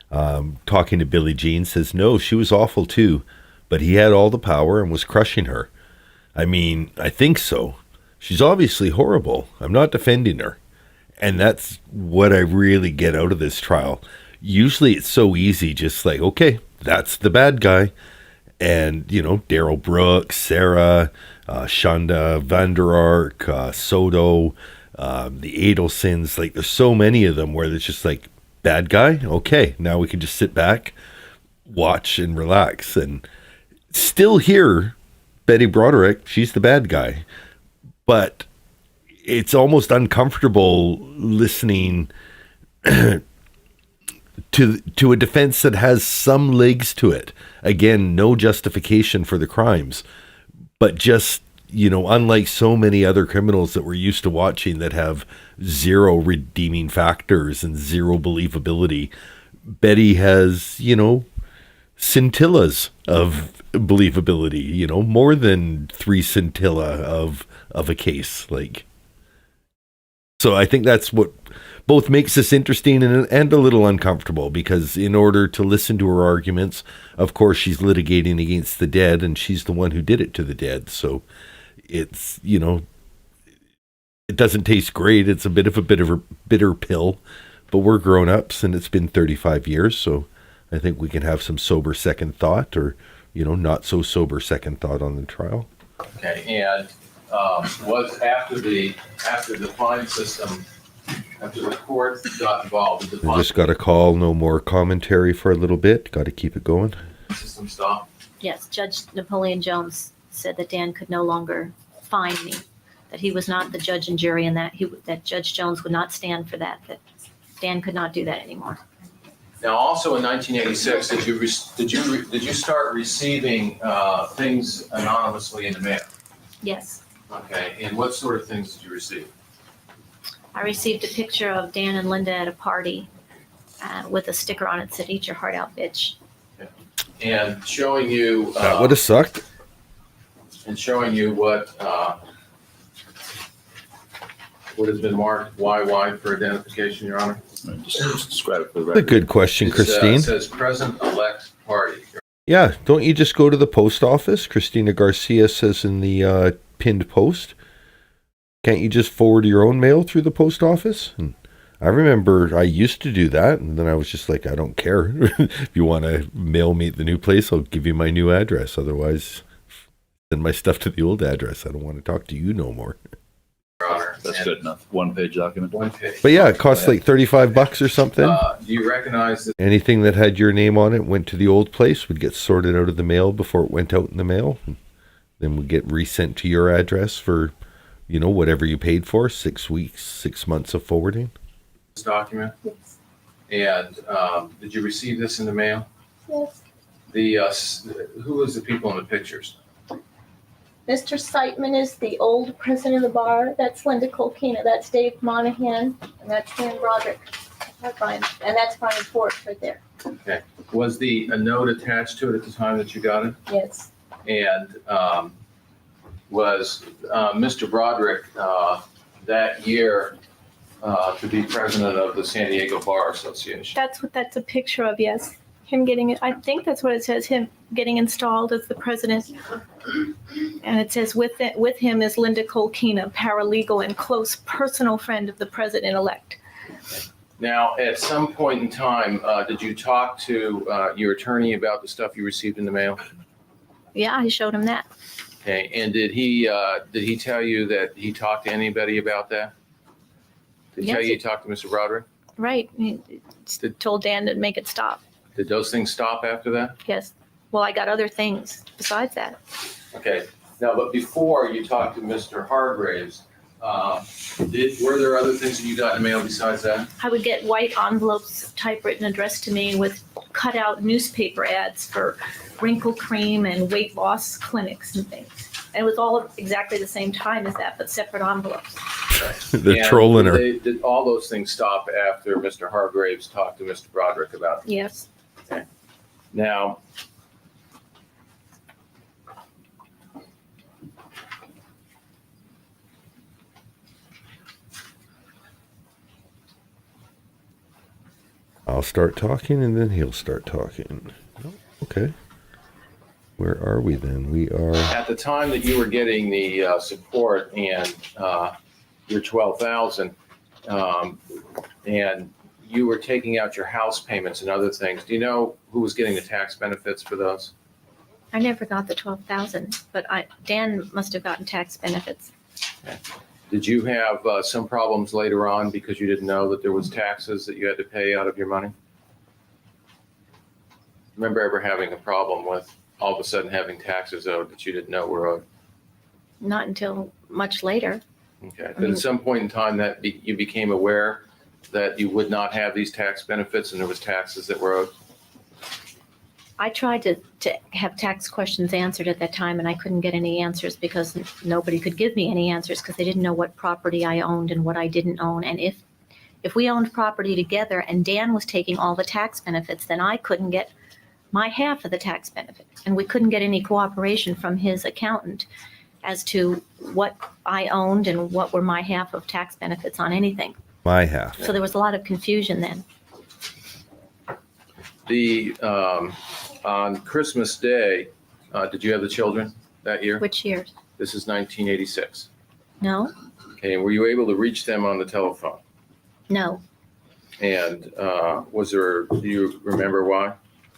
B: Talking to Billie Jean says, no, she was awful too, but he had all the power and was crushing her. I mean, I think so. She's obviously horrible. I'm not defending her. And that's what I really get out of this trial. Usually it's so easy, just like, okay, that's the bad guy. And, you know, Daryl Brooks, Sarah, Shonda Vander Ark, Soto, the Adelsons, like there's so many of them where it's just like, bad guy? Okay, now we can just sit back, watch, and relax. And still here, Betty Broderick, she's the bad guy. But it's almost uncomfortable listening to a defense that has some legs to it. Again, no justification for the crimes, but just, you know, unlike so many other criminals that we're used to watching that have zero redeeming factors and zero believability, Betty has, you know, scintillas of believability, you know, more than 3 scintilla of a case. Like, so I think that's what both makes this interesting and a little uncomfortable, because in order to listen to her arguments, of course, she's litigating against the dead, and she's the one who did it to the dead. So it's, you know, it doesn't taste great. It's a bit of a bitter pill, but we're grown-ups, and it's been 35 years, so I think we can have some sober second thought, or, you know, not so sober second thought on the trial.
P: Okay, and was after the fine system, after the court got involved, did the
B: I
P: fine
B: just got a call, no more commentary for a little bit. Got to keep it going.
P: system stop?
Q: Yes, Judge Napoleon Jones said that Dan could no longer fine me, that he was not the judge and jury, and that Judge Jones would not stand for that Dan could not do that anymore.
P: Now, also in 1986, did you start receiving things anonymously in the mail?
Q: Yes.
P: Okay, and what sort of things did you receive?
Q: I received a picture of Dan and Linda at a party with a sticker on it that said, "Eat your heart out, bitch."
P: And showing you
B: That would have sucked.
P: And showing you what has been marked YY for identification, Your Honor.
S: Just describe it for the
B: That's a
S: record.
B: good question, Christine.
P: It says President-elect Party.
B: Yeah, don't you just go to the post office? Christina Garcia says in the pinned post. Can't you just forward your own mail through the post office? And I remember I used to do that, and then I was just like, I don't care. If you want to mail me at the new place, I'll give you my new address. Otherwise, send my stuff to the old address. I don't want to talk to you no more.
P: Your Honor.
S: That's good enough. One-page document.
P: One page.
B: But yeah, it costs like $35 or something.
P: Do you recognize that?
B: Anything that had your name on it went to the old place, would get sorted out of the mail before it went out in the mail. And then would get resent to your address for, you know, whatever you paid for, 6 weeks, 6 months of forwarding.
P: This document?
M: Yes.
P: And did you receive this in the mail?
M: Yes.
P: Who was the people in the pictures?
M: Mr. Siteman is the old president of the bar. That's Linda Colkina. That's Dave Monahan. And that's Dan Broderick. That's Brian. And that's Brian Ford right there.
P: Okay. Was a note attached to it at the time that you got it?
M: Yes.
P: And was Mr. Broderick that year to be president of the San Diego Bar Association?
M: That's what that's a picture of, yes. Him getting it. I think that's what it says, him getting installed as the president. And it says with him is Linda Colkina, paralegal and close personal friend of the president-elect.
P: Now, at some point in time, did you talk to your attorney about the stuff you received in the mail?
Q: Yeah, I showed him that.
P: Okay, and did he tell you that he talked to anybody about that? Did he tell you he talked to Mr. Broderick?
Q: Right. He told Dan to make it stop.
P: Did those things stop after that?
Q: Yes. Well, I got other things besides that.
P: Okay. Now, but before you talked to Mr. Hargraves, were there other things that you got in the mail besides that?
Q: I would get white envelopes typewritten addressed to me with cutout newspaper ads for wrinkle cream and weight loss clinics and things. And it was all exactly the same time as that, but separate envelopes.
B: They're trolling her.
P: Did all those things stop after Mr. Hargraves talked to Mr. Broderick about it?
Q: Yes.
P: Okay. Now,
B: I'll start talking and then he'll start talking. Oh, okay. Where are we then? We are
P: at the time that you were getting the support and your 12,000, and you were taking out your house payments and other things. Do you know who was getting the tax benefits for those?
Q: I never got the 12,000, but Dan must have gotten tax benefits.
P: Okay. Did you have some problems later on because you didn't know that there was taxes that you had to pay out of your money? Remember ever having a problem with all of a sudden having taxes owed that you didn't know were owed?
Q: Not until much later.
P: Okay, but at some point in time that you became aware that you would not have these tax benefits and there was taxes that were owed?
Q: I tried to have tax questions answered at that time, and I couldn't get any answers because nobody could give me any answers because they didn't know what property I owned and what I didn't own. And if we owned property together and Dan was taking all the tax benefits, then I couldn't get my half of the tax benefit. And we couldn't get any cooperation from his accountant as to what I owned and what were my half of tax benefits on anything.
B: my half.
Q: So there was a lot of confusion then.
P: On Christmas Day, did you have the children that year?
Q: Which year?
P: This is 1986.
Q: No,
P: Okay, and were you able to reach them on the telephone?
Q: no.
P: And do you remember why?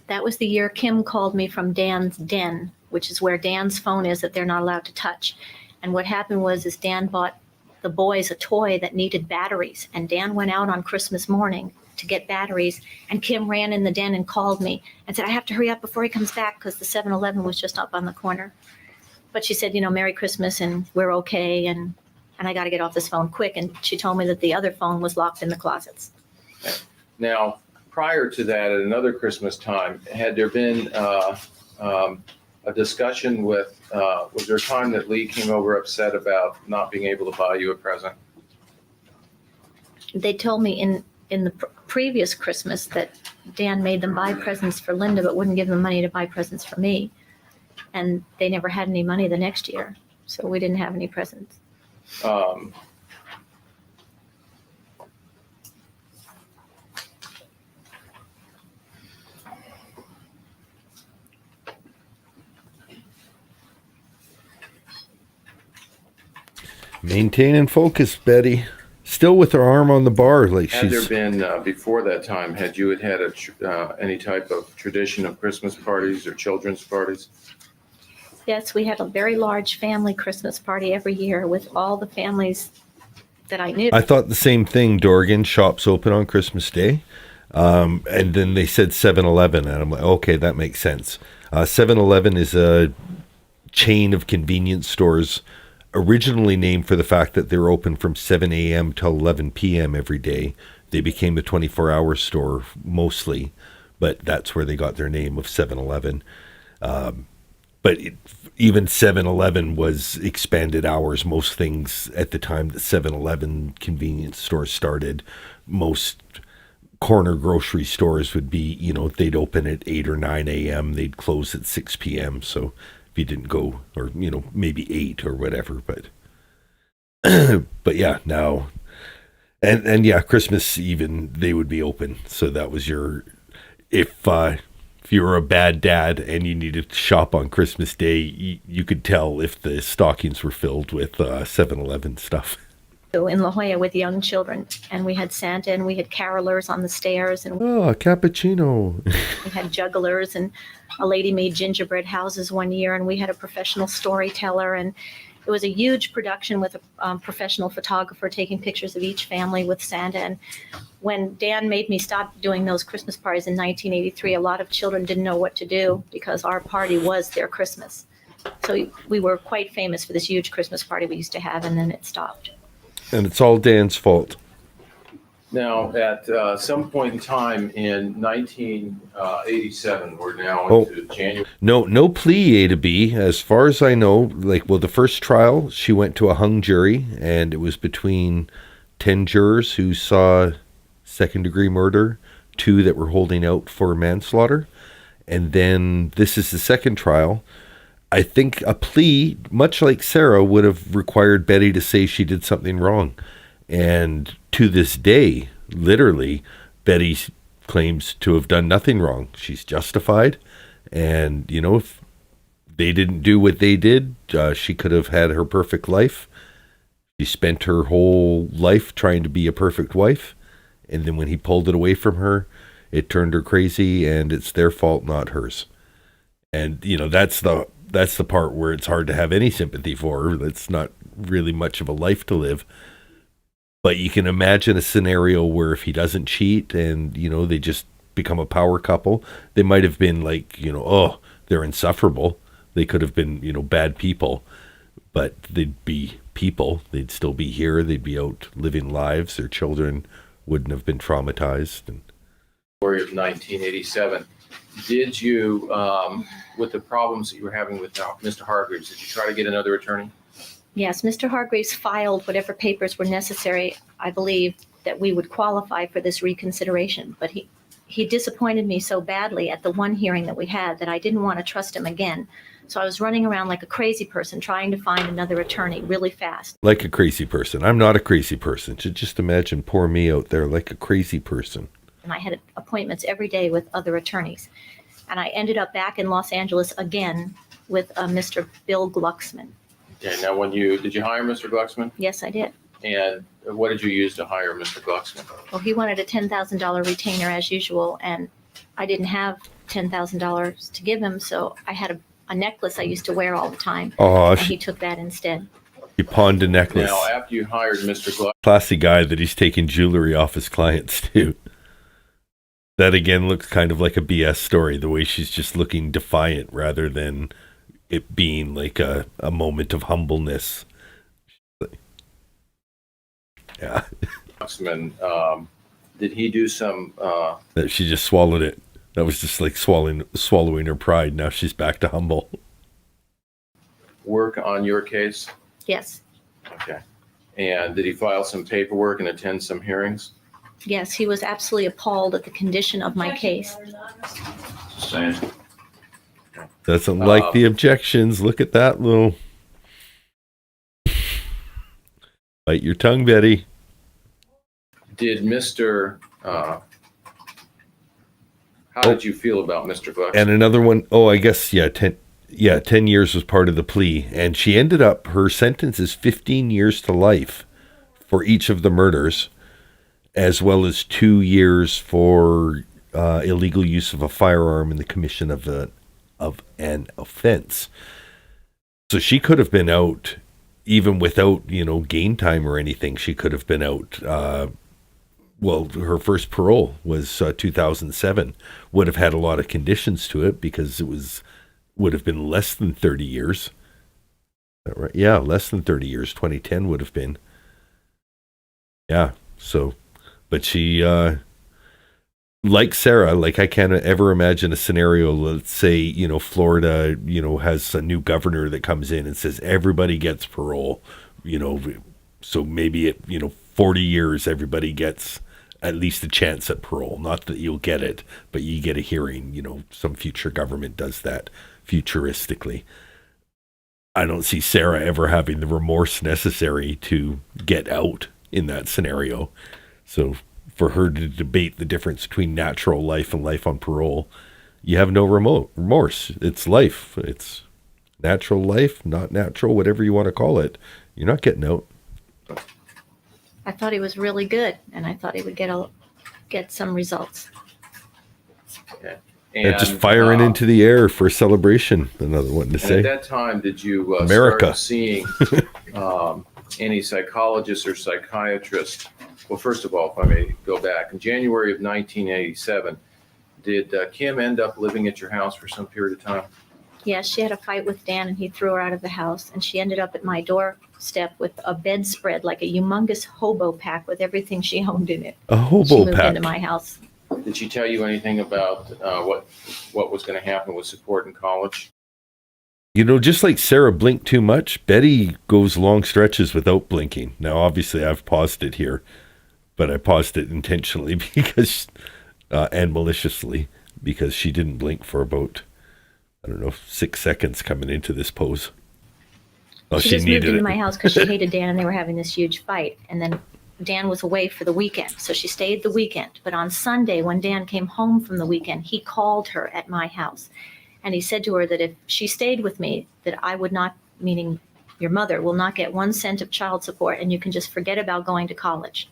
Q: That was the year Kim called me from Dan's den, which is where Dan's phone is that they're not allowed to touch. And what happened was Dan bought the boys a toy that needed batteries. And Dan went out on Christmas morning to get batteries. And Kim ran in the den and called me and said, I have to hurry up before he comes back because the 7-Eleven was just up on the corner. But she said, Merry Christmas and we're okay. And I got to get off this phone quick. And she told me that the other phone was locked in the closets.
P: Okay. Now, prior to that, at another Christmas time, had there been a discussion with, was there a time that Lee came over upset about not being able to buy you a present?
Q: They told me in the previous Christmas that Dan made them buy presents for Linda, but wouldn't give them money to buy presents for me. And they never had any money the next year. So we didn't have any presents.
B: Maintain and focus, Betty. Still with her arm on the bar, like
P: Had
B: she's.
P: there been, before that time, had you had any type of tradition of Christmas parties or children's parties?
Q: Yes, we had a very large family Christmas party every year with all the families that I knew.
B: I thought the same thing. Dorgan, shops open on Christmas Day. And then they said 7-Eleven, and I'm like, okay, that makes sense. 7-Eleven is a chain of convenience stores originally named for the fact that they were open from 7 a.m. till 11 p.m. every day. They became a 24-hour store mostly, but that's where they got their name of 7-Eleven. But even 7-Eleven was expanded hours. Most things at the time that 7-Eleven convenience stores started, most corner grocery stores would be, they'd open at 8 or 9 a.m. They'd close at 6 p.m. So if you didn't go, or, maybe 8 or whatever, but yeah, now, and yeah, Christmas even, they would be open. So that was if you were a bad dad and you needed to shop on Christmas Day, you could tell if the stockings were filled with 7-Eleven stuff.
Q: So in La Jolla with young children, and we had Santa and we had carolers on the stairs, and
B: Oh, a cappuccino.
Q: we had jugglers, and a lady made gingerbread houses one year, and we had a professional storyteller, and it was a huge production with a professional photographer taking pictures of each family with Santa. And when Dan made me stop doing those Christmas parties in 1983, a lot of children didn't know what to do because our party was their Christmas. So we were quite famous for this huge Christmas party we used to have, and then it stopped.
B: And it's all Dan's fault.
P: Now, at some point in time in 1987, we're now into January.
B: No plea A to B. As far as I know, the first trial, she went to a hung jury, and it was between 10 jurors who saw second-degree murder, 2 that were holding out for manslaughter, And then this is the second trial. I think a plea, much like Sarah, would have required Betty to say she did something wrong. And to this day, literally, Betty claims to have done nothing wrong. She's justified. And, you know, if they didn't do what they did, she could have had her perfect life. She spent her whole life trying to be a perfect wife. And then when he pulled it away from her, it turned her crazy, and it's their fault, not hers. And, you know, that's the part where it's hard to have any sympathy for her. That's not really much of a life to live. But you can imagine a scenario where if he doesn't cheat and, you know, they just become a power couple, they might have been like, you know, oh, they're insufferable. They could have been, you know, bad people, but they'd be people. They'd still be here. They'd be out living lives. Their children wouldn't have been traumatized. And
P: January of 1987. Did you, with the problems that you were having with Mr. Hargreaves, did you try to get another attorney?
Q: Yes, Mr. Hargreaves filed whatever papers were necessary, I believe, that we would qualify for this reconsideration. But he disappointed me so badly at the one hearing that we had that I didn't want to trust him again. So I was running around like a crazy person trying to find another attorney really fast.
B: like a crazy person. I'm not a crazy person. Just imagine poor me out there like a crazy person.
Q: And I had appointments every day with other attorneys. And I ended up back in Los Angeles again with Mr. Bill Glucksman.
P: Okay, now did you hire Mr. Glucksman?
Q: Yes, I did.
P: And what did you use to hire Mr. Glucksman?
Q: Well, he wanted a $10,000 retainer as usual, and I didn't have $10,000 to give him, so I had a necklace I used to wear all the time.
B: Oh,
Q: and he took that instead.
B: He pawned a necklace.
P: Now, after you hired Mr. Glucksman,
B: Classy guy that he's taking jewelry off his clients too. That again looks kind of like a BS story, the way she's just looking defiant rather than it being like a moment of humbleness. Yeah.
P: Glucksman, did he do some...
B: That she just swallowed it. That was just like swallowing her pride. Now she's back to humble.
P: work on your case?
Q: Yes.
P: Okay. And did he file some paperwork and attend some hearings?
Q: Yes, he was absolutely appalled at the condition of my case.
B: Doesn't like the objections. Look at that little... Bite your tongue, Betty.
P: Did Mr. How did you feel about Mr. Glucksman?
B: And another one, I guess, 10 years was part of the plea. And she ended up, her sentence is 15 years to life for each of the murders, as well as 2 years for illegal use of a firearm in the commission of an offense. So she could have been out, even without, game time or anything. She could have been out. Her first parole was 2007. Would have had a lot of conditions to it because would have been less than 30 years. Is that right? Yeah, less than 30 years. 2010 would have been. Yeah. So, but she, like Sarah, I can't ever imagine a scenario. Let's say, Florida, has a new governor that comes in and says everybody gets parole. So maybe at 40 years, everybody gets at least a chance at parole. Not that you'll get it, but you get a hearing. Some future government does that futuristically. I don't see Sarah ever having the remorse necessary to get out in that scenario. So for her to debate the difference between natural life and life on parole, you have no remorse. It's life. It's natural life, not natural, whatever you want to call it. You're not getting out.
Q: I thought he was really good, and I thought he would get some results.
P: Okay.
B: And just firing into the air for a celebration. Another one to say.
P: At that time, did you
B: America.
P: start seeing any psychologists or psychiatrists? Well, first of all, if I may go back, in January of 1987, did Kim end up living at your house for some period of time?
Q: Yes, she had a fight with Dan, and he threw her out of the house, and she ended up at my doorstep with a bedspread, like a humongous hobo pack with everything she owned in it.
B: A hobo
Q: she moved
B: pack.
Q: into my house.
P: Did she tell you anything about what was going to happen with support in college?
B: Just like Sarah blinked too much, Betty goes long stretches without blinking. Now, obviously, I've paused it here, but I paused it intentionally because, and maliciously, because she didn't blink for about, 6 seconds coming into this pose. Oh,
Q: She just moved
B: needed
Q: into
B: it.
Q: my house because she hated Dan and they were having this huge fight. And then Dan was away for the weekend, so she stayed the weekend. But on Sunday, when Dan came home from the weekend, he called her at my house. And he said to her that if she stayed with me, that I would not, meaning your mother, will not get 1 cent of child support, and you can just forget about going to college.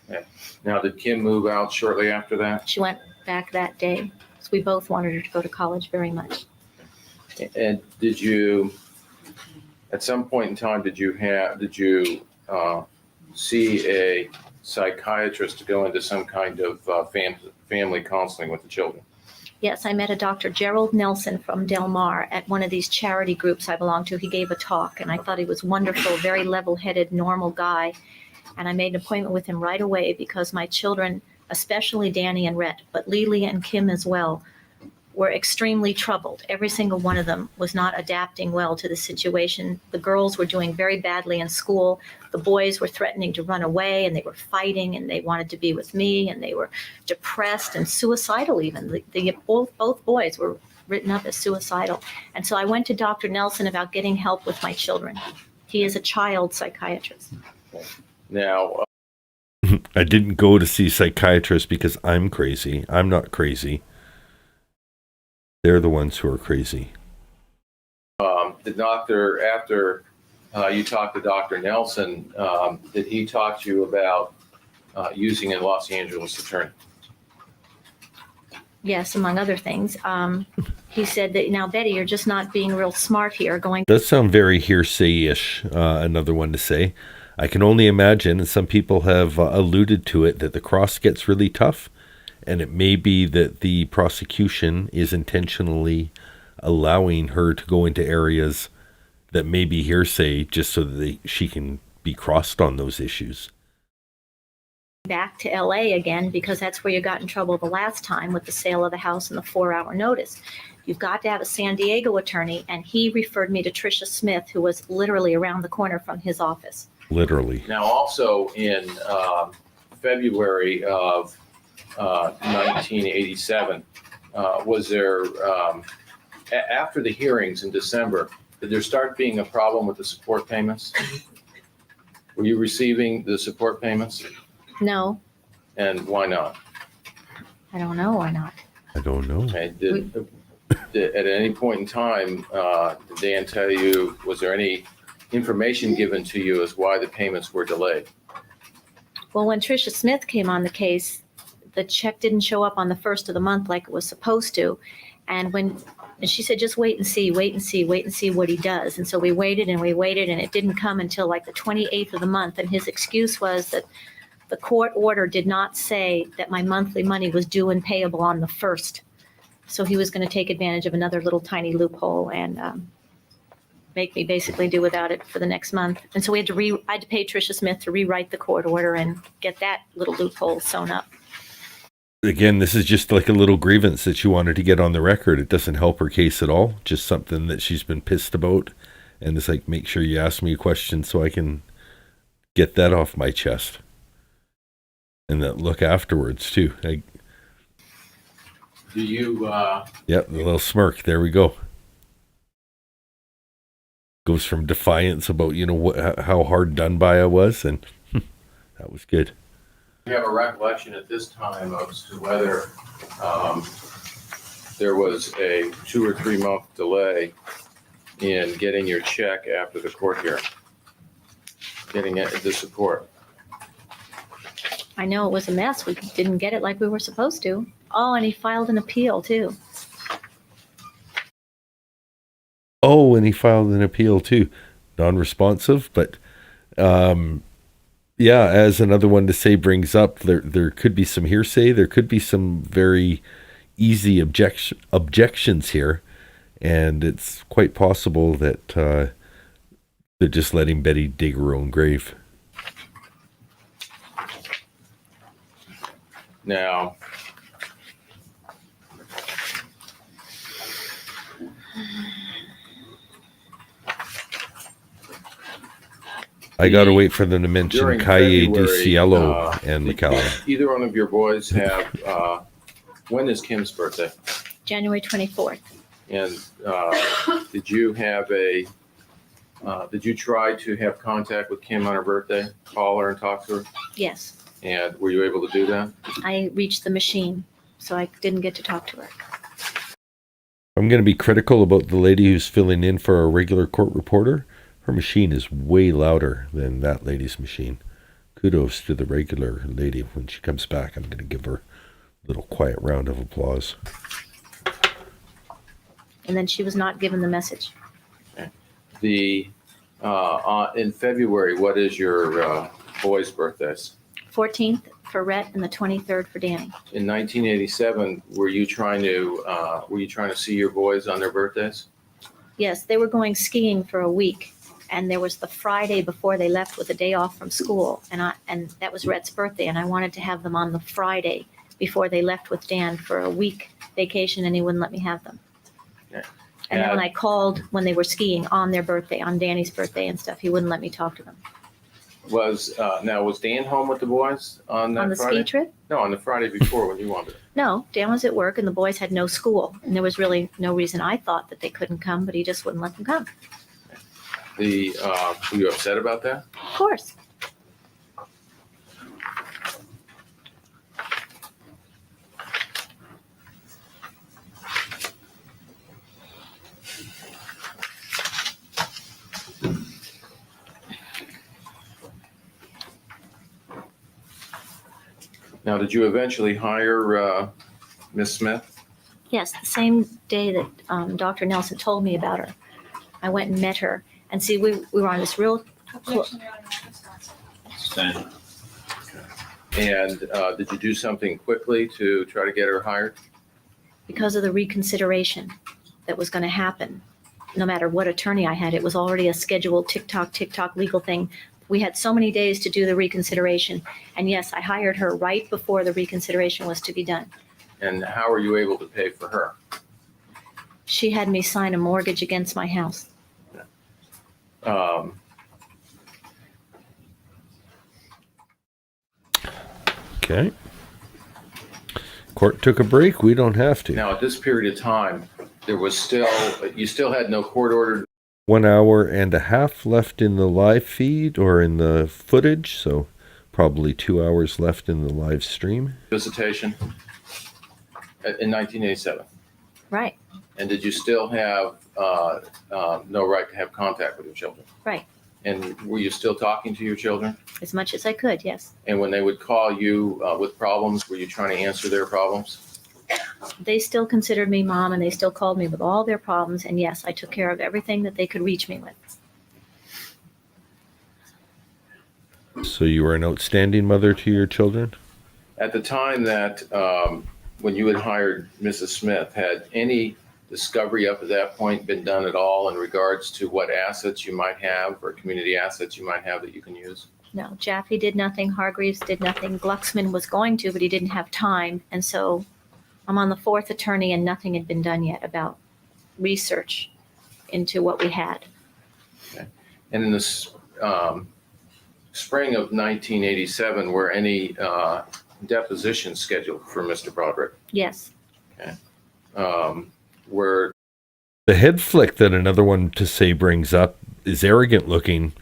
P: Yeah. Now, did Kim move out shortly after that?
Q: She went back that day. So we both wanted her to go to college very much.
P: And did you, at some point in time, did you see a psychiatrist to go into some kind of family counseling with the children?
Q: Yes, I met a Dr. Gerald Nelson from Del Mar at one of these charity groups I belong to. He gave a talk, and I thought he was wonderful, very level-headed, normal guy. And I made an appointment with him right away because my children, especially Danny and Rhett, but Lily and Kim as well, were extremely troubled. Every single one of them was not adapting well to the situation. The girls were doing very badly in school. The boys were threatening to run away, and they were fighting, and they wanted to be with me, and they were depressed and suicidal even. Both boys were written up as suicidal. And so I went to Dr. Nelson about getting help with my children. He is a child psychiatrist.
P: Now,
B: I didn't go to see psychiatrists because I'm crazy. I'm not crazy. They're the ones who are crazy.
P: the doctor, after you talked to Dr. Nelson, did he talk to you about using a Los Angeles attorney?
Q: Yes, among other things. He said that, now, Betty, you're just not being real smart here.
B: Does sound very hearsay-ish, another one to say. I can only imagine, and some people have alluded to it, that the cross gets really tough, and it may be that the prosecution is intentionally allowing her to go into areas that may be hearsay just so that she can be crossed on those issues.
Q: Back to LA again, because that's where you got in trouble the last time with the sale of the house and the 4-hour notice. You've got to have a San Diego attorney, and he referred me to Tricia Smith, who was literally around the corner from his office.
B: Literally.
P: Now, also in February of 1987, was there, after the hearings in December, did there start being a problem with the support payments? Were you receiving the support payments?
Q: No,
P: And why not?
Q: I don't know why not.
B: I don't know.
P: Okay, at any point in time, did Dan tell you, was there any information given to you as why the payments were delayed?
Q: Well, when Tricia Smith came on the case, the check didn't show up on the first of the month like it was supposed to. And she said, just wait and see what he does. And so we waited, and it didn't come until like the 28th of the month. And his excuse was that the court order did not say that my monthly money was due and payable on the 1st. So he was going to take advantage of another little tiny loophole and make me basically do without it for the next month. And so I had to pay Tricia Smith to rewrite the court order and get that little loophole sewn up.
B: Again, this is just like a little grievance that she wanted to get on the record. It doesn't help her case at all. Just something that she's been pissed about. And it's like, make sure you ask me a question so I can get that off my chest. And that look afterwards, too.
P: Do you...
B: Yep, the little smirk. There we go. Goes from defiance about, how hard done by I was. And that was good.
P: Do you have a recollection at this time as to whether there was a 2 or 3 month delay in getting your check after the court hearing? Getting the support?
Q: I know it was a mess. We didn't get it like we were supposed to. Oh, and he filed an appeal, too.
B: Oh, and he filed an appeal, too. Non-responsive, but... yeah, as another one to say brings up, there could be some hearsay. There could be some very easy objections here. And it's quite possible that they're just letting Betty dig her own grave.
P: Now,
B: I got to wait for them to mention
P: during
B: Calle de
P: February,
B: Cielo and McAllen.
P: either one of your boys have, when is Kim's birthday?
M: January 24th.
P: And did you have did you try to have contact with Kim on her birthday? Call her and talk to her?
M: Yes,
P: And were you able to do that?
M: I reached the machine, so I didn't get to talk to her.
B: I'm going to be critical about the lady who's filling in for our regular court reporter. Her machine is way louder than that lady's machine. Kudos to the regular lady. When she comes back, I'm going to give her a little quiet round of applause.
M: And then she was not given the message.
P: In February, what is your boys' birthdays?
M: 14th for Rhett and the 23rd for Danny.
P: In 1987, were you trying to see your boys on their birthdays?
M: Yes, they were going skiing for a week, and there was the Friday before they left with a day off from school, and that was Rhett's birthday, and I wanted to have them on the Friday before they left with Dan for a week vacation, and he wouldn't let me have them.
P: Okay.
M: And then when I called when they were skiing on their birthday, on Danny's birthday and stuff, he wouldn't let me talk to them.
P: Was Dan home with the boys on that
M: On the
P: Friday?
M: ski trip?
P: No, on the Friday before when you wanted.
M: No, Dan was at work and the boys had no school. And there was really no reason I thought that they couldn't come, but he just wouldn't let them come.
P: Were you upset about that?
M: Of course.
P: Now, did you eventually hire Miss Smith?
M: Yes, the same day that Dr. Nelson told me about her, I went and met her. And see, we were on this real...
P: And did you do something quickly to try to get her hired?
M: Because of the reconsideration that was going to happen, no matter what attorney I had, it was already a scheduled tick-tock legal thing. We had so many days to do the reconsideration. And yes, I hired her right before the reconsideration was to be done.
P: And how were you able to pay for her?
M: She had me sign a mortgage against my house.
B: Okay. Court took a break. We don't have to.
P: Now, at this period of time, you still had no court order.
B: 1 hour and a half left in the live feed or in the footage, so probably 2 hours left in the live stream.
P: Visitation in 1987.
M: Right,
P: And did you still have no right to have contact with your children?
M: right.
P: And were you still talking to your children?
M: As much as I could, yes.
P: And when they would call you with problems, were you trying to answer their problems?
M: They still considered me mom and they still called me with all their problems. And yes, I took care of everything that they could reach me with.
B: So you were an outstanding mother to your children?
P: At the time that when you had hired Mrs. Smith, had any discovery up at that point been done at all in regards to what assets you might have or community assets you might have that you can use?
M: No, Jaffe did nothing. Hargreaves did nothing. Glucksman was going to, but he didn't have time. And so I'm on the fourth attorney and nothing had been done yet about research into what we had.
P: Okay. And in the spring of 1987, were any depositions scheduled for Mr. Broderick?
M: Yes.
P: Okay. Were
B: the head flick that another one to say brings up is arrogant looking.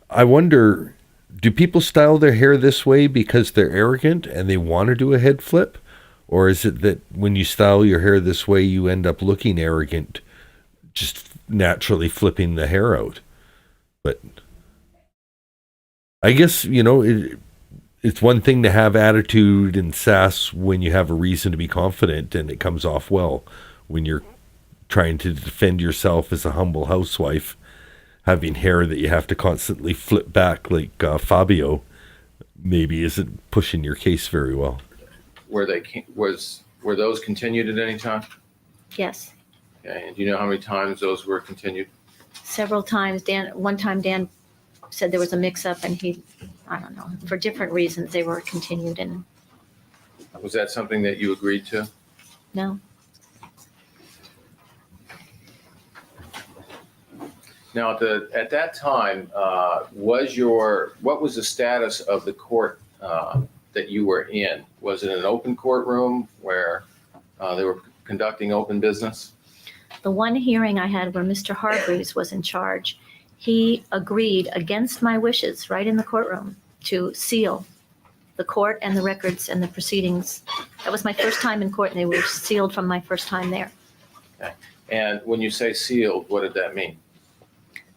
B: I wonder, do people style their hair this way because they're arrogant and they want to do a head flip? Or is it that when you style your hair this way, you end up looking arrogant, just naturally flipping the hair out? But I guess, it's one thing to have attitude and sass when you have a reason to be confident and it comes off well. When you're trying to defend yourself as a humble housewife, having hair that you have to constantly flip back like Fabio maybe isn't pushing your case very well.
P: were those continued at any time?
M: Yes.
P: Okay. And do you know how many times those were continued?
M: Several times. One time Dan said there was a mix-up and I don't know, for different reasons they were continued. And
P: Was that something that you agreed to?
M: no.
P: Now, at that time, what was the status of the court that you were in? Was it an open courtroom where they were conducting open business?
Q: The one hearing I had where Mr. Hargreaves was in charge, he agreed against my wishes right in the courtroom to seal the court and the records and the proceedings. That was my first time in court, and they were sealed from my first time there.
P: Okay. And when you say sealed, what did that mean?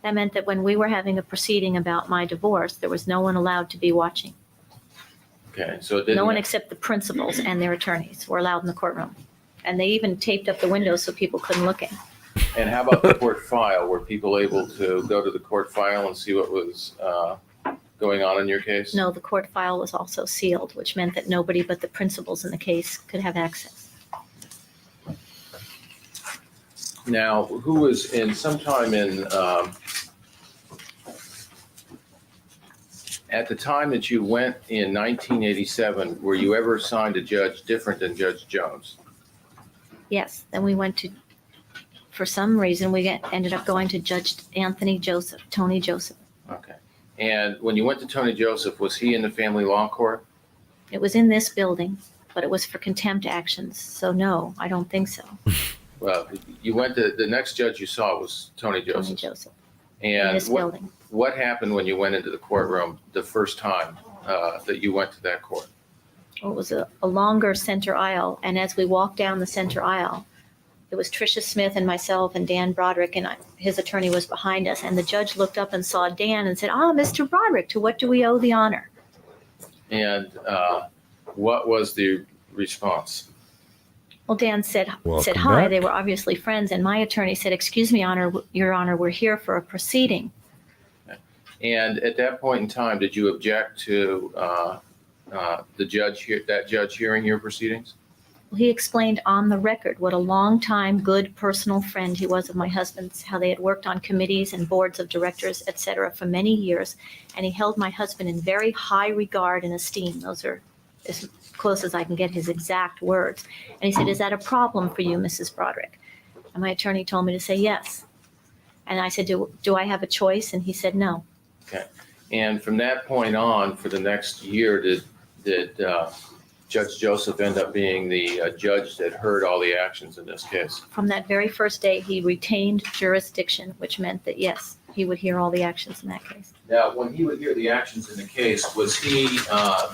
Q: That meant that when we were having a proceeding about my divorce, there was no one allowed to be watching.
P: Okay, so it didn't.
Q: No one except the principals and their attorneys were allowed in the courtroom. And they even taped up the windows so people couldn't look in.
P: And how about the court file? Were people able to go to the court file and see what was going on in your case?
Q: No, the court file was also sealed, which meant that nobody but the principals in the case could have access.
P: Now, who was in sometime in, at the time that you went in 1987, were you ever assigned a judge different than Judge Jones?
Q: Yes, then we went to, for some reason, ended up going to Judge Tony Joseph.
P: Okay. And when you went to Tony Joseph, was he in the family law court?
Q: It was in this building, but it was for contempt actions. So no, I don't think so.
P: Well, you went to, the next judge you saw was Tony Joseph.
Q: Tony Joseph.
P: And
Q: In this building.
P: what happened when you went into the courtroom the first time that you went to that court?
Q: It was a longer center aisle, and as we walked down the center aisle, it was Tricia Smith and myself and Dan Broderick, and his attorney was behind us, and the judge looked up and saw Dan and said, Mr. Broderick, to what do we owe the honor?
P: And what was the response?
Q: Well, Dan said
B: Welcome
Q: hi.
B: back.
Q: They were obviously friends, and my attorney said, excuse me, Your Honor, we're here for a proceeding.
P: And at that point in time, did you object to that judge hearing your proceedings?
Q: He explained on the record what a long-time, good personal friend he was of my husband's, how they had worked on committees and boards of directors, et cetera, for many years. And he held my husband in very high regard and esteem. Those are as close as I can get his exact words. And he said, is that a problem for you, Mrs. Broderick? And my attorney told me to say yes. And I said, do I have a choice? And he said, no.
P: Okay. And from that point on, for the next year, did Judge Joseph end up being the judge that heard all the actions in this case?
Q: From that very first day, he retained jurisdiction, which meant that, yes, he would hear all the actions in that case.
P: Now, when he would hear the actions in the case,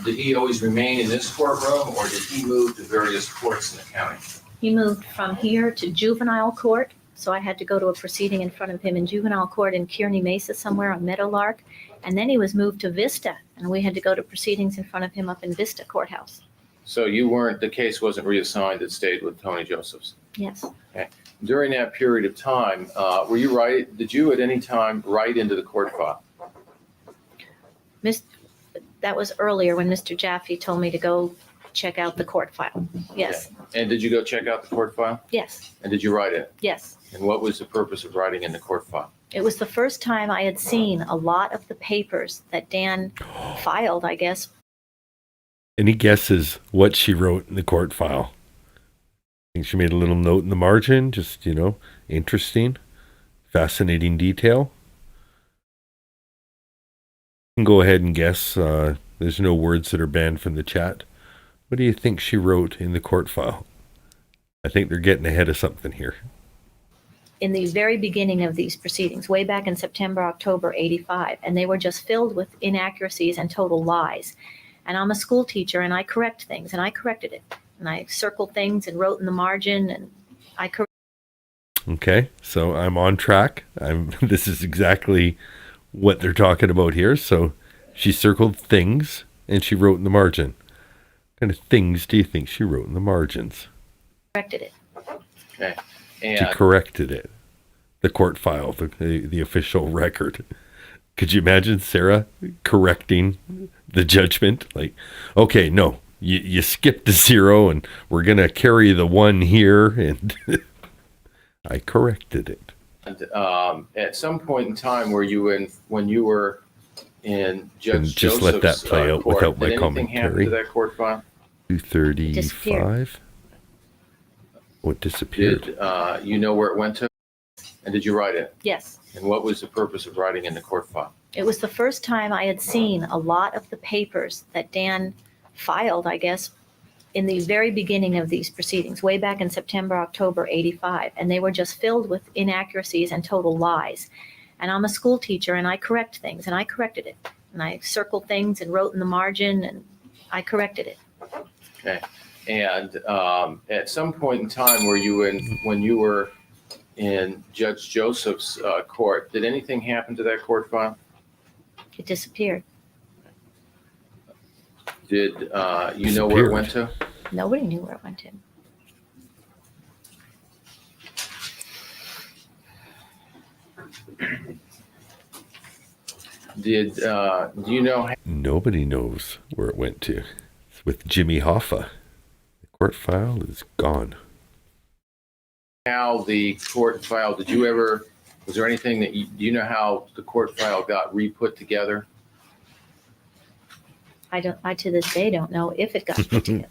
P: did he always remain in this courtroom, or did he move to various courts in the county?
Q: He moved from here to juvenile court, so I had to go to a proceeding in front of him in juvenile court in Kearney Mesa somewhere on Meadowlark. And then he was moved to Vista, and we had to go to proceedings in front of him up in Vista Courthouse.
P: So the case wasn't reassigned, it stayed with Tony Joseph's?
Q: Yes.
P: Okay. During that period of time, did you at any time write into the court file?
Q: That was earlier when Mr. Jaffe told me to go check out the court file. Yes.
P: Okay. And did you go check out the court file?
Q: Yes.
P: And did you write it?
Q: Yes.
P: And what was the purpose of writing in the court file?
Q: It was the first time I had seen a lot of the papers that Dan filed, I guess.
B: Any guesses what she wrote in the court file? I think she made a little note in the margin, just, interesting, fascinating detail. You can go ahead and guess. There's no words that are banned from the chat. What do you think she wrote in the court file? I think they're getting ahead of something here.
Q: In the very beginning of these proceedings, way back in September, October 85, and they were just filled with inaccuracies and total lies. And I'm a school teacher, and I correct things, and I corrected it. And I circled things and wrote in the margin, and I corrected.
B: Okay, so I'm on track. This is exactly what they're talking about here. So she circled things, and she wrote in the margin. What kind of things do you think she wrote in the margins?
Q: Corrected it.
P: Okay. And
B: She corrected it. The court file, the official record. Could you imagine Sarah correcting the judgment? Like, okay, no, you skipped the 0 and we're going to carry the 1 here. And I corrected it.
P: And at some point in time, when you were in Judge
B: Just let that
P: Joseph's
B: play out
P: court,
B: without my
P: did anything happen
B: commentary.
P: to that court file?
B: 235. What disappeared?
P: Did you know where it went to? And did you write it?
Q: Yes.
P: And what was the purpose of writing in the court file?
Q: It was the first time I had seen a lot of the papers that Dan filed, I guess. in the very beginning of these proceedings, way back in September, October 85, and they were just filled with inaccuracies and total lies. And I'm a school teacher, and I correct things, and I corrected it. And I circled things and wrote in the margin, and I corrected it.
P: Okay. And at some point in time, when you were in Judge Joseph's court, did anything happen to that court file?
Q: It disappeared.
P: Did you know where it went to?
Q: Nobody knew where it went to.
P: Do you know?
B: Nobody knows where it went to. It's with Jimmy Hoffa. The court file is gone.
P: How the court file, was there anything do you know how the court file got re-put together?
Q: I to this day don't know if it got put together.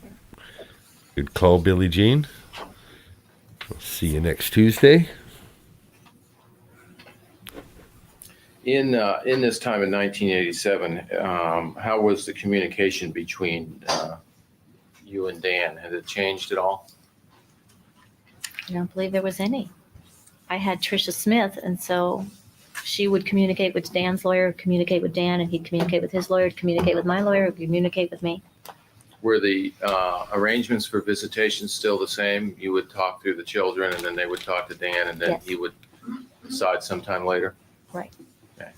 B: Good call, Billie Jean. I'll see you next Tuesday.
P: In this time in 1987, how was the communication between you and Dan? Had it changed at all?
Q: I don't believe there was any. I had Tricia Smith, and so she would communicate with Dan's lawyer, communicate with Dan, and he'd communicate with his lawyer, communicate with my lawyer, communicate with me.
P: Were the arrangements for visitation still the same? You would talk through the children, and then they would talk to Dan, and then
Q: Yes.
P: he would decide sometime later?
Q: Right.
P: Okay.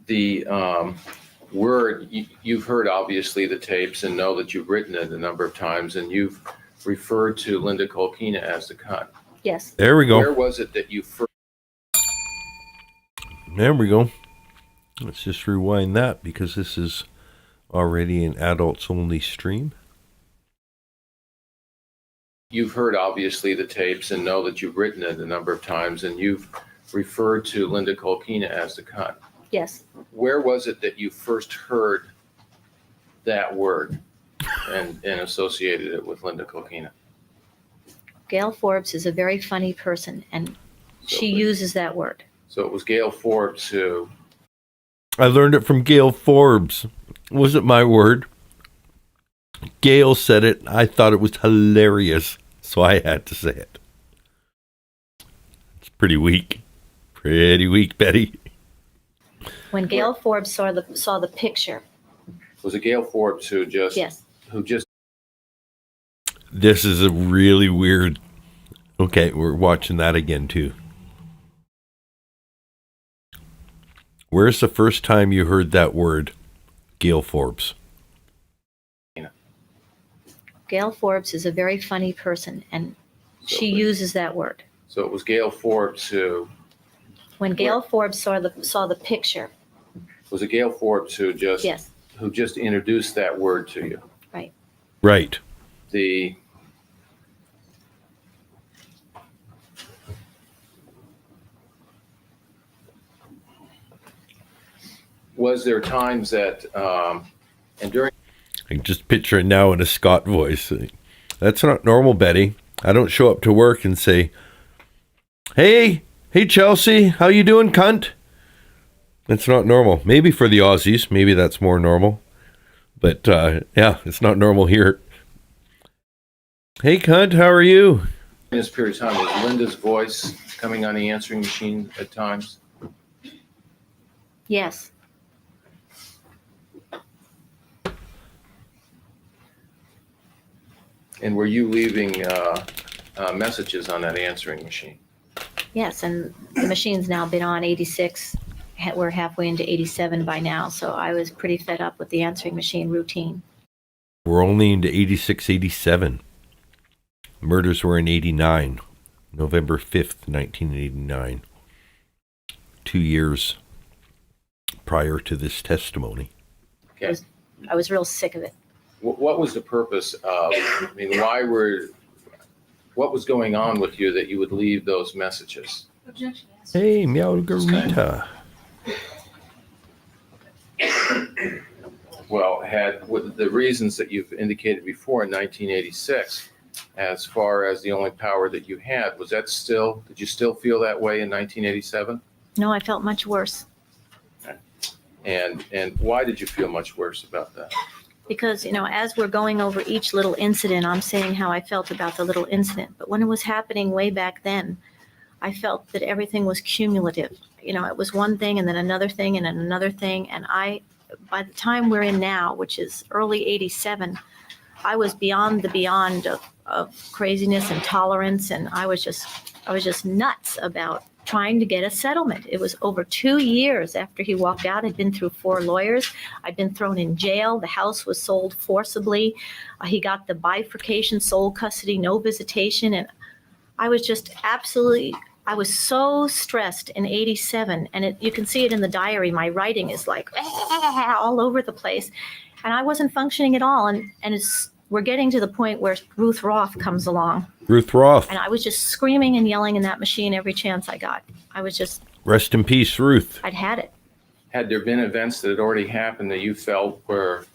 P: The word, you've heard obviously the tapes and know that you've written it a number of times, and you've referred to Linda Kolkina as the cunt.
Q: Yes.
B: There we go.
P: Where was it that you first?
B: There we go. Let's just rewind that because this is already an adults-only stream.
P: You've heard obviously the tapes and know that you've written it a number of times, and you've referred to Linda Kolkina as the cunt.
Q: Yes.
P: Where was it that you first heard that word and associated it with Linda Kolkina?
Q: Gail Forbes is a very funny person, and she uses that word.
P: So it was Gail Forbes who...
B: I learned it from Gail Forbes. It wasn't my word. Gail said it. I thought it was hilarious, so I had to say it. It's pretty weak. Pretty weak, Betty.
Q: When Gail Forbes saw the picture.
P: Was it Gail Forbes who just...
Q: Yes.
P: Who just...
B: This is a really weird... Okay, we're watching that again, too. Where's the first time you heard that word, Gail Forbes?
Q: Gail Forbes is a very funny person, and she uses that word.
P: So it was Gail Forbes who...
Q: When Gail Forbes saw the picture.
P: Was it Gail Forbes who just...
Q: Yes.
P: Who just introduced that word to you?
Q: Right.
B: Right.
P: Was there times that, and during...
B: I can just picture it now in a Scott voice. That's not normal, Betty. I don't show up to work and say, Hey Chelsea, how you doing, cunt? That's not normal. Maybe for the Aussies, maybe that's more normal. But yeah, it's not normal here. Hey cunt, how are you?
P: In this period of time, was Linda's voice coming on the answering machine at times?
Q: Yes.
P: And were you leaving messages on that answering machine?
Q: Yes, and the machine's now been on 86. We're halfway into 87 by now, so I was pretty fed up with the answering machine routine.
B: We're only into 86, 87. Murders were in 89, November 5th, 1989. 2 years prior to this testimony.
P: Okay.
Q: I was real sick of it.
P: What was the purpose of, I mean, what was going on with you that you would leave those messages?
R: Objection.
B: Hey, Meowgarita.
P: Well, with the reasons that you've indicated before in 1986, as far as the only power that you had. Did you still feel that way in 1987?
Q: No, I felt much worse
P: And why did you feel much worse about that?
Q: because, as we're going over each little incident, I'm saying how I felt about the little incident. But when it was happening way back then, I felt that everything was cumulative. It was one thing and then another thing and then another thing. And by the time we're in now, which is early 87, I was beyond the beyond of craziness and tolerance. And I was just nuts about trying to get a settlement. It was over 2 years after he walked out. I'd been through 4 lawyers. I'd been thrown in jail. The house was sold forcibly. He got the bifurcation, sole custody, no visitation. And I was just I was so stressed in 87. And you can see it in the diary. My writing is like all over the place. And I wasn't functioning at all. And we're getting to the point where Ruth Roth comes along.
B: Ruth Roth.
Q: And I was just screaming and yelling in that machine every chance I got. I was just...
B: Rest in peace, Ruth.
Q: I'd had it.
P: Had there been events that had already happened that you felt were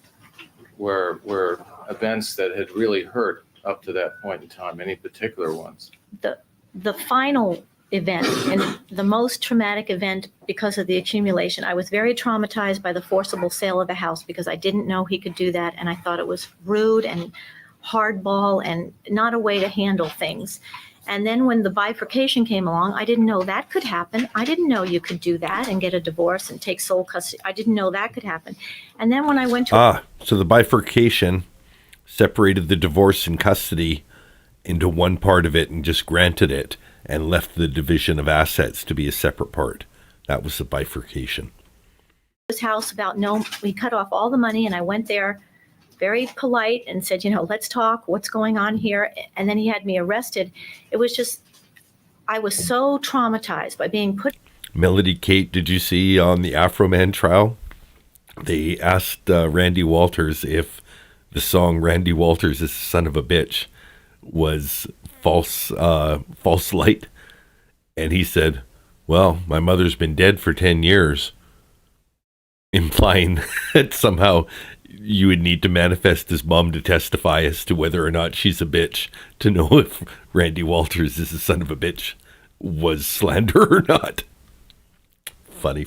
P: events that had really hurt up to that point in time? Any particular ones?
Q: The final event and the most traumatic event because of the accumulation, I was very traumatized by the forcible sale of the house because I didn't know he could do that. And I thought it was rude and hardball and not a way to handle things. And then when the bifurcation came along, I didn't know that could happen. I didn't know you could do that and get a divorce and take sole custody. I didn't know that could happen. And then when I went to...
B: So the bifurcation separated the divorce and custody into one part of it and just granted it and left the division of assets to be a separate part. That was the bifurcation.
Q: His house we cut off all the money and I went there very polite and said, let's talk, what's going on here? And then he had me arrested. It was just, I was so traumatized by being put.
B: Melody Kate, did you see on the Afro Man trial? They asked Randy Walters if the song Randy Walters is the son of a bitch was false light. And he said, well, my mother's been dead for 10 years, implying that somehow you would need to manifest his mom to testify as to whether or not she's a bitch to know if Randy Walters is the son of a bitch was slander or not. Funny.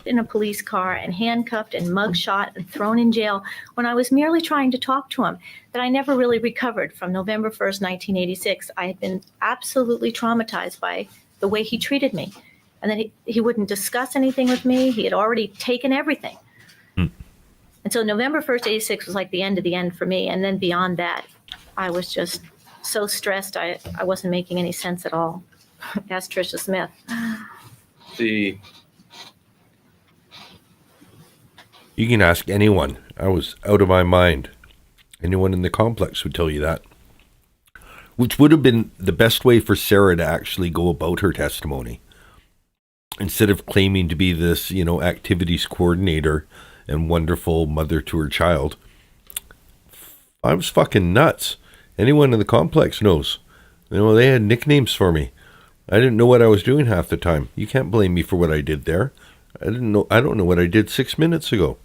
Q: In a police car and handcuffed and mugshot and thrown in jail when I was merely trying to talk to him, that I never really recovered from November 1st, 1986. I had been absolutely traumatized by the way he treated me. And then he wouldn't discuss anything with me. He had already taken everything. And so November 1st, 86 was like the end of the end for me. And then beyond that, I was just so stressed. I wasn't making any sense at all. Ask Tricia Smith.
B: You can ask anyone. I was out of my mind. Anyone in the complex would tell you that. Which would have been the best way for Sarah to actually go about her testimony. Instead of claiming to be this, activities coordinator and wonderful mother to her child. I was fucking nuts. Anyone in the complex knows. They had nicknames for me. I didn't know what I was doing half the time. You can't blame me for what I did there. I don't know what I did 6 minutes ago.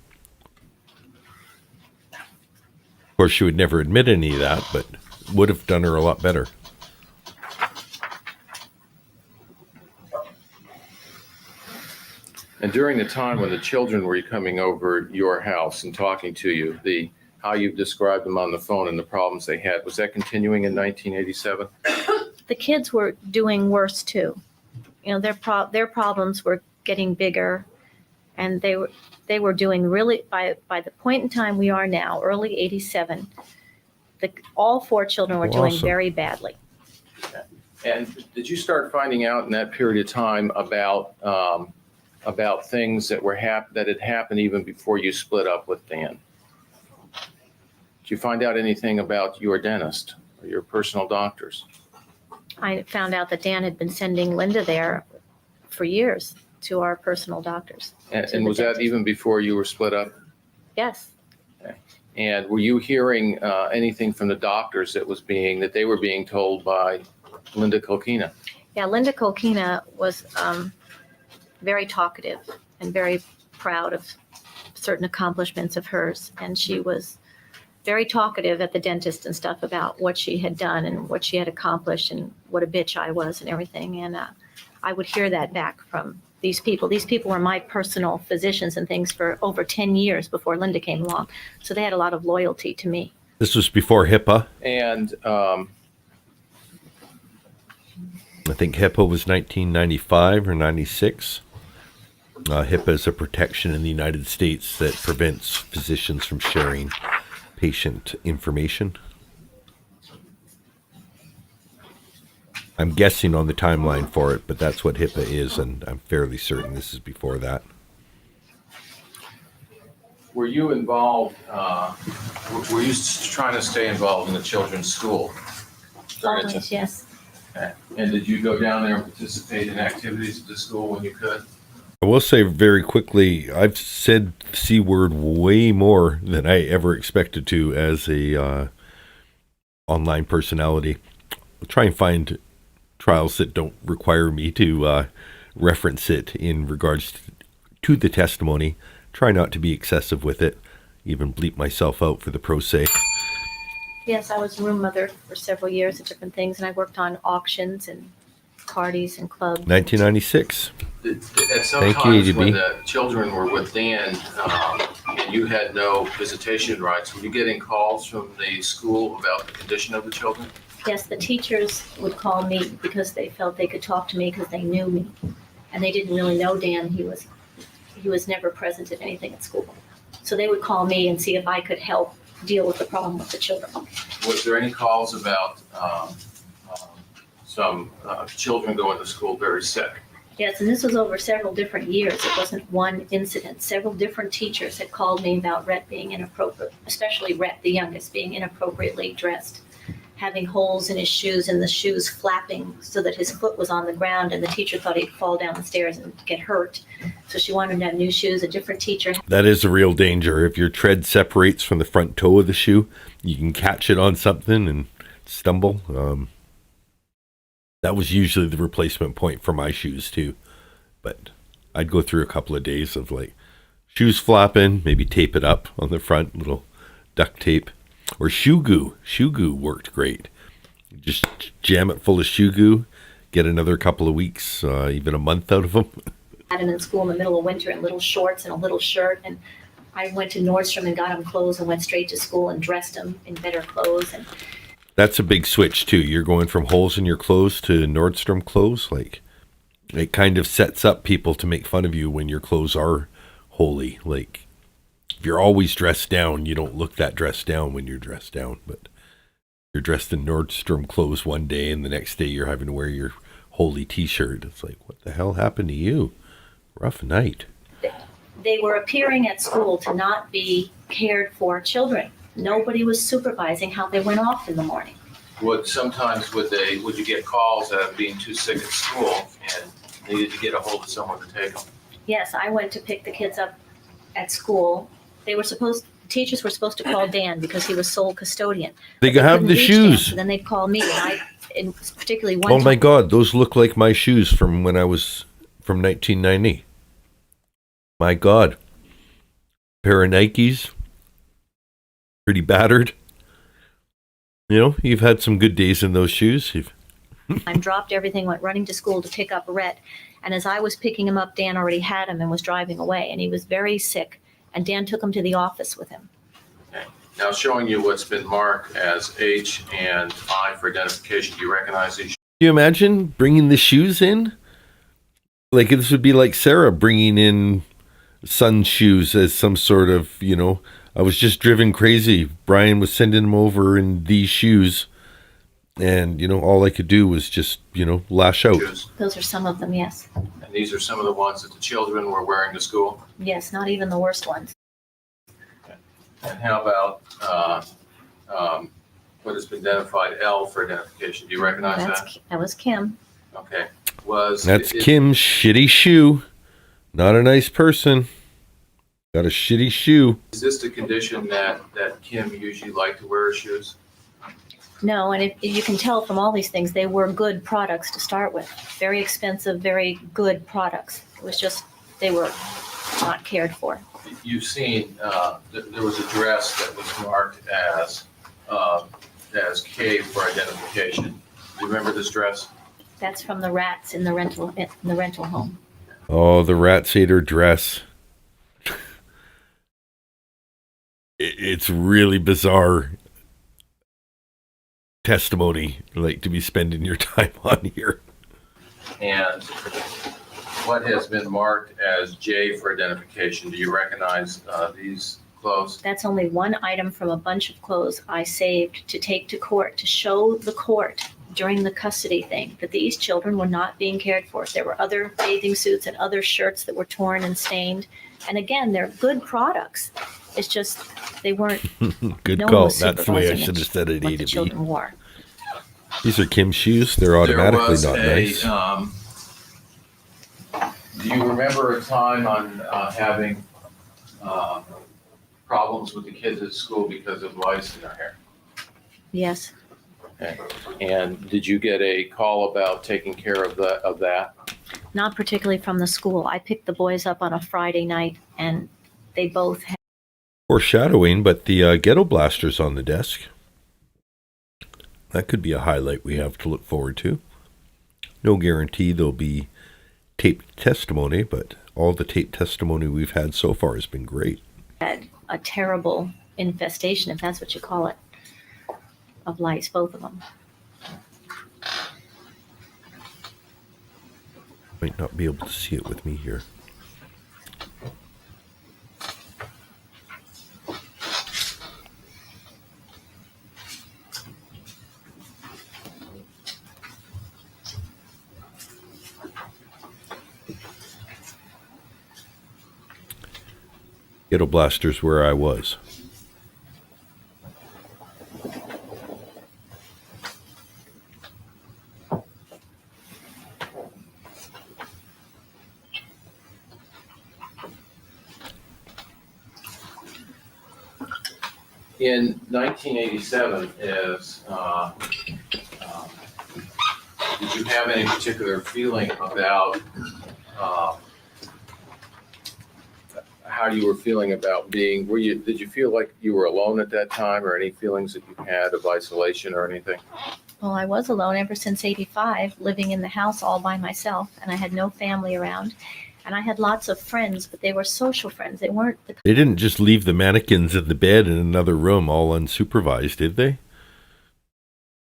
B: Of course, she would never admit any of that, but would have done her a lot better.
P: And during the time when the children were coming over your house and talking to you, how you've described them on the phone and the problems they had, was that continuing in 1987?
Q: The kids were doing worse too. Their problems were getting bigger, and they were doing really by the point in time we are now, early 87. All 4 children were doing very badly.
P: And did you start finding out in that period of time about things that had happened even before you split up with Dan? Did you find out anything about your dentist or your personal doctors?
Q: I found out that Dan had been sending Linda there for years to our personal doctors.
P: And was that even before you were split up?
Q: Yes.
P: Okay. And were you hearing anything from the doctors that they were being told by Linda Kolkina?
Q: Yeah, Linda Kolkina was very talkative and very proud of certain accomplishments of hers. And she was very talkative at the dentist and stuff about what she had done and what she had accomplished and what a bitch I was and everything. And I would hear that back from these people. These people were my personal physicians and things for over 10 years before Linda came along. So they had a lot of loyalty to me.
B: This was before HIPAA.
P: And
B: I think HIPAA was 1995 or 96. HIPAA is a protection in the United States that prevents physicians from sharing patient information. I'm guessing on the timeline for it, but that's what HIPAA is, and I'm fairly certain this is before that.
P: were you involved, were you trying to stay involved in the children's school?
Q: Always, yes.
P: Okay. And did you go down there and participate in activities at the school when you could?
B: I will say very quickly, I've said the C word way more than I ever expected to as a online personality. I'll try and find trials that don't require me to reference it in regards to the testimony. Try not to be excessive with it. Even bleep myself out for the pro se.
Q: Yes, I was room mother for several years at different things, and I worked on auctions and parties and clubs.
B: 1996.
P: At some
B: Thank you,
P: times
B: AGB.
P: when the children were with Dan and you had no visitation rights, were you getting calls from the school about the condition of the children?
Q: Yes, the teachers would call me because they felt they could talk to me because they knew me. And they didn't really know Dan. He was never present at anything at school. So they would call me and see if I could help deal with the problem with the children.
P: Was there any calls about some children going to school very sick?
Q: Yes, and this was over several different years. It wasn't one incident. Several different teachers had called me about Rhett being inappropriate, especially Rhett, the youngest, being inappropriately dressed, having holes in his shoes and the shoes flapping so that his foot was on the ground, and the teacher thought he'd fall down the stairs and get hurt. So she wanted him to have new shoes. A different teacher.
B: That is a real danger. If your tread separates from the front toe of the shoe, you can catch it on something and stumble. That was usually the replacement point for my shoes too. But I'd go through a couple of days of like shoes flapping, maybe tape it up on the front, little duct tape. Or shoe goo. Shoe goo worked great. Just jam it full of shoe goo, get another couple of weeks, even a month out of them.
Q: I had him in school in the middle of winter in little shorts and a little shirt, and I went to Nordstrom and got him clothes and went straight to school and dressed him in better clothes. And
B: That's a big switch too. You're going from holes in your clothes to Nordstrom clothes. Like, it kind of sets up people to make fun of you when your clothes are holy. Like, if you're always dressed down, you don't look that dressed down when you're dressed down. But you're dressed in Nordstrom clothes one day and the next day you're having to wear your holy t-shirt. It's like, what the hell happened to you? Rough night.
Q: they were appearing at school to not be cared for children. Nobody was supervising how they went off in the morning.
P: Would you get calls of being too sick at school and needed to get a hold of someone to take them?
Q: Yes, I went to pick the kids up at school. Teachers were supposed to call Dan because he was sole custodian.
B: They could have the shoes.
Q: And then they'd call me, and particularly one
B: Oh my
Q: time-
B: God, those look like my shoes from when I was from 1990. My God. Pair of Nikes. Pretty battered. You know, you've had some good days in those shoes.
Q: I dropped everything, went running to school to pick up Rhett. And as I was picking him up, Dan already had him and was driving away. And he was very sick. And Dan took him to the office with him.
P: Okay. Now showing you what's been marked as H and I for identification. Do you recognize these?
B: Can you imagine bringing the shoes in? Like, this would be like Sarah bringing in son's shoes as some sort of, I was just driven crazy. Brian was sending him over in these shoes. And, all I could do was just, lash out.
P: Shoes.
Q: Those are some of them, yes.
P: And these are some of the ones that the children were wearing to school?
Q: Yes, not even the worst ones.
P: Okay. And how about what has been identified, L for identification? Do you recognize that?
Q: That was Kim.
P: Okay.
B: That's Kim's shitty shoe. Not a nice person. Got a shitty shoe.
P: Is this the condition that Kim usually liked to wear her shoes?
Q: No, and you can tell from all these things, they were good products to start with. Very expensive, very good products. It was just, they were not cared for.
P: you've seen, there was a dress that was marked as K for identification. Do you remember this dress?
Q: That's from the rats in the rental home.
B: Oh, the rat satyr dress. It's really bizarre testimony, like, to be spending your time on here.
P: And what has been marked as J for identification? Do you recognize these clothes?
Q: That's only one item from a bunch of clothes I saved to take to court to show the court during the custody thing that these children were not being cared for. There were other bathing suits and other shirts that were torn and stained. And again, they're good products. It's just they weren't.
B: Good
Q: no
B: call.
Q: one was
B: That's the way I
Q: supervising
B: should have said it.
Q: what
B: A
Q: the
B: to
Q: children
B: B.
Q: wore.
B: These are Kim's shoes. They're automatically not nice.
P: Do you remember a time on having problems with the kids at school because of lice in their hair?
Q: Yes.
P: Okay. And did you get a call about taking care of that?
Q: Not particularly from the school. I picked the boys up on a Friday night, and they both had.
B: Foreshadowing, but the ghetto blaster's on the desk. That could be a highlight we have to look forward to. No guarantee there'll be taped testimony, but all the taped testimony we've had so far has been great.
Q: Had a terrible infestation, if that's what you call it, of lice, both of them.
B: Might not be able to see it with me here. Ghetto Blaster's where I was.
P: In 1987, did you have any particular feeling about how you were feeling about being? Did you feel like you were alone at that time, or any feelings that you had of isolation or anything?
Q: Well, I was alone ever since '85, living in the house all by myself, and I had no family around. And I had lots of friends, but they were social friends. They weren't the
B: They didn't just leave the mannequins in the bed in another room all unsupervised, did they?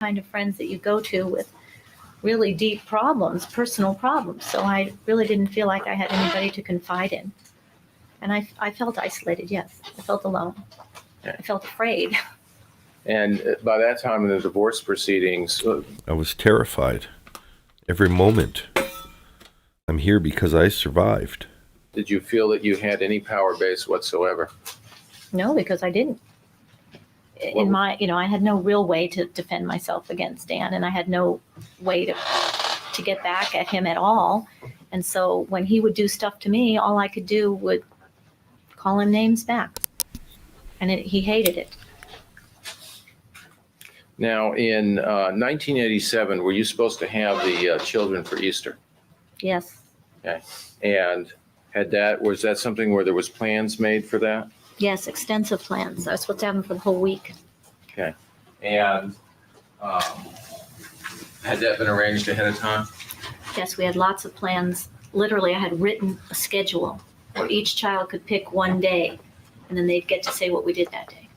Q: kind of friends that you go to with really deep problems, personal problems. So I really didn't feel like I had anybody to confide in. And I felt isolated, yes. I felt alone. I felt afraid.
P: And by that time in the divorce proceedings,
B: I was terrified. Every moment. I'm here because I survived.
P: did you feel that you had any power base whatsoever?
Q: No, because I didn't. In my, I had no real way to defend myself against Dan, and I had no way to get back at him at all. And so when he would do stuff to me, all I could do would call him names back. And he hated it.
P: Now, in 1987, were you supposed to have the children for Easter?
Q: Yes.
P: Okay. And was that something where there was plans made for that?
Q: Yes, extensive plans. I was supposed to have them for the whole week.
P: Okay. And had that been arranged ahead of time?
Q: Yes, we had lots of plans. Literally, I had written a schedule where each child could pick one day, and then they'd get to say what we did that day.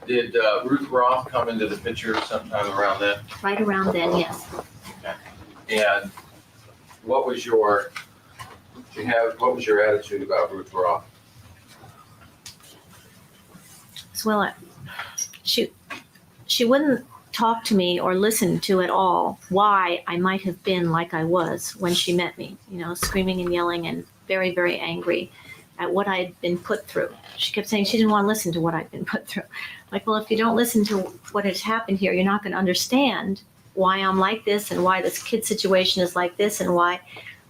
P: Did Ruth Roth come into the picture sometime around then?
Q: Right around then, yes.
P: Okay. And what was your attitude about Ruth Roth?
Q: Well, she wouldn't talk to me or listen to at all why I might have been like I was when she met me, screaming and yelling and very, very angry at what I had been put through. She kept saying she didn't want to listen to what I'd been put through. Like, well, if you don't listen to what has happened here, you're not going to understand why I'm like this and why this kid situation is like this and why.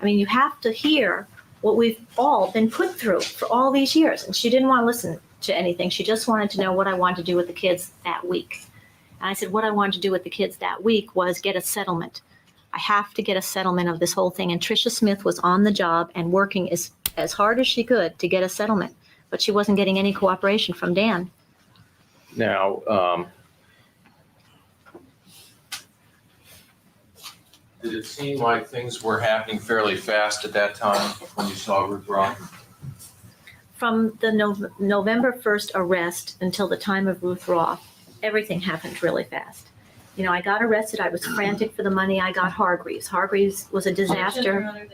Q: You have to hear what we've all been put through for all these years. And she didn't want to listen to anything. She just wanted to know what I wanted to do with the kids that week. And I said, what I wanted to do with the kids that week was get a settlement. I have to get a settlement of this whole thing. And Tricia Smith was on the job and working as hard as she could to get a settlement. but she wasn't getting any cooperation from Dan.
P: Now, did it seem like things were happening fairly fast at that time when you saw Ruth Roth?
Q: From the November 1st arrest until the time of Ruth Roth, everything happened really fast. You know, I got arrested. I was frantic for the money. I got Hargreaves. Hargreaves was a disaster.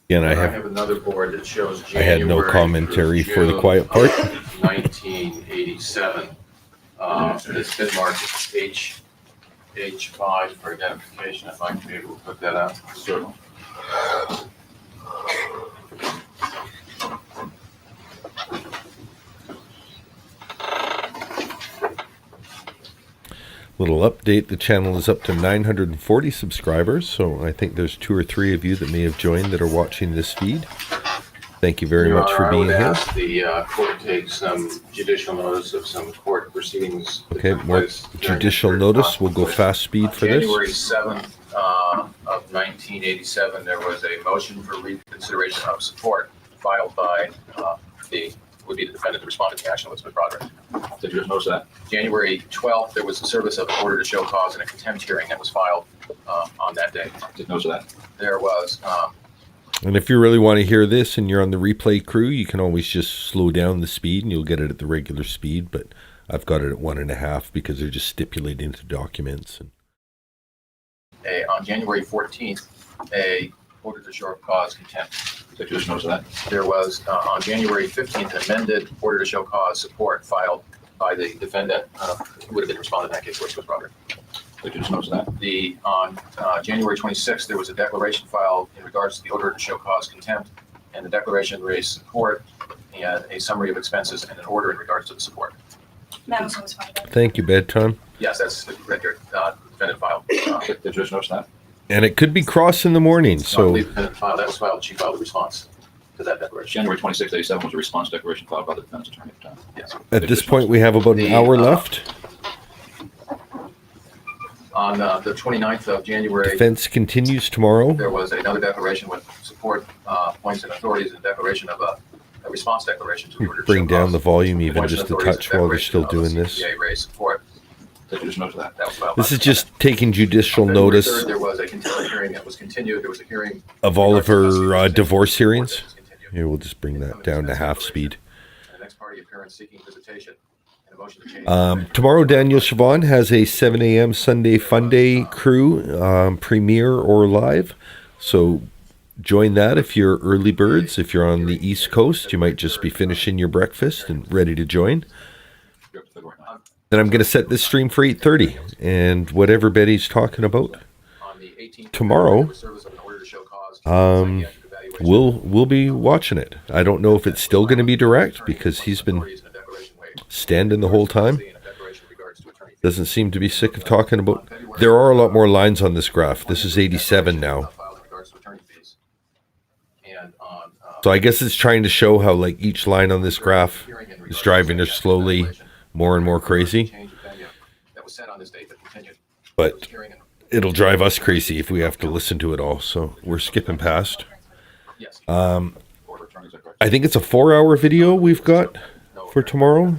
B: Again, I
P: I
B: have
P: have another board that shows
B: I had no
P: January
B: commentary
P: through
B: for the
P: June
B: quiet part.
P: 1987. It's been marked H5 for identification. I'd like to be able to put that up. Certainly.
B: Little update, the channel is up to 940 subscribers, so I think there's 2 or 3 of you that may have joined that are watching this feed. Thank you very much for being
P: I would
B: here.
P: ask the court take some judicial notice of some court proceedings. that
B: Okay,
P: took
B: more
P: place during
B: judicial
P: the
B: notice. We'll go fast speed for this.
P: January 7th of 1987, there was a motion for reconsideration of support filed by would be the defendant, the respondent to the action, Elizabeth Broderick.
S: Did you just notice that?
P: January 12th, there was a service of an order to show cause in a contempt hearing that was filed on that day.
S: Did you notice that?
P: There was.
B: And if you really want to hear this and you're on the replay crew, you can always just slow down the speed and you'll get it at the regular speed, but I've got it at 1.5 because they're just stipulating the documents.
P: On January 14th, a order to show cause contempt.
S: Did you just notice that?
P: There was, on January 15th, an amended order to show cause support filed by the defendant, who would have been respondent in that case, Elizabeth Broderick.
S: Did you just notice that?
P: On January 26th, there was a declaration filed in regards to the order to show cause contempt, and the declaration raised support and a summary of expenses and an order in regards to the support.
B: Thank you, bedtime.
P: Yes, that's the record defendant filed.
S: Did you just notice that?
B: And it could be cross in the morning,
P: I
B: so
P: believe the defendant filed, that was filed, she filed a response to that declaration.
S: January 26th, 87 was a response declaration filed by the defense attorney at the time.
P: Yes.
B: at this point we have about an hour left.
P: On the 29th of January,
B: Defense continues tomorrow.
P: there was another declaration with support points and authorities, and declaration of a response declaration to the order to
B: Bring
P: show
B: down
P: cause.
B: the volume even
P: Points
B: just
P: and
B: a
P: authorities,
B: touch while they're still
P: declaration
B: doing
P: of
B: this.
P: CPA raised support.
S: Did you just notice that?
P: That was filed
B: This
P: by
B: is
P: the
B: just taking judicial
P: defendant. On February
B: notice
P: 3rd, there was a contempt hearing that was continued. There was a hearing
B: of all of her divorce hearings. Here, we'll just bring that down to half speed.
P: and the next party appearance seeking visitation and a motion to change.
B: Tomorrow, Daniel Siobhan has a 7 a.m. Sunday Fun Day crew premiere or live. So join that if you're early birds. If you're on the East Coast, you might just be finishing your breakfast and ready to join. Then I'm going to set this stream for 8:30. And whatever Betty's talking about tomorrow, we'll be watching it. I don't know if it's still going to be direct because he's been standing the whole time. Doesn't seem to be sick of talking about. There are a lot more lines on this graph. This is 87 now. So I guess it's trying to show how like each line on this graph is driving us slowly more and more crazy. But it'll drive us crazy if we have to listen to it all. So we're skipping past. I think it's a 4-hour video we've got for tomorrow.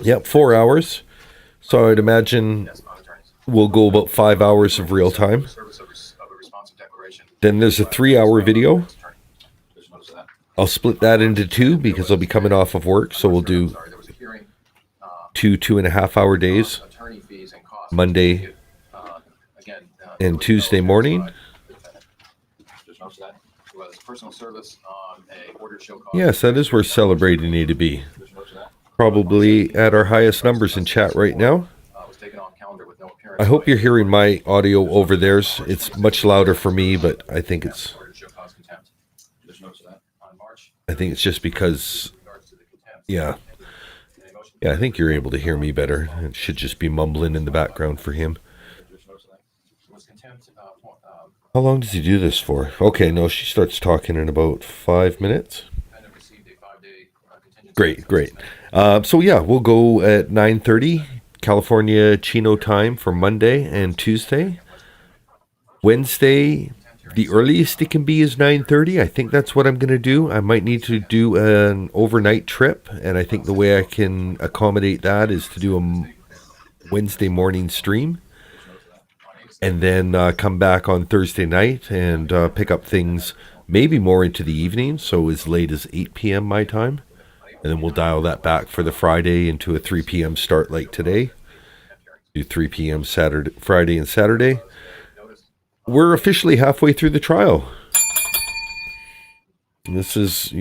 B: Yep, 4 hours. So I'd imagine we'll go about 5 hours of real time. Then there's a 3-hour video. I'll split that into 2 because I'll be coming off of work. So we'll do 2.5 hour days, Monday and Tuesday morning. Yes, that is where celebrating need to be. Probably at our highest numbers in chat right now. I hope you're hearing my audio over theirs. It's much louder for me, but I think it's just because, yeah, Yeah, I think you're able to hear me better. It should just be mumbling in the background for him. How long does he do this for? Okay, no, she starts talking in about 5 minutes. Great. So yeah, we'll go at 9:30 California Chino time for Monday and Tuesday. Wednesday, the earliest it can be is 9:30. I think that's what I'm going to do. I might need to do an overnight trip, and I think the way I can accommodate that is to do a Wednesday morning stream, and then come back on Thursday night and pick up things maybe more into the evening, so as late as 8 p.m. my time. And then we'll dial that back for the Friday into a 3 p.m. start like today. Do 3 p.m. Friday and Saturday. We're officially halfway through the trial. And this is,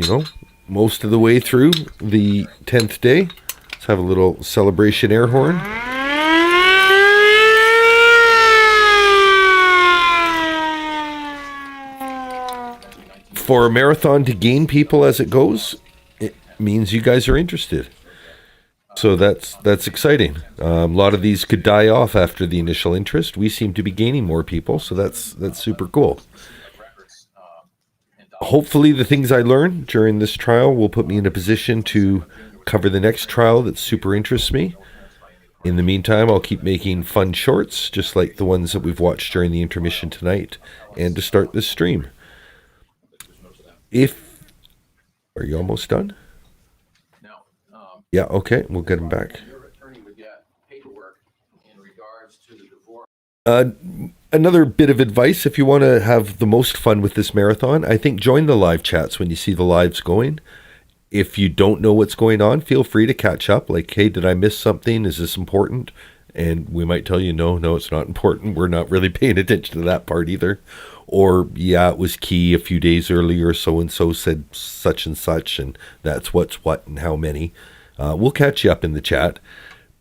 B: most of the way through the 10th day. Let's have a little celebration air horn. For a marathon to gain people as it goes, it means you guys are interested. So that's exciting. A lot of these could die off after the initial interest. We seem to be gaining more people, so that's super cool. Hopefully the things I learn during this trial will put me in a position to cover the next trial that super interests me. In the meantime, I'll keep making fun shorts, just like the ones that we've watched during the intermission tonight, and to start this stream. Are you almost done? Yeah, okay, we'll get him back. Another bit of advice, if you want to have the most fun with this marathon, I think join the live chats when you see the lives going. If you don't know what's going on, feel free to catch up. Like, hey, did I miss something? Is this important? And we might tell you, no, it's not important. We're not really paying attention to that part either. Or, yeah, it was key a few days earlier, so-and-so said such and such, and that's what's what and how many. We'll catch you up in the chat.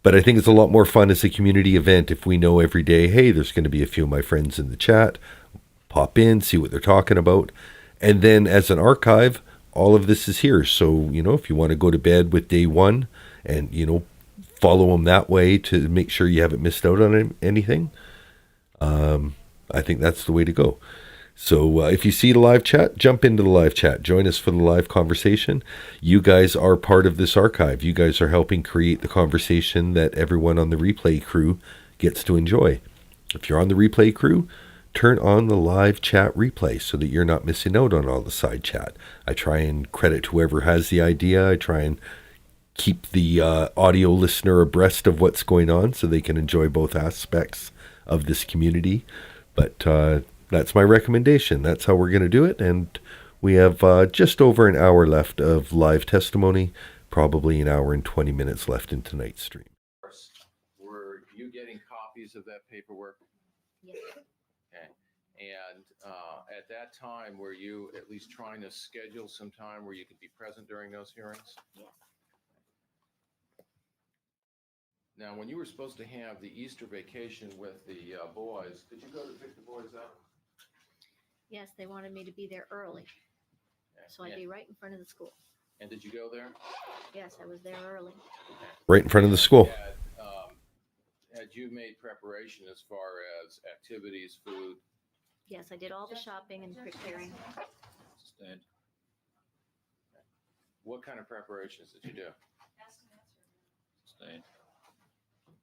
B: But I think it's a lot more fun as a community event if we know every day, hey, there's going to be a few of my friends in the chat. Pop in, see what they're talking about. And then as an archive, all of this is here. So, if you want to go to bed with day one and, follow them that way to make sure you haven't missed out on anything, I think that's the way to go. So if you see the live chat, jump into the live chat. Join us for the live conversation. You guys are part of this archive. You guys are helping create the conversation that everyone on the replay crew gets to enjoy. If you're on the replay crew, turn on the live chat replay so that you're not missing out on all the side chat. I try and credit whoever has the idea. I try and keep the audio listener abreast of what's going on so they can enjoy both aspects of this community. But that's my recommendation. That's how we're going to do it. And we have just over an hour left of live testimony, probably an hour and 20 minutes left in tonight's stream.
P: Were you getting copies of that paperwork?
Q: Yes.
P: Okay. And at that time, were you at least trying to schedule some time where you could be present during those hearings?
Q: Yes.
P: Now, when you were supposed to have the Easter vacation with the boys, did you go to pick the boys up?
Q: Yes, they wanted me to be there early, so I'd be right in front of the school.
P: And did you go there?
Q: Yes, I was there early.
B: Right in front of the school.
P: Had you made preparation as far as activities, food?
Q: Yes, I did all the shopping and preparing.
P: Stand. What kind of preparations did you do?
S: Stand.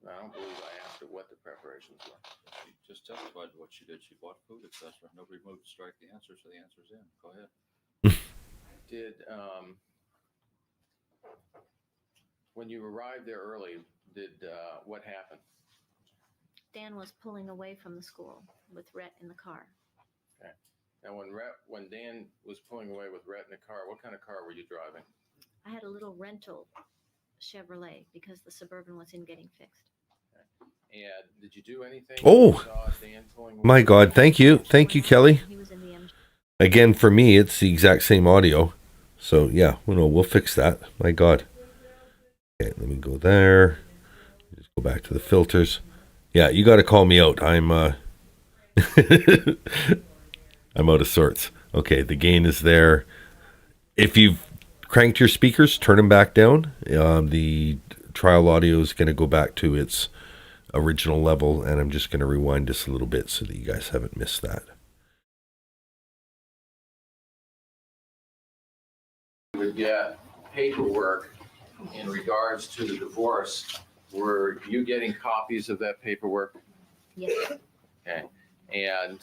P: I don't believe I asked her what the preparations were.
S: She just testified what she did. She bought food, etc. Nobody moved to strike the answer, so the answer's in. Go ahead.
P: Did when you arrived there early, what happened?
Q: Dan was pulling away from the school with Rhett in the car.
P: Okay. Now, when Dan was pulling away with Rhett in the car, what kind of car were you driving?
Q: I had a little rental Chevrolet because the Suburban was in getting fixed.
P: Okay. And did you do anything?
B: Oh, my God. Thank you. Thank you, Kelly. Again, for me, it's the exact same audio. So, yeah, we'll fix that. My God. Okay, let me go there. Just go back to the filters. Yeah, you got to call me out. I'm I'm out of sorts. Okay, the gain is there. If you've cranked your speakers, turn them back down. The trial audio is going to go back to its original level, and I'm just going to rewind just a little bit so that you guys haven't missed that.
P: You would get paperwork in regards to the divorce. Were you getting copies of that paperwork?
Q: Yes.
P: Okay. And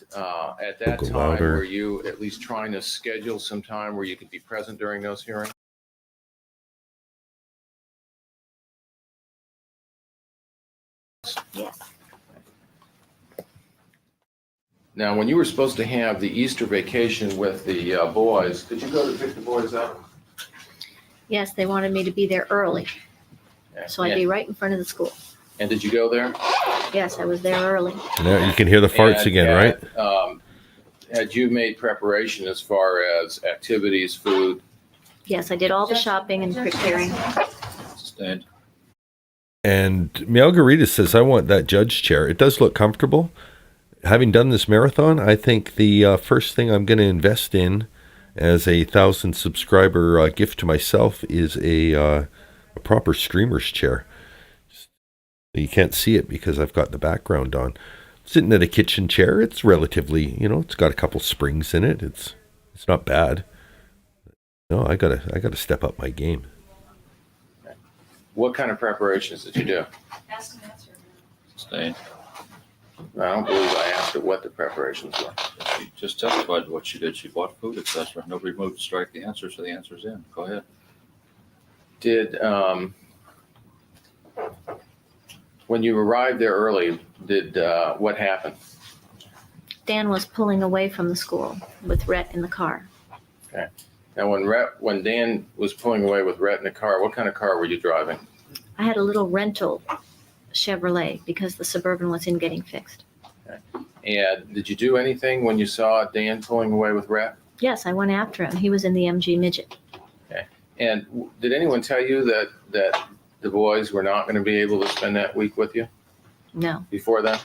P: at that
B: Go
P: time,
B: louder.
P: were you at least trying to schedule some time where you could be present during those hearings?
Q: Yes.
P: Now, when you were supposed to have the Easter vacation with the boys, did you go to pick the boys up?
Q: Yes, they wanted me to be there early, so I'd be right in front of the school.
P: And did you go there?
Q: Yes, I was there early.
B: Now you can hear the farts again, right?
P: Had you made preparation as far as activities, food?
Q: Yes, I did all the shopping and preparing.
S: Stand.
B: And Margarita says, I want that judge chair. It does look comfortable. Having done this marathon, I think the first thing I'm going to invest in as a 1,000 subscriber gift to myself is a proper streamer's chair. You can't see it because I've got the background on. Sitting at a kitchen chair, it's relatively, it's got a couple springs in it. It's not bad. No, I gotta step up my game.
P: What kind of preparations did you do?
R: Ask and answer.
S: Sustained.
P: I don't believe I asked her what the preparations were.
S: She just testified to what she did. She bought food, etc. Nobody moved to strike the answer, so the answer's in. Go ahead.
P: Did, when you arrived there early, what happened?
Q: Dan was pulling away from the school with Rhett in the car.
P: Okay. Now, when Dan was pulling away with Rhett in the car, what kind of car were you driving?
Q: I had a little rental Chevrolet because the Suburban wasn't getting fixed.
P: Okay. And did you do anything when you saw Dan pulling away with Rhett?
Q: Yes, I went after him. He was in the MG Midget.
P: Okay. And did anyone tell you that the boys were not going to be able to spend that week with you
Q: No.
P: before that?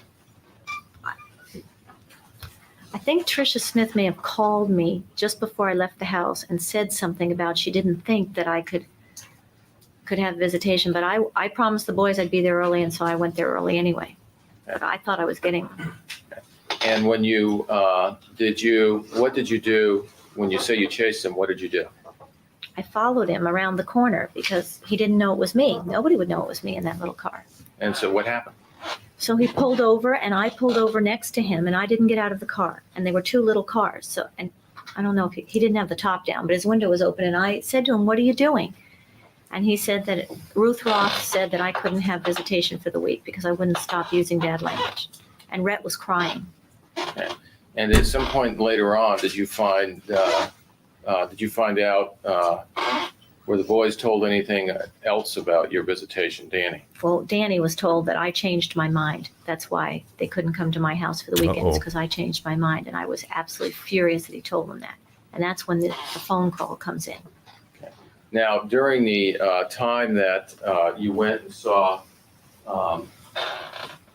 Q: I think Tricia Smith may have called me just before I left the house and said something about she didn't think that I could have visitation, but I promised the boys I'd be there early, and so I went there early anyway. But I thought I was getting them.
P: And when you, what did you do when you say you chased him? What did you do?
Q: I followed him around the corner because he didn't know it was me. Nobody would know it was me in that little car.
P: And so what happened?
Q: So he pulled over, and I pulled over next to him, and I didn't get out of the car. And they were two little cars. So, and I don't know if he didn't have the top down, but his window was open, and I said to him, "What are you doing?" And he said that Ruth Roth said that I couldn't have visitation for the week because I wouldn't stop using bad language. And Rhett was crying.
P: Okay. And at some point later on, did you find out were the boys told anything else about your visitation, Danny?
Q: Well, Danny was told that I changed my mind. That's why they couldn't come to my house for the weekends, because I changed my mind. And I was absolutely furious that he told them that. And that's when the phone call comes in.
P: Now, during the time that you went and saw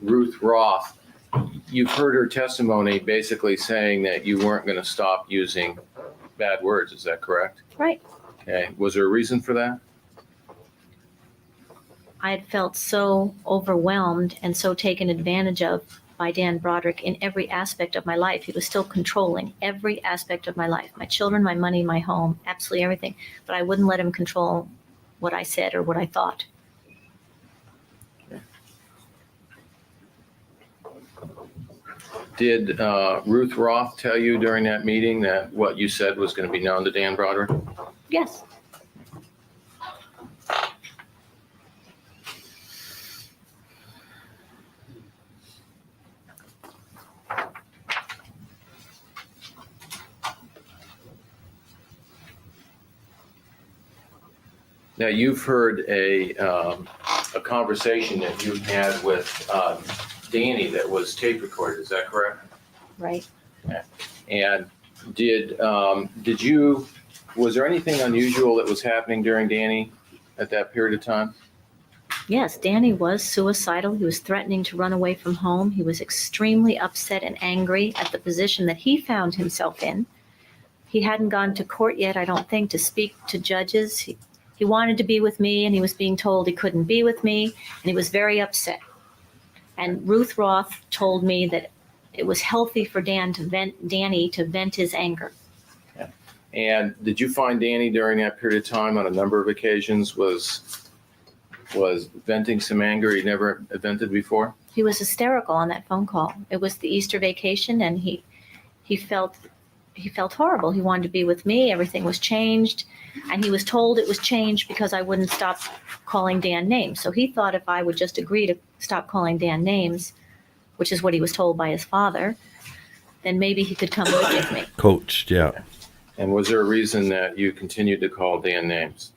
P: Ruth Roth, you've heard her testimony basically saying that you weren't going to stop using bad words. Is that correct?
Q: Right.
P: Okay. Was there a reason for that?
Q: I had felt so overwhelmed and so taken advantage of by Dan Broderick in every aspect of my life. He was still controlling every aspect of my life, my children, my money, my home, absolutely everything. But I wouldn't let him control what I said or what I thought.
P: Okay. Did Ruth Roth tell you during that meeting that what you said was going to be known to Dan Broderick?
Q: Yes.
P: Now, you've heard a conversation that you had with Danny that was tape recorded. Is that correct?
Q: Right.
P: Okay. And was there anything unusual that was happening during Danny at that period of time?
Q: Yes, Danny was suicidal. He was threatening to run away from home. He was extremely upset and angry at the position that he found himself in. He hadn't gone to court yet, I don't think, to speak to judges. He wanted to be with me, and he was being told he couldn't be with me, and he was very upset. And Ruth Roth told me that it was healthy for Danny to vent his anger.
P: And did you find Danny during that period of time on a number of occasions was venting some anger he'd never vented before?
Q: He was hysterical on that phone call. It was the Easter vacation, and he felt horrible. He wanted to be with me. Everything was changed, and he was told it was changed because I wouldn't stop calling Dan names. So he thought if I would just agree to stop calling Dan names, which is what he was told by his father, then maybe he could come live with me.
B: Coached, yeah.
P: And was there a reason that you continued to call Dan names?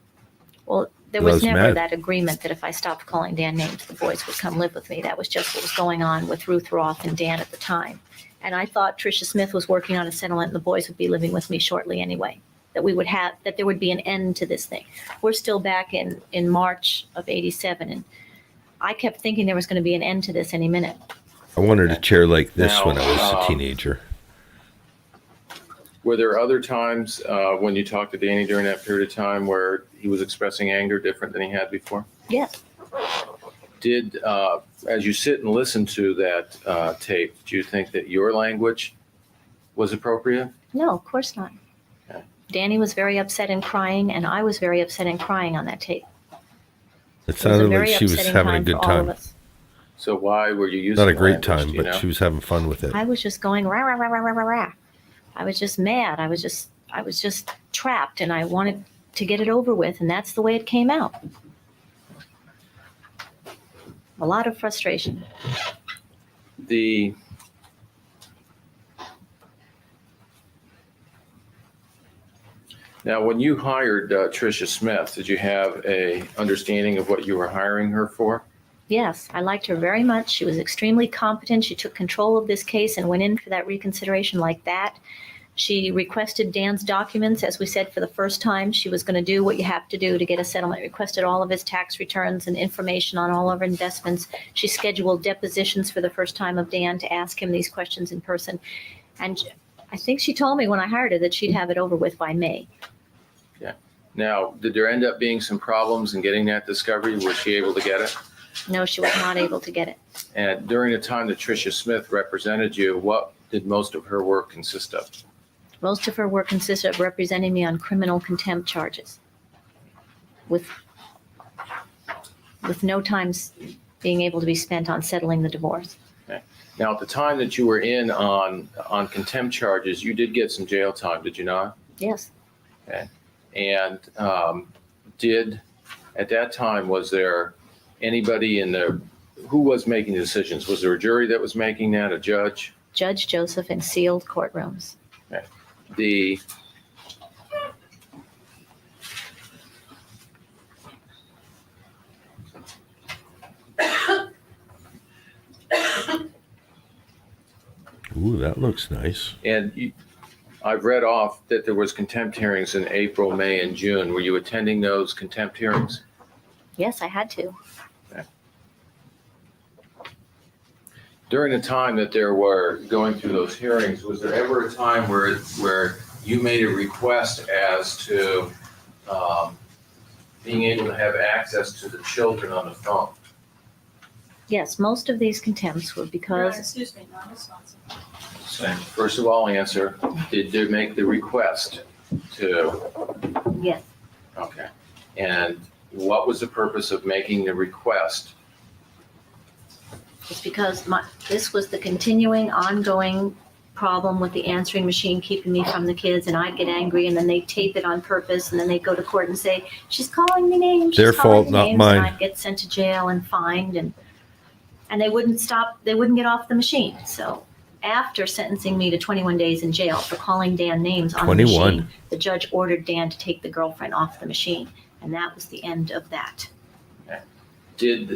Q: Well, there was never that agreement that if I stopped calling Dan names, the boys would come live with me. That was just what was going on with Ruth Roth and Dan at the time. And I thought Tricia Smith was working on a settlement and the boys would be living with me shortly anyway, that there would be an end to this thing. We're still back in March of 87, and I kept thinking there was going to be an end to this any minute.
B: I wanted a chair like this
P: Now,
B: when I was a teenager.
P: Were there other times when you talked to Danny during that period of time where he was expressing anger different than he had before?
Q: Yes.
P: Did, as you sit and listen to that tape, did you think that your language was appropriate?
Q: No, of course not.
P: Okay.
Q: Danny was very upset and crying, and I was very upset and crying on that tape.
B: It sounded like she was
Q: upsetting
B: having a
Q: time
B: good
Q: for all of
B: time.
Q: us.
P: So why were you using
B: Not a great
P: language,
B: time,
P: do you
B: but
P: know?
B: she was having fun with it.
Q: I was just going rah, rah, rah, rah, rah, rah, rah. I was just mad. I was just trapped, and I wanted to get it over with, and that's the way it came out. A lot of frustration.
P: Now, when you hired Tricia Smith, did you have a understanding of what you were hiring her for?
Q: Yes, I liked her very much. She was extremely competent. She took control of this case and went in for that reconsideration like that. She requested Dan's documents, as we said, for the first time. She was going to do what you have to do to get a settlement, requested all of his tax returns and information on all of her investments. She scheduled depositions for the first time of Dan to ask him these questions in person. And I think she told me when I hired her that she'd have it over with by May.
P: Yeah. Now, did there end up being some problems in getting that discovery? Was she able to get it?
Q: No, she was not able to get it.
P: And during the time that Tricia Smith represented you, what did most of her work consist of?
Q: Most of her work consisted of representing me on criminal contempt charges, with no time being able to be spent on settling the divorce.
P: Okay. Now, at the time that you were in on contempt charges, you did get some jail time, did you not?
Q: Yes.
P: Okay. And at that time, was there anybody who was making the decisions? Was there a jury that was making that, a judge?
Q: Judge Joseph in sealed courtrooms.
P: Okay.
B: Ooh, that looks nice.
P: And I've read off that there was contempt hearings in April, May, and June. Were you attending those contempt hearings?
Q: Yes, I had to.
P: Okay. During the time that there were going through those hearings, was there ever a time where you made a request as to being able to have access to the children on the phone?
Q: Yes, most of these contempts were because...
R: Excuse me, non-responsive.
P: So, first of all, answer, did they make the request to?
Q: Yes.
P: Okay. And what was the purpose of making the request?
Q: It's because this was the continuing, ongoing problem with the answering machine keeping me from the kids, and I'd get angry, and then they'd tape it on purpose, and then they'd go to court and say, she's calling me names.
B: Their
Q: she's calling
B: fault,
Q: me
B: not
Q: names,"
B: mine.
Q: And I'd get sent to jail and fined, and they wouldn't get off the machine. So after sentencing me to 21 days in jail for calling Dan names on
B: 21.
Q: the machine, the judge ordered Dan to take the girlfriend off the machine, and that was the end of that.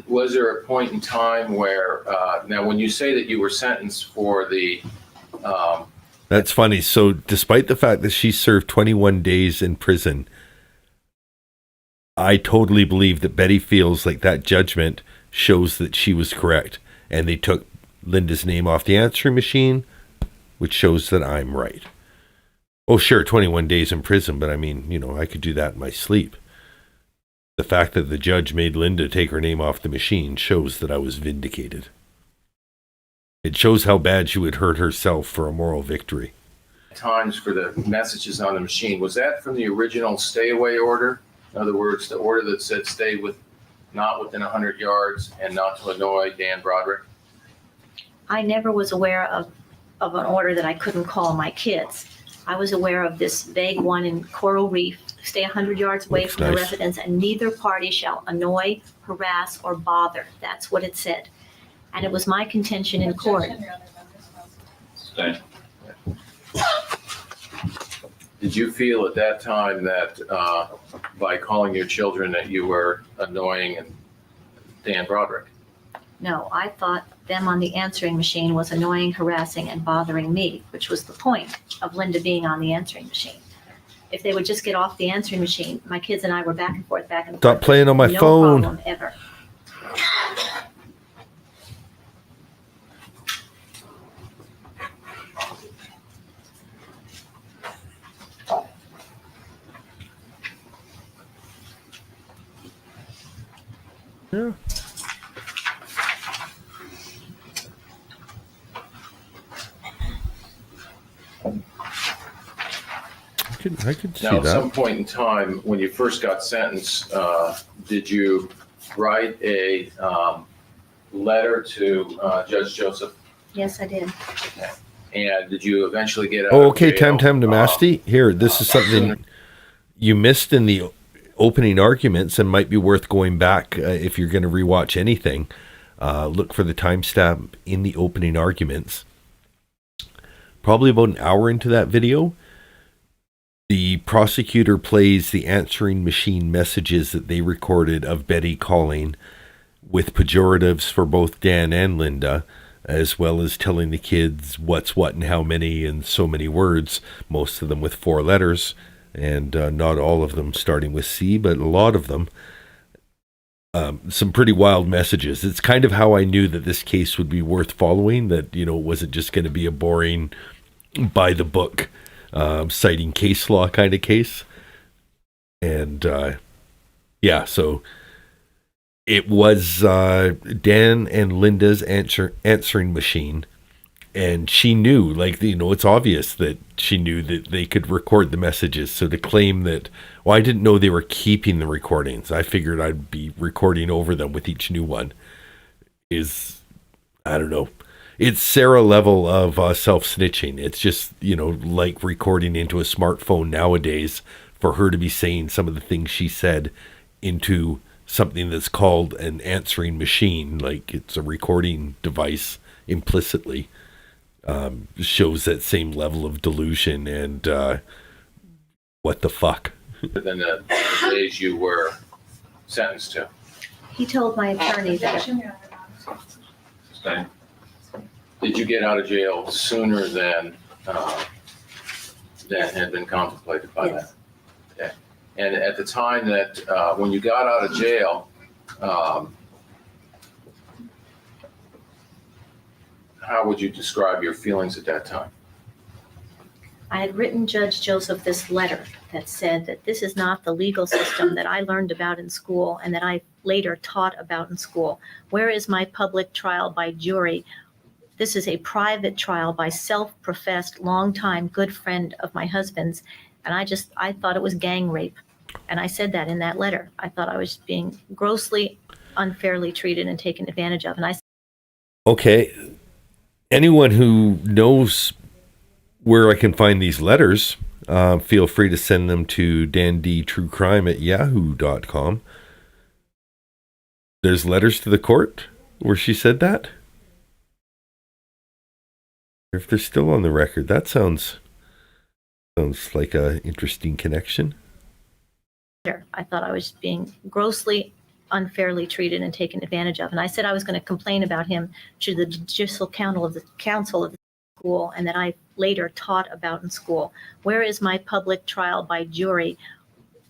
P: Was there a point in time where, now when you say that you were sentenced for the,
B: That's funny. So despite the fact that she served 21 days in prison, I totally believe that Betty feels like that judgment shows that she was correct. And they took Linda's name off the answering machine, which shows that I'm right. Oh, sure, 21 days in prison, but I mean, I could do that in my sleep. The fact that the judge made Linda take her name off the machine shows that I was vindicated. It shows how bad she would hurt herself for a moral victory.
P: Times for the messages on the machine, was that from the original stay away order? In other words, the order that said stay not within 100 yards and not to annoy Dan Broderick?
Q: I never was aware of an order that I couldn't call my kids. I was aware of this vague one in Coral Reef, stay 100 yards away from the residence, and neither party shall annoy, harass, or bother. That's what it said. And it was my contention in court.
S: Okay.
P: Did you feel at that time that by calling your children that you were annoying Dan Broderick?
Q: No, I thought them on the answering machine was annoying, harassing, and bothering me, which was the point of Linda being on the answering machine. If they would just get off the answering machine, my kids and I were back and forth.
B: Stop playing on my
Q: no
B: phone.
Q: Problem ever.
B: Yeah. I could see
P: now, at
B: that.
P: some point in time, when you first got sentenced, did you write a letter to Judge Joseph?
Q: Yes, I did.
P: And did you eventually get out
B: Oh,
P: of
B: okay,
P: jail?
B: Tam Damasti. Here, this is something you missed in the opening arguments and might be worth going back if you're going to rewatch anything. Look for the timestamp in the opening arguments. Probably about an hour into that video, the prosecutor plays the answering machine messages that they recorded of Betty calling with pejoratives for both Dan and Linda, as well as telling the kids what's what and how many in so many words, most of them with 4 letters, and not all of them starting with C, but a lot of them. Some pretty wild messages. It's kind of how I knew that this case would be worth following, that, it wasn't just going to be a boring by the book citing case law kind of case. And so it was Dan and Linda's answering machine, and she knew, it's obvious that she knew that they could record the messages. So to claim that, I didn't know they were keeping the recordings, I figured I'd be recording over them with each new one, is, I don't know. It's Sarah level of self-snitching. It's just, like recording into a smartphone nowadays for her to be saying some of the things she said into something that's called an answering machine, like it's a recording device implicitly, shows that same level of delusion and what the fuck.
P: Than the days you were sentenced to.
Q: He told my attorney that.
P: Okay. Did you get out of jail sooner than had been contemplated by that? Okay. And at the time that, when you got out of jail, how would you describe your feelings at that time?
Q: I had written Judge Joseph this letter that said that this is not the legal system that I learned about in school and that I later taught about in school. Where is my public trial by jury? This is a private trial by self-professed, longtime good friend of my husband's. And I thought it was gang rape. And I said that in that letter. I thought I was being grossly unfairly treated and taken advantage of. And
B: Okay. Anyone who knows where I can find these letters, feel free to send them to dandtruecrime@yahoo.com. There's letters to the court where she said that? If they're still on the record, that sounds like an interesting connection.
Q: I thought I was being grossly unfairly treated and taken advantage of. And I said I was going to complain about him to the judicial council of the school and that I later taught about in school. Where is my public trial by jury?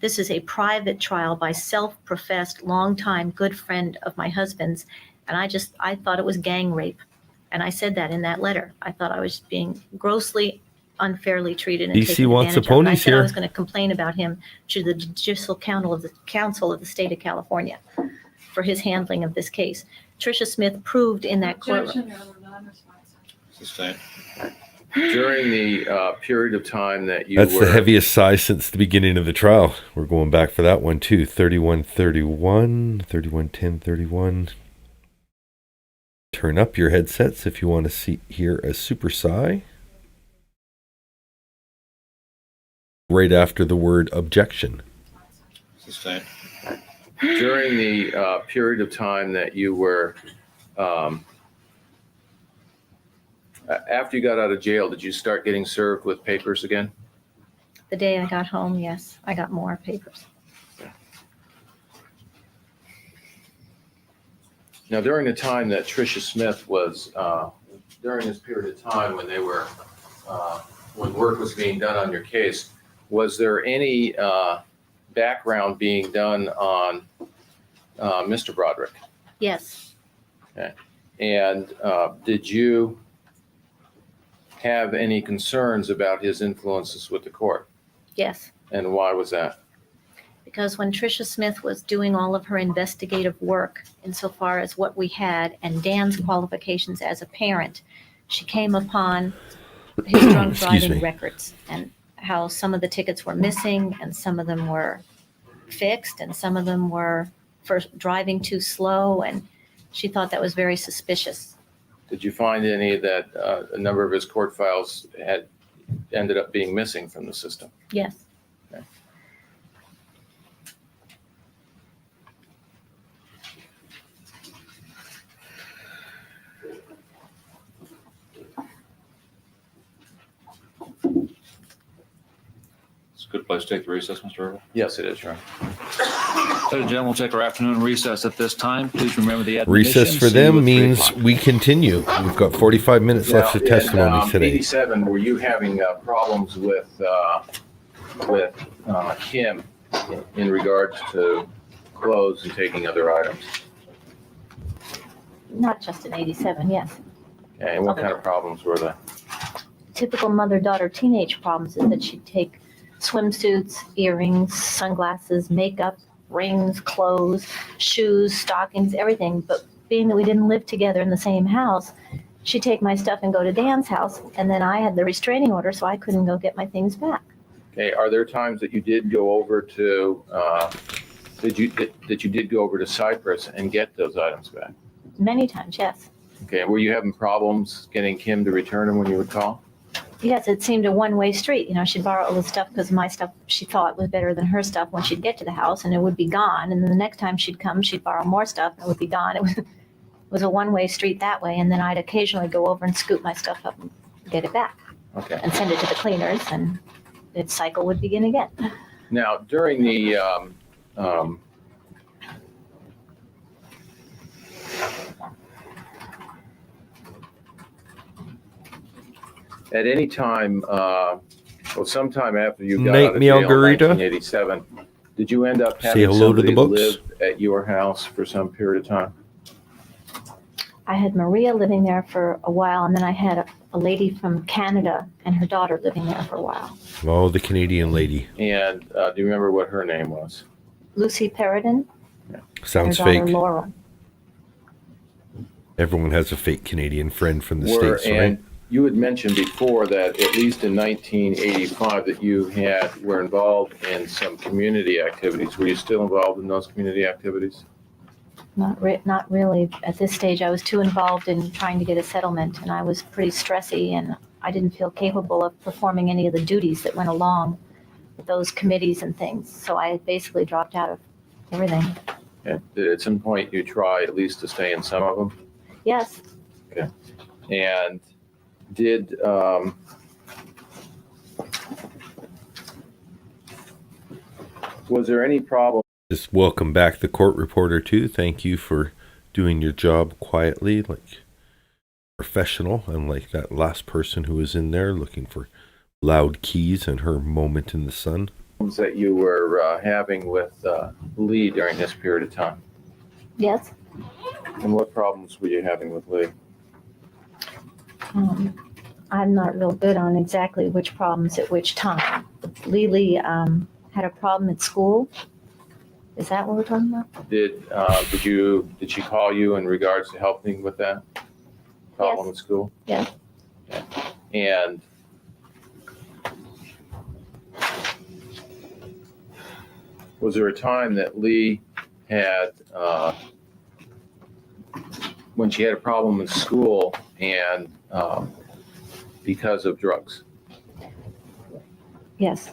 Q: This is a private trial by self-professed, longtime good friend of my husband's. And I thought it was gang rape. And I said that in that letter. I thought I was being grossly unfairly treated and
B: DC
Q: taken
B: wants the
Q: advantage of. And I
B: ponies
Q: said I
B: here.
Q: was going to complain about him to the Judicial Council of the State of California for his handling of this case. Tricia Smith proved in that courtroom.
P: Sustained. During the period of time that you
B: That's
P: were...
B: the heaviest sigh since the beginning of the trial. We're going back for that one too. 3131, 3110, 31. Turn up your headsets if you want to hear a super sigh. Right after the word objection.
P: Sustained. During the period of time that you were... after you got out of jail, did you start getting served with papers again?
Q: The day I got home, yes, I got more papers.
P: Now, during the time that Tricia Smith was, during this period of time when they were, when work was being done on your case, was there any background being done on Mr. Broderick?
Q: Yes.
P: Okay. And did you have any concerns about his influences with the court?
Q: Yes.
P: And why was that?
Q: Because when Tricia Smith was doing all of her investigative work insofar as what we had and Dan's qualifications as a parent, she came upon his drunk driving records and how some of the tickets were missing and some of them were fixed and some of them were for driving too slow, and she thought that was very suspicious.
P: Did you find any that a number of his court files had ended up being missing from the system?
Q: Yes.
P: Okay.
S: It's a good place to take the recess, Mr. Earl.
P: Yes, it is, Your Honor.
S: Ladies and gentlemen, we'll take our afternoon recess at this time. Please remember the admonition.
B: Recess for
S: See you
B: them
S: at 3
B: means
S: o'clock.
B: we continue. We've got 45 minutes left of testimony today.
P: 87, were you having problems with Kim in regards to clothes and taking other items?
Q: Not just in 87, yes.
P: Okay, and what kind of problems were they?
Q: Typical mother-daughter teenage problems is that she'd take swimsuits, earrings, sunglasses, makeup, rings, clothes, shoes, stockings, everything. But being that we didn't live together in the same house, she'd take my stuff and go to Dan's house, and then I had the restraining order, so I couldn't go get my things back.
P: Okay, are there times that you did go over to, that you did go over to Cyprus and get those items back?
Q: Many times, yes.
P: Okay, were you having problems getting Kim to return them when you would call?
Q: Yes, it seemed a one-way street. You know, she'd borrow all the stuff because my stuff she thought was better than her stuff when she'd get to the house, and it would be gone. And then the next time she'd come, she'd borrow more stuff, and it would be gone. It was a one-way street that way, and then I'd occasionally go over and scoop my stuff up and get it back.
P: Okay.
Q: And send it to the cleaners, and the cycle would begin again.
P: Now, during the at any time, sometime after you got out of jail in 1987, did you end up having somebody live at your house for some period of time?
Q: I had Maria living there for a while, and then I had a lady from Canada and her daughter living there for a while.
B: Oh, the Canadian lady.
P: And do you remember what her name was?
Q: Lucy Peridin.
P: Yeah.
B: Sounds
Q: her daughter,
B: fake.
Q: Laurel.
B: Everyone has a fake Canadian friend from the States, right?
P: And you had mentioned before that at least in 1985 that you were involved in some community activities. Were you still involved in those community activities?
Q: Not really. At this stage, I was too involved in trying to get a settlement, and I was pretty stressy, and I didn't feel capable of performing any of the duties that went along with those committees and things. So I basically dropped out of everything.
P: Yeah. Did at some point you try at least to stay in some of them?
Q: Yes.
P: Okay. And did was there any problem?
B: Just welcome back the court reporter too. Thank you for doing your job quietly, like professional, unlike that last person who was in there looking for loud keys and her moment in the sun.
P: That you were having with Lee during this period of time?
Q: I'm not real good on exactly which problems at which time. Lily had a problem at school. Is that what we're talking about?
P: Did she call you in regards to helping with that problem at school?
Q: Yes.
P: And was there a time that Lee had, when she had a problem in school and because of drugs?
Q: Yes.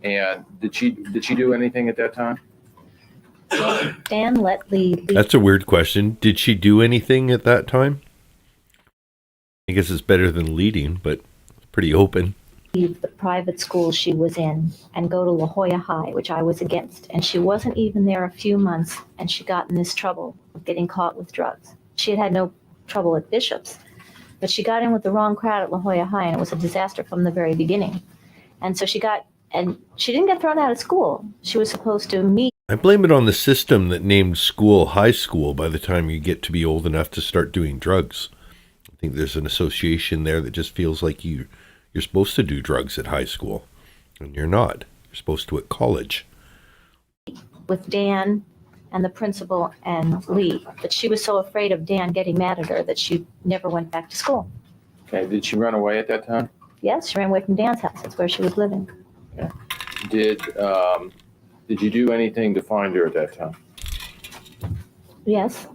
P: And did she do anything at that time?
Q: Dan let Lee leave.
B: That's a weird question. Did she do anything at that time? I guess it's better than leading, but it's pretty open.
Q: Leave the private school she was in and go to La Jolla High, which I was against. And she wasn't even there a few months, and she got in this trouble of getting caught with drugs. She had no trouble at Bishop's, but she got in with the wrong crowd at La Jolla High, and it was a disaster from the very beginning. And so she didn't get thrown out of school. She was supposed to meet.
B: I blame it on the system that named school high school by the time you get to be old enough to start doing drugs. I think there's an association there that just feels like you're supposed to do drugs at high school, and you're not. You're supposed to at college.
Q: With Dan and the principal and Lee, but she was so afraid of Dan getting mad at her that she never went back to school.
P: Okay. Did she run away at that time?
Q: Yes, she ran away from Dan's house. That's where she was living.
P: Okay. Did you do anything to find her at that time?
Q: Yes.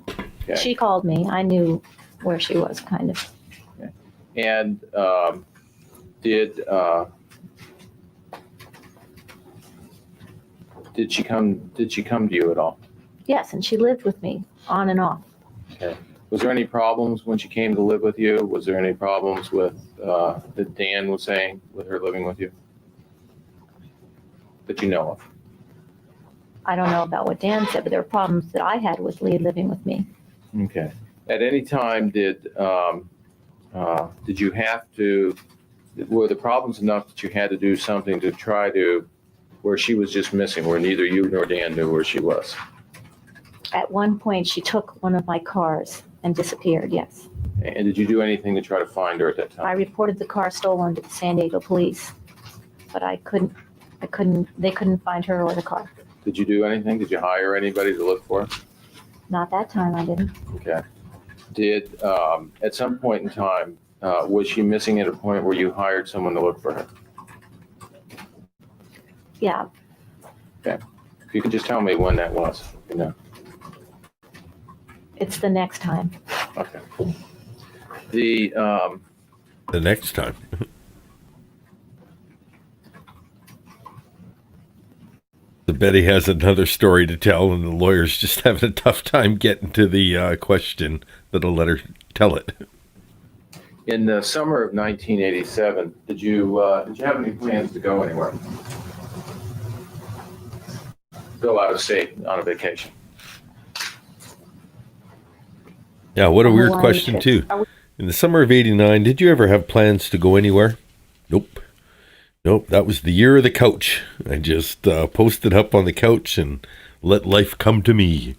P: Okay.
Q: She called me. I knew where she was, kind of.
P: Okay. And did she come to you at all?
Q: Yes, and she lived with me on and off.
P: Okay. Was there any problems when she came to live with you? Was there any problems with that Dan was saying with her living with you that you know of?
Q: I don't know about what Dan said, but there were problems that I had with Lee living with me.
P: Okay. At any time, did you have to? Were the problems enough that you had to do something to try to, where she was just missing, where neither you nor Dan knew where she was?
Q: At one point, she took one of my cars and disappeared, yes.
P: And did you do anything to try to find her at that time?
Q: I reported the car stolen to the San Diego police, but they couldn't find her or the car.
P: Did you do anything? Did you hire anybody to look for her?
Q: Not that time, I didn't.
P: Okay. Did, at some point in time, was she missing at a point where you hired someone to look for her?
Q: Yeah,
P: Okay. If you could just tell me when that was, you know.
Q: it's the next time.
P: Okay. The
B: next time. So Betty has another story to tell, and the lawyer's just having a tough time getting to the question that'll let her tell it.
P: in the summer of 1987, did you have any plans to go anywhere? Go out of state on a vacation?
B: Yeah, what a weird
Q: Hawaii
B: question,
Q: trips.
B: too. In the summer of 89, did you ever have plans to go anywhere? Nope. Nope, that was the year of the couch. I just posted up on the couch and let life come to me.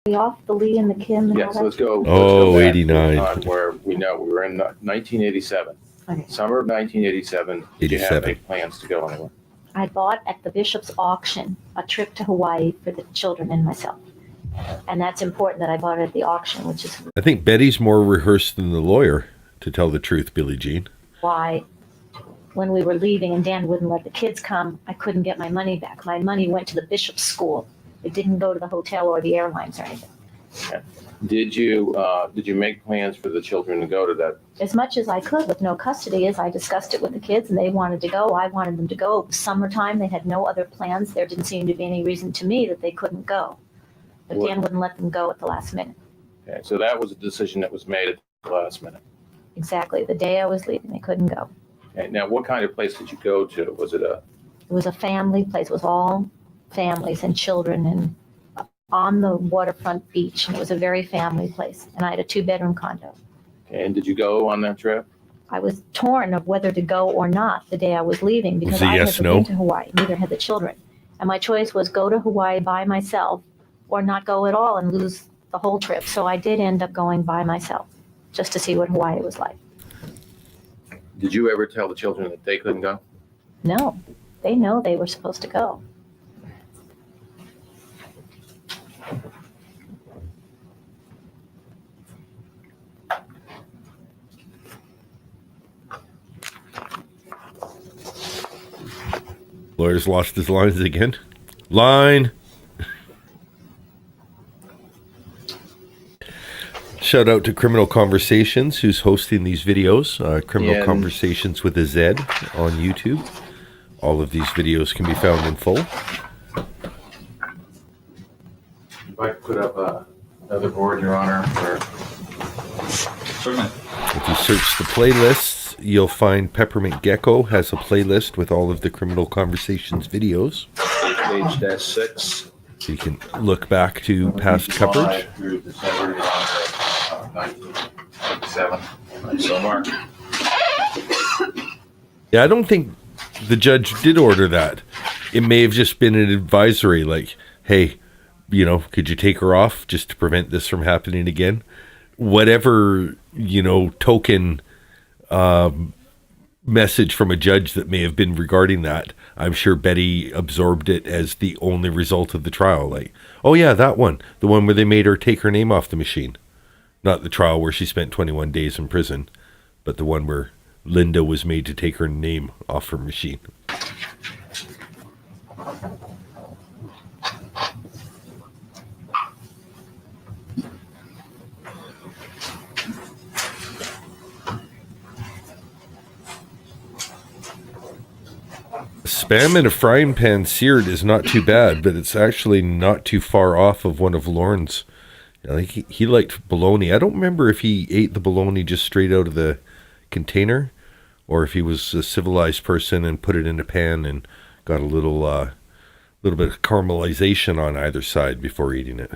Q: We off the Lee and the Kim and all
P: Yes,
Q: that?
P: let's go.
B: Oh,
P: let's go back to
B: 89.
P: the time where we know we were in 1987.
Q: Okay.
P: Summer of 1987. Did you have
B: 87.
P: any plans to go anywhere?
Q: I bought at the Bishop's auction a trip to Hawaii for the children and myself. And that's important that I bought it at the auction, which is
B: I think Betty's more rehearsed than the lawyer, to tell the truth, Billie Jean.
Q: why when we were leaving and Dan wouldn't let the kids come, I couldn't get my money back. My money went to the Bishop's school. It didn't go to the hotel or the airlines or anything.
P: Okay. Did you make plans for the children to go to that?
Q: As much as I could with no custody, as I discussed it with the kids and they wanted to go, I wanted them to go. It was summertime. They had no other plans. There didn't seem to be any reason to me that they couldn't go. But
P: What-
Q: Dan wouldn't let them go at the last minute.
P: Okay, so that was a decision that was made at the last minute.
Q: Exactly. The day I was leaving, they couldn't go.
P: Okay, now what kind of place did you go to? Was it
Q: It was a family place. It was all families and children and on the waterfront beach. And it was a very family place. And I had a 2-bedroom condo.
P: okay, and did you go on that trip?
Q: I was torn of whether to go or not the day I was leaving because
B: it
Q: I had
B: yes,
Q: never
B: no?
Q: been to Hawaii. Neither had the children. And my choice was go to Hawaii by myself or not go at all and lose the whole trip. So I did end up going by myself just to see what Hawaii was like.
P: Did you ever tell the children that they couldn't go?
Q: No, they know they were supposed to go.
B: Lawyer's lost his lines again. Line. Shout out to Criminal Conversations, who's hosting these videos. Criminal Conversations with a Z on YouTube. All of these videos can be found in full.
P: If I put up another board, Your Honor, for... Certainly.
B: If you search the playlists, you'll find Peppermint Gecko has a playlist with all of the Criminal Conversations videos.
P: Page -6.
B: So you can look back to past coverage.
P: Through December 1997. So, Mark.
B: Yeah, I don't think the judge did order that. It may have just been an advisory like, hey, you know, could you take her off just to prevent this from happening again? Whatever, you know, token message from a judge that may have been regarding that, I'm sure Betty absorbed it as the only result of the trial. Like, oh yeah, that one. The one where they made her take her name off the machine. Not the trial where she spent 21 days in prison, but the one where Linda was made to take her name off her machine. Spam in a frying pan seared is not too bad, but it's actually not too far off of one of Lorne's. Like he liked bologna. I don't remember if he ate the bologna just straight out of the container, or if he was a civilized person and put it in a pan and got a little bit of caramelization on either side before eating it.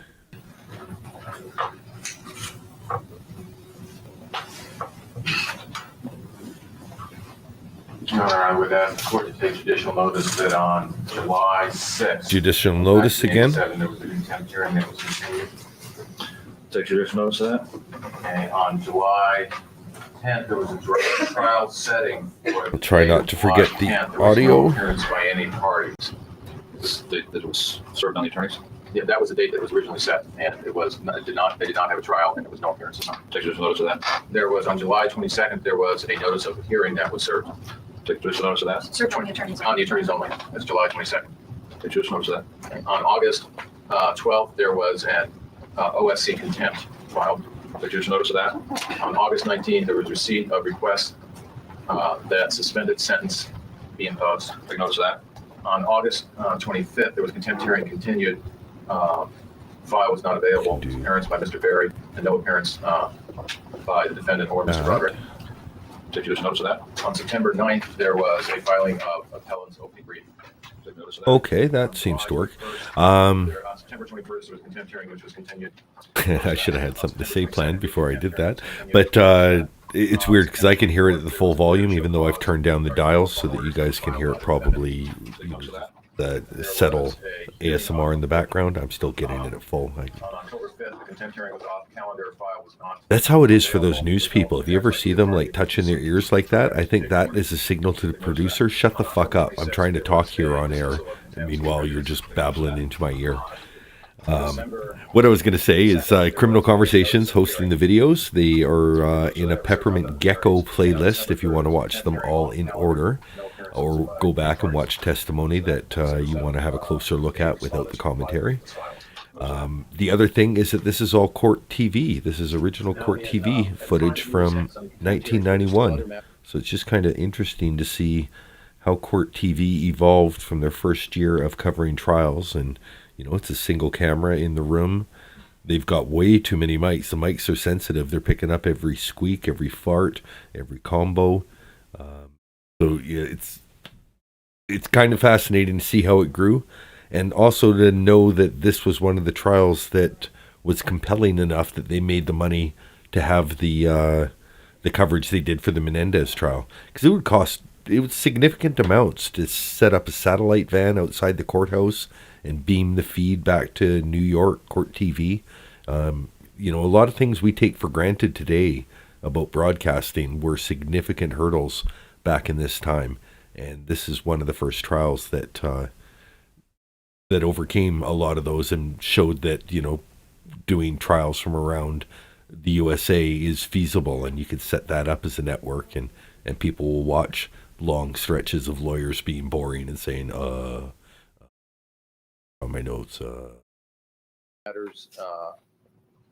P: Your Honor, I would ask the court to take judicial notice that on July 6th.
B: Judicial notice again?
P: There was a contempt hearing that was continued.
S: Take judicial notice of that.
P: Okay, on July 10th, there was a trial setting.
B: I'll try not to forget the audio.
P: No appearance by any parties.
S: This date that it was served on the attorneys.
P: Yeah, that was the date that was originally set, and they did not have a trial, and there was no appearances.
S: Take judicial notice of that.
P: There was, on July 22nd, there was a notice of hearing that was served.
S: Take judicial notice of that.
R: Served on the attorneys.
P: On the attorneys only. That's July 22nd.
S: Take judicial notice of that.
P: On August 12th, there was an OSC contempt filed.
S: Take judicial notice of that.
P: On August 19th, there was receipt of request that suspended sentence be imposed.
S: Take notice of that.
P: On August 25th, there was contempt hearing continued. File was not available. Appearance by Mr. Berry, and no appearance by the defendant or Mr. Broderick.
S: Take judicial notice of that.
P: On September 9th, there was a filing of appellant's opening brief.
S: Take notice of that.
B: Okay, that seems to work.
P: On September 21st, there was contempt hearing, which was continued.
B: I should have had something to say planned before I did that. But it's weird because I can hear it at the full volume, even though I've turned down the dials so that you guys can hear it properly. The settle ASMR in the background. I'm still getting it at full.
P: On October 5th, the contempt hearing was off. Calendar file was not.
B: That's how it is for those news people. If you ever see them like touching their ears like that, I think that is a signal to the producer, shut the fuck up. I'm trying to talk here on air. And meanwhile, you're just babbling into my ear. What I was going to say is Criminal Conversations hosting the videos. They are in a Peppermint Gecko playlist if you want to watch them all in order, or go back and watch testimony that you want to have a closer look at without the commentary. The other thing is that this is all court TV. This is original court TV footage from 1991. So it's just kind of interesting to see how court TV evolved from their first year of covering trials. And, you know, it's a single camera in the room. They've got way too many mics. The mics are sensitive. They're picking up every squeak, every fart, every combo. So yeah, it's kind of fascinating to see how it grew, and also to know that this was one of the trials that was compelling enough that they made the money to have the coverage they did for the Menendez trial, because it was significant amounts to set up a satellite van outside the courthouse and beam the feed back to New York court TV. You know, a lot of things we take for granted today about broadcasting were significant hurdles back in this time. And this is one of the first trials that overcame a lot of those and showed that, doing trials from around the USA is feasible, and you could set that up as a network, and people will watch long stretches of lawyers being boring and saying, on my notes,
P: Matters,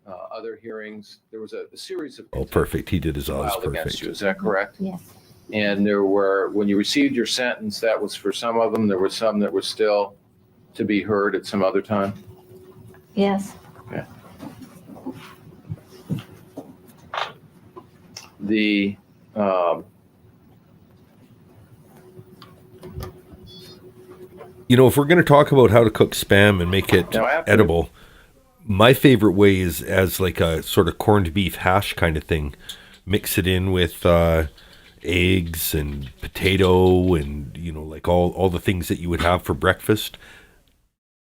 P: other hearings. There was a series of
B: oh, perfect. He did his Oz
P: filed against
B: perfect.
P: you. Is that correct?
Q: Yes.
P: And there were, when you received your sentence, that was for some of them. There were some that were still to be heard at some other time.
Q: Yes.
P: Okay. The
B: if we're going to talk about how to cook Spam and make it edible, my favorite way is as like a sort of corned beef hash kind of thing. Mix it in with eggs and potato and, like all the things that you would have for breakfast.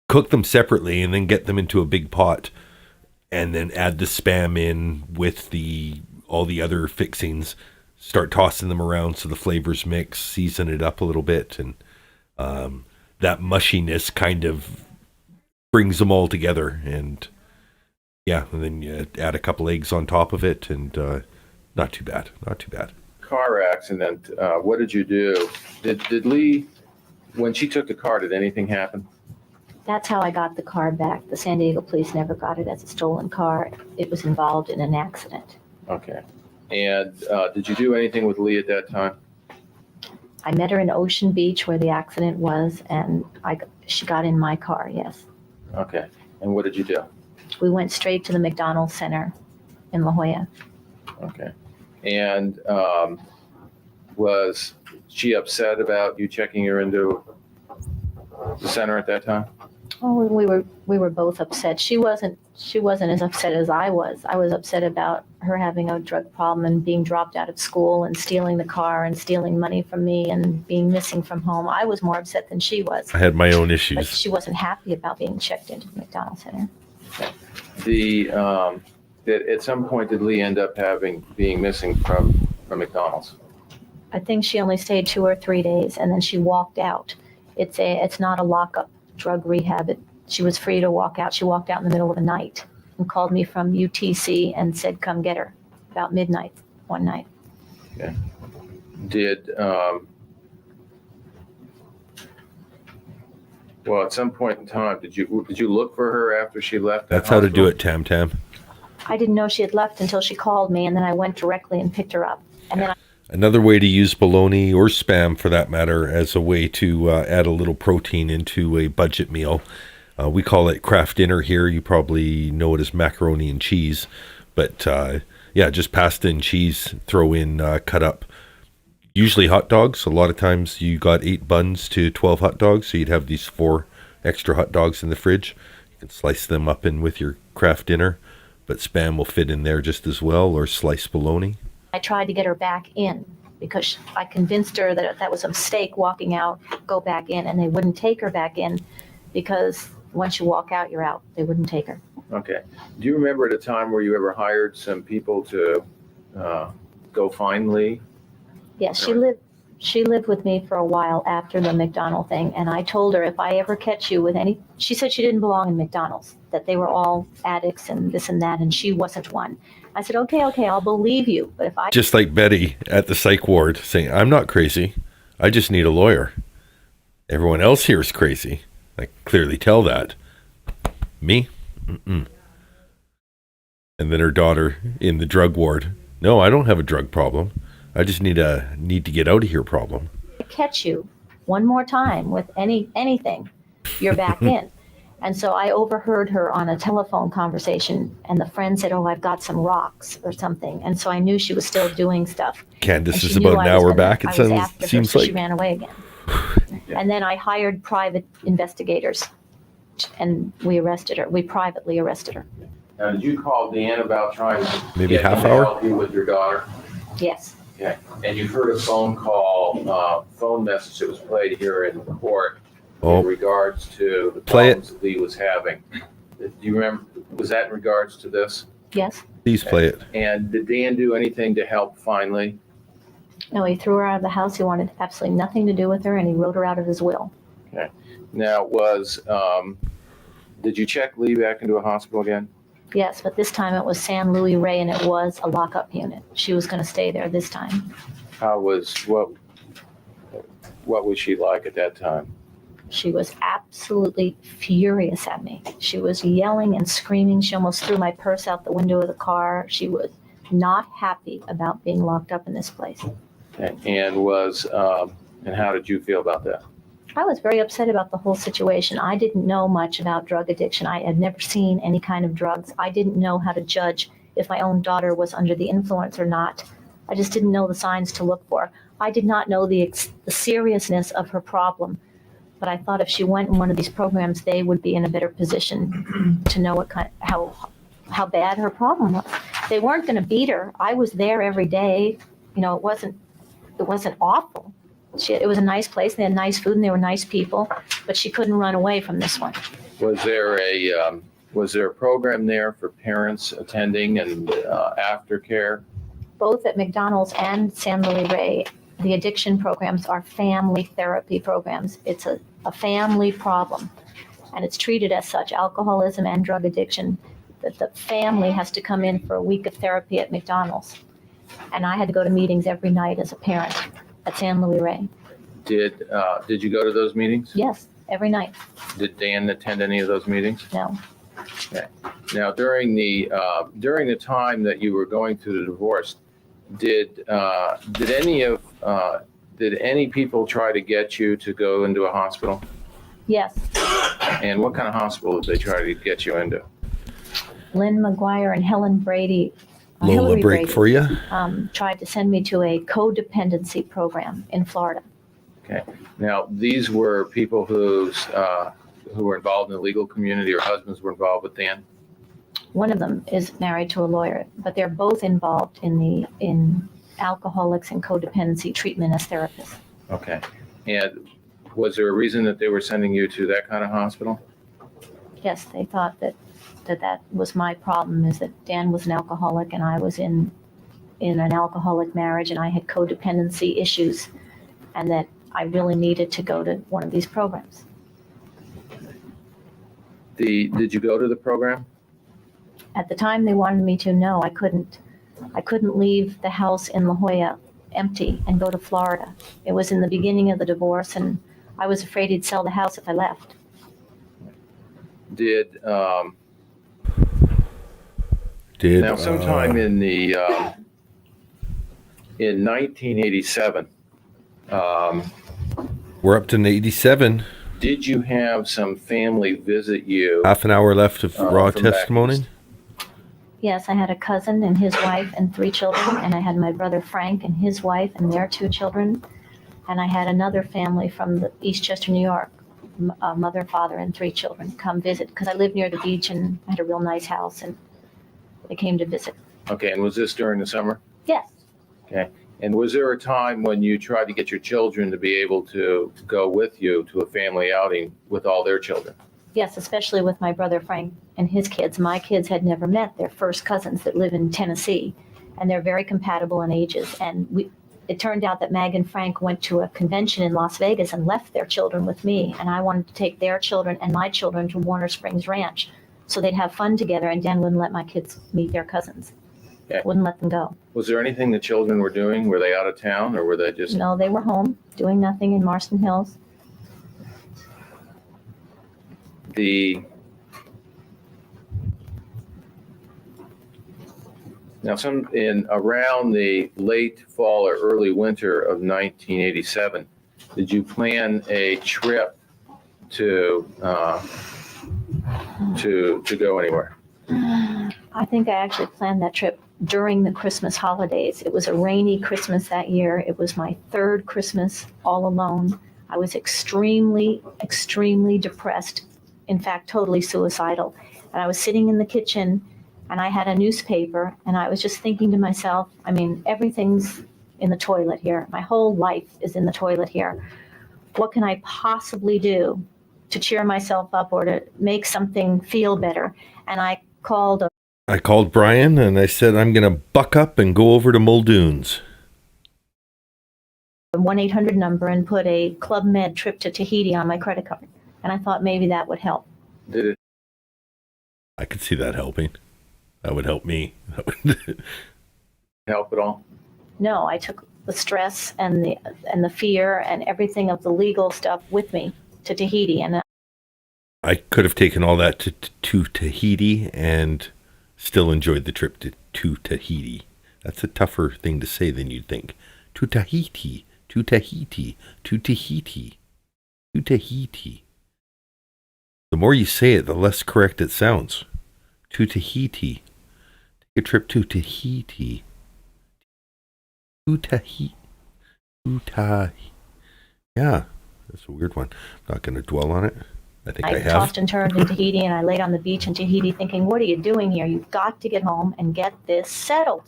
B: Cook them separately and then get them into a big pot, and then add the Spam in with all the other fixings. Start tossing them around so the flavors mix, season it up a little bit, and that mushiness kind of brings them all together. And and then you add a couple eggs on top of it, and not too bad.
P: car accident, what did you do? Did Lee, when she took the car, did anything happen?
Q: That's how I got the car back. The San Diego police never got it as a stolen car. It was involved in an accident.
P: Okay. And did you do anything with Lee at that time?
Q: I met her in Ocean Beach where the accident was, and she got in my car, yes.
P: Okay. And what did you do?
Q: We went straight to the McDonald's Center in La Jolla.
P: Okay. And was she upset about you checking her into the center at that time?
Q: Oh, we were both upset. She wasn't as upset as I was. I was upset about her having a drug problem and being dropped out of school and stealing the car and stealing money from me and being missing from home. I was more upset than she was.
B: I had my own
Q: But
B: issues.
Q: she wasn't happy about being checked into the McDonald's Center.
P: That at some point did Lee end up being missing from McDonald's?
Q: I think she only stayed 2 or 3 days, and then she walked out. It's not a lockup drug rehab. She was free to walk out. She walked out in the middle of the night and called me from UTC and said, come get her, about midnight one night.
P: Okay. Well, at some point in time, did you look for her after she left?
B: That's how to do it, Tam Tam.
Q: I didn't know she had left until she called me, and then I went directly and picked her up. And then
B: Another way to use bologna or Spam, for that matter, as a way to add a little protein into a budget meal. We call it Kraft dinner here. You probably know it as macaroni and cheese. But just pasta and cheese, throw in cut up, usually hot dogs. A lot of times you got 8 buns to 12 hot dogs, so you'd have these 4 extra hot dogs in the fridge. You can slice them up in with your Kraft dinner, but Spam will fit in there just as well, or sliced bologna.
Q: I tried to get her back in because I convinced her that that was a mistake walking out, go back in, and they wouldn't take her back in because once you walk out, you're out. They wouldn't take her.
P: Okay. Do you remember at a time where you ever hired some people to go find Lee?
Q: Yes, she lived with me for a while after the McDonald thing, and I told her if I ever catch you with any, she said she didn't belong in McDonald's, that they were all addicts and this and that, and she wasn't one. I said, okay, I'll believe you, but if I...
B: Just like Betty at the psych ward saying, I'm not crazy. I just need a lawyer. Everyone else here is crazy. I clearly tell that. Me? Mm-mm. And then her daughter in the drug ward. No, I don't have a drug problem. I just need to get out of here problem.
Q: catch you one more time with anything, you're back in. And so I overheard her on a telephone conversation, and the friend said, oh, I've got some rocks or something. And so I knew she was still doing stuff.
B: Candace is about an hour back, it seems
Q: so
B: like.
Q: She ran away again. And then I hired private investigators, and we arrested her. We privately arrested her.
P: Now, did you call Dan about trying to
B: Maybe
P: get
B: half
P: him to
B: hour?
P: help you with your daughter?
Q: Yes.
P: Okay. And you heard a phone call, phone message that was played here in court in regards to the
B: Play it.
P: problems that Lee was having. Do you remember, was that in regards to this?
Q: Yes.
B: Please play it.
P: And did Dan do anything to help finally?
Q: No, he threw her out of the house. He wanted absolutely nothing to do with her, and he wrote her out of his will.
P: Okay. Now, did you check Lee back into a hospital again?
Q: Yes, but this time it was San Luis Rey, and it was a lockup unit. She was going to stay there this time.
P: What was she like at that time?
Q: She was absolutely furious at me. She was yelling and screaming. She almost threw my purse out the window of the car. She was not happy about being locked up in this place.
P: Okay. And how did you feel about that?
Q: I was very upset about the whole situation. I didn't know much about drug addiction. I had never seen any kind of drugs. I didn't know how to judge if my own daughter was under the influence or not. I just didn't know the signs to look for. I did not know the seriousness of her problem. But I thought if she went in one of these programs, they would be in a better position to know how bad her problem was. They weren't going to beat her. I was there every day. You know, it wasn't awful. It was a nice place. They had nice food and they were nice people. But she couldn't run away from this one.
P: Was there a program there for parents attending and aftercare?
Q: Both at McDonald's and San Luis Rey, the addiction programs are family therapy programs. It's a family problem, and it's treated as such, alcoholism and drug addiction, that the family has to come in for a week of therapy at McDonald's. And I had to go to meetings every night as a parent at San Luis Rey.
P: Did you go to those meetings?
Q: Yes, every night.
P: Did Dan attend any of those meetings?
Q: No.
P: Okay. Now, during the time that you were going through the divorce, did any people try to get you to go into a hospital?
Q: Yes.
P: And what kind of hospital did they try to get you into?
Q: Lynn McGuire and Helen Brady.
B: Lola
Q: Hillary
B: break
Q: Brady,
B: for you.
Q: Tried to send me to a codependency program in Florida.
P: Okay. Now, these were people who were involved in the legal community, or husbands were involved with Dan?
Q: One of them is married to a lawyer, but they're both involved in alcoholics and codependency treatment as therapists.
P: Okay. And was there a reason that they were sending you to that kind of hospital?
Q: Yes, they thought that was my problem, is that Dan was an alcoholic and I was in an alcoholic marriage and I had codependency issues, and that I really needed to go to one of these programs.
P: Did you go to the program?
Q: At the time they wanted me to. No, I couldn't. I couldn't leave the house in La Jolla empty and go to Florida. It was in the beginning of the divorce, and I was afraid he'd sell the house if I left.
P: Now, sometime in 1987.
B: We're up to 87.
P: Did you have some family visit you?
B: Half an hour left of raw testimony.
Q: Yes, I had a cousin and his wife and 3 children, and I had my brother Frank and his wife and their 2 children, and I had another family from Eastchester, New York, mother, father, and 3 children come visit, because I lived near the beach and I had a real nice house, and they came to visit.
P: Okay, and was this during the summer?
Q: Yes.
P: Okay, and was there a time when you tried to get your children to be able to go with you to a family outing with all their children?
Q: Yes, especially with my brother Frank and his kids. My kids had never met their first cousins that live in Tennessee, and they're very compatible in ages. And it turned out that Mag and Frank went to a convention in Las Vegas and left their children with me, and I wanted to take their children and my children to Warner Springs Ranch so they'd have fun together, and Dan wouldn't let my kids meet their cousins.
P: Okay.
Q: Wouldn't let them go.
P: Was there anything the children were doing? Were they out of town, or were they just...
Q: No, they were home doing nothing in Marston Hills.
P: Now, around the late fall or early winter of 1987, did you plan a trip to go anywhere?
Q: I think I actually planned that trip during the Christmas holidays. It was a rainy Christmas that year. It was my 3rd Christmas all alone. I was extremely, extremely depressed. In fact, totally suicidal. And I was sitting in the kitchen and I had a newspaper and I was just thinking to myself, I mean, everything's in the toilet here. My whole life is in the toilet here. What can I possibly do to cheer myself up or to make something feel better? And I called
B: I called Brian and I said, I'm going to buck up and go over to Muldoon's.
Q: The 1-800 number and put a Club Med trip to Tahiti on my credit card. And I thought maybe that would help.
P: Did it
B: I could see that helping. That would help me.
P: help at all?
Q: No, I took the stress and the fear and everything of the legal stuff with me to Tahiti. And
B: I could have taken all that to Tahiti and still enjoyed the trip to Tahiti. That's a tougher thing to say than you'd think. To Tahiti, to Tahiti, to Tahiti, to Tahiti. The more you say it, the less correct it sounds. To Tahiti. Take a trip to Tahiti. To Tahiti. To Tahiti. Yeah, that's a weird one. I'm not going to dwell on it. I think I have.
Q: tossed and turned in Tahiti, and I laid on the beach in Tahiti thinking, what are you doing here? You've got to get home and get this settled.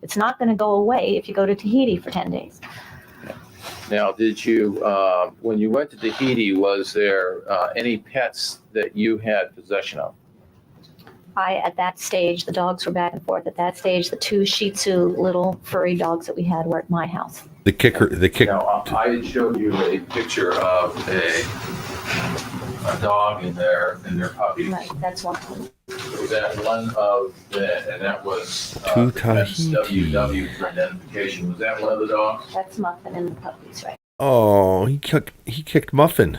Q: It's not going to go away if you go to Tahiti for 10 days.
P: Now, did you, when you went to Tahiti, was there any pets that you had possession of?
Q: At that stage, the dogs were back and forth. At that stage, the 2 Shih Tzu little furry dogs that we had were at my house.
P: Now, I had showed you a picture of a dog in their puppy.
Q: Right, that's one.
P: Was that one of the, and that was
B: To Tahiti.
P: WW for identification. Was that one of the dogs?
Q: That's Muffin and the puppies, right?
B: Oh, he kicked Muffin.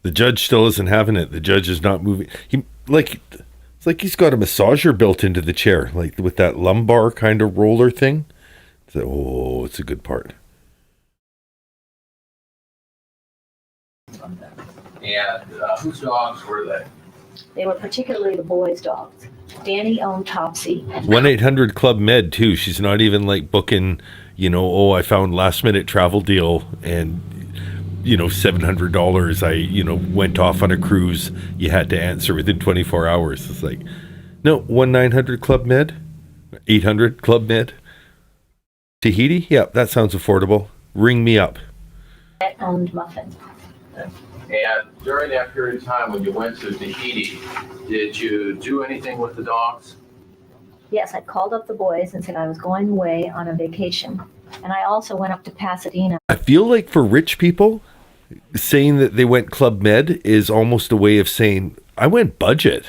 B: The judge still isn't having it. The judge is not moving. It's like he's got a massager built into the chair, like with that lumbar kind of roller thing. It's a good part.
P: And whose dogs were they?
Q: They were particularly the boys' dogs. Danny owned Topsy.
B: 1-800 Club Med too. She's not even like booking, I found last minute travel deal and $700. I went off on a cruise. You had to answer within 24 hours. It's like, no, 1-900 Club Med, 800 Club Med, Tahiti. Yeah, that sounds affordable. Ring me up.
Q: That owned Muffin.
P: And during that period of time when you went to Tahiti, did you do anything with the dogs?
Q: Yes, I called up the boys and said I was going away on a vacation. And I also went up to Pasadena.
B: I feel like for rich people, saying that they went Club Med is almost a way of saying, I went budget.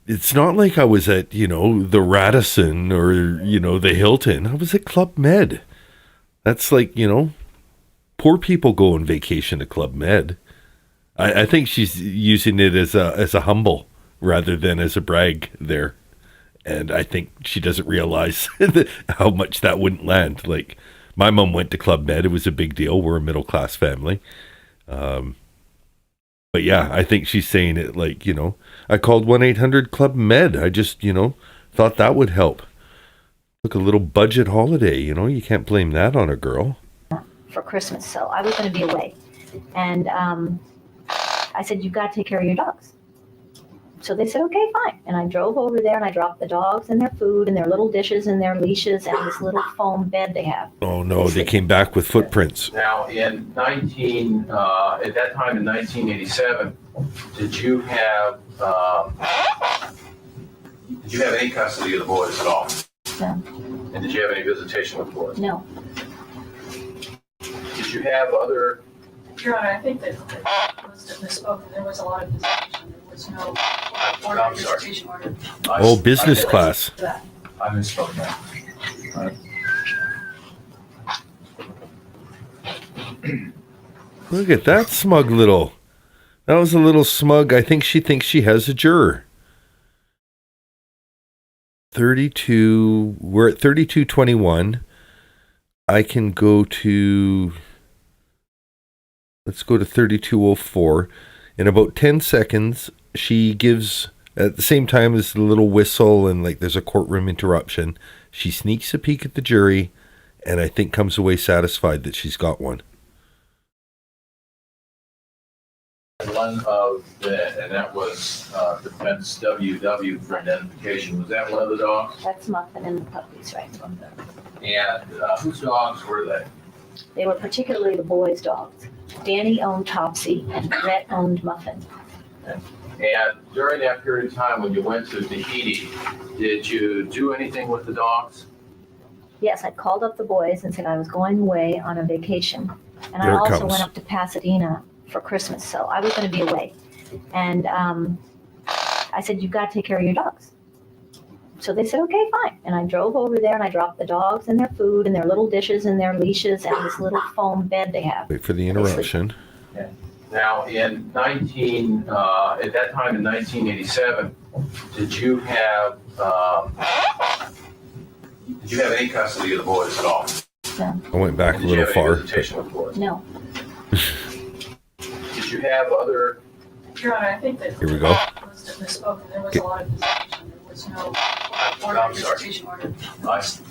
B: It's not like I was at, the Radisson or, the Hilton. I was at Club Med. That's like, poor people go on vacation to Club Med. I think she's using it as a humble rather than as a brag there. And I think she doesn't realize how much that wouldn't land. Like, my mom went to Club Med. It was a big deal. We're a middle-class family. But yeah, I think she's saying it like, I called 1-800 Club Med. I just, thought that would help. Took a little budget holiday, you can't blame that on a girl.
Q: For Christmas, so I was going to be away. And I said, you've got to take care of your dogs. So they said, okay, fine. And I drove over there and I dropped the dogs and their food and their little dishes and their leashes and this little foam bed they have.
B: Oh no, they came back with footprints.
P: Now, at that time in 1987, did you have any custody of the boys at all?
Q: No.
P: And did you have any visitation with the boys?
Q: No.
P: Did you have other?
R: Your Honor, I think that was misspoken. There was a lot of visitation. There was no order of visitation order.
B: Business class.
P: I misspoke that.
B: Look at that smug little. That was a little smug. I think she thinks she has a juror. 32. We're at 32:21. I can go to. Let's go to 32:04. In about 10 seconds, she gives, at the same time as the little whistle and like there's a courtroom interruption, she sneaks a peek at the jury and I think comes away satisfied that she's got one.
P: One of the, and that was defense WW for identification. Was that one of the dogs?
Q: That's Muffin and the puppies, right?
P: And whose dogs were they?
Q: They were particularly the boys' dogs. Danny owned Topsy and Brett owned Muffin.
P: And during that period of time when you went to Tahiti, did you do anything with the dogs?
Q: Yes, I called up the boys and said I was going away on a vacation. And
B: There
Q: I
B: it
Q: also
B: comes.
Q: went up to Pasadena for Christmas, so I was going to be away. And I said, you've got to take care of your dogs. So they said, okay, fine. And I drove over there and I dropped the dogs and their food and their little dishes and their leashes and this little foam bed they have.
B: Wait for the interruption.
P: Now, at that time in 1987, did you have any custody of the boys at all?
Q: No.
B: I went back a
P: Did you
B: little
P: have any
B: far.
P: visitation with boys?
Q: No.
P: Did you have other?
R: Your Honor, I think that.
B: Here we go.
R: Must have misspoken. There was a lot of visitation. There was no order of visitation order.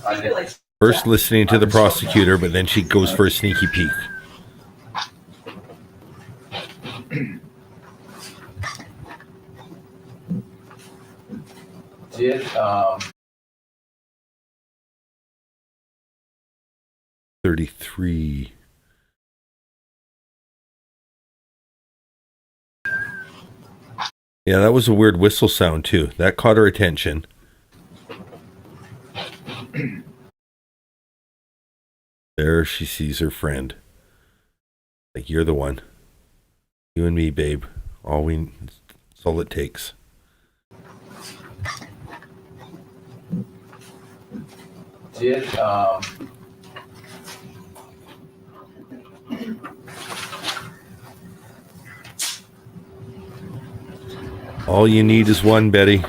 P: I did.
B: First listening to the prosecutor, but then she goes for a sneaky peek.
P: Did
B: 33. Yeah, that was a weird whistle sound too. That caught her attention. There she sees her friend. Like, you're the one. You and me, babe. That's all it takes.
P: did
B: All you need is one, Betty.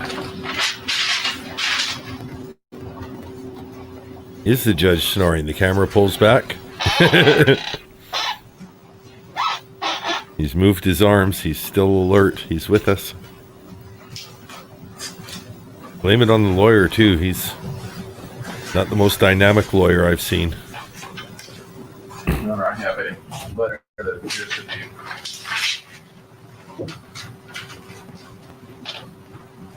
B: Is the judge snoring? The camera pulls back. He's moved his arms. He's still alert. He's with us. Blame it on the lawyer, too. He's not the most dynamic lawyer I've seen.
P: Your Honor, I have a letter that appears to be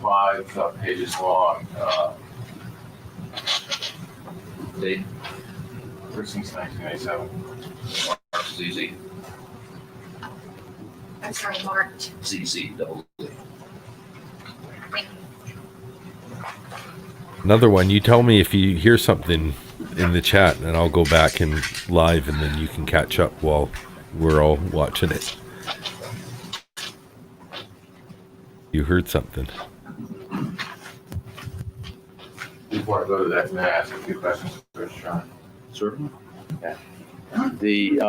P: 5 pages long. Date? Since 1987.
T: Marked ZZ.
R: I'm sorry, marked.
T: ZZ double Z.
B: Another one. You tell me if you hear something in the chat, and I'll go back and live, and then you can catch up while we're all watching it. You heard something.
P: Before I go to that, can I ask a few questions first, John?
S: Certainly.
P: Okay. The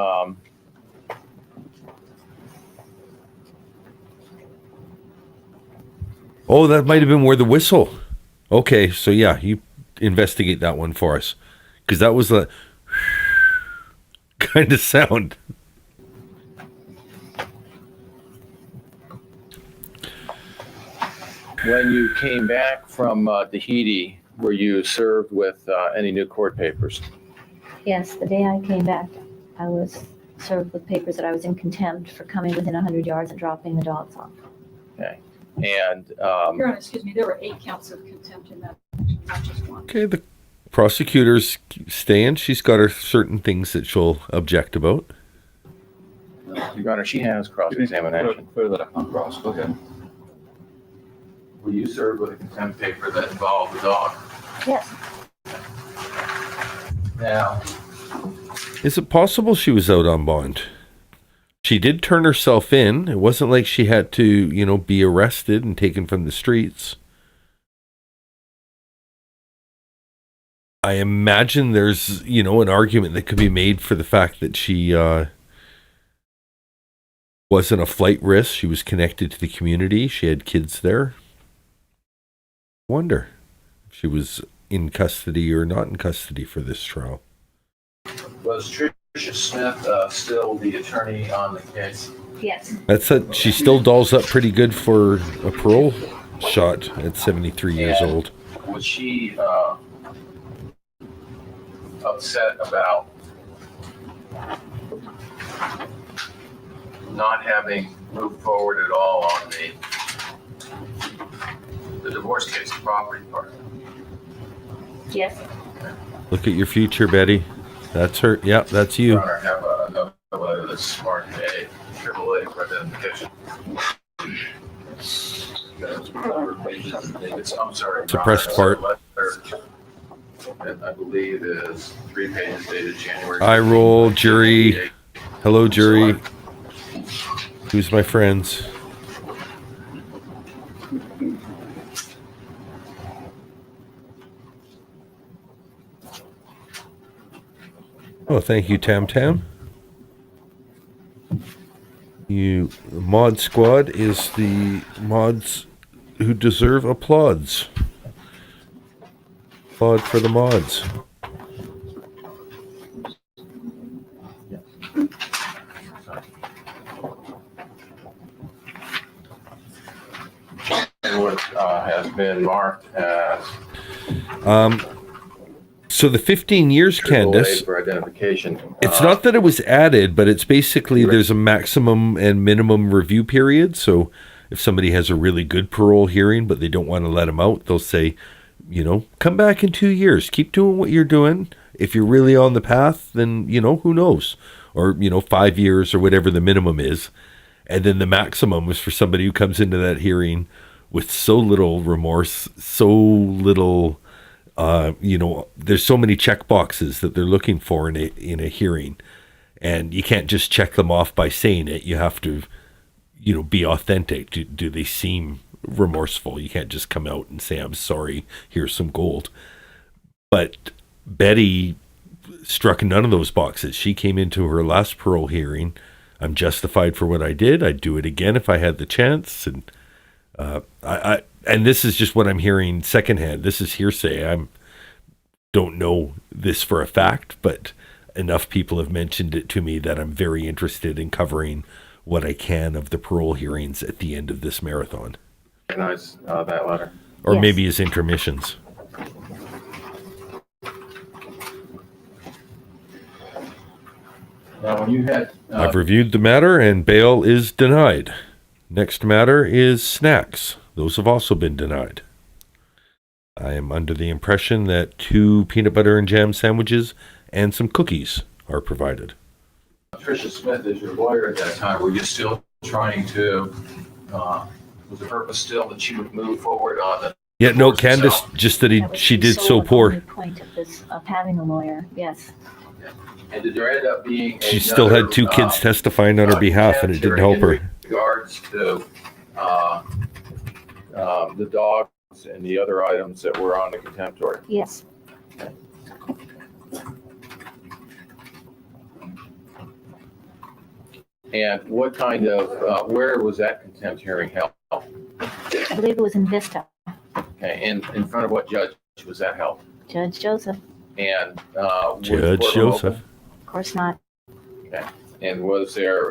B: Oh, that might have been where the whistle. Okay, so yeah, you investigate that one for us, because that was a kind of sound.
P: when you came back from Tahiti, were you served with any new court papers?
Q: Yes, the day I came back, I was served with papers that I was in contempt for coming within 100 yards and dropping the dogs off.
P: Okay. And
R: Your Honor, excuse me, there were 8 counts of contempt in that, not just one.
B: Okay, the prosecutor's staying. She's got her certain things that she'll object about.
P: Your Honor, she has cross-examination.
S: Clear that up on cross. Go ahead.
P: Were you served with a contempt paper that involved the dog?
Q: Yes.
P: Now,
B: Is it possible she was out on bond? She did turn herself in. It wasn't like she had to, be arrested and taken from the streets. I imagine there's, an argument that could be made for the fact that she wasn't a flight risk. She was connected to the community. She had kids there. Wonder if she was in custody or not in custody for this trial.
P: was Tricia Smith still the attorney on the case?
Q: Yes.
B: That's it. She still dolls up pretty good for a parole shot at 73 years old.
P: Was she upset about not having moved forward at all on the divorce case, the property part?
Q: Yes.
B: Look at your future, Betty. That's her. Yeah, that's you.
P: Your Honor, I have another letter that's marked a AAA for identification. I'm sorry.
B: Suppressed part.
P: That I believe is 3 pages dated January.
B: I roll, jury. Hello, jury. Who's my friends? Oh, thank you, Tam Tam. You mod squad is the mods who deserve applauds. Applaud for the mods.
P: And what has been marked as
B: So the 15 years, Candace,
P: for identification.
B: it's not that it was added, but it's basically there's a maximum and minimum review period. So if somebody has a really good parole hearing, but they don't want to let them out, they'll say, come back in 2 years. Keep doing what you're doing. If you're really on the path, then, who knows? Or, 5 years or whatever the minimum is. And then the maximum is for somebody who comes into that hearing with so little remorse, so little... there's so many check boxes that they're looking for in a hearing, and you can't just check them off by saying it. You have to, be authentic. Do they seem remorseful? You can't just come out and say, "I'm sorry, here's some gold." But Betty struck none of those boxes. She came into her last parole hearing. I'm justified for what I did. I'd do it again if I had the chance. And and this is just what I'm hearing secondhand. This is hearsay. I don't know this for a fact, but enough people have mentioned it to me that I'm very interested in covering what I can of the parole hearings at the end of this marathon.
P: Recognize that letter.
B: Or maybe as intermissions.
P: Now, when you had...
B: I've reviewed the matter and bail is denied. Next matter is snacks. Those have also been denied. I am under the impression that 2 peanut butter and jam sandwiches and some cookies are provided.
P: Tricia Smith is your lawyer at that time. Were you still trying to... was the purpose still that she would move forward on the...
B: Yeah, no, Candace, just that she did so poor.
Q: The point of this, of having a lawyer, yes.
P: And did there end up being...
B: She still had 2 kids testifying on her behalf, and it didn't help her.
P: In regards to the dogs and the other items that were on the contempt order?
Q: Yes.
P: And what kind of, where was that contempt hearing held?
Q: I believe it was in Vista.
P: Okay, in front of what judge was that held?
Q: Judge Joseph.
P: And
B: Judge Joseph.
Q: Of course not.
P: Okay, and was there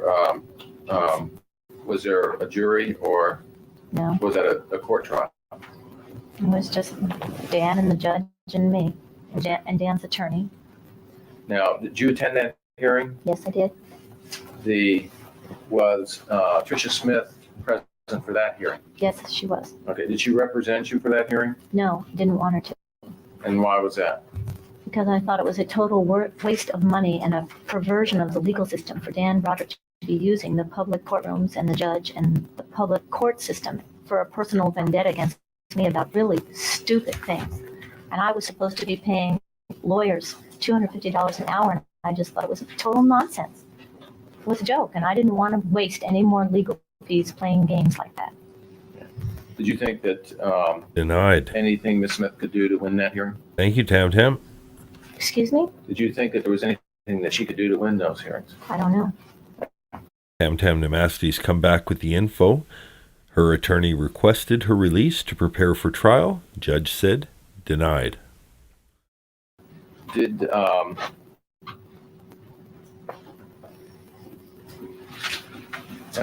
P: a jury or
Q: No.
P: was that a court trial?
Q: It was just Dan and the judge and me, and Dan's attorney.
P: Now, did you attend that hearing?
Q: Yes, I did.
P: Was Tricia Smith present for that hearing?
Q: Yes, she was.
P: Okay, did she represent you for that hearing?
Q: No, didn't want her to.
P: And why was that?
Q: Because I thought it was a total waste of money and a perversion of the legal system for Dan Broderick to be using the public courtrooms and the judge and the public court system for a personal vendetta against me about really stupid things. And I was supposed to be paying lawyers $250 an hour, and I just thought it was total nonsense. It was a joke, and I didn't want to waste any more legal fees playing games like that.
P: Did you think that
B: Denied.
P: anything Ms. Smith could do to win that hearing?
B: Thank you, Tam Tam.
Q: Excuse me?
P: Did you think that there was anything that she could do to win those hearings?
Q: I don't know.
B: Tam Tam Namasti's come back with the info. Her attorney requested her release to prepare for trial. Judge said denied.
P: Did now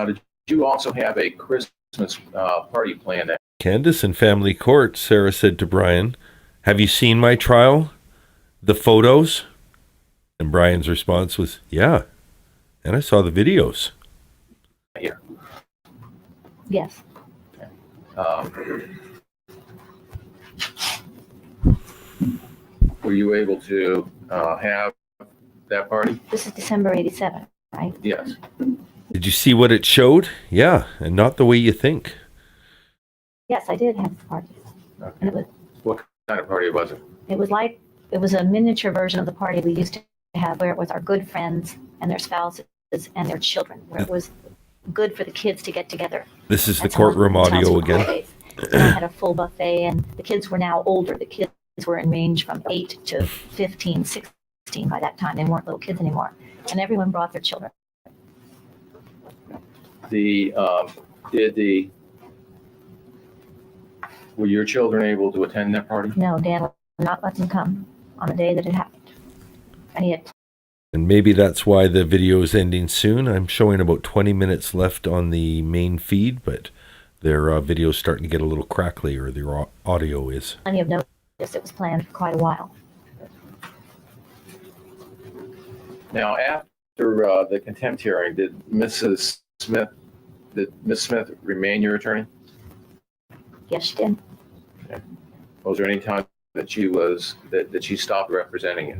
P: did you also have a Christmas party planned?
B: Candace in family court, Sarah said to Brian, "Have you seen my trial? The photos?" And Brian's response was, "Yeah, and I saw the videos."
P: Here.
Q: Yes.
P: Were you able to have that party?
Q: This is December 87, right?
P: Yes.
B: Did you see what it showed? Yeah, and not the way you think.
Q: Yes, I did have a party. And it was,
P: What kind of party was it?
Q: it was a miniature version of the party we used to have where it was our good friends and their spouses and their children, where it was good for the kids to get together.
B: This is the
Q: That's how
B: courtroom
Q: it was
B: audio
Q: with
B: again.
Q: holidays. And I had a full buffet, and the kids were now older. The kids were in range from 8 to 15, 16 by that time. They weren't little kids anymore. And everyone brought their children.
P: Were your children able to attend that party?
Q: No, Dan would not let them come on the day that it happened. And he had
B: And maybe that's why the video is ending soon. I'm showing about 20 minutes left on the main feed, but their video's starting to get a little crackly, or their audio is.
Q: plenty of notice. It was planned for quite a while.
P: Now, after the contempt hearing, did Miss Smith remain your attorney?
Q: Yes, she did.
P: Okay. Was there any time that she stopped representing you?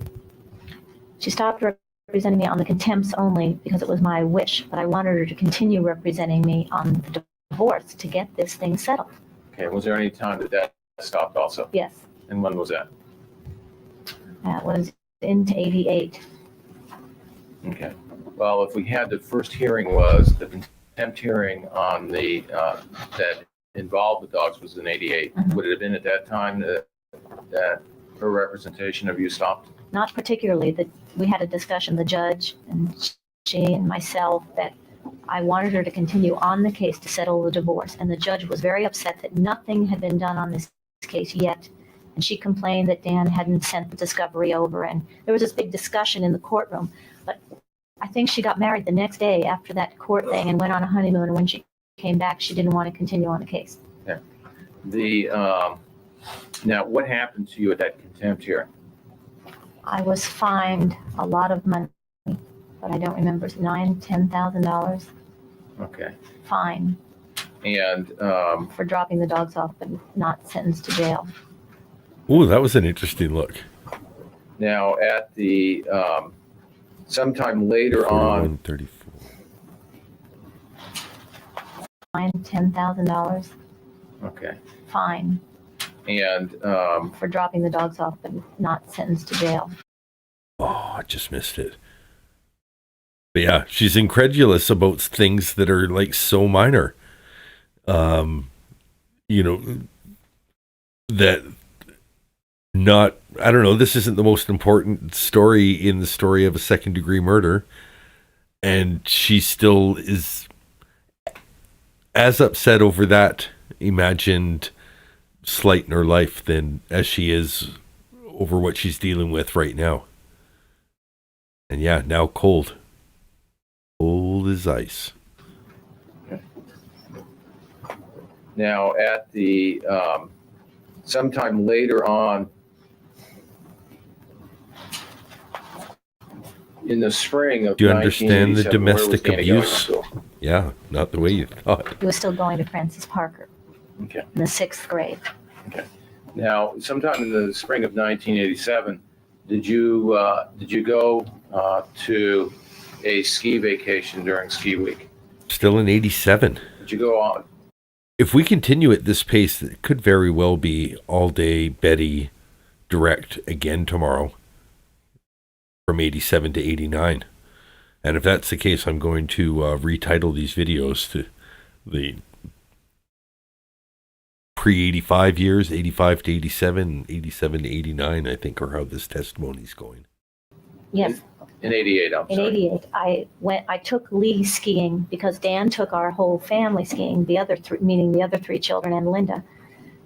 Q: She stopped representing me on the contempts only because it was my wish, but I wanted her to continue representing me on the divorce to get this thing settled.
P: Okay. Was there any time that stopped also?
Q: Yes,
P: And when was that?
Q: that was into 88.
P: Okay. Well, if we had the first hearing was the contempt hearing on the that involved the dogs was in 88, would it have been at that time that her representation of you stopped?
Q: Not particularly. We had a discussion, the judge and she and myself, that I wanted her to continue on the case to settle the divorce. And the judge was very upset that nothing had been done on this case yet. And she complained that Dan hadn't sent the discovery over. And there was this big discussion in the courtroom. But I think she got married the next day after that court thing and went on a honeymoon. And when she came back, she didn't want to continue on the case.
P: Yeah. Now, what happened to you at that contempt hearing?
Q: I was fined a lot of money, but I don't remember, $9,000-$10,000
P: Okay.
Q: fine
P: And
Q: for dropping the dogs off, but not sentenced to jail.
B: Ooh, that was an interesting look.
P: now at the sometime later on,
B: 34.
Q: Fine, $10,000
P: okay,
Q: fine
P: and
Q: for dropping the dogs off, but not sentenced to jail.
B: Oh, I just missed it. But yeah, she's incredulous about things that are like so minor. You know, that not, I don't know, this isn't the most important story in the story of a second degree murder. And she still is as upset over that imagined slight in her life than as she is over what she's dealing with right now. And yeah, now cold. Cold as ice.
P: now at the sometime later on in the spring of
B: Do you understand the
P: 1987, where was
B: domestic
P: Danny going to
B: abuse?
P: school?
B: Yeah, not the way you thought.
Q: He was still going to Francis Parker
P: Okay.
Q: in the 6th grade.
P: Okay. Now, sometime in the spring of 1987, did you go to a ski vacation during ski week?
B: Still in 87.
P: Did you go on?
B: If we continue at this pace, it could very well be all day Betty direct again tomorrow from 87 to 89. And if that's the case, I'm going to retitle these videos to the pre-85 years, 85 to 87, 87 to 89, I think, are how this testimony's going.
Q: Yes.
P: In 88, I'm
Q: In
P: sorry.
Q: 88, I took Lee skiing because Dan took our whole family skiing, meaning the other three children and Linda,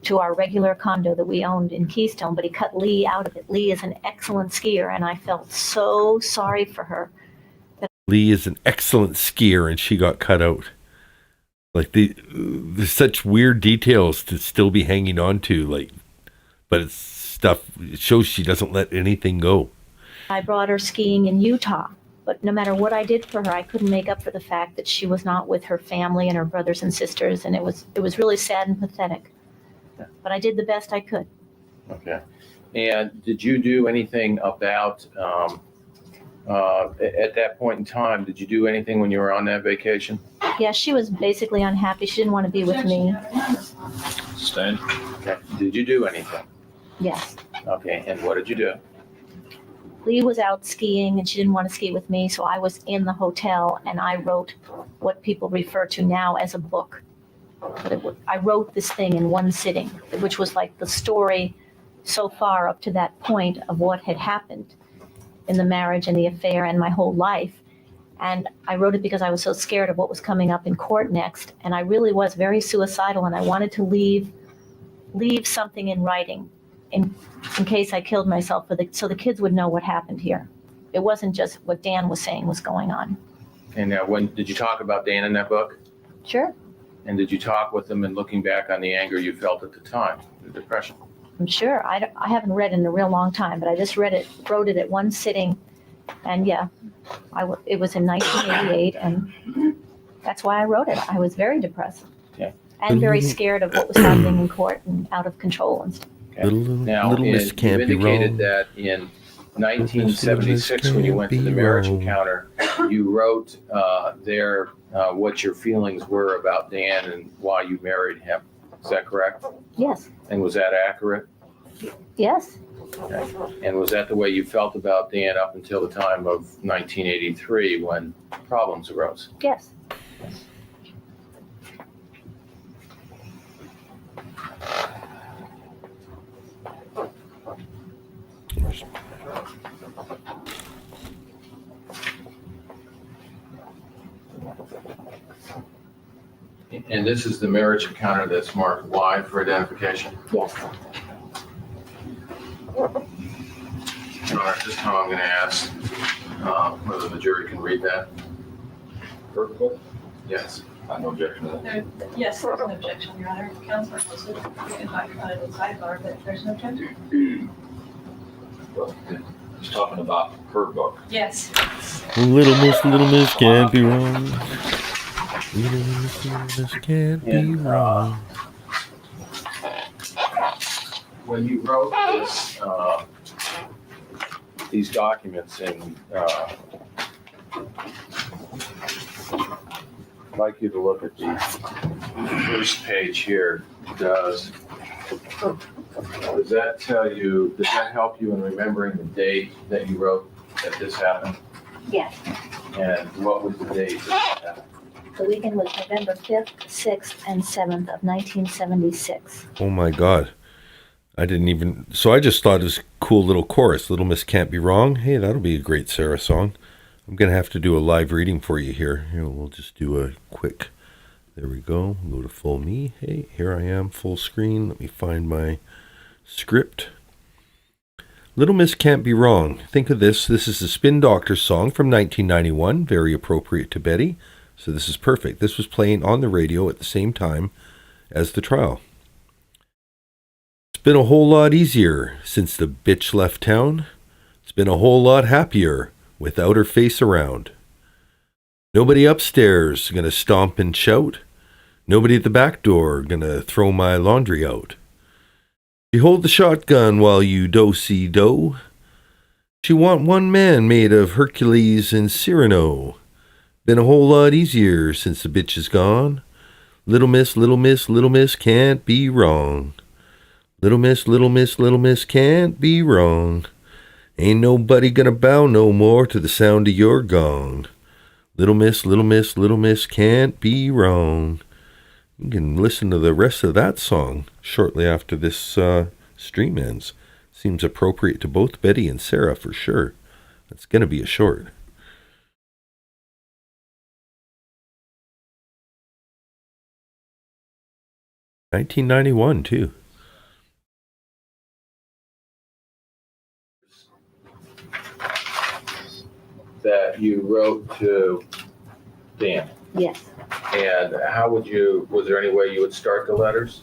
Q: to our regular condo that we owned in Keystone, but he cut Lee out of it. Lee is an excellent skier, and I felt so sorry for her.
B: Lee is an excellent skier, and she got cut out. Like, there's such weird details to still be hanging on to, like, but it's stuff, it shows she doesn't let anything go.
Q: I brought her skiing in Utah, but no matter what I did for her, I couldn't make up for the fact that she was not with her family and her brothers and sisters, and it was really sad and pathetic. But I did the best I could.
P: Okay. And did you do anything about, at that point in time, did you do anything when you were on that vacation?
Q: Yeah, she was basically unhappy. She didn't want to be with me.
S: Sustained.
P: Okay. Did you do anything?
Q: Yes.
P: Okay, and what did you do?
Q: Lee was out skiing and she didn't want to ski with me, so I was in the hotel and I wrote what people refer to now as a book. But I wrote this thing in one sitting, which was like the story so far up to that point of what had happened in the marriage and the affair and my whole life. And I wrote it because I was so scared of what was coming up in court next. And I really was very suicidal and I wanted to leave something in writing in case I killed myself so the kids would know what happened here. It wasn't just what Dan was saying was going on.
P: And when did you talk about Dan in that book?
Q: Sure.
P: And did you talk with him and looking back on the anger you felt at the time, the depression?
Q: I'm sure. I haven't read in a real long time, but I just wrote it at one sitting. And yeah, it was in 1988, and that's why I wrote it. I was very depressed.
P: Okay.
Q: And very scared of what was happening in court and out of control and stuff.
P: Okay. Now, you indicated that in 1976, when you went to the marriage encounter, you wrote there what your feelings were about Dan and why you married him. Is that correct?
Q: Yes.
P: And was that accurate?
Q: Yes.
P: Okay. And was that the way you felt about Dan up until the time of 1983 when problems arose?
Q: Yes.
P: And this is the marriage encounter that's marked Y for identification?
Q: Yes.
P: All right, this time I'm going to ask whether the jury can read that.
S: Perfect.
P: Yes.
S: I have no objection to that.
R: Yes, there's an objection, Your Honor. Counsel posted, you can talk about it in sidebar, but there's no objection.
S: Well, he's talking about her book.
R: Yes.
B: Little Miss can't be wrong. Little Miss can't be wrong.
P: When you wrote this, these documents, and I'd like you to look at the first page here. Does that tell you, does that help you in remembering the date that you wrote that this happened?
Q: Yes.
P: And what was the date that happened?
Q: The weekend was November 5th, 6th, and 7th of 1976.
B: Oh my God. I didn't even, so I just thought it was a cool little chorus. Little Miss Can't Be Wrong. Hey, that'll be a great Sarah song. I'm going to have to do a live reading for you here. Here, we'll just do a quick, there we go. Go to full me. Hey, here I am, full screen. Let me find my script. Little Miss Can't Be Wrong. Think of this. This is the Spin Doctor song from 1991. Very appropriate to Betty. So this is perfect. This was playing on the radio at the same time as the trial. It's been a whole lot easier since the bitch left town. It's been a whole lot happier without her face around. Nobody upstairs gonna stomp and shout. Nobody at the back door gonna throw my laundry out. You hold the shotgun while you do-see-do. She want one man made of Hercules and Cyrano. Been a whole lot easier since the bitch is gone. Little Miss can't be wrong. Little Miss can't be wrong. Ain't nobody gonna bow no more to the sound of your gong. Little Miss can't be wrong. You can listen to the rest of that song shortly after this stream ends. Seems appropriate to both Betty and Sarah for sure. It's gonna be a short. $1991 too.
P: That you wrote to Dan.
Q: Yes.
P: And how would you, was there any way you would start the letters?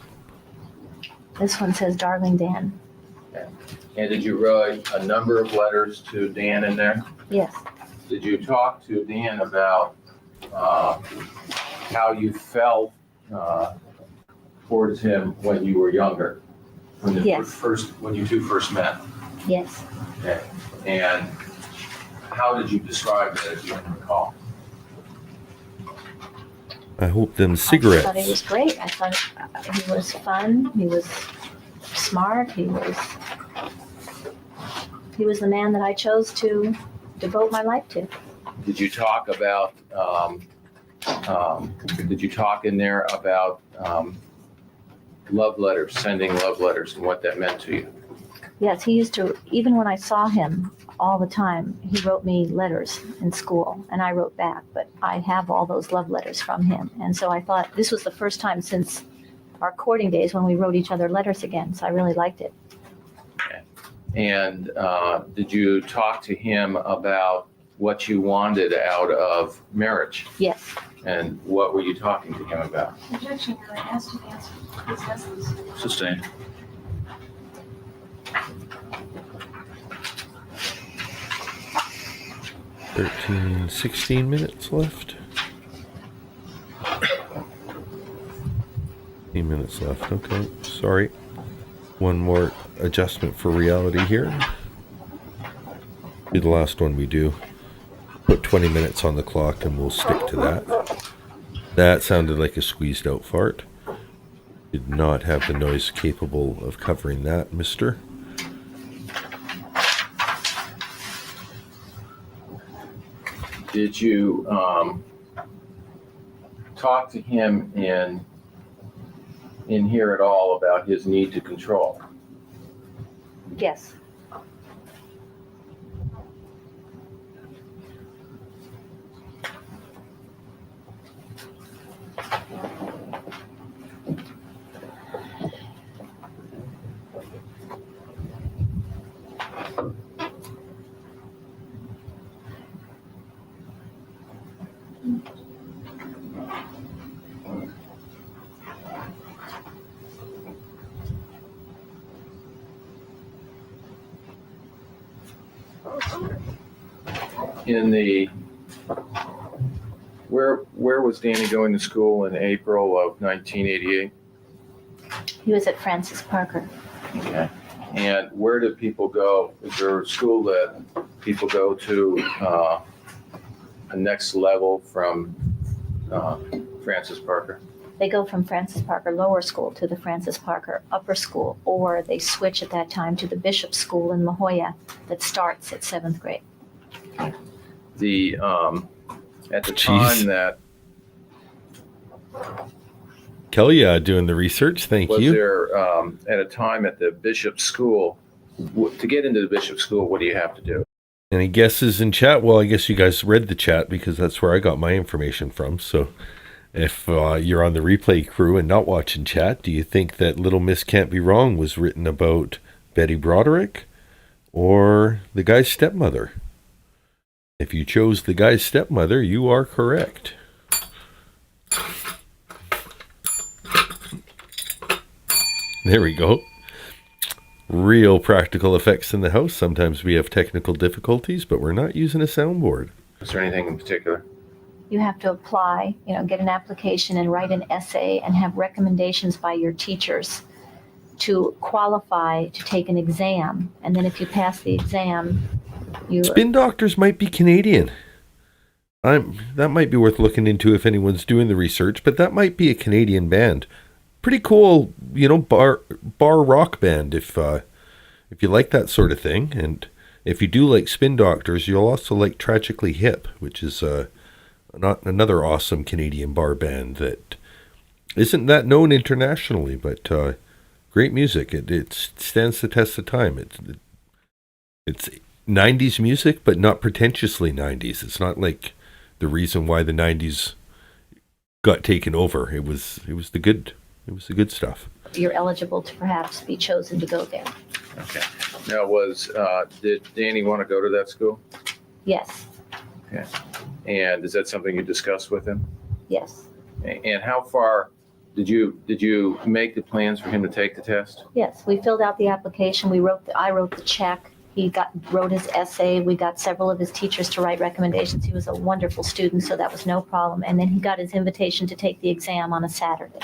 Q: This one says, Darling Dan.
P: Okay. And did you write a number of letters to Dan in there?
Q: Yes.
P: Did you talk to Dan about how you felt towards him when you were younger? When you two first met?
Q: Yes.
P: Okay. And how did you describe it, if you can recall?
B: I hope them
Q: I
B: cigarettes.
Q: thought he was great. I thought he was fun. He was smart. He was the man that I chose to devote my life to.
P: Did you talk about, did you talk in there about love letters, sending love letters and what that meant to you?
Q: Yes, he used to, even when I saw him all the time, he wrote me letters in school and I wrote back, but I have all those love letters from him. And so I thought this was the first time since our courting days when we wrote each other letters again. So I really liked it.
P: And did you talk to him about what you wanted out of marriage?
Q: Yes.
P: And what were you talking to him about?
R: Objection, Your Honor. Asked you to answer. Please ask these.
S: Sustained.
B: Thirteen, 16 minutes left. 15 minutes left. Okay, sorry. One more adjustment for reality here. Be the last one we do. Put 20 minutes on the clock and we'll stick to that. That sounded like a squeezed out fart. Did not have the noise capable of covering that, mister.
P: Did you talk to him in here at all about his need to control?
Q: Yes.
P: In the where was Danny going to school in April of 1988?
Q: He was at Francis Parker.
P: Okay. And where did people go? Is there a school that people go to a next level from Francis Parker?
Q: They go from Francis Parker Lower School to the Francis Parker Upper School, or they switch at that time to the Bishop School in La Jolla that starts at 7th grade.
P: The at the time that
B: Kelly doing the research. Thank
P: was
B: you.
P: there at a time at the Bishop School, to get into the Bishop School, what do you have to do?
B: Any guesses in chat? Well, I guess you guys read the chat because that's where I got my information from. So if you're on the replay crew and not watching chat, do you think that Little Miss Can't Be Wrong was written about Betty Broderick or the guy's stepmother? If you chose the guy's stepmother, you are correct. There we go. Real practical effects in the house. Sometimes we have technical difficulties, but we're not using a soundboard.
P: Is there anything in particular?
Q: You have to apply, get an application and write an essay and have recommendations by your teachers to qualify to take an exam. And then if you pass the exam, you...
B: Spin Doctors might be Canadian. That might be worth looking into if anyone's doing the research, but that might be a Canadian band. Pretty cool, bar rock band if you like that sort of thing. And if you do like Spin Doctors, you'll also like Tragically Hip, which is not another awesome Canadian bar band that isn't that known internationally, but great music. It stands the test of time. It's 90s music, but not pretentiously 90s. It's not like the reason why the 90s got taken over. It was the good stuff.
Q: You're eligible to perhaps be chosen to go there.
P: Okay. Now, did Danny want to go to that school?
Q: Yes.
P: Okay. And is that something you discussed with him?
Q: Yes.
P: And how far did you make the plans for him to take the test?
Q: Yes. We filled out the application. I wrote the check. He wrote his essay. We got several of his teachers to write recommendations. He was a wonderful student, so that was no problem. And then he got his invitation to take the exam on a Saturday.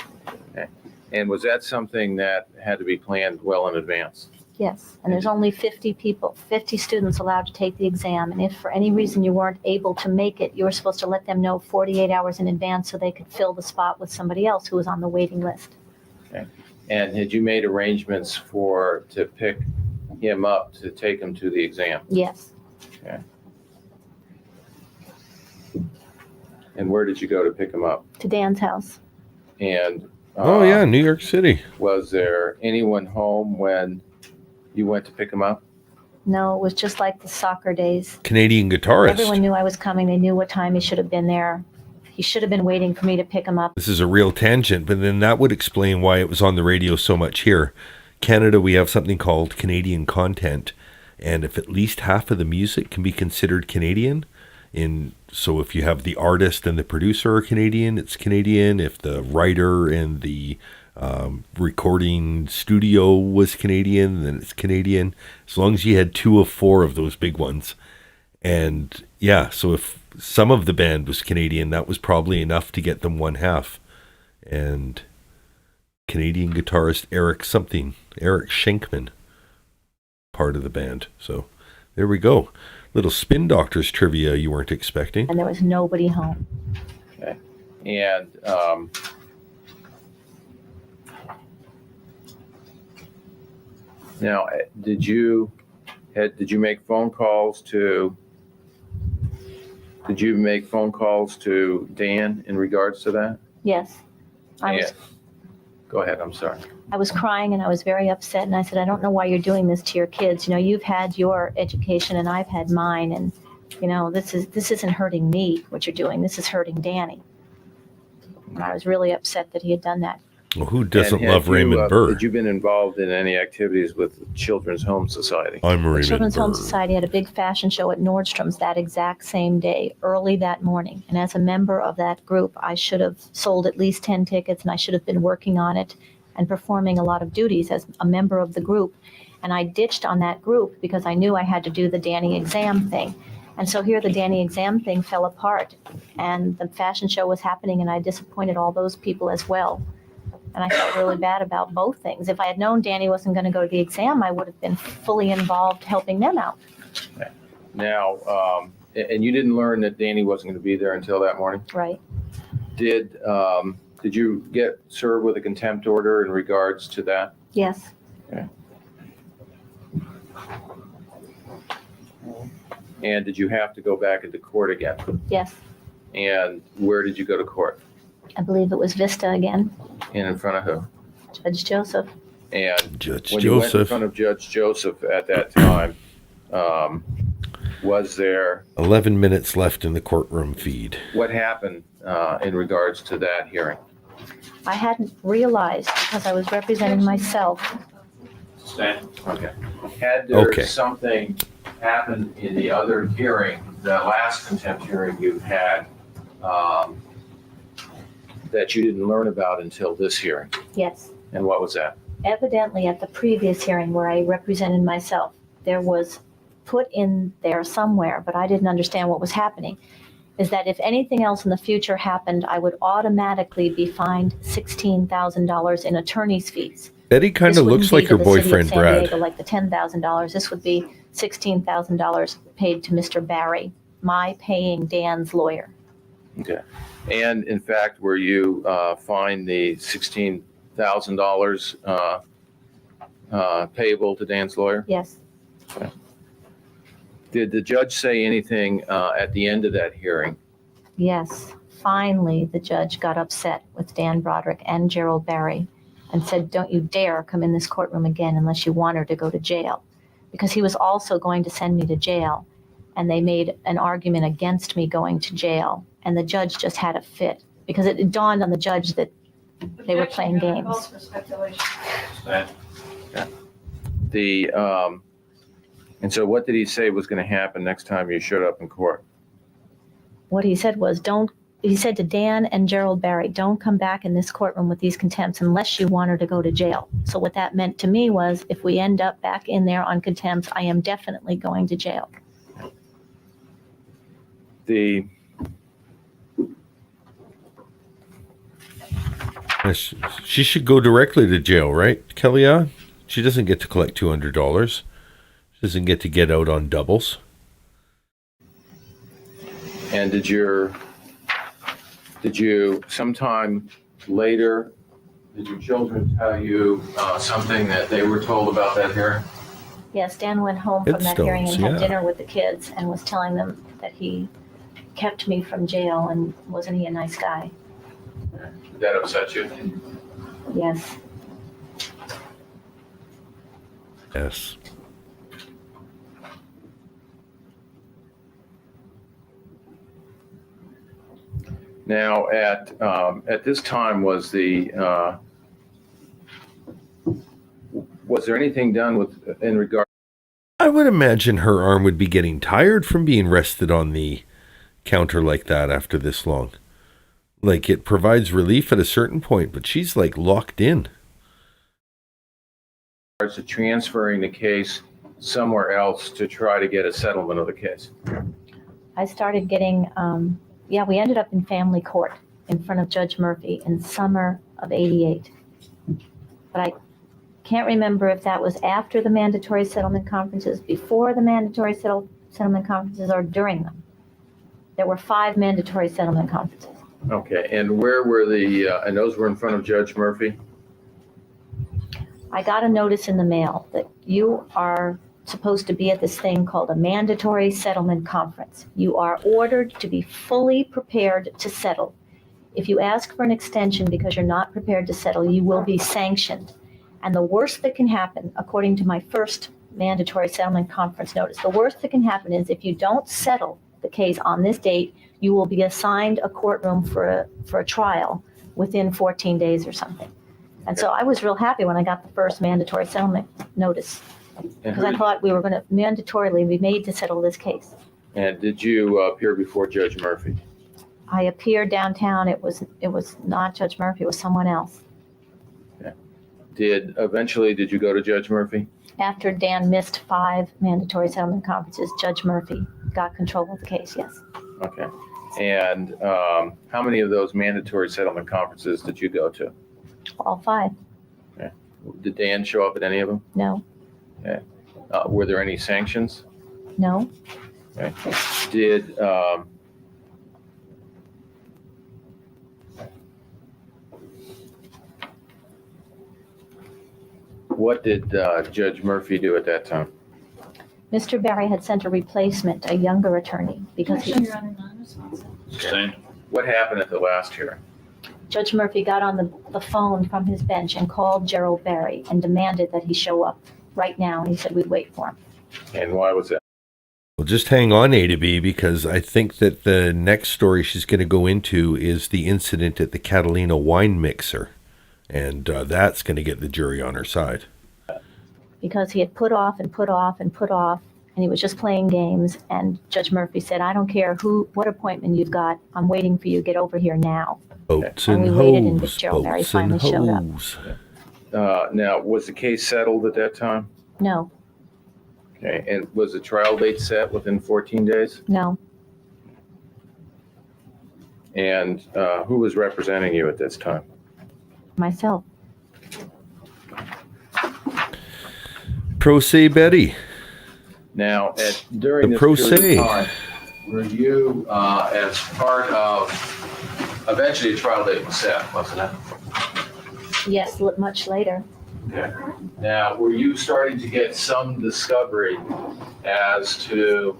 P: Okay. And was that something that had to be planned well in advance?
Q: Yes, and there's only 50 people, 50 students allowed to take the exam. And if for any reason you weren't able to make it, you were supposed to let them know 48 hours in advance so they could fill the spot with somebody else who was on the waiting list.
P: Okay. And had you made arrangements to pick him up to take him to the exam?
Q: Yes.
P: Okay. And where did you go to pick him up?
Q: To Dan's house.
P: And
B: Oh yeah, New York City.
P: was there anyone home when you went to pick him up?
Q: No, it was just like the soccer days.
B: Canadian guitarist.
Q: Everyone knew I was coming. They knew what time he should have been there. He should have been waiting for me to pick him up.
B: This is a real tangent, but then that would explain why it was on the radio so much here. Canada, we have something called Canadian content, and if at least half of the music can be considered Canadian, so if you have the artist and the producer are Canadian, it's Canadian. If the writer and the recording studio was Canadian, then it's Canadian. As long as you had 2 of 4 of those big ones. And yeah, so if some of the band was Canadian, that was probably enough to get them 1/2. And Canadian guitarist Eric Schenkman, part of the band. So there we go. Little Spin Doctors trivia you weren't expecting.
Q: And there was nobody home.
P: Okay. And now, did you make phone calls to Dan in regards to that?
Q: Yes.
P: Go ahead. I'm sorry.
Q: I was crying and I was very upset. And I said, I don't know why you're doing this to your kids. You know, you've had your education and I've had mine. And, you know, this isn't hurting me, what you're doing. This is hurting Danny. And I was really upset that he had done that.
B: Well, who doesn't
P: And
B: love Raymond Burr?
P: Had you been involved in any activities with Children's Home Society?
B: I'm Raymond
Q: Children's
B: Burr.
Q: Home Society had a big fashion show at Nordstrom's that exact same day, early that morning. And as a member of that group, I should have sold at least 10 tickets and I should have been working on it and performing a lot of duties as a member of the group. And I ditched on that group because I knew I had to do the Danny exam thing. And so here the Danny exam thing fell apart and the fashion show was happening and I disappointed all those people as well. And I felt really bad about both things. If I had known Danny wasn't going to go to the exam, I would have been fully involved helping them out.
P: Now, and you didn't learn that Danny wasn't going to be there until that morning?
Q: Right.
P: Did you get served with a contempt order in regards to that?
Q: Yes.
P: Okay. And did you have to go back into court again?
Q: Yes.
P: And where did you go to court?
Q: I believe it was Vista again.
P: And in front of who?
Q: Judge Joseph.
P: And
B: Judge
P: when you went in
B: Joseph.
P: front of Judge Joseph at that time, was there
B: 11 minutes left in the courtroom feed.
P: what happened in regards to that hearing?
Q: I hadn't realized because I was representing myself.
P: Okay. Had there
B: Okay.
P: something happened in the other hearing, the last contempt hearing you had, that you didn't learn about until this hearing?
Q: Yes.
P: And what was that?
Q: Evidently, at the previous hearing where I represented myself, there was put in there somewhere, but I didn't understand what was happening, is that if anything else in the future happened, I would automatically be fined $16,000 in attorney's fees.
B: Betty kind
Q: This
B: of
Q: wouldn't
B: looks
Q: be
B: like
Q: to
B: her
Q: the city of
B: boyfriend,
Q: San
B: Brad.
Q: Diego like the $10,000. This would be $16,000 paid to Mr. Barry, my paying Dan's lawyer.
P: Okay. And in fact, were you fined the $16,000 payable to Dan's lawyer?
Q: Yes.
P: Okay. Did the judge say anything at the end of that hearing?
Q: Yes. Finally, the judge got upset with Dan Broderick and Gerald Barry and said, don't you dare come in this courtroom again unless you want her to go to jail. Because he was also going to send me to jail. And they made an argument against me going to jail. And the judge just had a fit because it dawned on the judge that they were playing games.
P: And so what did he say was going to happen next time you showed up in court?
Q: What he said was, he said to Dan and Gerald Barry, don't come back in this courtroom with these contempts unless you want her to go to jail. So what that meant to me was, if we end up back in there on contempts, I am definitely going to jail.
B: She should go directly to jail, right, Kellyanne? She doesn't get to collect $200. She doesn't get out on doubles.
P: And did you sometime later, did your children tell you something that they were told about that hearing?
Q: Yes, Dan went home from that hearing and
B: Headstones,
Q: had
B: yeah.
Q: dinner with the kids and was telling them that he kept me from jail and wasn't he a nice guy?
P: Did that upset you?
Q: Yes.
B: Yes.
P: Now, at this time, was there anything done in regard?
B: I would imagine her arm would be getting tired from being rested on the counter like that after this long. Like, it provides relief at a certain point, but she's like locked in.
P: To transferring the case somewhere else to try to get a settlement of the case?
Q: I started getting, we ended up in family court in front of Judge Murphy in summer of '88. But I can't remember if that was after the mandatory settlement conferences, before the mandatory settlement conferences, or during them. There were 5 mandatory settlement conferences.
P: Okay, and where were and those were in front of Judge Murphy?
Q: I got a notice in the mail that you are supposed to be at this thing called a mandatory settlement conference. You are ordered to be fully prepared to settle. If you ask for an extension because you're not prepared to settle, you will be sanctioned. And the worst that can happen, according to my first mandatory settlement conference notice, the worst that can happen is if you don't settle the case on this date, you will be assigned a courtroom for a trial within 14 days or something. And so I was real happy when I got the first mandatory settlement notice, because I thought we were going to mandatorily be made to settle this case.
P: And did you appear before Judge Murphy?
Q: I appeared downtown. It was not Judge Murphy, it was someone else.
P: Okay. Did you go to Judge Murphy?
Q: After Dan missed 5 mandatory settlement conferences, Judge Murphy got control of the case, yes.
P: Okay. And how many of those mandatory settlement conferences did you go to?
Q: All 5.
P: Okay. Did Dan show up at any of them?
Q: No.
P: Okay. Were there any sanctions?
Q: No.
P: Okay. What did Judge Murphy do at that time?
Q: Mr. Barry had sent a replacement, a younger attorney, because
P: What happened at the last hearing?
Q: Judge Murphy got on the phone from his bench and called Gerald Barry and demanded that he show up right now. And he said we'd wait for him.
P: And why was that?
B: Well, just hang on, A to B, because I think that the next story she's going to go into is the incident at the Catalina wine mixer. And that's going to get the jury on her side.
Q: Because he had put off and put off and put off, and he was just playing games. And Judge Murphy said, I don't care what appointment you've got. I'm waiting for you. Get over here now.
B: Boats
Q: and
B: and
Q: we waited, and
B: hoes,
Q: Gerald Barry
B: boats and
Q: finally showed up.
B: hoes.
P: Now, was the case settled at that time?
Q: No,
P: Okay. And was the trial date set within 14 days?
Q: no.
P: And who was representing you at this time?
Q: Myself.
B: Pro se Betty.
P: Now, during
B: The
P: this
B: pro
P: period
B: se.
P: of time, were you as part of, eventually a trial date was set, wasn't it?
Q: Yes, much later.
P: Okay. Now, were you starting to get some discovery as to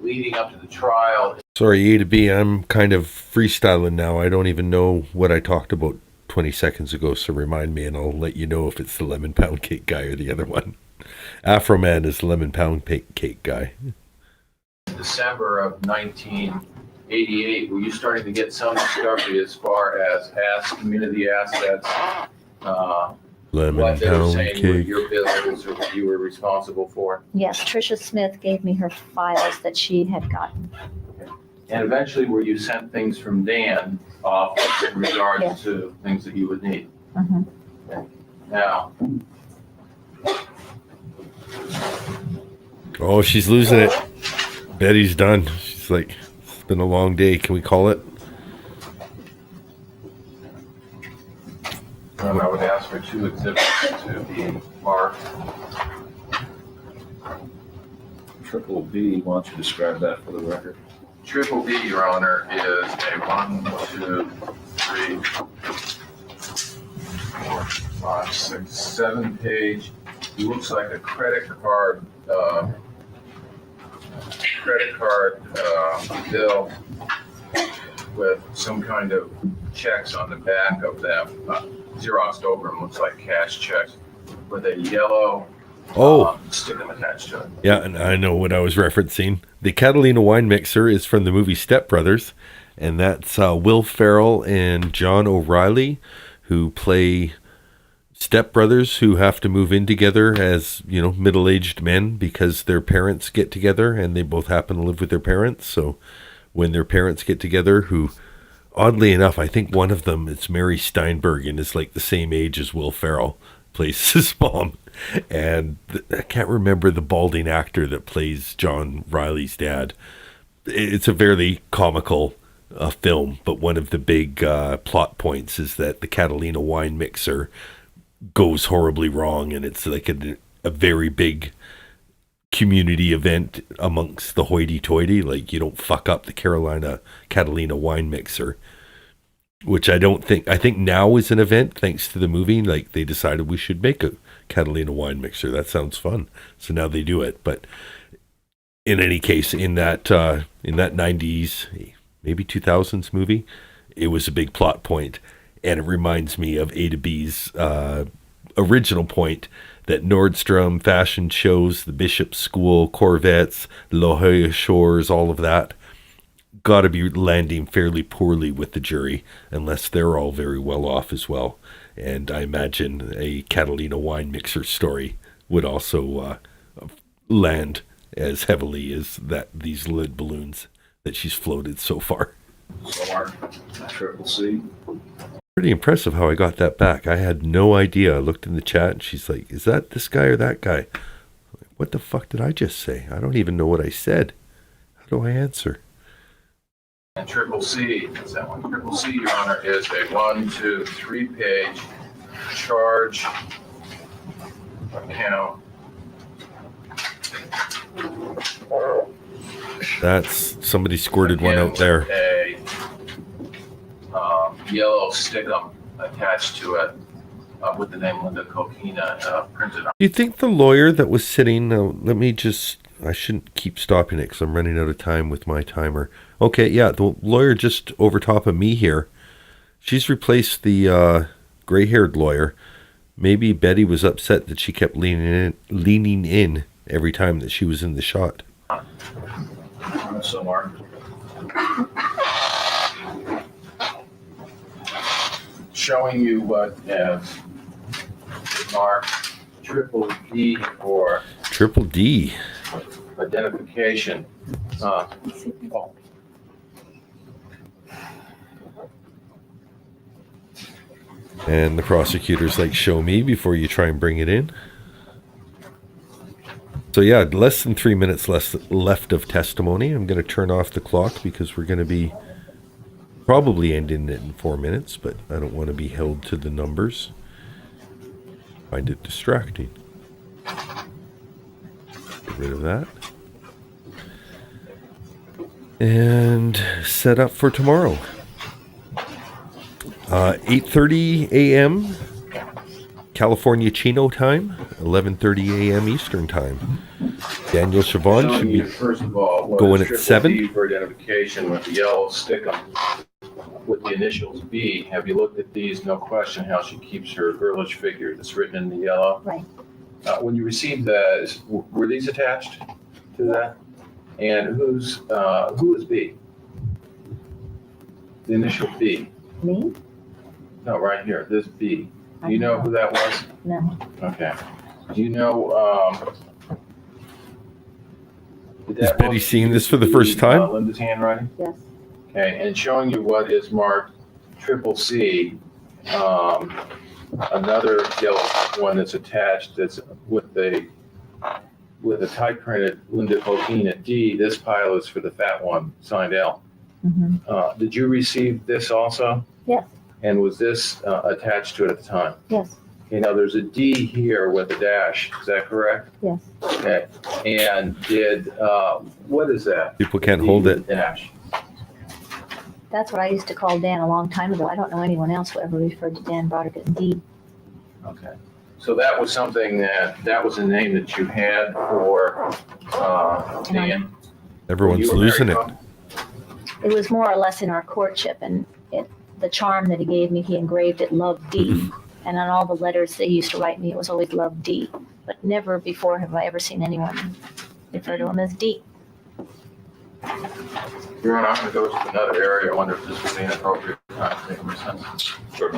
P: leading up to the trial?
B: Sorry, A to B, I'm kind of freestyling now. I don't even know what I talked about 20 seconds ago, so remind me and I'll let you know if it's the lemon pound cake guy or the other one. Afro Man is the lemon pound cake guy.
P: December of 1988, were you starting to get some discovery as far as community assets?
B: Lemon
P: what they were
B: pound
P: saying were
B: cake.
P: your business or what you were responsible for?
Q: Yes, Tricia Smith gave me her files that she had gotten.
P: And eventually, were you sent things from Dan off in regards
Q: Yes.
P: to things that you would need?
Q: Mhm.
P: Okay. Now,
B: Oh, she's losing it. Betty's done. She's like, it's been a long day. Can we call it?
P: I would ask for 2 exhibits to be marked.
S: Triple B, why don't you describe that for the record?
P: Triple B, Your Honor, is a 1, 2, 3, 4, 5, 6, 7 page. It looks like a credit card bill with some kind of checks on the back of them, Xeroxed over them, looks like cash checks with a yellow sticker attached to it.
B: Yeah, and I know what I was referencing. The Catalina wine mixer is from the movie Step Brothers, and that's Will Ferrell and John O'Reilly, who play stepbrothers who have to move in together as, middle-aged men because their parents get together and they both happen to live with their parents. So when their parents get together, who, oddly enough, I think one of them is Mary Steinberg and is like the same age as Will Ferrell, plays his mom. And I can't remember the balding actor that plays John Riley's dad. It's a very comical film, but one of the big plot points is that the Catalina wine mixer goes horribly wrong, and it's like a very big community event amongst the hoity-toity. Like, you don't fuck up the Catalina wine mixer, which I think now is an event thanks to the movie. Like, they decided we should make a Catalina wine mixer. That sounds fun. So now they do it. But in any case, in that 90s, maybe 2000s movie, it was a big plot point. And it reminds me of A to B's original point that Nordstrom fashion shows, the Bishop School, Corvettes, La Jolla Shores, all of that, got to be landing fairly poorly with the jury, unless they're all very well off as well. And I imagine a Catalina wine mixer story would also land as heavily as these lead balloons that she's floated so far.
S: So Triple C.
B: Pretty impressive how I got that back. I had no idea. I looked in the chat and she's like, is that this guy or that guy? What the fuck did I just say? I don't even know what I said. How do I answer?
P: And Triple C, is that one? Triple C, Your Honor, is a 1, 2, 3 page charge account.
B: That's somebody squirted one out there.
P: A yellow stickum attached to it with the name Linda Coquina printed on.
B: Do you think the lawyer that was sitting, I shouldn't keep stopping it because I'm running out of time with my timer. Okay, yeah, the lawyer just over top of me here, she's replaced the gray-haired lawyer. Maybe Betty was upset that she kept leaning in every time that she was in the shot.
P: So, Mark. Showing you what Mark Triple D for
B: Triple D
P: identification.
B: And the prosecutor's like, show me before you try and bring it in. So yeah, less than 3 minutes left of testimony. I'm going to turn off the clock because we're going to be probably ending it in 4 minutes, but I don't want to be held to the numbers. Find it distracting. Get rid of that. And set up for tomorrow. 8:30 a.m. California Chino time, 11:30 a.m. Eastern time. Daniel Chavon should be
P: first of all,
B: going at 7.
P: D for identification with the yellow stickum with the initials B. Have you looked at these? No question how she keeps her girlish figure that's written in the yellow.
N: Right.
P: When you received those, were these attached to that? And who is B? The initial B.
N: Me?
P: No, right here. This B. Do you know who that was?
N: No.
P: Okay. Do you know?
B: Is Betty seeing this for the first time?
P: Linda's handwriting.
N: Yes.
P: Okay, and showing you what is marked Triple C, another yellow one that's attached that's with a type printed Linda Coquina D. This pile is for the fat one signed L.
N: Mm-hmm.
P: Did you receive this also?
N: Yes.
P: And was this attached to it at the time?
Q: Yes,
P: Okay, now there's a D here with a dash, is that correct?
Q: yes.
P: Okay, and what is that?
B: People can't
P: D
B: hold
P: with
B: it.
P: the dash.
Q: That's what I used to call Dan a long time ago. I don't know anyone else who ever referred to Dan Broderick as D.
P: Okay, so that was something that was a name that you had for Dan?
B: Everyone's
P: You were
B: losing
P: married,
B: it.
Q: It was more or less in our courtship, and the charm that he gave me, he engraved it Love D. And on all the letters they used to write me, it was always Love D. But never before have I ever seen anyone refer to him as D.
P: Your Honor, I'm going to go to another area. I wonder if this would be an appropriate time to take recess.
S: Sure.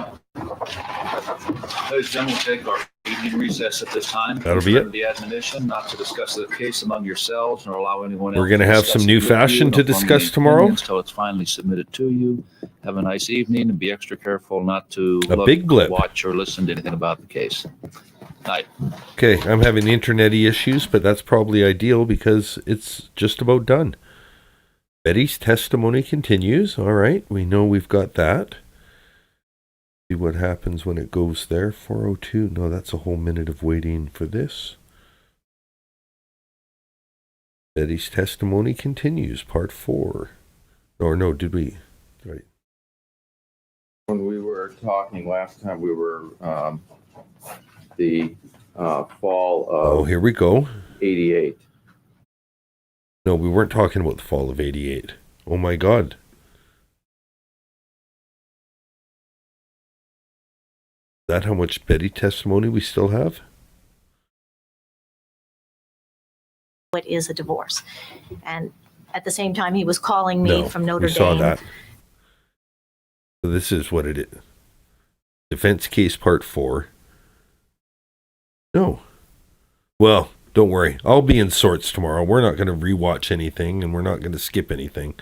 S: Ladies and gentlemen, we'll take our evening recess at this time.
B: That'll be it.
S: The admonition not to discuss the case among yourselves nor allow anyone else.
B: We're going to have some new fashion to discuss tomorrow.
S: Until it's finally submitted to you. Have a nice evening and be extra careful not to
B: big blip.
S: watch or listen to anything about the case. Night.
B: Okay, I'm having internet-y issues, but that's probably ideal because it's just about done. Betty's testimony continues. All right, we know we've got that. See what happens when it goes there. 4:02. No, that's a whole minute of waiting for this. Betty's testimony continues, part 4. Or no, did we? Right.
P: When we were talking last time, we were the fall of
B: Oh, here we go.
P: 88.
B: No, we weren't talking about the fall of 88. Oh my God. Is that how much Betty testimony we still have?
Q: What is a divorce? And at the same time, he was calling me from Notre
B: we saw
Q: Dame.
B: that. So this is what it is. Defense case part 4. No. Well, don't worry. I'll be in sorts tomorrow. We're not going to rewatch anything, and we're not going to skip anything.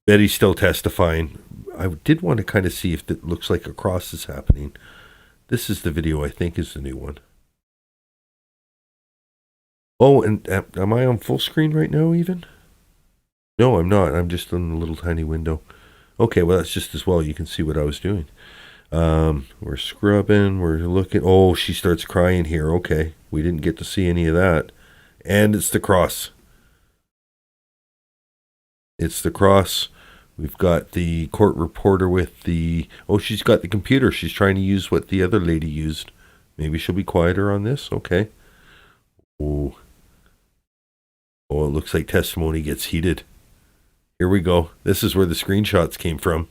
B: Betty's still testifying. I did want to kind of see if it looks like a cross is happening. This is the video I think is the new one. Oh, and am I on full screen right now even? No, I'm not. I'm just in a little tiny window. Okay, well, that's just as well. You can see what I was doing. We're scrubbing. We're looking. Oh, she starts crying here. Okay, we didn't get to see any of that. And it's the cross. It's the cross. We've got the court reporter with the... Oh, she's got the computer. She's trying to use what the other lady used. Maybe she'll be quieter on this. Okay. Oh, it looks like testimony gets heated. Here we go. This is where the screenshots came from.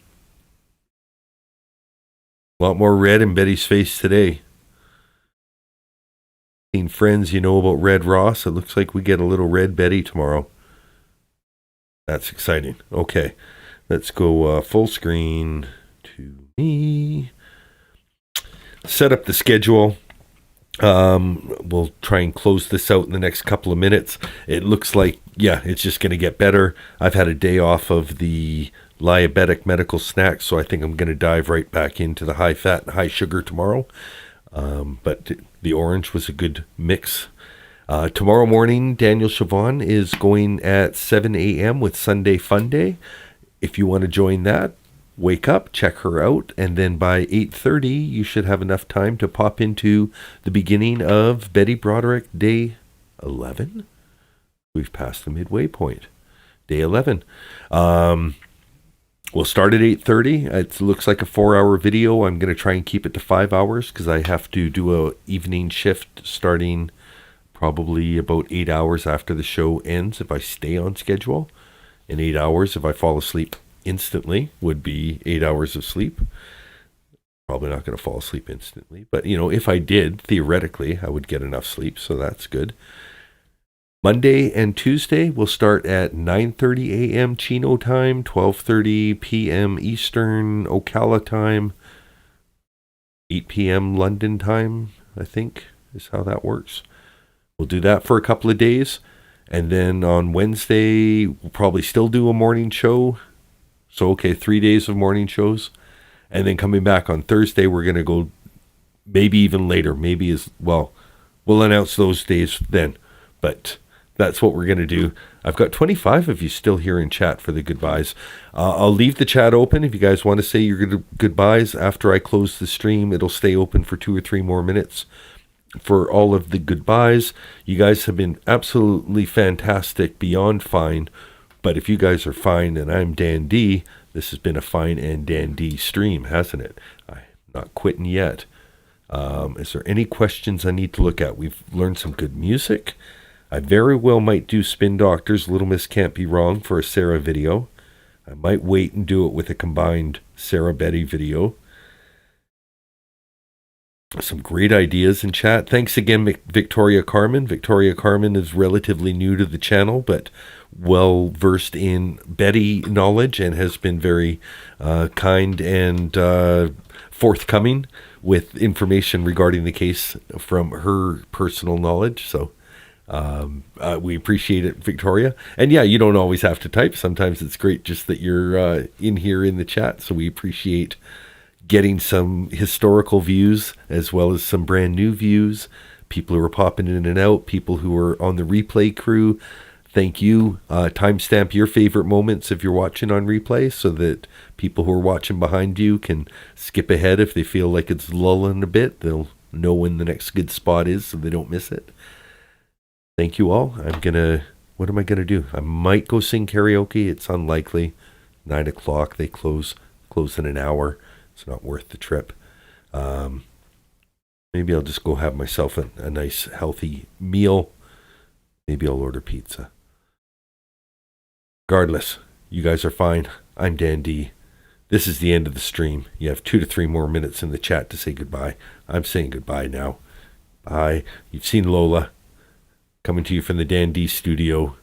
B: A lot more red in Betty's face today. Seen friends, you know about Red Ross. It looks like we get a little red Betty tomorrow. That's exciting. Okay. Let's go full screen to me. Set up the schedule. We'll try and close this out in the next couple of minutes. It looks like, yeah, it's just going to get better. I've had a day off of the diabetic medical snacks, so I think I'm going to dive right back into the high fat and high sugar tomorrow. But the orange was a good mix. Tomorrow morning, Daniel Chavon is going at 7 a.m. with Sunday Fun Day. If you want to join that, wake up, check her out, and then by 8:30, you should have enough time to pop into the beginning of Betty Broderick Day 11. We've passed the midway point. Day 11. We'll start at 8:30. It looks like a 4-hour video. I'm going to try and keep it to 5 hours because I have to do an evening shift starting probably about 8 hours after the show ends if I stay on schedule. In 8 hours, if I fall asleep instantly, would be 8 hours of sleep. Probably not going to fall asleep instantly. But, you know, if I did, theoretically, I would get enough sleep. So that's good. Monday and Tuesday will start at 9:30 a.m. Chino time, 12:30 p.m. Eastern Ocala time, 8 p.m. London time, I think is how that works. We'll do that for a couple of days. And then on Wednesday, we'll probably still do a morning show. So, okay, 3 days of morning shows. And then coming back on Thursday, we're going to go maybe even later. Maybe as well, we'll announce those days then. But that's what we're going to do. I've got 25 of you still here in chat for the goodbyes. I'll leave the chat open. If you guys want to say your goodbyes after I close the stream, it'll stay open for 2 or 3 more minutes. For all of the goodbyes, you guys have been absolutely fantastic, beyond fine. But if you guys are fine and I'm Dan D, this has been a fine and Dan D stream, hasn't it? I'm not quitting yet. Is there any questions I need to look at? We've learned some good music. I very well might do Spin Doctors, Little Miss Can't Be Wrong for a Sarah video. I might wait and do it with a combined Sarah-Betty video. Some great ideas in chat. Thanks again, Victoria Carmen. Victoria Carmen is relatively new to the channel, but well versed in Betty knowledge and has been very kind and forthcoming with information regarding the case from her personal knowledge. So we appreciate it, Victoria. And yeah, you don't always have to type. Sometimes it's great just that you're in here in the chat. So we appreciate getting some historical views as well as some brand new views. People who are popping in and out, people who are on the replay crew. Thank you. Timestamp your favorite moments if you're watching on replay so that people who are watching behind you can skip ahead if they feel like it's lulling a bit. They'll know when the next good spot is so they don't miss it. Thank you all. What am I going to do? I might go sing karaoke. It's unlikely. 9 o'clock. They close in an hour. It's not worth the trip. Maybe I'll just go have myself a nice healthy meal. Maybe I'll order pizza. Regardless, you guys are fine. I'm Dan D. This is the end of the stream. You have 2 to 3 more minutes in the chat to say goodbye. I'm saying goodbye now. Bye. You've seen Lola coming to you from the Dan D studio.